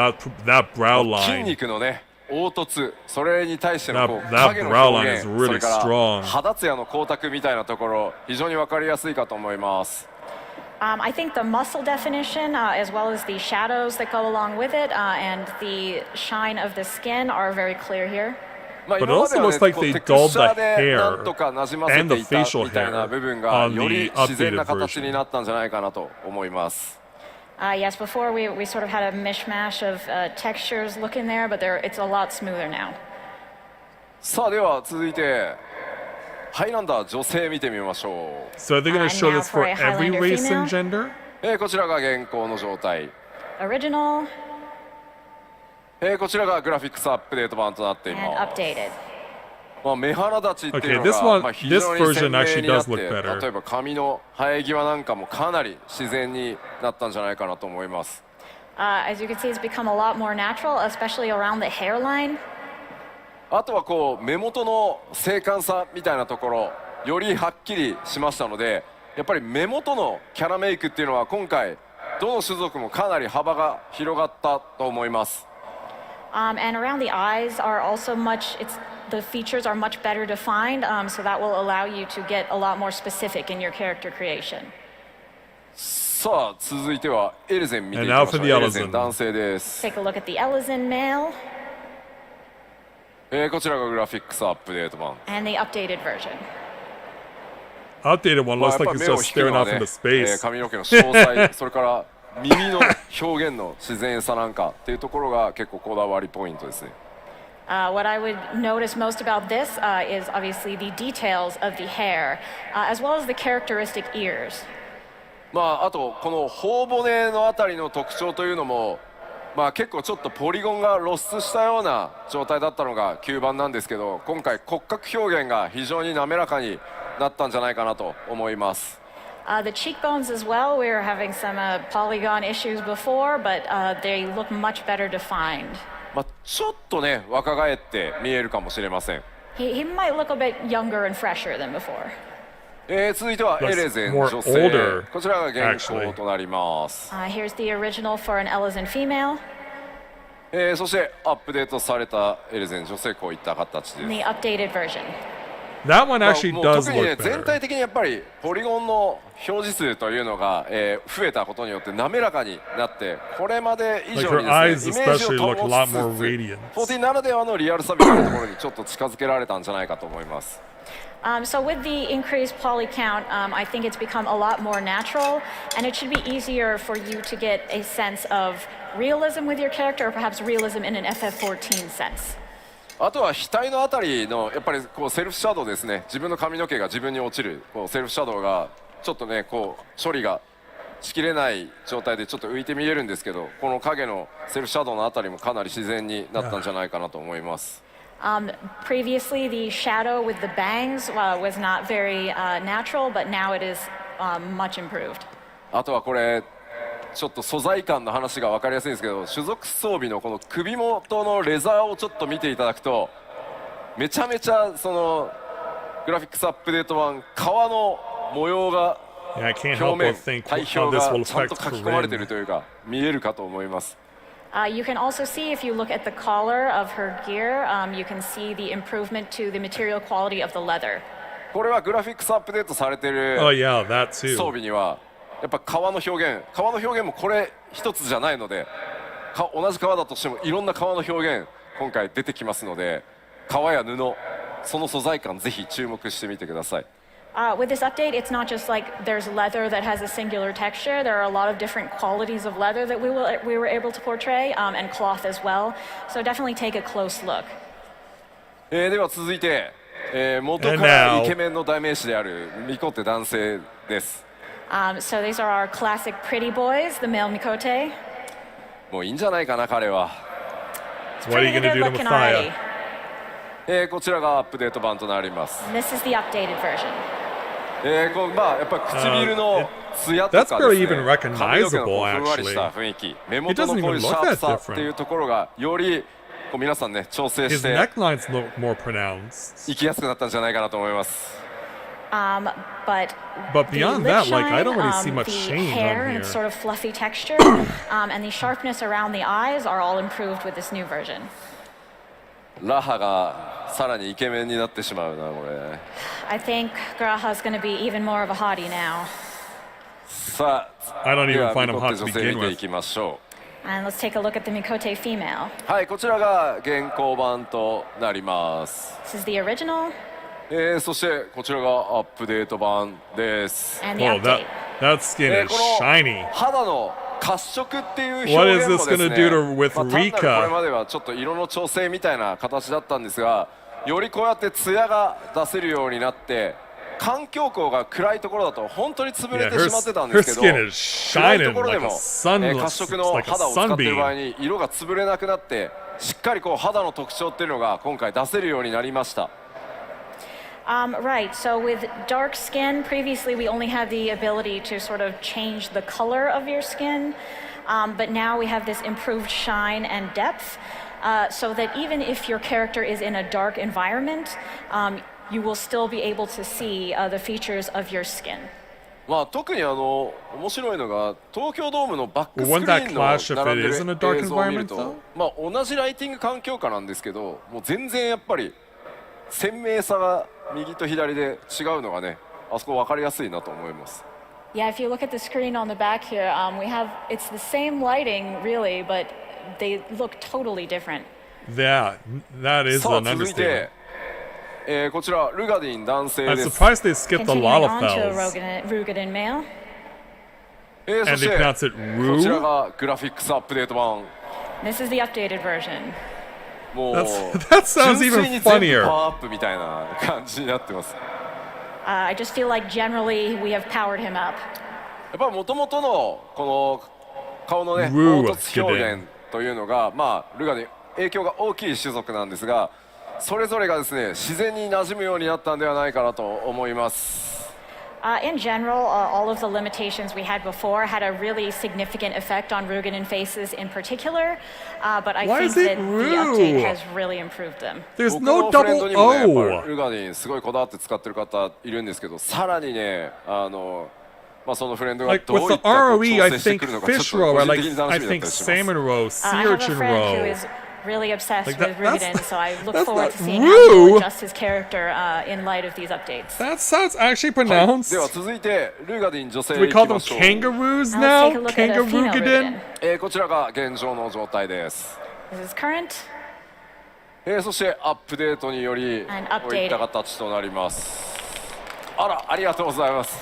that brow
筋
line.
肉のね凹凸、それに対してのこう
That
影の
brow
表
line
現、
is
そ
really
れから
strong.
肌ツヤの光沢みたいなところ、非常に分かりやすいかと思います。
I think the muscle definition, as well as the shadows that go along with it, and the shine of the skin are very clear here.
まあ
But it
今まで
also
はね
looks like
こう
they
テクスチャー
dulled the
で
hair
なんとかなじませて
and
い
the
た
facial
みたいな
hair
部分が
on
より
the
自然
updated
な形に
version.
なったんじゃないかなと思います。
Yes, before we sort of had a mishmash of textures looking there, but it's a lot smoother now.
さあでは続いてハイランダー女性見てみましょう。
So they're gonna show
now
this for
for a
every
Highlander
race
female.
and gender?
こちらが現行の状態。
Original
こちらがグラフィックスアップデート版となってい
and
ます
updated.
目鼻立ちっていうの
Okay, this one-
が非常に
this
鮮
version
明
actually
になっ
does
て
look better.
例えば髪の生え際なんかもかなり自然になったんじゃないかなと思います。
As you can see, it's become a lot more natural, especially around the hairline.
あとはこう目元の精悍さみたいなところよりはっきりしましたので、やっぱり目元のキャラメイクっていうのは今回どの種族もかなり幅が広がったと思います。
And around the eyes are also the features are much better defined, so that will allow you to get a lot more specific in your character creation.
さあ続いてはエルゼン見ていき
And now
まし
for
ょう。
the
エルゼン
Elezen.
男性です。
Take a look at the Elezen male
こちらがグラフィックスアップデート版。
and the updated version.
Updated one
まあ
looks
やっ
like
ぱ
it's
目を
just
引く
staring
のは
off
ね
into space.
髪の毛の詳細それから耳の表現の自然さなんかっていうところが結構こだわりポイントですね。
What I would notice most about this is obviously the details of the hair, as well as the characteristic ears.
あとこの頬骨のあたりの特徴というのも、結構ちょっとポリゴンが露出したような状態だったのが9番なんですけど、今回骨格表現が非常に滑らかになったんじゃないかなと思います。
The cheekbones as well, we were having some polygon issues before, but they look much better defined.
ちょっとね若返って見えるかもしれません。
He might look a bit younger and fresher than before.
続いてはエレゼン
more
女性
older,
こちらが現行となります。
Here's the original for an Elezen female
そしてアップデートされたエレゼン女性こういった形です。
and the updated version.
That one actually
もう
does
特にね
look
全
better.
体的にやっぱりポリゴンの表示数というのが、増えたことによって滑らかになってこれまで以上に
Like her eyes
ですねイメージ
especially
を
look a
保
lot
ち
more
つ
radiant.
つ14ならではのリアルさみたいなところにちょっと近づけられたんじゃないかと思います。
So with the increased poly count, I think it's become a lot more natural, and it should be easier for you to get a sense of realism with your character, or perhaps realism in an FF14 sense.
あとは額のあたりのやっぱりこうセルフシャドウですね。自分の髪の毛が自分に落ちるこうセルフシャドウがちょっとねこう処理がしきれない状態でちょっと浮いて見えるんですけど、この影のセルフシャドウのあたりもかなり自然になったんじゃないかなと思います。
Previously, the shadow with the bangs was not very natural, but now it is much improved.
あとはこれちょっと素材感の話が分かりやすいんですけど、種族装備のこの首元のレザーをちょっと見ていただくとめちゃめちゃそのグラフィックスアップデート版皮の模様が
Yeah, I can't
表
help
面
but think
体
how
表
this
が
will
ちゃんと
affect
書き込まれている
Corinne.
というか見えるかと思います。
You can also see, if you look at the collar of her gear, you can see the improvement to the material quality of the leather.
これはグラフィックスアップデートされている
Oh yeah, that
装
too.
備にはやっぱ革の表現もこれ一つじゃないので同じ革だとしてもいろんな革の表現今回出てきますので、革や布その素材感ぜひ注目してみてください。
With this update, it's not just like there's leather that has a singular texture. There are a lot of different qualities of leather that we were able to portray, and cloth as well. So definitely take a close look.
では続いて、元からイケメンの代名詞であるミコテ男性です。
So these are our classic pretty boys, the male Mikote.
もういいんじゃないかな彼は。
What are you going to do to Messiah?
こちらがアップデート版となります。
This is the updated version.
まあやっぱり唇のツヤとかですね、髪の毛のふんわりした雰囲気、目元のこういうシャープさっていうところがよりこう皆さんね調整して生きやすくなったんじゃないかなと思います。
But
beyond that, like I don't really see much change
hair
on
and
here.
its sort of fluffy texture, and the sharpness around the eyes are all improved with this new version.
ラハがさらにイケメンになってしまうなこれ。
I think Graha's going to be even more of a hottie now.
さあ、
I don't
で
even
は
find
ミ
him
コ
hot
テ
to
女性
begin
見てい
with.
きましょ
And let's take a look at the Mikote female.
う。はい、こちらが現行版となります。
This is the original
そしてこちらがアップデート版です。
and the
Whoa,
update.
that skin is
この
shiny.
肌の褐色っていう表
What
現
is
も
this
です
gonna
ね、
do to with
単なるこれ
Rika?
まではちょっと色の調整みたいな形だったんですが、よりこうやってツヤが出せるようになって、環境光が暗いところだと本当に潰れ
Yeah,
てしまってたん
her
ですけど、
skin is
暗い
shining
ところで
like a
も、
sun,
褐色の
like a
肌を使っている場合
sunbeam.
に色が潰れなくなって、しっかりこう肌の特徴っていうのが今回出せるようになりました。
Right, so with dark skin, previously we only had the ability to sort of change the color of your skin, but now we have this improved shine and depth, so that even if your character is in a dark environment, you will still be able to see the features of your skin.
まあ特に面白いのが東京ドームのバックスクリ
Wouldn't that
ーンの
clash if
並ん
it
で
is in a
る
dark
映像を見る
environment,
と
though?
まあ同じライティング環境下なんですけど、もう全然やっぱり鮮明さが右と左で違うのがね、あそこ分かりやすいなと思います。
Yeah, if you look at the screen on the back here, we have, it's the same lighting really, but they look totally different.
Yeah, that is
さあ
an
続い
understatement.
て、こちらルガディン男性
I'm
です。
surprised they skipped the
Continuing on to
Lalafels.
Rugadin male.
そ
And
し
they
て
pronounce it
こちら
Rue?
がグラフィックスアップデート版。
This is the updated version.
もう
That sounds
純粋
even
に全部パ
funnier.
ワーアップみたいな感じになってます。
I just feel like generally we have powered him up.
やっぱりもともとのこの顔のね
うわ
凹凸表現というのが、まあルガに影響が大きい種族なんですが、それぞれがですね自然に馴染むようになったんではないかなと思います。
In general, all of the limitations we had before had a really significant effect on Rugadin faces in particular, but I
Why
think
is it
that the
Rue?
update has really improved them.
There's
僕
no
のフレンド
double
にもねやっぱ
O.
りルガディンすごいこだわって使ってる方いるんですけど、さらにねまあそのフレンドが
Like
どう
with
いっ
the
たこう
ROE,
調
I
整してく
think
るのかちょっ
fish
と
roe,
個
or
人
like
的に楽
I
しみだっ
think
たりします。
salmon roe, sea
I have a
urchin
friend who
roe.
is really obsessed
Like
with
that's-
Rugadin, so I look
that's
forward
not
to seeing how he
Rue.
will adjust his character in light of these updates.
That sounds actually
はい、
pronounced.
では続いてルガディン女性
Do
へ
we
行
call
きま
them
しょう。
kangaroos
Now let's
now?
take a look at a female
Kangaroo-gadin?
Rugadin.
こちらが現状の状態です。
This is current.
そしてアップデートにより
And
こういった形となります。あら、ありがとうございます。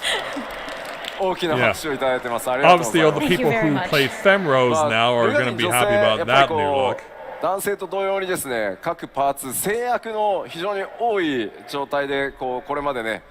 大きな拍手をいただいてます。ありがとうござ
Obviously,
い
all
ま
the
す。
Thank you
people
very
who
much.
play femros
まあ
now are
ルガ
going
デ
to
ィン
be
女性
happy
や
about
っぱり
that
こ
new
う
look.
男性と同様にですね、各パーツ制約の非常に多い状態でこれまでね、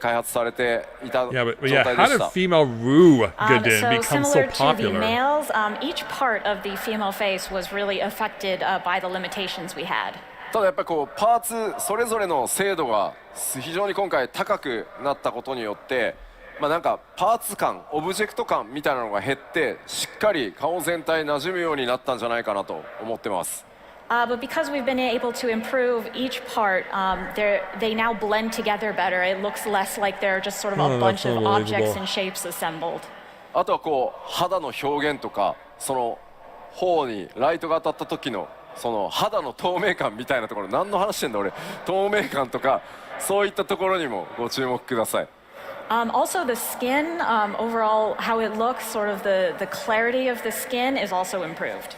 開発されていた状
Yeah, but
態
yeah,
で
how
し
did
た。
female Rue-gadin
So
become so
similar to the
popular?
males, each part of the female face was really affected by the limitations we had.
ただやっぱりパーツそれぞれの精度が非常に今回高くなったことによって、まあなんかパーツ感、オブジェクト感みたいなのが減ってしっかり顔全体馴染むようになったんじゃないかなと思ってます。
But because we've been able to improve each part, they now blend together better. It looks less like they're just sort of a
Oh,
bunch
that's
of objects
unbelievable.
and shapes assembled.
あとは肌の表現とかその頬にライトが当たった時のその肌の透明感みたいなところ、何の話してんだ俺、透明感とかそういったところにもご注目ください。
Also, the skin, overall, how it looks, sort of the clarity of the skin is also improved.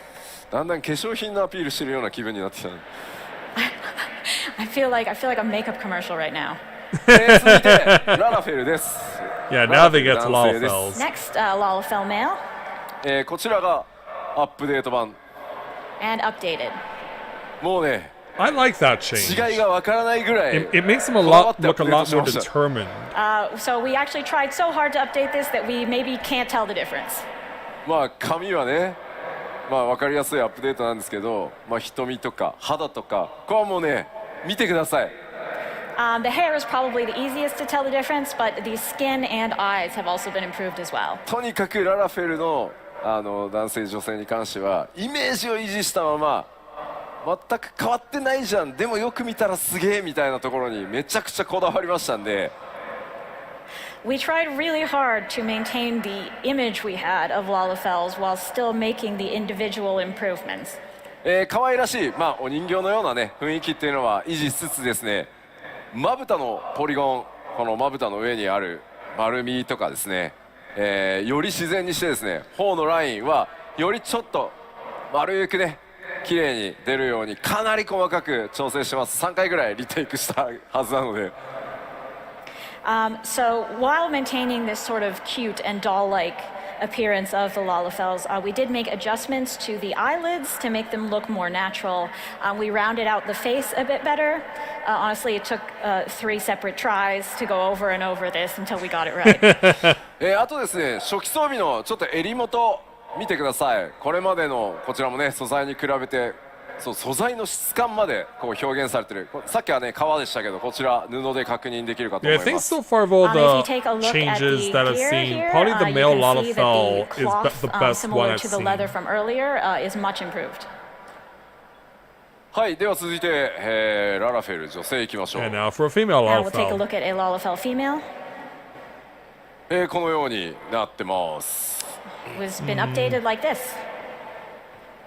だんだん化粧品のアピールしてるような気分になってきたね。
I feel like a makeup commercial right now.
続いてララフェルです。
Yeah, now they get to Lalafels.
Next, Lalafell male
こちらがアップデート版。
and updated.
もうね、
I like that change.
違いがわからないぐらい
It makes him look a lot more determined.
So we actually tried so hard to update this that we maybe can't tell the difference.
まあ髪はね、まあ分かりやすいアップデートなんですけど、まあ瞳とか肌とか、これはもうね、見てください。
The hair is probably the easiest to tell the difference, but the skin and eyes have also been improved as well.
とにかくララフェルの男性女性に関してはイメージを維持したまま全く変わってないじゃん、でもよく見たらすげえみたいなところにめちゃくちゃこだわりましたんで。
We tried really hard to maintain the image we had of Lalafels while still making the individual improvements.
可愛らしい、まあ、お人形のような、ね、雰囲気っていうのは維持しつつですね、まぶたのポリゴン、このまぶたの上にある丸みとかですね、より自然にしてですね、頬のラインはよりちょっと丸くね綺麗に出るようにかなり細かく調整してます。3回ぐらいリテイクしたはずなので。
So while maintaining this sort of cute and doll-like appearance of the Lalafels, we did make adjustments to the eyelids to make them look more natural. We rounded out the face a bit better. Honestly, it took 3 separate tries to go over and over this until we got it right.
あとですね、初期装備のちょっと襟元見てください。これまでのこちらもね、素材に比べてそう素材の質感までこう表現されてる。さっきはね革でしたけど、こちら布で確認できるかと思
Yeah,
い
I think
ます。
so far of all
If you
the
take a look at
changes
the
that I've
gear
seen,
here,
probably the
you
male
can see that
Lalafell
the
is
cloth,
the best one
similar
I've
to the
seen.
leather from earlier, is much improved.
はい、では続いて、ララフェル女性いきましょう。
And now for a female
Now we'll take a
Lalafell.
look at a Lalafell female.
このようになってます。
Who's been updated like this.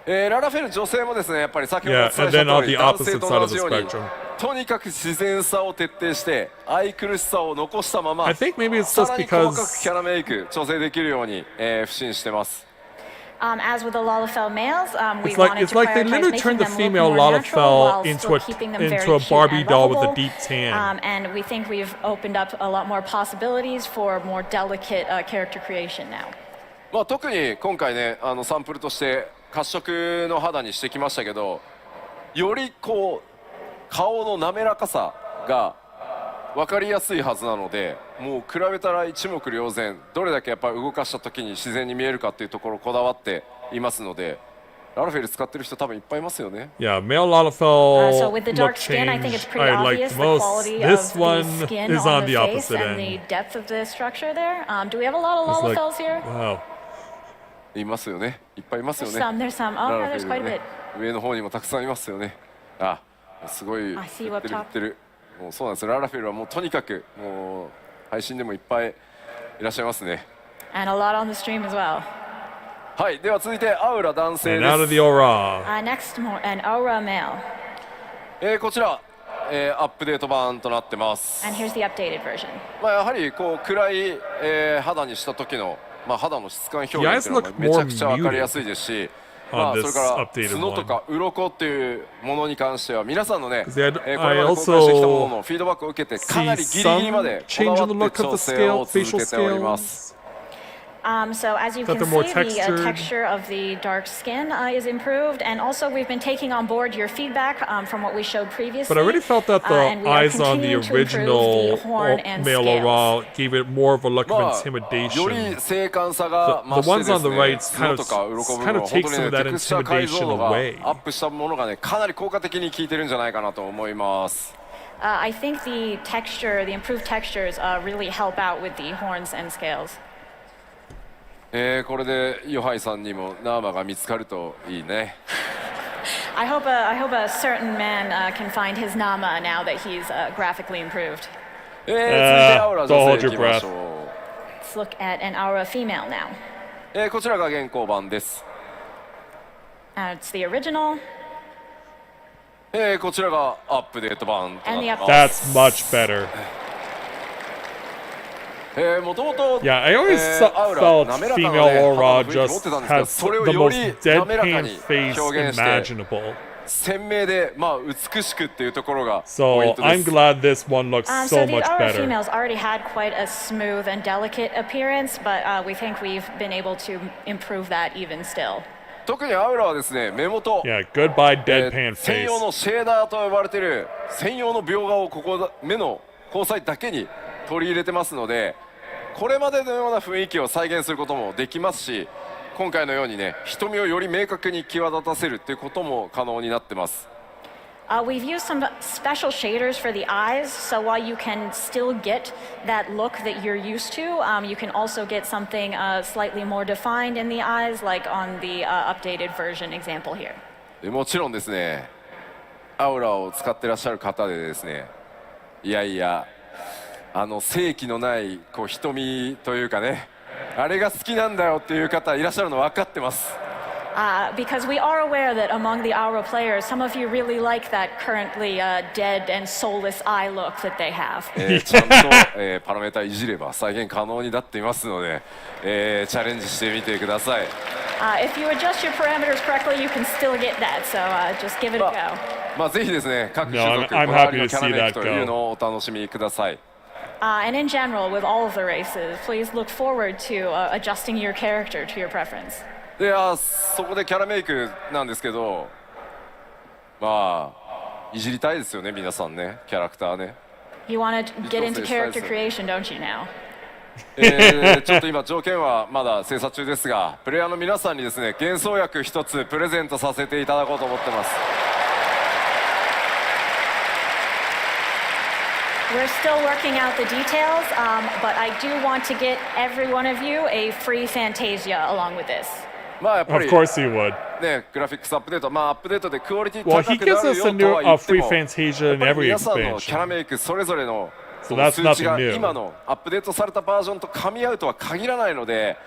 ララフェル女性もですね、やっぱり先ほどお
Yeah,
伝えした
and then on
通り
the
男性
opposite
と
side
同
of
じ
the
ように
spectrum.
とにかく自然さを徹底して愛くるしさを残したまま
I think maybe it's
さ
just
らに細かく
because
キャラメイク調整できるように、不審してます。
As with the Lalafell males, we
it's like
wanted
it's
to
like they
prioritize
literally
making
turned the
them look
female
more natural while
Lalafell
still keeping them very
into a
cute
Barbie
and
doll with a
lovable.
deep tan.
And we think we've opened up a lot more possibilities for more delicate character creation now.
まあ、特に今回ねサンプルとして褐色の肌にしてきましたけど、よりこう顔の滑らかさが分かりやすいはずなので、もう比べたら一目瞭然、どれだけやっぱり動かした時に自然に見えるかっていうところこだわっていますので、ララフェル使ってる人多分いっぱいいますよね。
Yeah, male Lalafell
So with the
look
dark skin, I think it's
change
pretty
I like
obvious
the
the
most.
quality
This
of
one
the skin
is
on
on
the
the
face
opposite
and the
end.
depth of the structure there. Do we have a lot of
It's like,
Lalafels here?
wow.
いますよね。いっぱいいますよ
There's
ね。
some, there's some.
ラ
Oh,
ラ
yeah,
フ
there's
ェ
quite
ル
a
ね
bit.
上の方にもたくさんいますよね。あ、すごい
I
売
see
っ
you
てる売
up
ってる。もうそうなんですよ。ララフェルはもうとにかくもう配信でもいっぱいいらっしゃいますね。
And a lot on the stream as well.
はい、では続いてアウラ男性
And
で
out of
す。
the aura.
Next, an aura male.
こちら、アップデート版となってます。
And here's the updated version.
まあやはりこう暗い、肌にした時の、まあ、肌の質感表現っていうのが
The eyes look
めちゃくちゃ分かりやすいですし、 ま
on
あ、それ
this
から
updated
角とか鱗っていうものに関しては皆さんのね、
They had-
これまで公開してきたもののフィードバックを受けてかなりギリギリまでこだ
change
わ
in the
って
look
調
of the
整を
scale,
続
facial
けております。
scales.
So as you
That
can
they're more
see, the
textured.
texture of the dark skin is improved, and also we've been taking on board your feedback from what we showed previously.
But I already felt that the
and we are
eyes on the
continuing to improve
original
the horn and
male
scales.
aura gave it more of a look
ま
of
あ、よ
intimidation.
り精感さが
The
増して
ones
で
on
す
the
ね、
right
角とか鱗部分は本当に
kind of
ね、
takes some of that
テクスチャー解像度が
intimidation away.
アップしたものがね、かなり効果的に効いてるんじゃないかなと思います。
I think the texture, the improved textures, really help out with the horns and scales.
これでヨハイさんにもナーマが見つかるといいね。
I hope a certain man can find his Nama now that he's graphically improved.
続いてアウラ
don't
女
hold
性
your
いきましょう。
Let's look at an aura female now.
こちらが現行版です。
It's the original
こちらがアップデート版とな
and
って
the
ます。
That's much better.
もともと
Yeah, I always
アウラ
felt
滑らかな
female
ね
aura
肌の雰囲気持
just
ってたんですけど
has
それを
the
よ
most
り滑らか
deadpan
に
face
表現して
imaginable.
鮮明でまあ美しくっていうところがポイ
So
ントで
I'm
す。
glad this one looks
So
so
the
much
Aura
better.
females already had quite a smooth and delicate appearance, but we think we've been able to improve that even still.
特にアウラはですね目元、
Yeah, goodbye deadpan
専
face.
用のシェーダーと呼ばれている専用の描画をここ目の交際だけに取り入れてますのでこれまでのような雰囲気を再現することもできますし今回のようにね瞳をより明確に際立たせるっていうことも可能になってます。
We've used some special shaders for the eyes, so while you can still get that look that you're used to, you can also get something slightly more defined in the eyes, like on the updated version example here.
もちろんですねアウラを使ってらっしゃる方でですねいやいや正気のないこう瞳というかねあれが好きなんだよっていう方いらっしゃるの分かってます。
Because we are aware that among the Aura players, some of you really like that currently dead and soulless eye look that they have.
ちゃんと、パラメータいじれば再現可能になっていますので、チャレンジしてみてください。
If you adjust your parameters correctly, you can still get that, so just give it a go.
まあぜひですね各種族
I'm
こだわり
happy
の
to
キャラ
see
メイ
that
クという
go.
のをお楽しみください。
And in general, with all of the races, please look forward to adjusting your character to your preference.
でそこでキャラメイクなんですけどまあいじりたいですよね皆さんねキャラクターね。
You want to get into character creation, don't you now?
ちょっと今条件はまだ精査中ですがプレイヤーの皆さんにですね幻想薬一つプレゼントさせていただこうと思ってます。
We're still working out the details, but I do want to get every one of you a free Fantasia along with this.
まあやっぱ
Of
り
course he would.
ねグラフィックスアップデートまあアップデートでクオリティ
Well,
高
he
くな
gives
る
us
よ
a
と
new
は言って
free
も
Fantasia
や
in
っぱり
every
皆さんのキャラ
expansion.
メイクそれぞれの
So
その
that's
数値
nothing
が
new.
今のアップデートされたバージョンと噛み合うとは限らないので、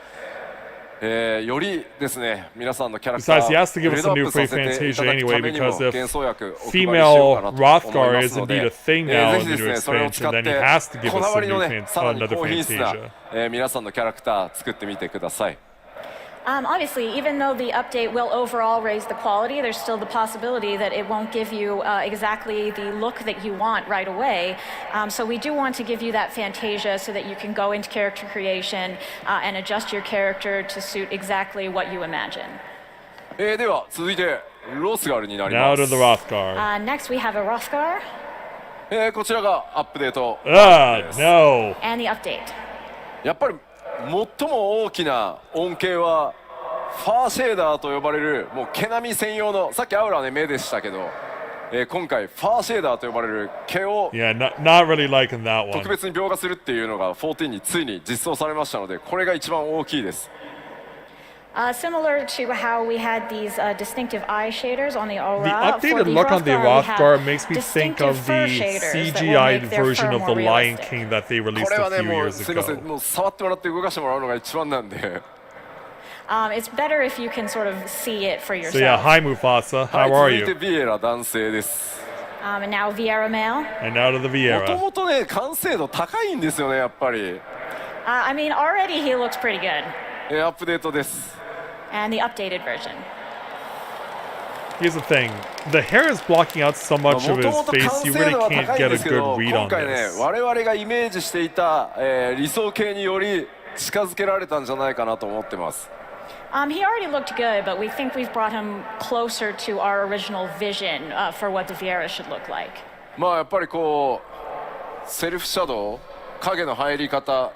よりですね皆さんのキャラクタ
Besides, he has to
ー
give
グレ
us
ー
a
ドアッ
new
プさ
free
せていた
Fantasia
だく
anyway
ためにも
because if
幻想薬お配りしよう
female
かなと思い
Rothgar
ま
is
すので
indeed a thing now
ぜ
in
ひ
the
で
new
すねそれを使
expansion,
っ
then he
て
has to give
こだ
us
わ
a
り
new
のねさらに
another
高品質な
Fantasia.
皆さんのキャラクター作ってみてください。
Obviously, even though the update will overall raise the quality, there's still the possibility that it won't give you exactly the look that you want right away. So we do want to give you that Fantasia so that you can go into character creation and adjust your character to suit exactly what you imagine.
では続いてロスガルになり
Now
ま
to
す
the。Rothgar.
Next, we have a Rothgar
こちらがアップデート
No.
and the update.
やっぱり最も大きな恩恵はファーシェーダーと呼ばれるもう毛並み専用のさっきアウラはね目でしたけど、今回ファーシェーダーと呼ばれる毛を
Yeah, not really liking that
特
one.
別に描画するっていうのが14についに実装されましたのでこれが一番大きいです。
Similar to how we had these distinctive eye shaders on the
The
Aura, for
updated
the
look on the
Rothgar, we
Rothgar
have
makes me think
distinctive
of
fur
the
shaders that will
CGI
make their
version
fur
of
more
the Lion
realistic.
King that they
こ
released
れは
a
ね
few
もう
years
すいません
ago.
もう触ってもらって動かしてもらうのが一番なんで
It's better if you can sort of see it for
So yeah,
yourself.
hi Mufasa,
は
how
い
are
続いて
you?
ビエラ男性です。
And now Vieira male.
And now to the
もと
Vieira.
もとね完成度高いんですよねやっぱり。
I mean, already he looks pretty good.
アップデートです。
And the updated version.
Here's the thing, the hair is blocking out so
も
much
と
of
も
his
と
face,
完
you
成
really
度は
can't
高いん
get
で
a
すけど
good read
今
on
回ね
this.
我々がイメージしていた、理想形により近づけられたんじゃないかなと思ってます。
He already looked good, but we think we've brought him closer to our original vision for what the Vieira should look like.
まあやっぱりこうセルフシャドウ影の入り方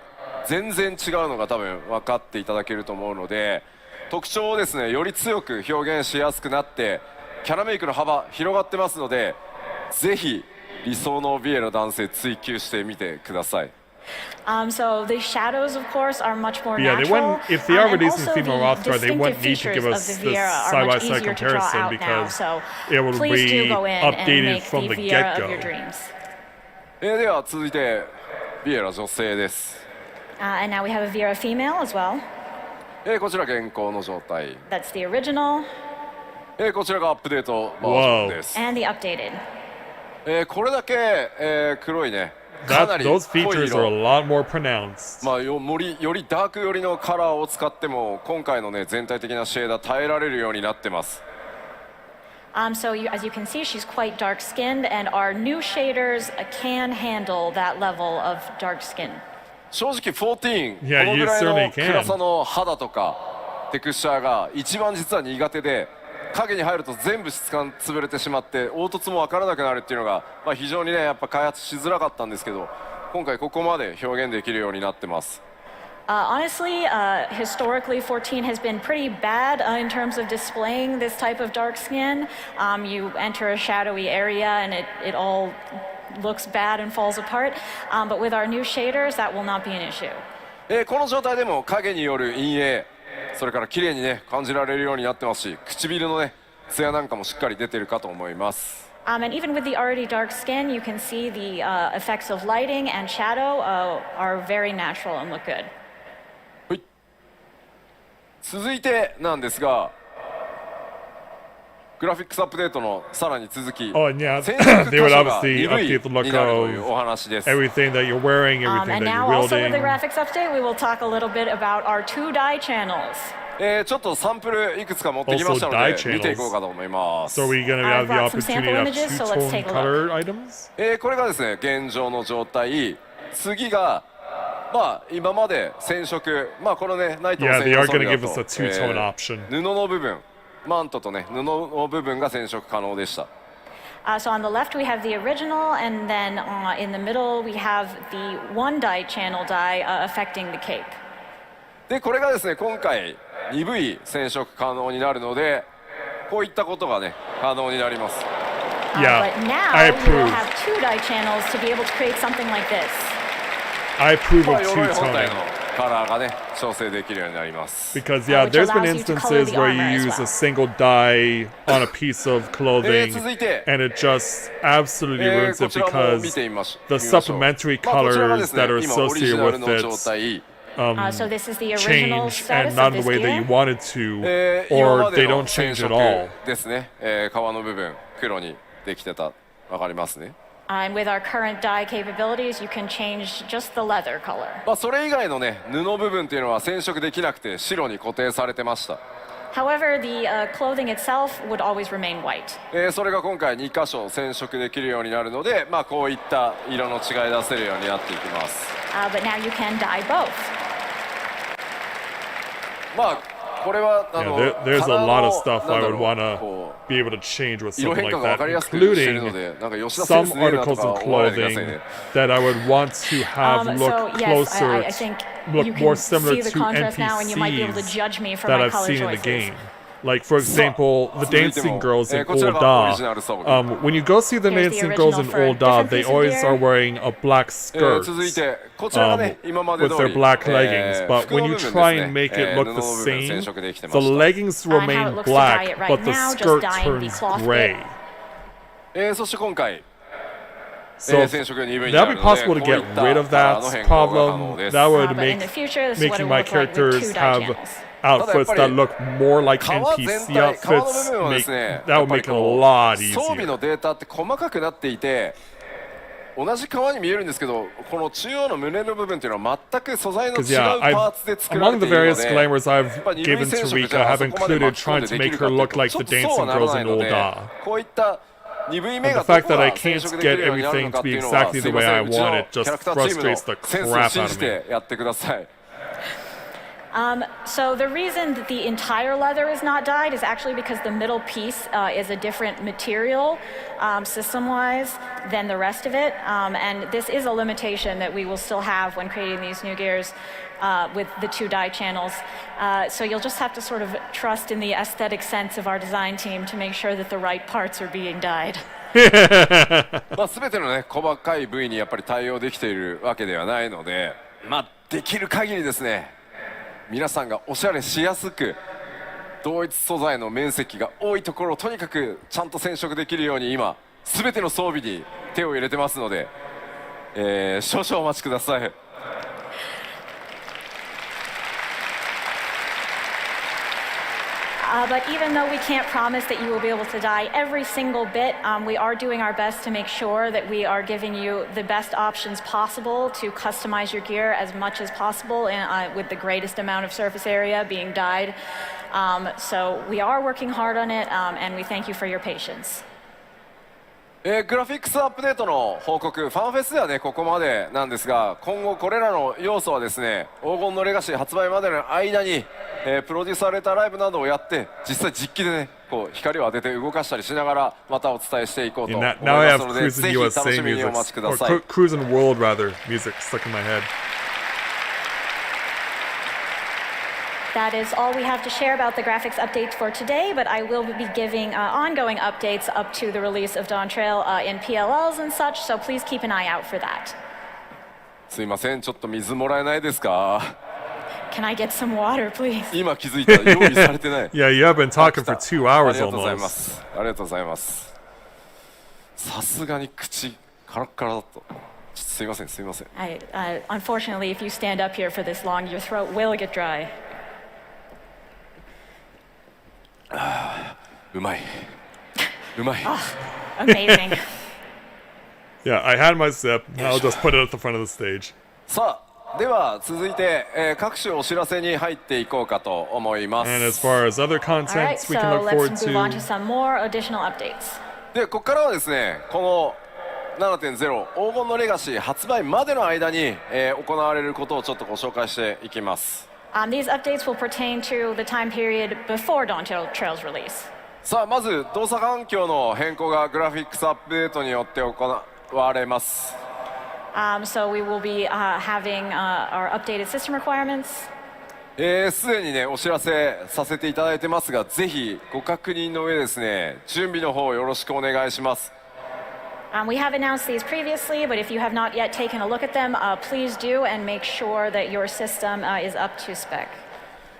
全然違うのが多分分かっていただけると思うので特徴をですねより強く表現しやすくなってキャラメイクの幅広がってますのでぜひ理想のビエラ男性追求してみてください。
So the shadows, of course, are much more
Yeah, they
natural.
wouldn't, if they are
and
releasing
also
female
the
Rothgar, they wouldn't
distinctive
need to give
features
us
of the
this
Vieira are much
side-by-side
easier to draw
comparison
out now.
because
So
it will
please do
be
go in and
updated
make
from
the
the
Vieira of
get-go.
your dreams.
では続いてビエラ女性です。
And now we have a Vieira female as well.
こちら現行の状態。
That's the original
こちらがアップデートバージョンです。
and the updated.
これだけ、黒いねかなり
those
濃い
features are a
色、
lot more pronounced.
まあ、よりダーク寄りのカラーを使っても今回のね全体的なシェーダー耐えられるようになってます。
So as you can see, she's quite dark-skinned, and our new shaders can handle that level of dark skin.
正直14、
Yeah,
このぐ
you
らい
certainly
の
can.
暗さの肌とかテクスチャーが一番実は苦手で、影に入ると全部質感潰れてしまって凹凸も分からなくなるっていうのが、まあ、非常にねやっぱ開発しづらかったんですけど、今回ここまで表現できるようになってます。
Honestly, historically, 14 has been pretty bad in terms of displaying this type of dark skin. You enter a shadowy area and it all looks bad and falls apart. But with our new shaders, that will not be an issue.
この状態でも影による陰影、それから綺麗にね感じられるようになってますし、唇のね艶なんかもしっかり出てるかと思います。
And even with the already dark skin, you can see the effects of lighting and shadow are very natural and look good.
続いてなんですが、グラフィックスアップデートのさらに続き、
Oh, and yeah,
染色
they would
箇所が
obviously
鈍い
update the
に
look
なるというお
of
話です。
everything that you're wearing, everything
And
that
now
you're
also with the
wielding.
graphics update, we will talk a little bit about our 2 dye channels.
ちょっとサンプルいくつか持ってきましたの
Also
で
dye
見ていこうかと思います。
So are we going to have the
brought some sample
opportunity to have
images, so let's take
two-tone
a look.
color items?
これがですね現状の状態。次がまあ今まで染色、まあこのねナイトの
Yeah,
染
they are
色装
going
備
to
だ
give us a
と、
two-tone option.
布の部分、マントとね布の部分が染色可能でした。
So on the left we have the original, and then in the middle we have the 1 dye channel dye affecting the cape.
でこれがですね今回鈍い染色可能になるので、こういったことがね可能になります。
Yeah,
But now
I
you will
approve.
have 2 dye channels to be able to create something like this.
I approve
まあ
of
鎧本体
two-toning.
のカラーがね調整できるようになります。
Because, yeah,
which
there's been
allows you to color
instances
the
where
armor
you
as
use
well.
a single dye on a piece of clothing
続いて
and it just absolutely ruins
こ
it
ちらも見
because
てみましょう。
the supplementary
まあこちらがで
colors
すね
that are
今オリジ
associated
ナル
with
の状
it
態。
So this is the original
change
status
and not
of
in
this
the way that you
gear.
wanted to,
今
or
ま
they
での
don't
染
change
色
at all.
ですね、皮の部分黒にできてた、わかりますね。
And with our current dye capabilities, you can change just the leather color.
まあそれ以外のね布部分っていうのは染色できなくて白に固定されてました。
However, the clothing itself would always remain white.
それが今回2箇所染色できるようになるので、まあこういった色の違い出せるようになっていきます。
But now you can dye both.
まあこれは
Yeah, there's a lot of stuff
なん
I
だ
would
ろう
want to
こ
be able to change with
う色
something
変化
like
が分か
that,
りやすくしてる
including
ので、なんか吉田セン
some
スねえなと
articles
か
of
思わないでください
clothing
ね。
that I would want to have
So
look
yes, I
closer,
think
look
you
more
can
similar
see the
to
contrast now, and you might be able to
NPCs
judge me for
that
my
I've
color
seen in the
choices.
game. Like, for example, the
続いても
dancing girls in
こちらがオリジナル
Olda.
装備。
When you go see the
Here's the
dancing girls in
original for a
Olda,
different
they
piece of
always
gear.
are wearing a black skirt
続いてこちらがね、今まで
with
通
their
り、
black leggings. But
服の
when
部
you
分です
try
ね
and make it
布
look
の
the
部分染
same,
色できてま
the
した。
leggings
how it
remain
looks to dye it
black,
right
but the
now, just
skirt
dyeing the
turns
cloth
gray.
bit.
そして今回、
So
染色が鈍いに
that
な
would
る
be
ので、
possible to
こう
get
いった
rid of
カラー
that
の変更が可能
problem.
です。
That would
But in
make
the future, this is what it
making
will
my
look like with
characters
two dye
have
channels.
outfits that look more like
皮全
NPC
体、皮の部
outfits.
分はで
Make,
すね、
that
や
would
っぱり
make it a
こう
lot
装備
easier.
のデータって細かくなっていて、同じ皮に見えるんですけど、この中央の胸の部分っていうのは全く素材の違
Because
う
yeah,
パー
I've,
ツで作られ
among
て
the
いるの
various
で、
glamours
や
I've
っぱり
given
鈍い染
to
色じ
Rika
ゃ
have
そこまで
included
巻き込ん
trying
で
to
でき
make
るか
her
っていう
look
と
like
ちょ
the
っとそうは
dancing
なら
girls
ない
in
ので、
Olda.
こういった鈍い目
And
が
the
ど
fact
こ
that I
が染
can't
色できる
get
ようになる
everything
のか
to
って
be
いうのは、
exactly
す
the
いま
way
せ
I
ん、うち
want
の
it
キャ
just
ラクターチームの
frustrates the
センスを
crap
信
out
じ
of me.
てやってください。
So the reason that the entire leather is not dyed is actually because the middle piece is a different material system-wise than the rest of it. And this is a limitation that we will still have when creating these new gears with the two dye channels. So you'll just have to sort of trust in the aesthetic sense of our design team to make sure that the right parts are being dyed.
まあ全てのね細かい部位にやっぱり対応できているわけではないので、まあできる限りですね、皆さんがおしゃれしやすく同一素材の面積が多いところをとにかくちゃんと染色できるように今全ての装備に手を入れてますので、少々お待ちください。
But even though we can't promise that you will be able to die every single bit, we are doing our best to make sure that we are giving you the best options possible to customize your gear as much as possible with the greatest amount of surface area being dyed. So we are working hard on it, and we thank you for your patience.
グラフィックスアップデートの報告、ファンフェスではね、ここまでなんですが、今後これらの要素はですね、黄金のレガシー発売までの間に、プロデュースされたライブなどをやって、実際実機でね、こう光を当てて動かしたりしながら、またお伝えしていこうと思いますので、ぜひ楽しみにお待ちください。
Cruise and World rather music stuck in my head.
That is all we have to share about the graphics updates for today, but I will be giving ongoing updates up to the release of Dawntrail in PLLs and such, so please keep an eye out for that.
すいません、ちょっと水もらえないですか？
Can I get some water, please?
今気づいた、用意されてない。
Yeah, you have been talking for 2 hours
ありがとうございま
almost.
す。ありがとうございます。さすがに口カラッカラだと。ちょっとすいません、すいません。
Unfortunately, if you stand up here for this long, your throat will get dry.
うまい。うまい。
Amazing.
Yeah, I had my sip. I'll just put it at the front of the stage.
さあ、では続いて、各種お知らせに入っていこうかと思います。
And as far as other
All right,
contents, we
so
can look forward
let's move on to
to.
some more additional updates.
で、ここからはですね、この 7.0 黄金のレガシー発売までの間に、行われることをちょっとご紹介していきます。
These updates will pertain to the time period before Dawntrail's release.
さあ、まず動作環境の変更がグラフィックスアップデートによって行われます。
So we will be having our updated system requirements.
すでにねお知らせさせていただいてますが、ぜひご確認の上ですね、準備の方よろしくお願いします。
We have announced these previously, but if you have not yet taken a look at them, please do and make sure that your system is up to spec.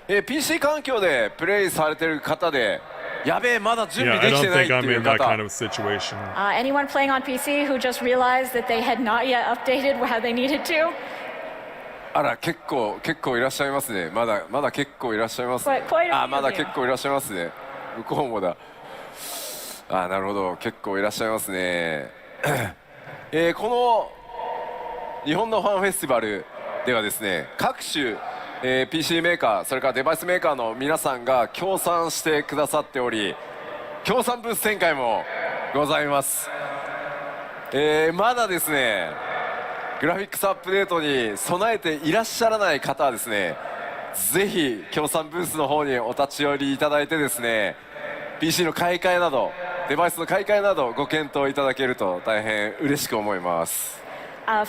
PC 環境でプレイされてる方で、やべえまだ準備
Yeah, I
できて
don't
ないっ
think
て
I'm
いう
in that
方、
kind of situation.
Anyone playing on PC who just realized that they had not yet updated how they needed to?
あら結構いらっしゃいますね。まだ結構いらっしゃいますね。
Quite a few
まだ
of you.
結構いらっしゃいますね。向こうもだ。なるほど、結構いらっしゃいますね。この日本のファンフェスティバルではですね、各種、PC メーカー、それからデバイスメーカーの皆さんが協賛してくださっており、協賛ブース展開もございます。まだですね、グラフィックスアップデートに備えていらっしゃらない方はですね、ぜひ協賛ブースの方にお立ち寄りいただいてですね、 PC の買い替えなどデバイスの買い替えなどご検討いただけると大変嬉しく思います。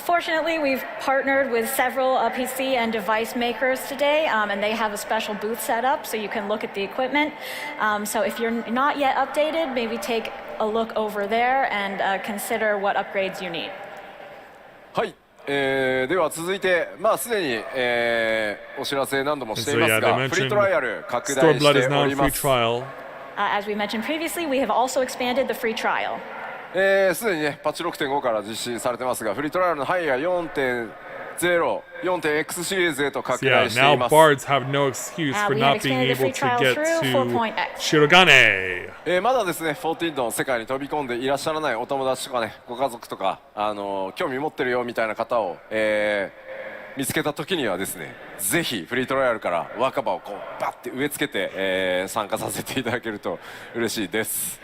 Fortunately, we've partnered with several PC and device makers today, and they have a special booth set up so you can look at the equipment. So if you're not yet updated, maybe take a look over there and consider what upgrades you need.
はい、では続いて、すでに、お知らせ何度もしていますが、フリートライアル拡大しております。
As we mentioned previously, we have also expanded the free trial.
すでにねパッチ 6.5 から実施されてますが、フリートライアルの範囲が 4.0、4.x シリーズへと拡
Yeah,
大してい
now
ます。
bards have no excuse for
we
not
have
being
expanded the
able
free
to
trial
get
through
to4.x. Shirogane.
まだですね14の世界に飛び込んでいらっしゃらないお友達とかね、ご家族とか、興味持ってるよみたいな方を、見つけた時にはですね、ぜひフリートライアルから若葉をこうバッて植え付けて、参加させていただけると嬉しいです。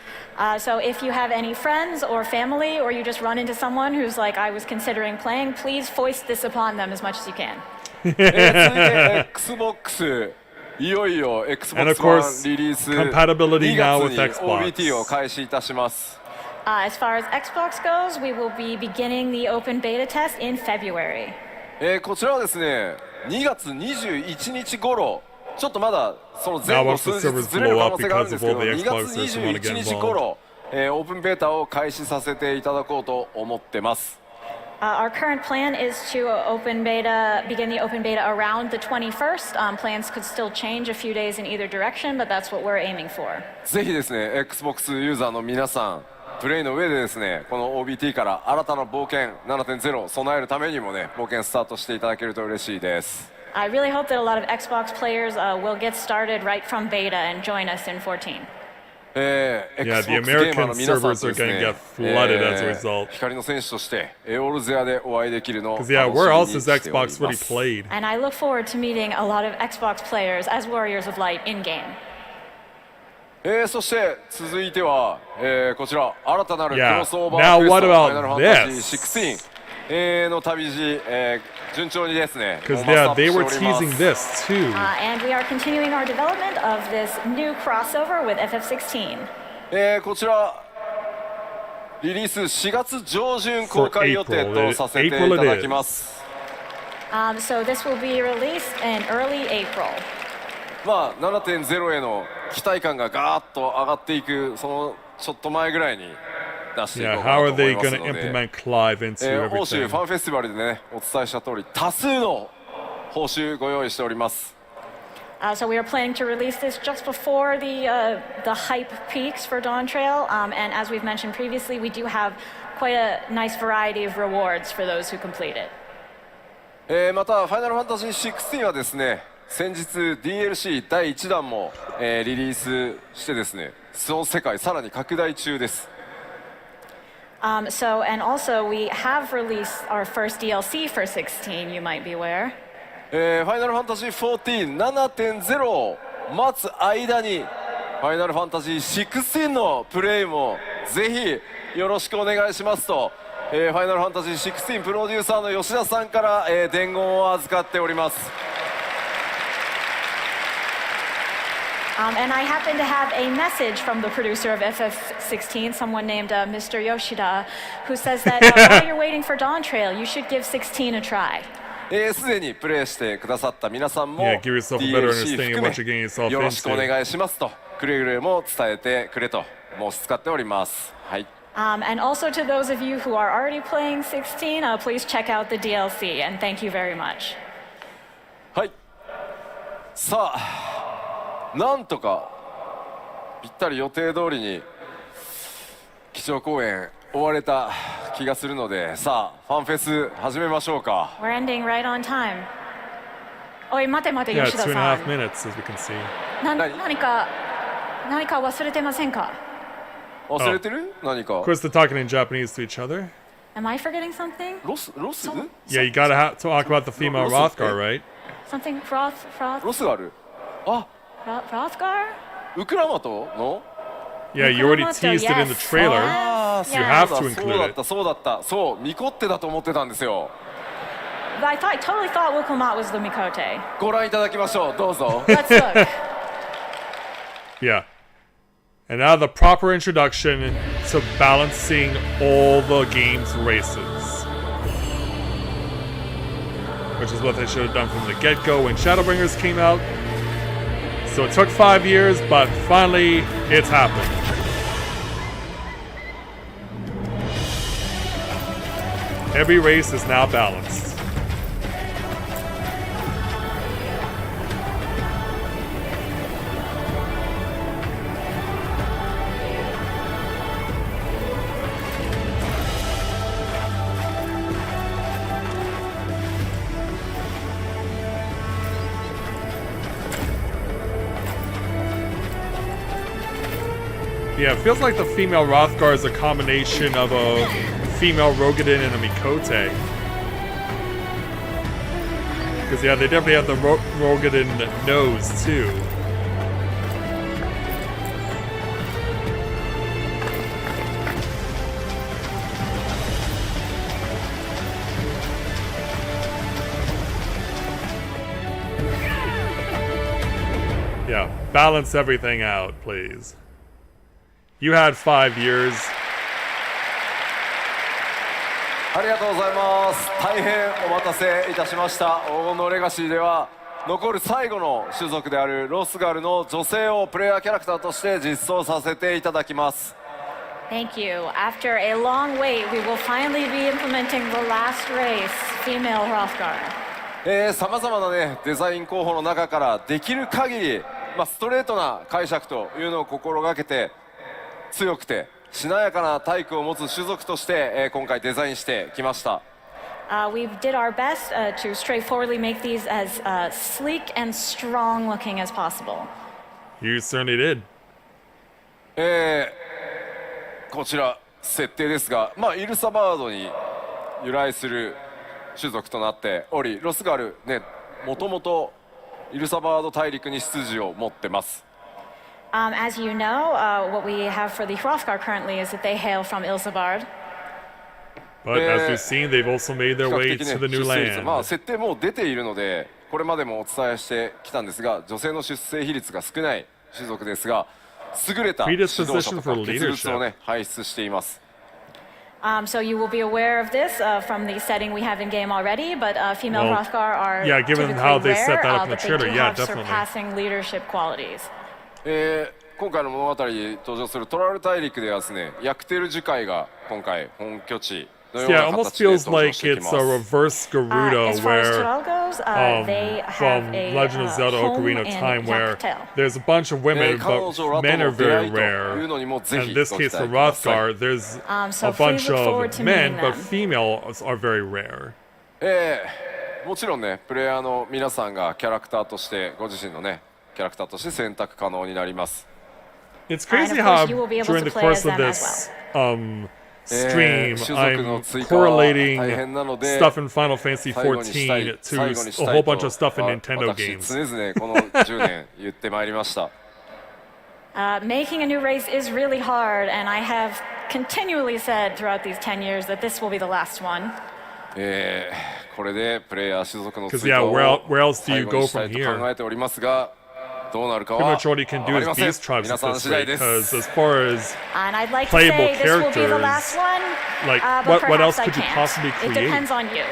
So if you have any friends or family, or you just run into someone who's like, I was considering playing, please foist this upon them as much as you can.
続いて Xbox、 いよいよ
And of
Xbox One
course,
リリース
compatibility
2
now
月
with
に
Xbox.
OBT を開始いたします。
As far as Xbox goes, we will be beginning the open beta test in February.
こちらはですね2月21日頃、ちょっとまだその前後数日ずれる可能性があるんですけど、2月21日頃、オープンベータを開始させていただこうと思ってます。
Our current plan is to begin the open beta around the 21st. Plans could still change a few days in either direction, but that's what we're aiming for.
ぜひですね Xbox ユーザーの皆さん、プレイの上でですね、この OBT から新たな冒険 7.0 備えるためにもね、冒険スタートしていただけると嬉しいです。
I really hope that a lot of Xbox players will get started right from beta and join us in 14.
Yeah, the American servers are going to get flooded as a result.
光の選手としてオールゼアでお会いできるのを楽し
Because
み
yeah,
に
where
して
else
お
has
りま
Xbox
す
really played?
And I look forward to meeting a lot of Xbox players as Warriors of Light in-game.
そして続いては、こちら新たなるク
Yeah.
ロスオーバ
Now
ークエス
what
トファイナル
about
ファンタジ
this?
ー16、の旅路、順調にですね
Because
もうマスター
yeah,
アップ
they
して
were
おります
teasing this too.
And we are continuing our development of this new crossover with FF14.
こちらリリース4月上旬公開予定とさせていただきます。
So this will be released in early April.
まあ 7.0 への期待感がガーッと上がっていくそのちょっと前ぐらいに出していこ
Yeah,
うか
how
な
are
と思
they
います
going to
ので、
implement Clive into
欧州
everything?
ファンフェスティバルでねお伝えした通り多数の報酬ご用意しております。
So we are planning to release this just before the hype peaks for Dawntrail. And as we've mentioned previously, we do have quite a nice variety of rewards for those who complete it.
またファイナルファンタジー16はですね先日 DLC 第1弾も、リリースしてですねその世界さらに拡大中です。
So, and also we have released our first DLC for 16, you might be aware.
ファイナルファンタジー 14 を待つ間にファイナルファンタジー16のプレイもぜひよろしくお願いしますと、ファイナルファンタジー16プロデューサーの吉田さんから、伝言を預かっております。
And I happen to have a message from the producer of FF16, someone named Mr. Yoshida, who says that while you're waiting for Dawntrail, you should give 16 a try.
すでにプレイしてくださった皆さんも
Yeah, give yourself a better
DLC
understanding
含
of what you're getting
め
yourself
よろしくお
into.
願いしますとくれぐれも伝えてくれと申し使っております。はい。
And also to those of you who are already playing 16, please check out the DLC, and thank you very much.
はい。さあ。なんとかぴったり予定通りに基調講演終われた気がするのでさあファンフェス始めましょうか。
We're ending right on time. おい、待て待て、
Yeah,
吉田
2.5
さん。
minutes as we can see.
何か忘れてませんか？
忘れてる？何か
Of course, they're talking in Japanese to each other.
Am I forgetting something?
ロス
Yeah, you gotta talk about the female Rothgar, right?
Something
ロスがある。あ、
Rothgar?
ウクラマトの
Yeah, you already
Ukuramoto,
teased it in the
yes.
trailer.
あー
You
Yeah.
have to
そう
include
だっ
it.
たそうだったそうミコってだと思ってたんですよ。
But I totally thought Wukumat was the Mikote.
ご覧いただきましょうどうぞ。
Let's look.
Yeah. And now the proper introduction to balancing all the game's races. Which is what they should have done from the get-go when Shadowbringers came out. So it took 5 years, but finally, it's happened. Every race is now balanced. Yeah, it feels like the female Rothgar is a combination of a female Rogadin and a Mikote. Because, yeah, they definitely have the Rogadin nose, too. Yeah, balance everything out, please. You had 5 years.
ありがとうございます。大変お待たせいたしました。黄金のレガシーでは残る最後の種族であるロスガルの女性をプレイヤーキャラクターとして実装させていただきます。
Thank you. After a long wait, we will finally be implementing the last race, female Rothgar.
さまざまなねデザイン候補の中からできる限り、ストレートな解釈というのを心がけて強くてしなやかな体育を持つ種族として、今回デザインしてきました。
We did our best to straightforwardly make these as sleek and strong looking as possible.
You certainly did.
こちら設定ですが、イルサバードに由来する種族となっており、ロスガルね、もともとイルサバード大陸に出自を持ってます。
As you know, what we have for the Hrothgar currently is that they hail from Ilsabard.
But as we've seen, they've also made their
比較
way
的ね
to the new
出生率、
land.
設定もう出ているので、これまでもお伝えしてきたんですが、女性の出生比率が少ない種族ですが、優れた指導者とか傑物をね輩出しています。
So you will be aware of this from the setting we have in game already, but female
Well,
Hrothgar are
yeah, given
typically
how they
rare,
set that up in the
but they
trailer,
do
yeah,
have
definitely.
surpassing leadership qualities.
今回の物語に登場するトラル大陸ではですね、ヤクテル樹海が今回本拠地のよう
Yeah,
な
it almost
形で
feels
登場
like
してき
it's
ます。
a reverse Gerudo
As far as
where
Toral goes, they have
from
a
Legend of Zelda
home
Ocarina of
in
Time where
Yaktel.
there's a bunch of women,
彼
but
女らと
men
の
are
出
very
会いと
rare.
いうのにもぜ
In
ひ
this
ご期
case,
待
for
ください。
Hrothgar, there's
So
a bunch
please look forward
of
to
men,
meeting
but
them.
females are very rare.
もちろんね、プレイヤーの皆さんがキャラクターとしてご自身のねキャラクターとして選択可能になります。
It's
And of
crazy
course,
how
you will be able
during
to
the
play
course
as
of
them as
this stream,
種族の
I'm
追加は大
correlating
変なので、
stuff in Final Fantasy
最後にしたい
14
最
to
後に
a
した
whole
いと
bunch of stuff in Nintendo
私
games.
常々この10年言ってまいりました。
Making a new race is really hard, and I have continually said throughout these 10 years that this will be the last one.
これでプレイヤー種族の
Because
追
yeah,
加を
where else do
最
you
後
go
にしたい
from
と
here?
考えておりますが、どうなるか
Pretty
は
much all you can
わ
do
かり
is
ません。
beast tribes
皆
at
さん
this
次第
rate.
です。
Because as far as
And I'd like to
Playable
say this will be the
characters,
last one,
like,
but
what else
perhaps I
could you
can't.
possibly
It
create?
depends on you.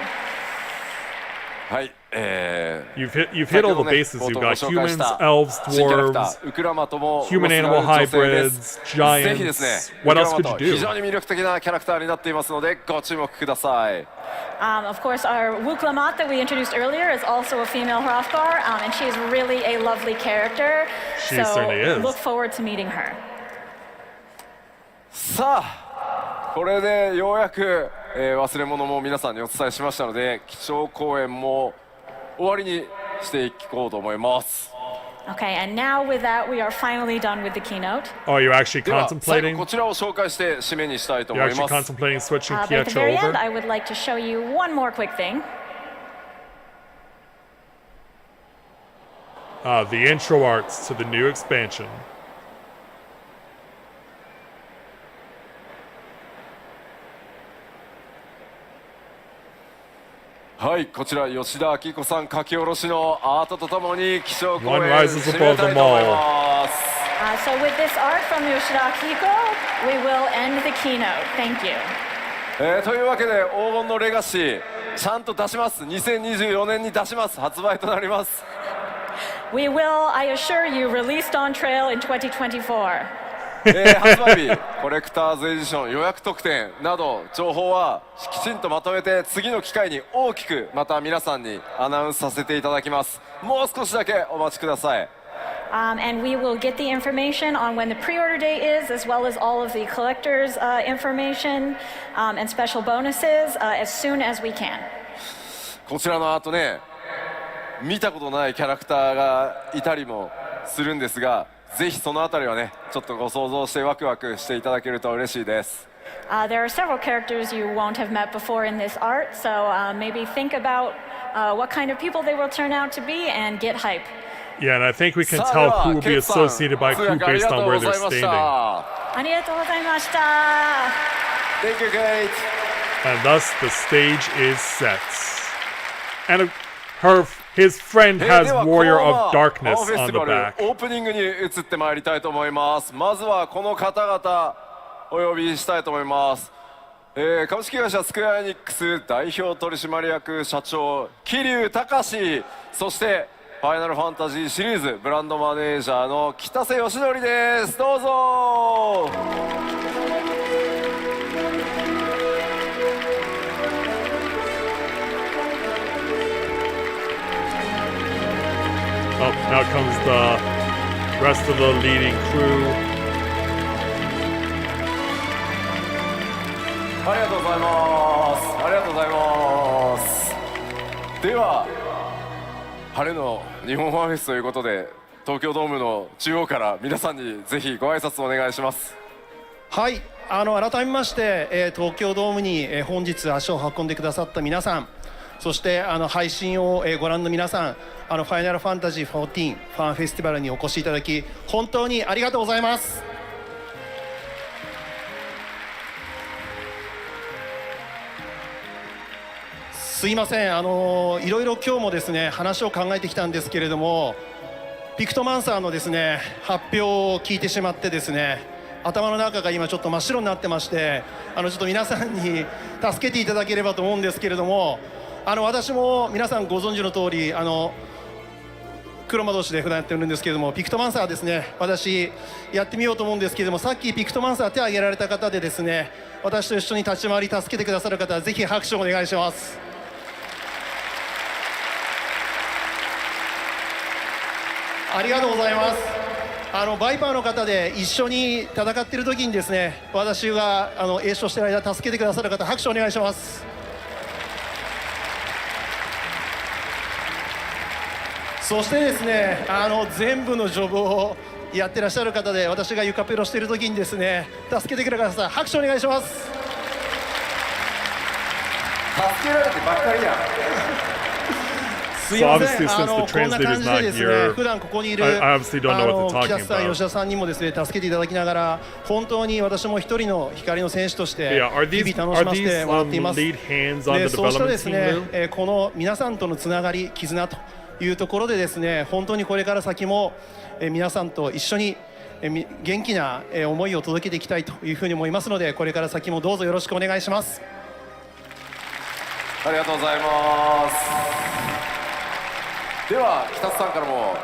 はい、
You've hit all the bases. You've got humans, elves,
新キャラクタ
dwarves,
ーウクラマとも
human
ロスが
animal
ある女性です
hybrids,
ぜひですね
giants. What else
ウクラマ
could
と
you
非常
do?
に魅力的なキャラクターになっていますのでご注目ください。
Of course, our Wuklamat that we introduced earlier is also a female Hrothgar, and she is really a lovely character.
She
so
certainly is.
look forward to meeting her.
さあこれでようやく、忘れ物も皆さんにお伝えしましたので基調講演も終わりにしていこうと思います。
Okay, and now with that, we are finally done with the keynote.
Oh, you're actually
では最後
contemplating?
こちらを紹介して締めにしたいと
You're
思い
actually
ます。
contemplating switching
But at the
Pietro
very end,
over?
I would like to show you one more quick thing.
The intro arts to the new expansion.
はい、こちら吉田明子さん書き下ろしのアートとともに気象公
One
演
rises
締め
above
たい
them
と思い
all.
ます。
So with this art from Yoshida Akiko, we will end the keynote. Thank you.
というわけで黄金のレガシーちゃんと出します。2024年に出します。発売となります。
We will, I assure you, release Dawntrail in 2024.
発売日コレクターズエディション予約特典など情報はきちんとまとめて次の機会に大きくまた皆さんにアナウンスさせていただきます。もう少しだけお待ちください。
And we will get the information on when the pre-order date is, as well as all of the collectors' information and special bonuses as soon as we can.
こちらのアートね見たことないキャラクターがいたりもするんですがぜひそのあたりはねちょっとご想像してワクワクしていただけると嬉しいです。
There are several characters you won't have met before in this art, so maybe think about what kind of people they will turn out to be and get hype.
Yeah, and I think we can
さあ
tell
では
who will be
ケイさん
associated by
通
who
訳あり
based
がと
on
う
where
ござ
they're
いまし
standing.
た。
ありがとうございました。
Thank you, Kate.
And thus the stage is set. And his friend
で
has
は
Warrior
このま
of
ま
Darkness
フェス
on
ティ
the
バル
back.
オープニングに移ってまいりたいと思います。まずはこの方々お呼びしたいと思います。株式会社スクエアエニックス代表取締役社長桐生隆、そしてファイナルファンタジーシリーズブランドマネージャーの北瀬義則です。どうぞ。
Oh, now comes the rest of the leading crew.
ありがとうございます。ありがとうございます。では晴れの日本ファンフェスということで、東京ドームの中央から皆さんにぜひご挨拶お願いします。
はい、改めまして、東京ドームに、本日足を運んでくださった皆さん、そして配信を、ご覧の皆さん、ファイナルファンタジー14ファンフェスティバルにお越しいただき本当にありがとうございます。すいません、いろいろ今日もですね話を考えてきたんですけれども、ピクトマンサーのですね発表を聞いてしまってですね、頭の中が今ちょっと真っ白になってまして、ちょっと皆さんに助けていただければと思うんですけれども、私も皆さんご存知の通り黒魔同士で普段やってるんですけれども、ピクトマンサーですね、私やってみようと思うんですけれども、さっきピクトマンサー手を挙げられた方でですね、私と一緒に立ち回り助けてくださる方、ぜひ拍手をお願いします。ありがとうございます。バイパーの方で一緒に戦っている時にですね、私が栄唱している間助けてくださる方、拍手お願いします。そしてですね、全部のジョブをやってらっしゃる方で、私が床ペロしている時にですね助けてください。拍手お願いします。
助けられてばっかりや。
すいません、
So obviously, since the
こんな
translator's
感じ
not
でですね、
here,
普段ここにいる
I obviously don't know what they're
木
talking
田さん、
about.
吉田さんにもですね助けていただきながら、本当に私も一人の光の選手として
Yeah, are
日
these
々楽しませてもらっています。
lead hands on
で
the
そうしたで
development
す
team?
ね、この皆さんとのつながり、絆というところでですね、本当にこれから先も皆さんと一緒に元気な思いを届けていきたいというふうに思いますので、これから先もどうぞよろしくお願いします。
ありがとうございます。では北津さんからも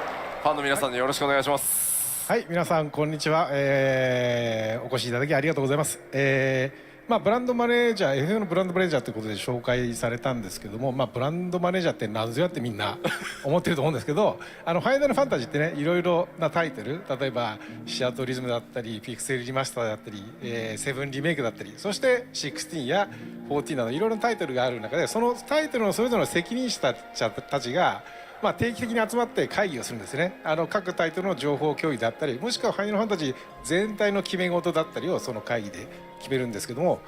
ファンの皆さんによろしくお願いします。
はい、皆さんこんにちは、お越しいただきありがとうございます。ブランドマネージャー FF のブランドマネージャーということで紹介されたんですけども、ブランドマネージャーって何ぞやってみんな思ってると思うんですけど、ファイナルファンタジーってね、いろいろなタイトル、例えばシアトリズムだったりピクセルリマスターだったり、セブンリメイクだったり、そして16や14などいろいろなタイトルがある中で、そのタイトルのそれぞれの責任者たちが定期的に集まって会議をするんですね。各タイトルの情報共有だったり、もしくはファイナルファンタジー全体の決め事だったりをその会議で決めるんですけども、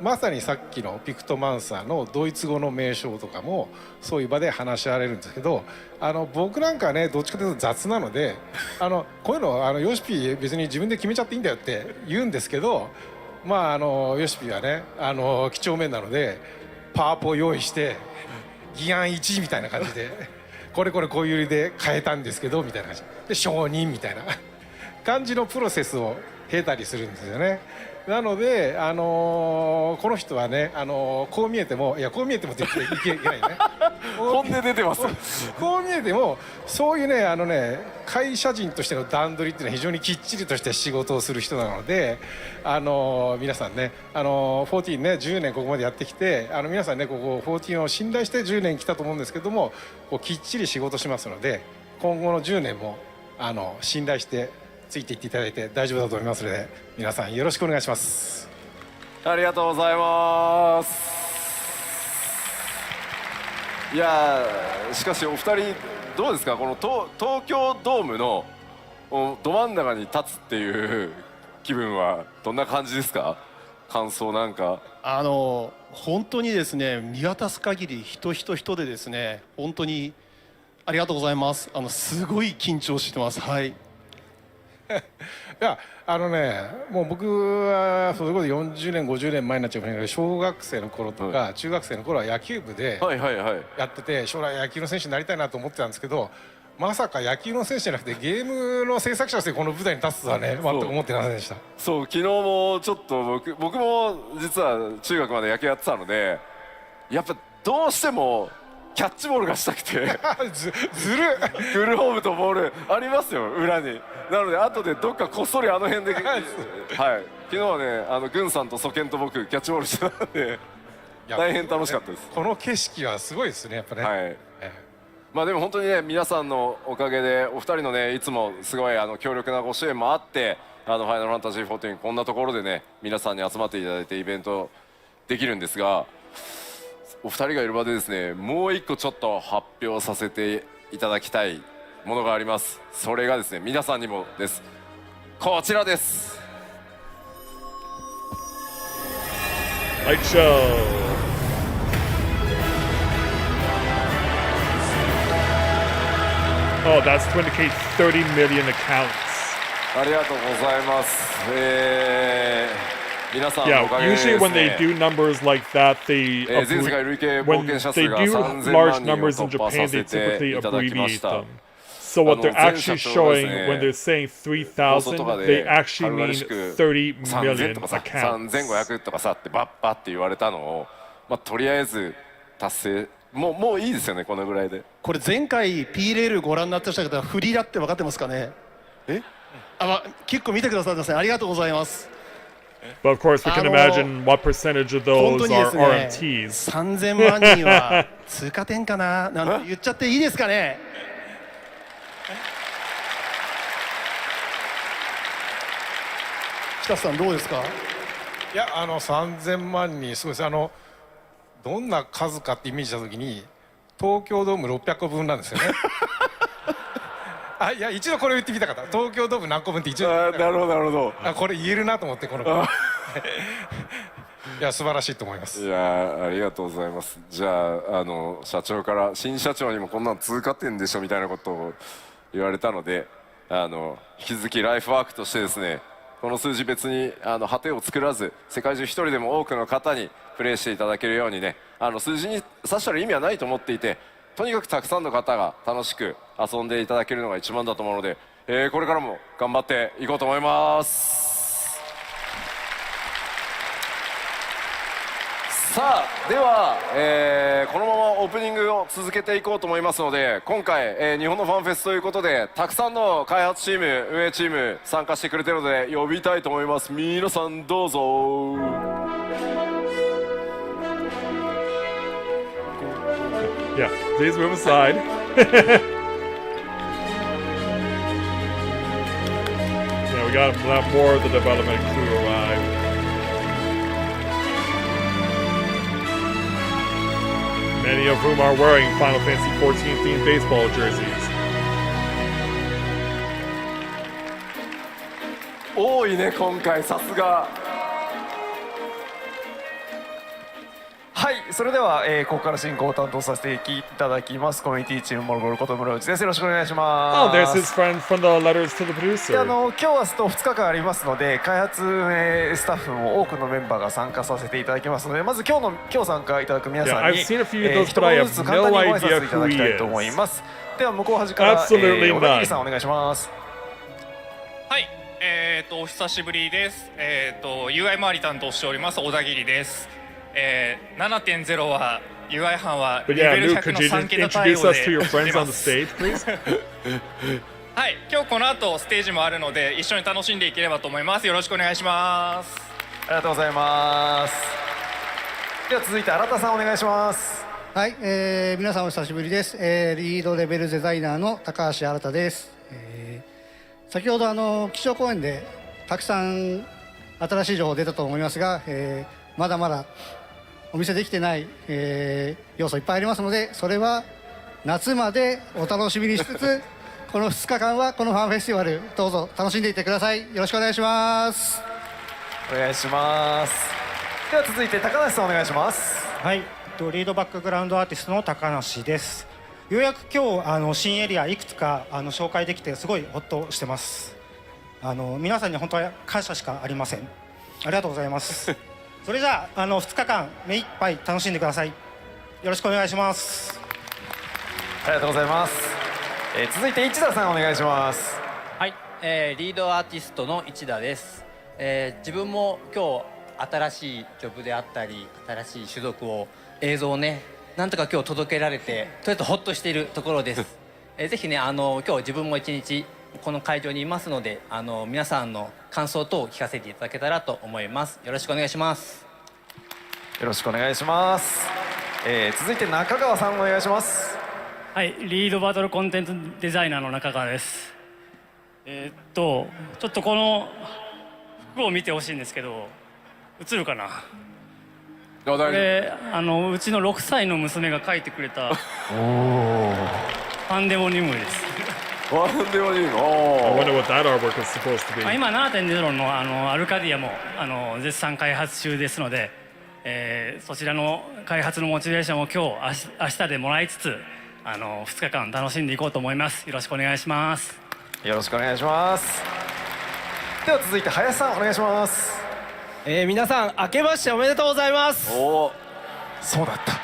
まさにさっきのピクトマンサーのドイツ語の名称とかもそういう場で話し合われるんですけど、僕なんかはねどっちかというと雑なので、こういうのヨシピー別に自分で決めちゃっていいんだよって言うんですけど、ヨシピーはね几帳面なのでパワポを用意して議案1みたいな感じでこれこういう理で変えたんですけどみたいな感じで承認みたいな感じのプロセスを経たりするんですよね。なので、この人はね、こう見えても、いやこう見えてもって言っていけないね
本音出てます
こう見えてもそういうね会社人としての段取りっていうのは非常にきっちりとして仕事をする人なので、皆さんね14ね10年ここまでやってきて、皆さんねここ14を信頼して10年来たと思うんですけども、きっちり仕事しますので、今後の10年も信頼してついていっていただいて大丈夫だと思いますので、皆さんよろしくお願いします。
ありがとうございます。いやしかしお二人どうですか、この東京ドームのど真ん中に立つっていう気分はどんな感じですか。感想なんか。
本当にですね、見渡す限り人でですね、本当にありがとうございます。すごい緊張してます。はいい
やもう僕はそれこそ40年50年前になっちゃうけど、小学生の頃とか中学生の頃は野球部でやってて、将来野球の選手になりたいなと思ってたんですけど、まさか野球の選手じゃなくてゲームの制作者としてこの舞台に立つとはね全く思ってませんでした。
そう昨日もちょっと僕も実は中学まで野球やってたので、やっぱどうしてもキャッチボールがしたくて
ずる
グルホームとボールありますよ裏に。なので後でどっかこっそり辺ではい昨日はね軍さんとソケンと僕キャッチボールしてたんで大変楽しかったです。
この景色はすごいですねやっぱね。
はい、でも本当にね皆さんのおかげでお二人のねいつもすごい強力なご支援もあってファイナルファンタジー14こんなところでね皆さんに集まっていただいてイベントできるんですが、お二人がいる場でですね、もう一個ちょっと発表させていただきたいものがあります。それがですね、皆さんにもです。こちらです。
Light show. Oh, that's to indicate 30 million accounts.
ありがとうございます。皆さん
Yeah,
のおかげでですね。
usually when they do numbers like that, they
全世界累計冒
when
険者
they
数が
do
3000
large
万人を
numbers in
突破
Japan,
さ
they
せて
typically
いただきま
abbreviate
した。
them. So what they're
前
actually
社長がです
showing
ね、
when they're saying
放送とか
3,000,
で
they actually
軽々
mean
しく
30
3000
million
とかさ
accounts.
3500とかさってバッバって言われたのを、とりあえず達成、もういいですよね、このぐらいで。
これ前回 P レールご覧になってました方は振りだって分かってますかね。結構見てくださってますね。ありがとうございます。
But of course, we can imagine what percentage of
本
those
当にで
are
すね、
RMTs.
3000万人は通過点かななんて言っちゃっていいですかね。北さんどうですか。
いや3000万人すごいです。どんな数かってイメージした時に東京ドーム600個分なんですよね。いや一度これを言ってみたかった。東京ドーム何個分って一度
なるほどなるほど。
これ言えるなと思ってこのいや素晴らしいと思います。
いやありがとうございます。じゃあ社長から新社長にもこんなの通過点でしょみたいなことを言われたので、引き続きライフワークとしてですね、この数字別に果てを作らず、世界中一人でも多くの方にプレイしていただけるようにね、数字に刺したら意味はないと思っていて、とにかくたくさんの方が楽しく遊んでいただけるのが一番だと思うので、これからも頑張っていこうと思います。さあでは、このままオープニングを続けていこうと思いますので、今回、日本のファンフェスということでたくさんの開発チーム、運営チーム参加してくれてるので呼びたいと思います。皆さんどうぞ。
Yeah, please move aside. Yeah, we got a lot more of the development crew arrive. Many of whom are wearing Final Fantasy 14 themed baseball jerseys.
多いね今回、さすが。
はい、それでは、ここから進行を担当させていただきますコミュニティチームモルゴルこと室内です。よろしくお願いしま
Oh,
す。
there's his friend from the letters to the
で
producer.
今日は2日間ありますので、開発運営スタッフも多くのメンバーが参加させていただきますので、まず今日参加いただく皆さん
Yeah,
に
I've seen a few of those,
一
but I
言
have
ずつ簡単に
no
ご挨拶
idea
いた
who
だき
he
たいと思い
is.
ます。では向こう端から、
Absolutely
小田
not.
切さんお願いします。
はい、お久しぶりです。UI 周り担当しております小田切です。7.0 は UI 班は
But
レ
yeah,
ベル
Luke,
100
could
の
you
3
just
桁対
introduce
応
us to
で
your
出
friends
ま
on the
す。
stage, please?
はい、今日この後ステージもあるので一緒に楽しんでいければと思います。よろしくお願いします。
ありがとうございます。では続いて新田さんお願いします。
はい、皆さんお久しぶりです。リードレベルデザイナーの高橋新です。先ほど基調講演でたくさん新しい情報出たと思いますが、まだまだお見せできてない、要素いっぱいありますので、それは夏までお楽しみにしつつこの2日間はこのファンフェスティバルどうぞ楽しんでいってください。よろしくお願いします。
お願いします。では続いて高梨さんお願いします。
はい、リードバックグラウンドアーティストの高梨です。ようやく今日新エリアいくつか紹介できてすごいホッとしてます。皆さんに本当は感謝しかありません。ありがとうございます。それじゃあ2日間目いっぱい楽しんでください。よろしくお願いします。
ありがとうございます。続いて市田さんお願いします。
はい、リードアーティストの市田です。自分も今日新しいジョブであったり新しい種族を映像をねなんとか今日届けられてとりあえずホッとしているところです。ぜひね今日自分も一日この会場にいますので皆さんの感想等を聞かせていただけたらと思います。よろしくお願いします。
よろしくお願いします。続いて中川さんお願いします。
はい、リードバトルコンテンツデザイナーの中川です。ちょっとこの服を見てほしいんですけど映るかな。これうちの6歳の娘が書いてくれたパンデモニウムです。
パンデモニウム。
I wonder what that artwork is supposed to be.
今 7.0 のアルカディアも絶賛開発中ですので、そちらの開発のモチベーションを今日明日でもらいつつ2日間楽しんでいこうと思います。よろしくお願いします。
よろしくお願いします。では続いて林さんお願いします。
皆さん明けましておめでとうございます。
おお、そうだった。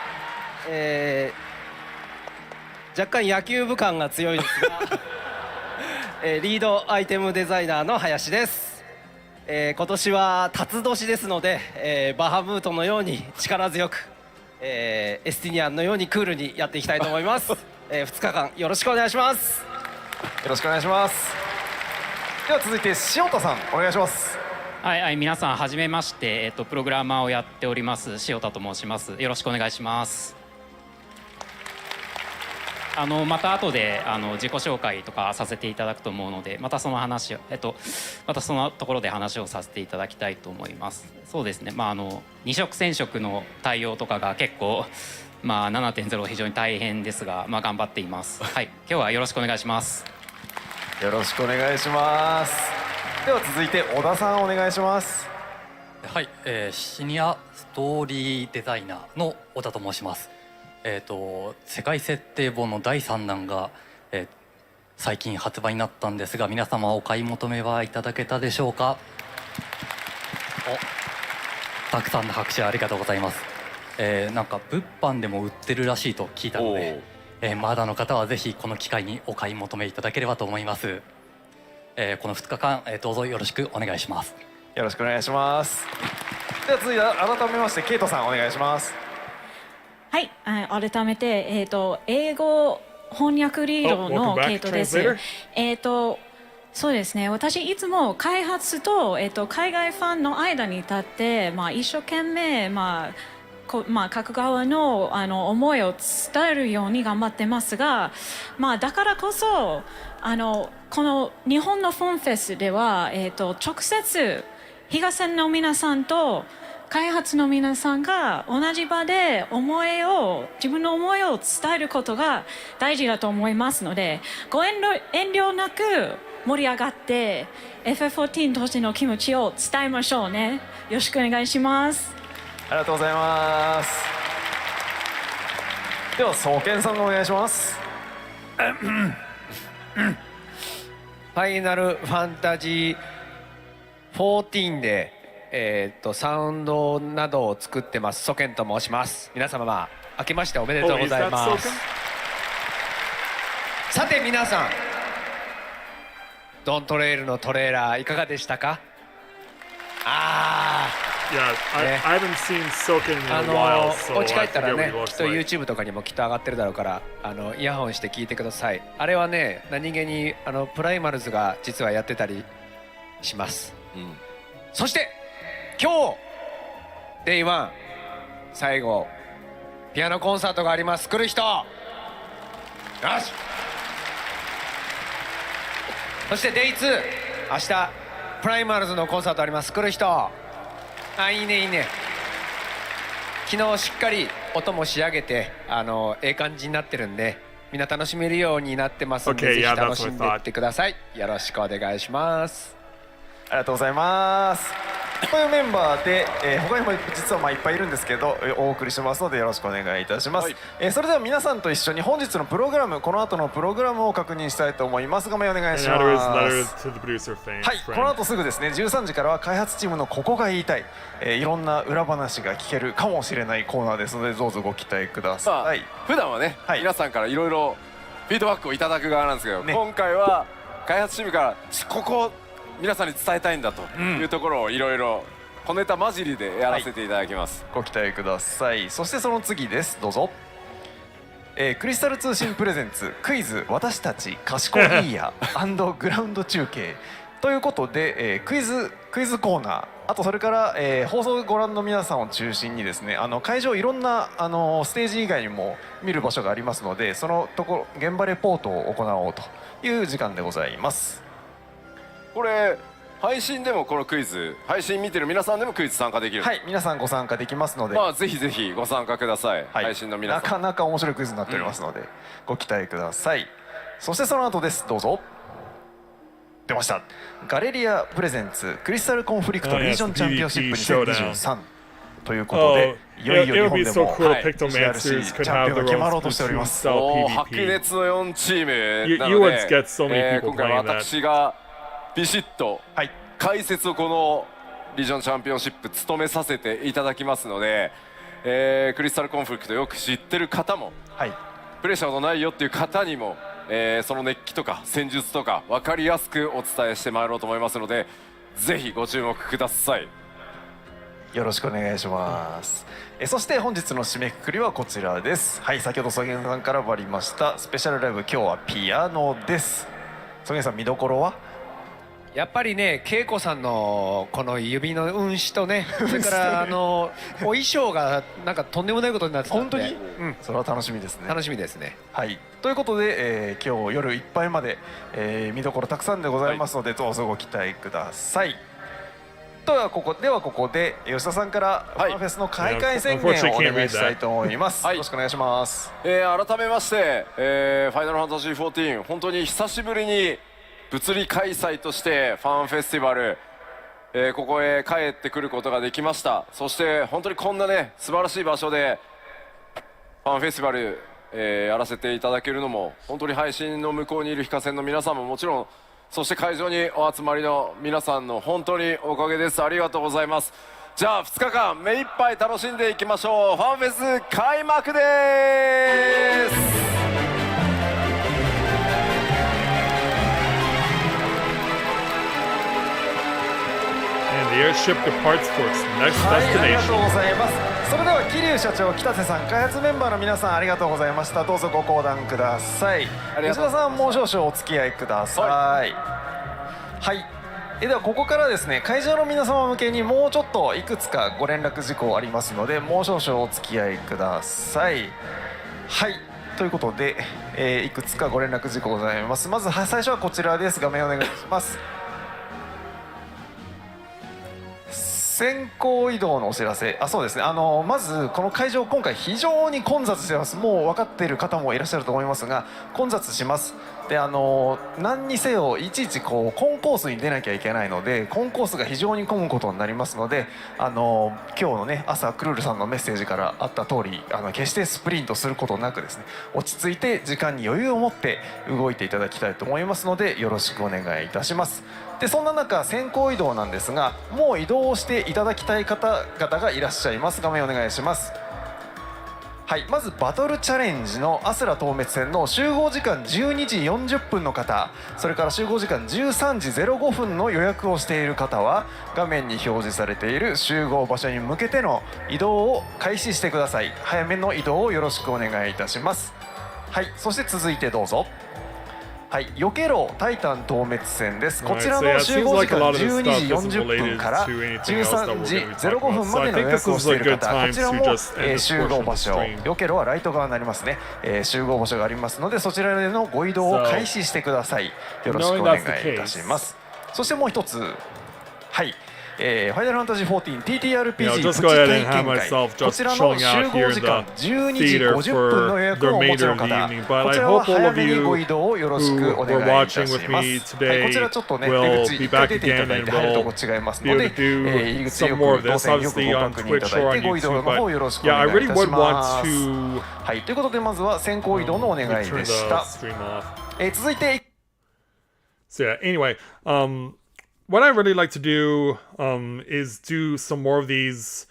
若干野球部感が強いですがリードアイテムデザイナーの林です。今年は辰年ですので、バハムートのように力強く、エスティニアンのようにクールにやっていきたいと思います。2日間よろしくお願いします。
よろしくお願いします。では続いて塩田さんお願いします。
はい、皆さんはじめまして、プログラマーをやっております塩田と申します。よろしくお願いします。また後で自己紹介とかさせていただくと思うので、またその話をまたそのところで話をさせていただきたいと思います。そうですね、二色染色の対応とかが結構7.0 非常に大変ですが、頑張っています。はい、今日はよろしくお願いします。
よろしくお願いします。では続いて小田さんお願いします。
はい、シニアストーリーデザイナーの小田と申します。世界設定本の第3弾が、最近発売になったんですが、皆様お買い求めはいただけたでしょうか。たくさんの拍手ありがとうございます。なんか物販でも売ってるらしいと聞いたので、まだの方はぜひこの機会にお買い求めいただければと思います。この2日間、どうぞよろしくお願いします。
よろしくお願いします。では続いて改めましてケイトさんお願いします。
はい、改めて、英語翻訳リードのケイトです。そうですね、私いつも開発と、海外ファンの間に立って、一生懸命、各側の、思いを伝えるように頑張ってますが、だからこそこの日本のフォンフェスでは、直接東線の皆さんと開発の皆さんが同じ場で自分の思いを伝えることが大事だと思いますので、ご遠慮なく盛り上がって FF14 としての気持ちを伝えましょうね。よろしくお願いします。
ありがとうございます。では総研さんがお願いします。
ファイナルファンタジー14でサウンドなどを作ってますソケンと申します。皆様明けましておめでとうございます。さて皆さん、ドントレイルのトレーラーいかがでしたか。
I haven't seen Soken in a while, so
お家帰ったら
I forget
ね
what he
きっと
looks like.
YouTube とかにもきっと上がってるだろうから、イヤホンして聞いてください。あれはね、何気にプライマルズが実はやってたりします、そして今日 Day1 最後ピアノコンサートがあります。来る人よし。そして Day2 明日プライマルズのコンサートあります。来る人。いいねいいね。昨日しっかり音も仕上げてええ感じになってるんで、みんな楽しめるようになってますんで、ぜひ楽しんでいってください。よろしくお願いします。
ありがとうございます。こういうメンバーで、他にも実はいっぱいいるんですけど、お送りしますのでよろしくお願いいたします、それでは皆さんと一緒に本日のプログラム、この後のプログラムを確認したいと思います。画面お願いします。はい、この後すぐですね、13時からは開発チームのここが言いたい、いろんな裏話が聞けるかもしれないコーナーですので、どうぞご期待ください。
普段はね、皆さんからいろいろフィードバックをいただく側なんですけど、今回は開発チームからここ皆さんに伝えたいんだというところをいろいろ小ネタ混じりでやらせていただきます、
ご期待ください。そしてその次です、どうぞ。クリスタル通信プレゼンツクイズ私たち賢いやグラウンド中継ということで、クイズコーナー、あとそれから、放送をご覧の皆さんを中心にですね、会場いろんなステージ以外にも見る場所がありますので、そのところ現場レポートを行おうという時間でございます。
これ配信でもこのクイズ、配信見てる皆さんでもクイズ参加できる。
はい、皆さんご参加できますので、
まあぜひぜひご参加ください、配信の皆さん。
なかなか面白いクイズになっておりますので、ご期待ください。そしてその後です。どうぞ。出ました。ガレリアプレゼンツクリスタルコンフリクトリージョンチャンピオンシップ2023ということで、いよいよ日本でも CRC チャンピオンが決まろうとしております。
白熱の4チームなので、今回は私がビシッと解説をこのリージョンチャンピオンシップ務めさせていただきますので、クリスタルコンフリクトよく知ってる方も、プレッシャーのないよっていう方にも、その熱気とか戦術とか分かりやすくお伝えしてまいろうと思いますので、ぜひご注目ください。
よろしくお願いします。そして本日の締めくくりはこちらです。はい、先ほど曽根さんからもありましたスペシャルライブ、今日はピアノです。曽根さん、見どころは？
やっぱりね、恵子さんのこの指の運指とね、それからお衣装がなんかとんでもないことになってたんで、
本当に、それは楽しみですね。
楽しみですね。
はい、ということで、今日夜いっぱいまで、見どころたくさんでございますので、どうぞご期待ください。ではここで吉田さんからファンフェスの開会宣言をお願いしたいと思います。よろしくお願いします。
改めまして、ファイナルファンタジー14、本当に久しぶりに物理開催としてファンフェスティバル、ここへ帰ってくることができました。そして本当にこんなね素晴らしい場所でファンフェスティバル、やらせていただけるのも、本当に配信の向こうにいる非課線の皆さんももちろん、そして会場にお集まりの皆さんの本当におかげです。ありがとうございます。じゃあ2日間目いっぱい楽しんでいきましょう。ファンフェス開幕です。
Airship departs for its next
はい、ありが
destination.
とうございます。それでは桐生社長、北瀬さん、開発メンバーの皆さん、ありがとうございました。どうぞご講談ください。吉田さん、もう少々お付き合いください。はい、ではここからですね、会場の皆様向けにもうちょっといくつかご連絡事項ありますので、もう少々お付き合いください。はい、ということで、いくつかご連絡事項ございます。まず最初はこちらです。画面お願いします。先行移動のお知らせ。そうですね、まずこの会場、今回非常に混雑してます。もう分かっている方もいらっしゃると思いますが、混雑します。で、何にせよいちいちこうコンコースに出なきゃいけないので、コンコースが非常に混むことになりますので、今日のね朝クルールさんのメッセージからあった通り、決してスプリントすることなくですね、落ち着いて時間に余裕を持って動いていただきたいと思いますので、よろしくお願いいたします。で、そんな中、先行移動なんですが、もう移動をしていただきたい方々がいらっしゃいます。画面お願いします。はい、まずバトルチャレンジのアスラ透滅戦の集合時間12時40分の方、それから集合時間13時05分の予約をしている方は、画面に表示されている集合場所に向けての移動を開始してください。早めの移動をよろしくお願いいたします。はい、そして続いてどうぞ。はい、よけろタイタン透滅戦です。こちらの集合時間12時40分から13時05分までの予約をしている方、こちらも集合場所、よけろはライト側になりますね、集合場所がありますので、そちらでのご移動を開始してください。よろしくお願いいたします。そしてもう一つ、はい、ファイナルファンタジー14 TTRPG プチ体験会、こちらの集合時間12時50分の予約をお持ちの方、こちらは早めにご移動をよろしくお願いいたします。はい、こちらちょっとね、出口1回出ていただいて入るとこ違いますので、入り口よく動線よくご確認いただいて、ご移動の方よろしくお願いいたします。はい、ということでまずは先行移動のお願いでした。続いて、
So yeah, anyway, what I really like to do is do some more of these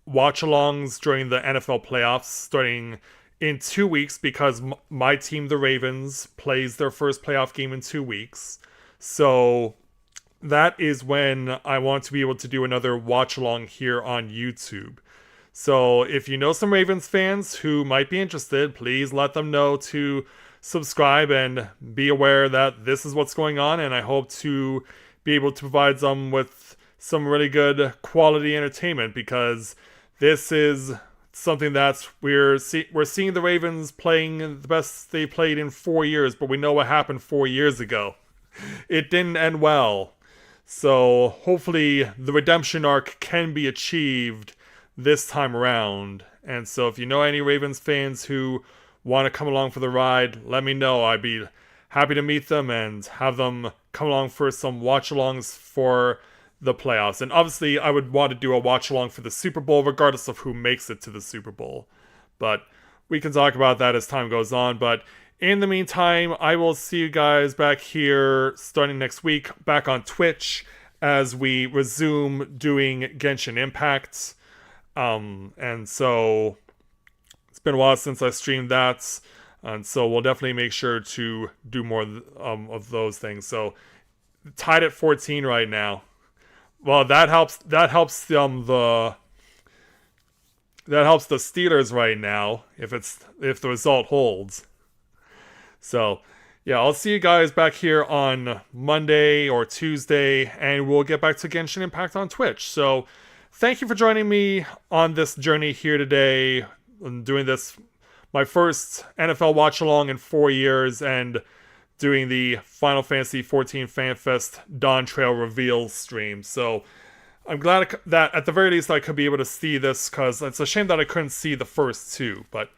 watch-alongs during the NFL playoffs starting in 2 weeks, because my team, the Ravens, plays their first playoff game in 2 weeks. So that is when I want to be able to do another watch-along here on YouTube. So if you know some Ravens fans who might be interested, please let them know to subscribe and be aware that this is what's going on, and I hope to be able to provide them with some really good quality entertainment, because this is something that we're seeing the Ravens playing the best they played in 4 years, but we know what happened 4 years ago. It didn't end well. So hopefully the redemption arc can be achieved this time around. And so if you know any Ravens fans who want to come along for the ride, let me know. I'd be happy to meet them and have them come along for some watch-alongs for the playoffs. And obviously I would want to do a watch-along for the Super Bowl regardless of who makes it to the Super Bowl. But we can talk about that as time goes on. But in the meantime, I will see you guys back here starting next week, back on Twitch, as we resume doing Genshin Impact. And so it's been a while since I streamed that, and so we'll definitely make sure to do more of those things. So tied at 14 right now. Well, that helps the Steelers right now if the result holds. So, yeah, I'll see you guys back here on Monday or Tuesday, and we'll get back to Genshin Impact on Twitch. So, thank you for joining me on this journey here today. I'm doing this, my first NFL watch-along in 4 years, and doing the Final Fantasy XIV FanFest Dawntrail reveal stream. So, I'm glad that at the very least I could be able to see this, because it's a shame that I couldn't see the first two, but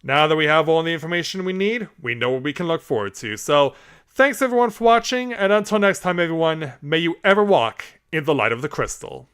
now that we have all the information we need, we know what we can look forward to. So, thanks everyone for watching, and until next time everyone, may you ever walk in the light of the crystal.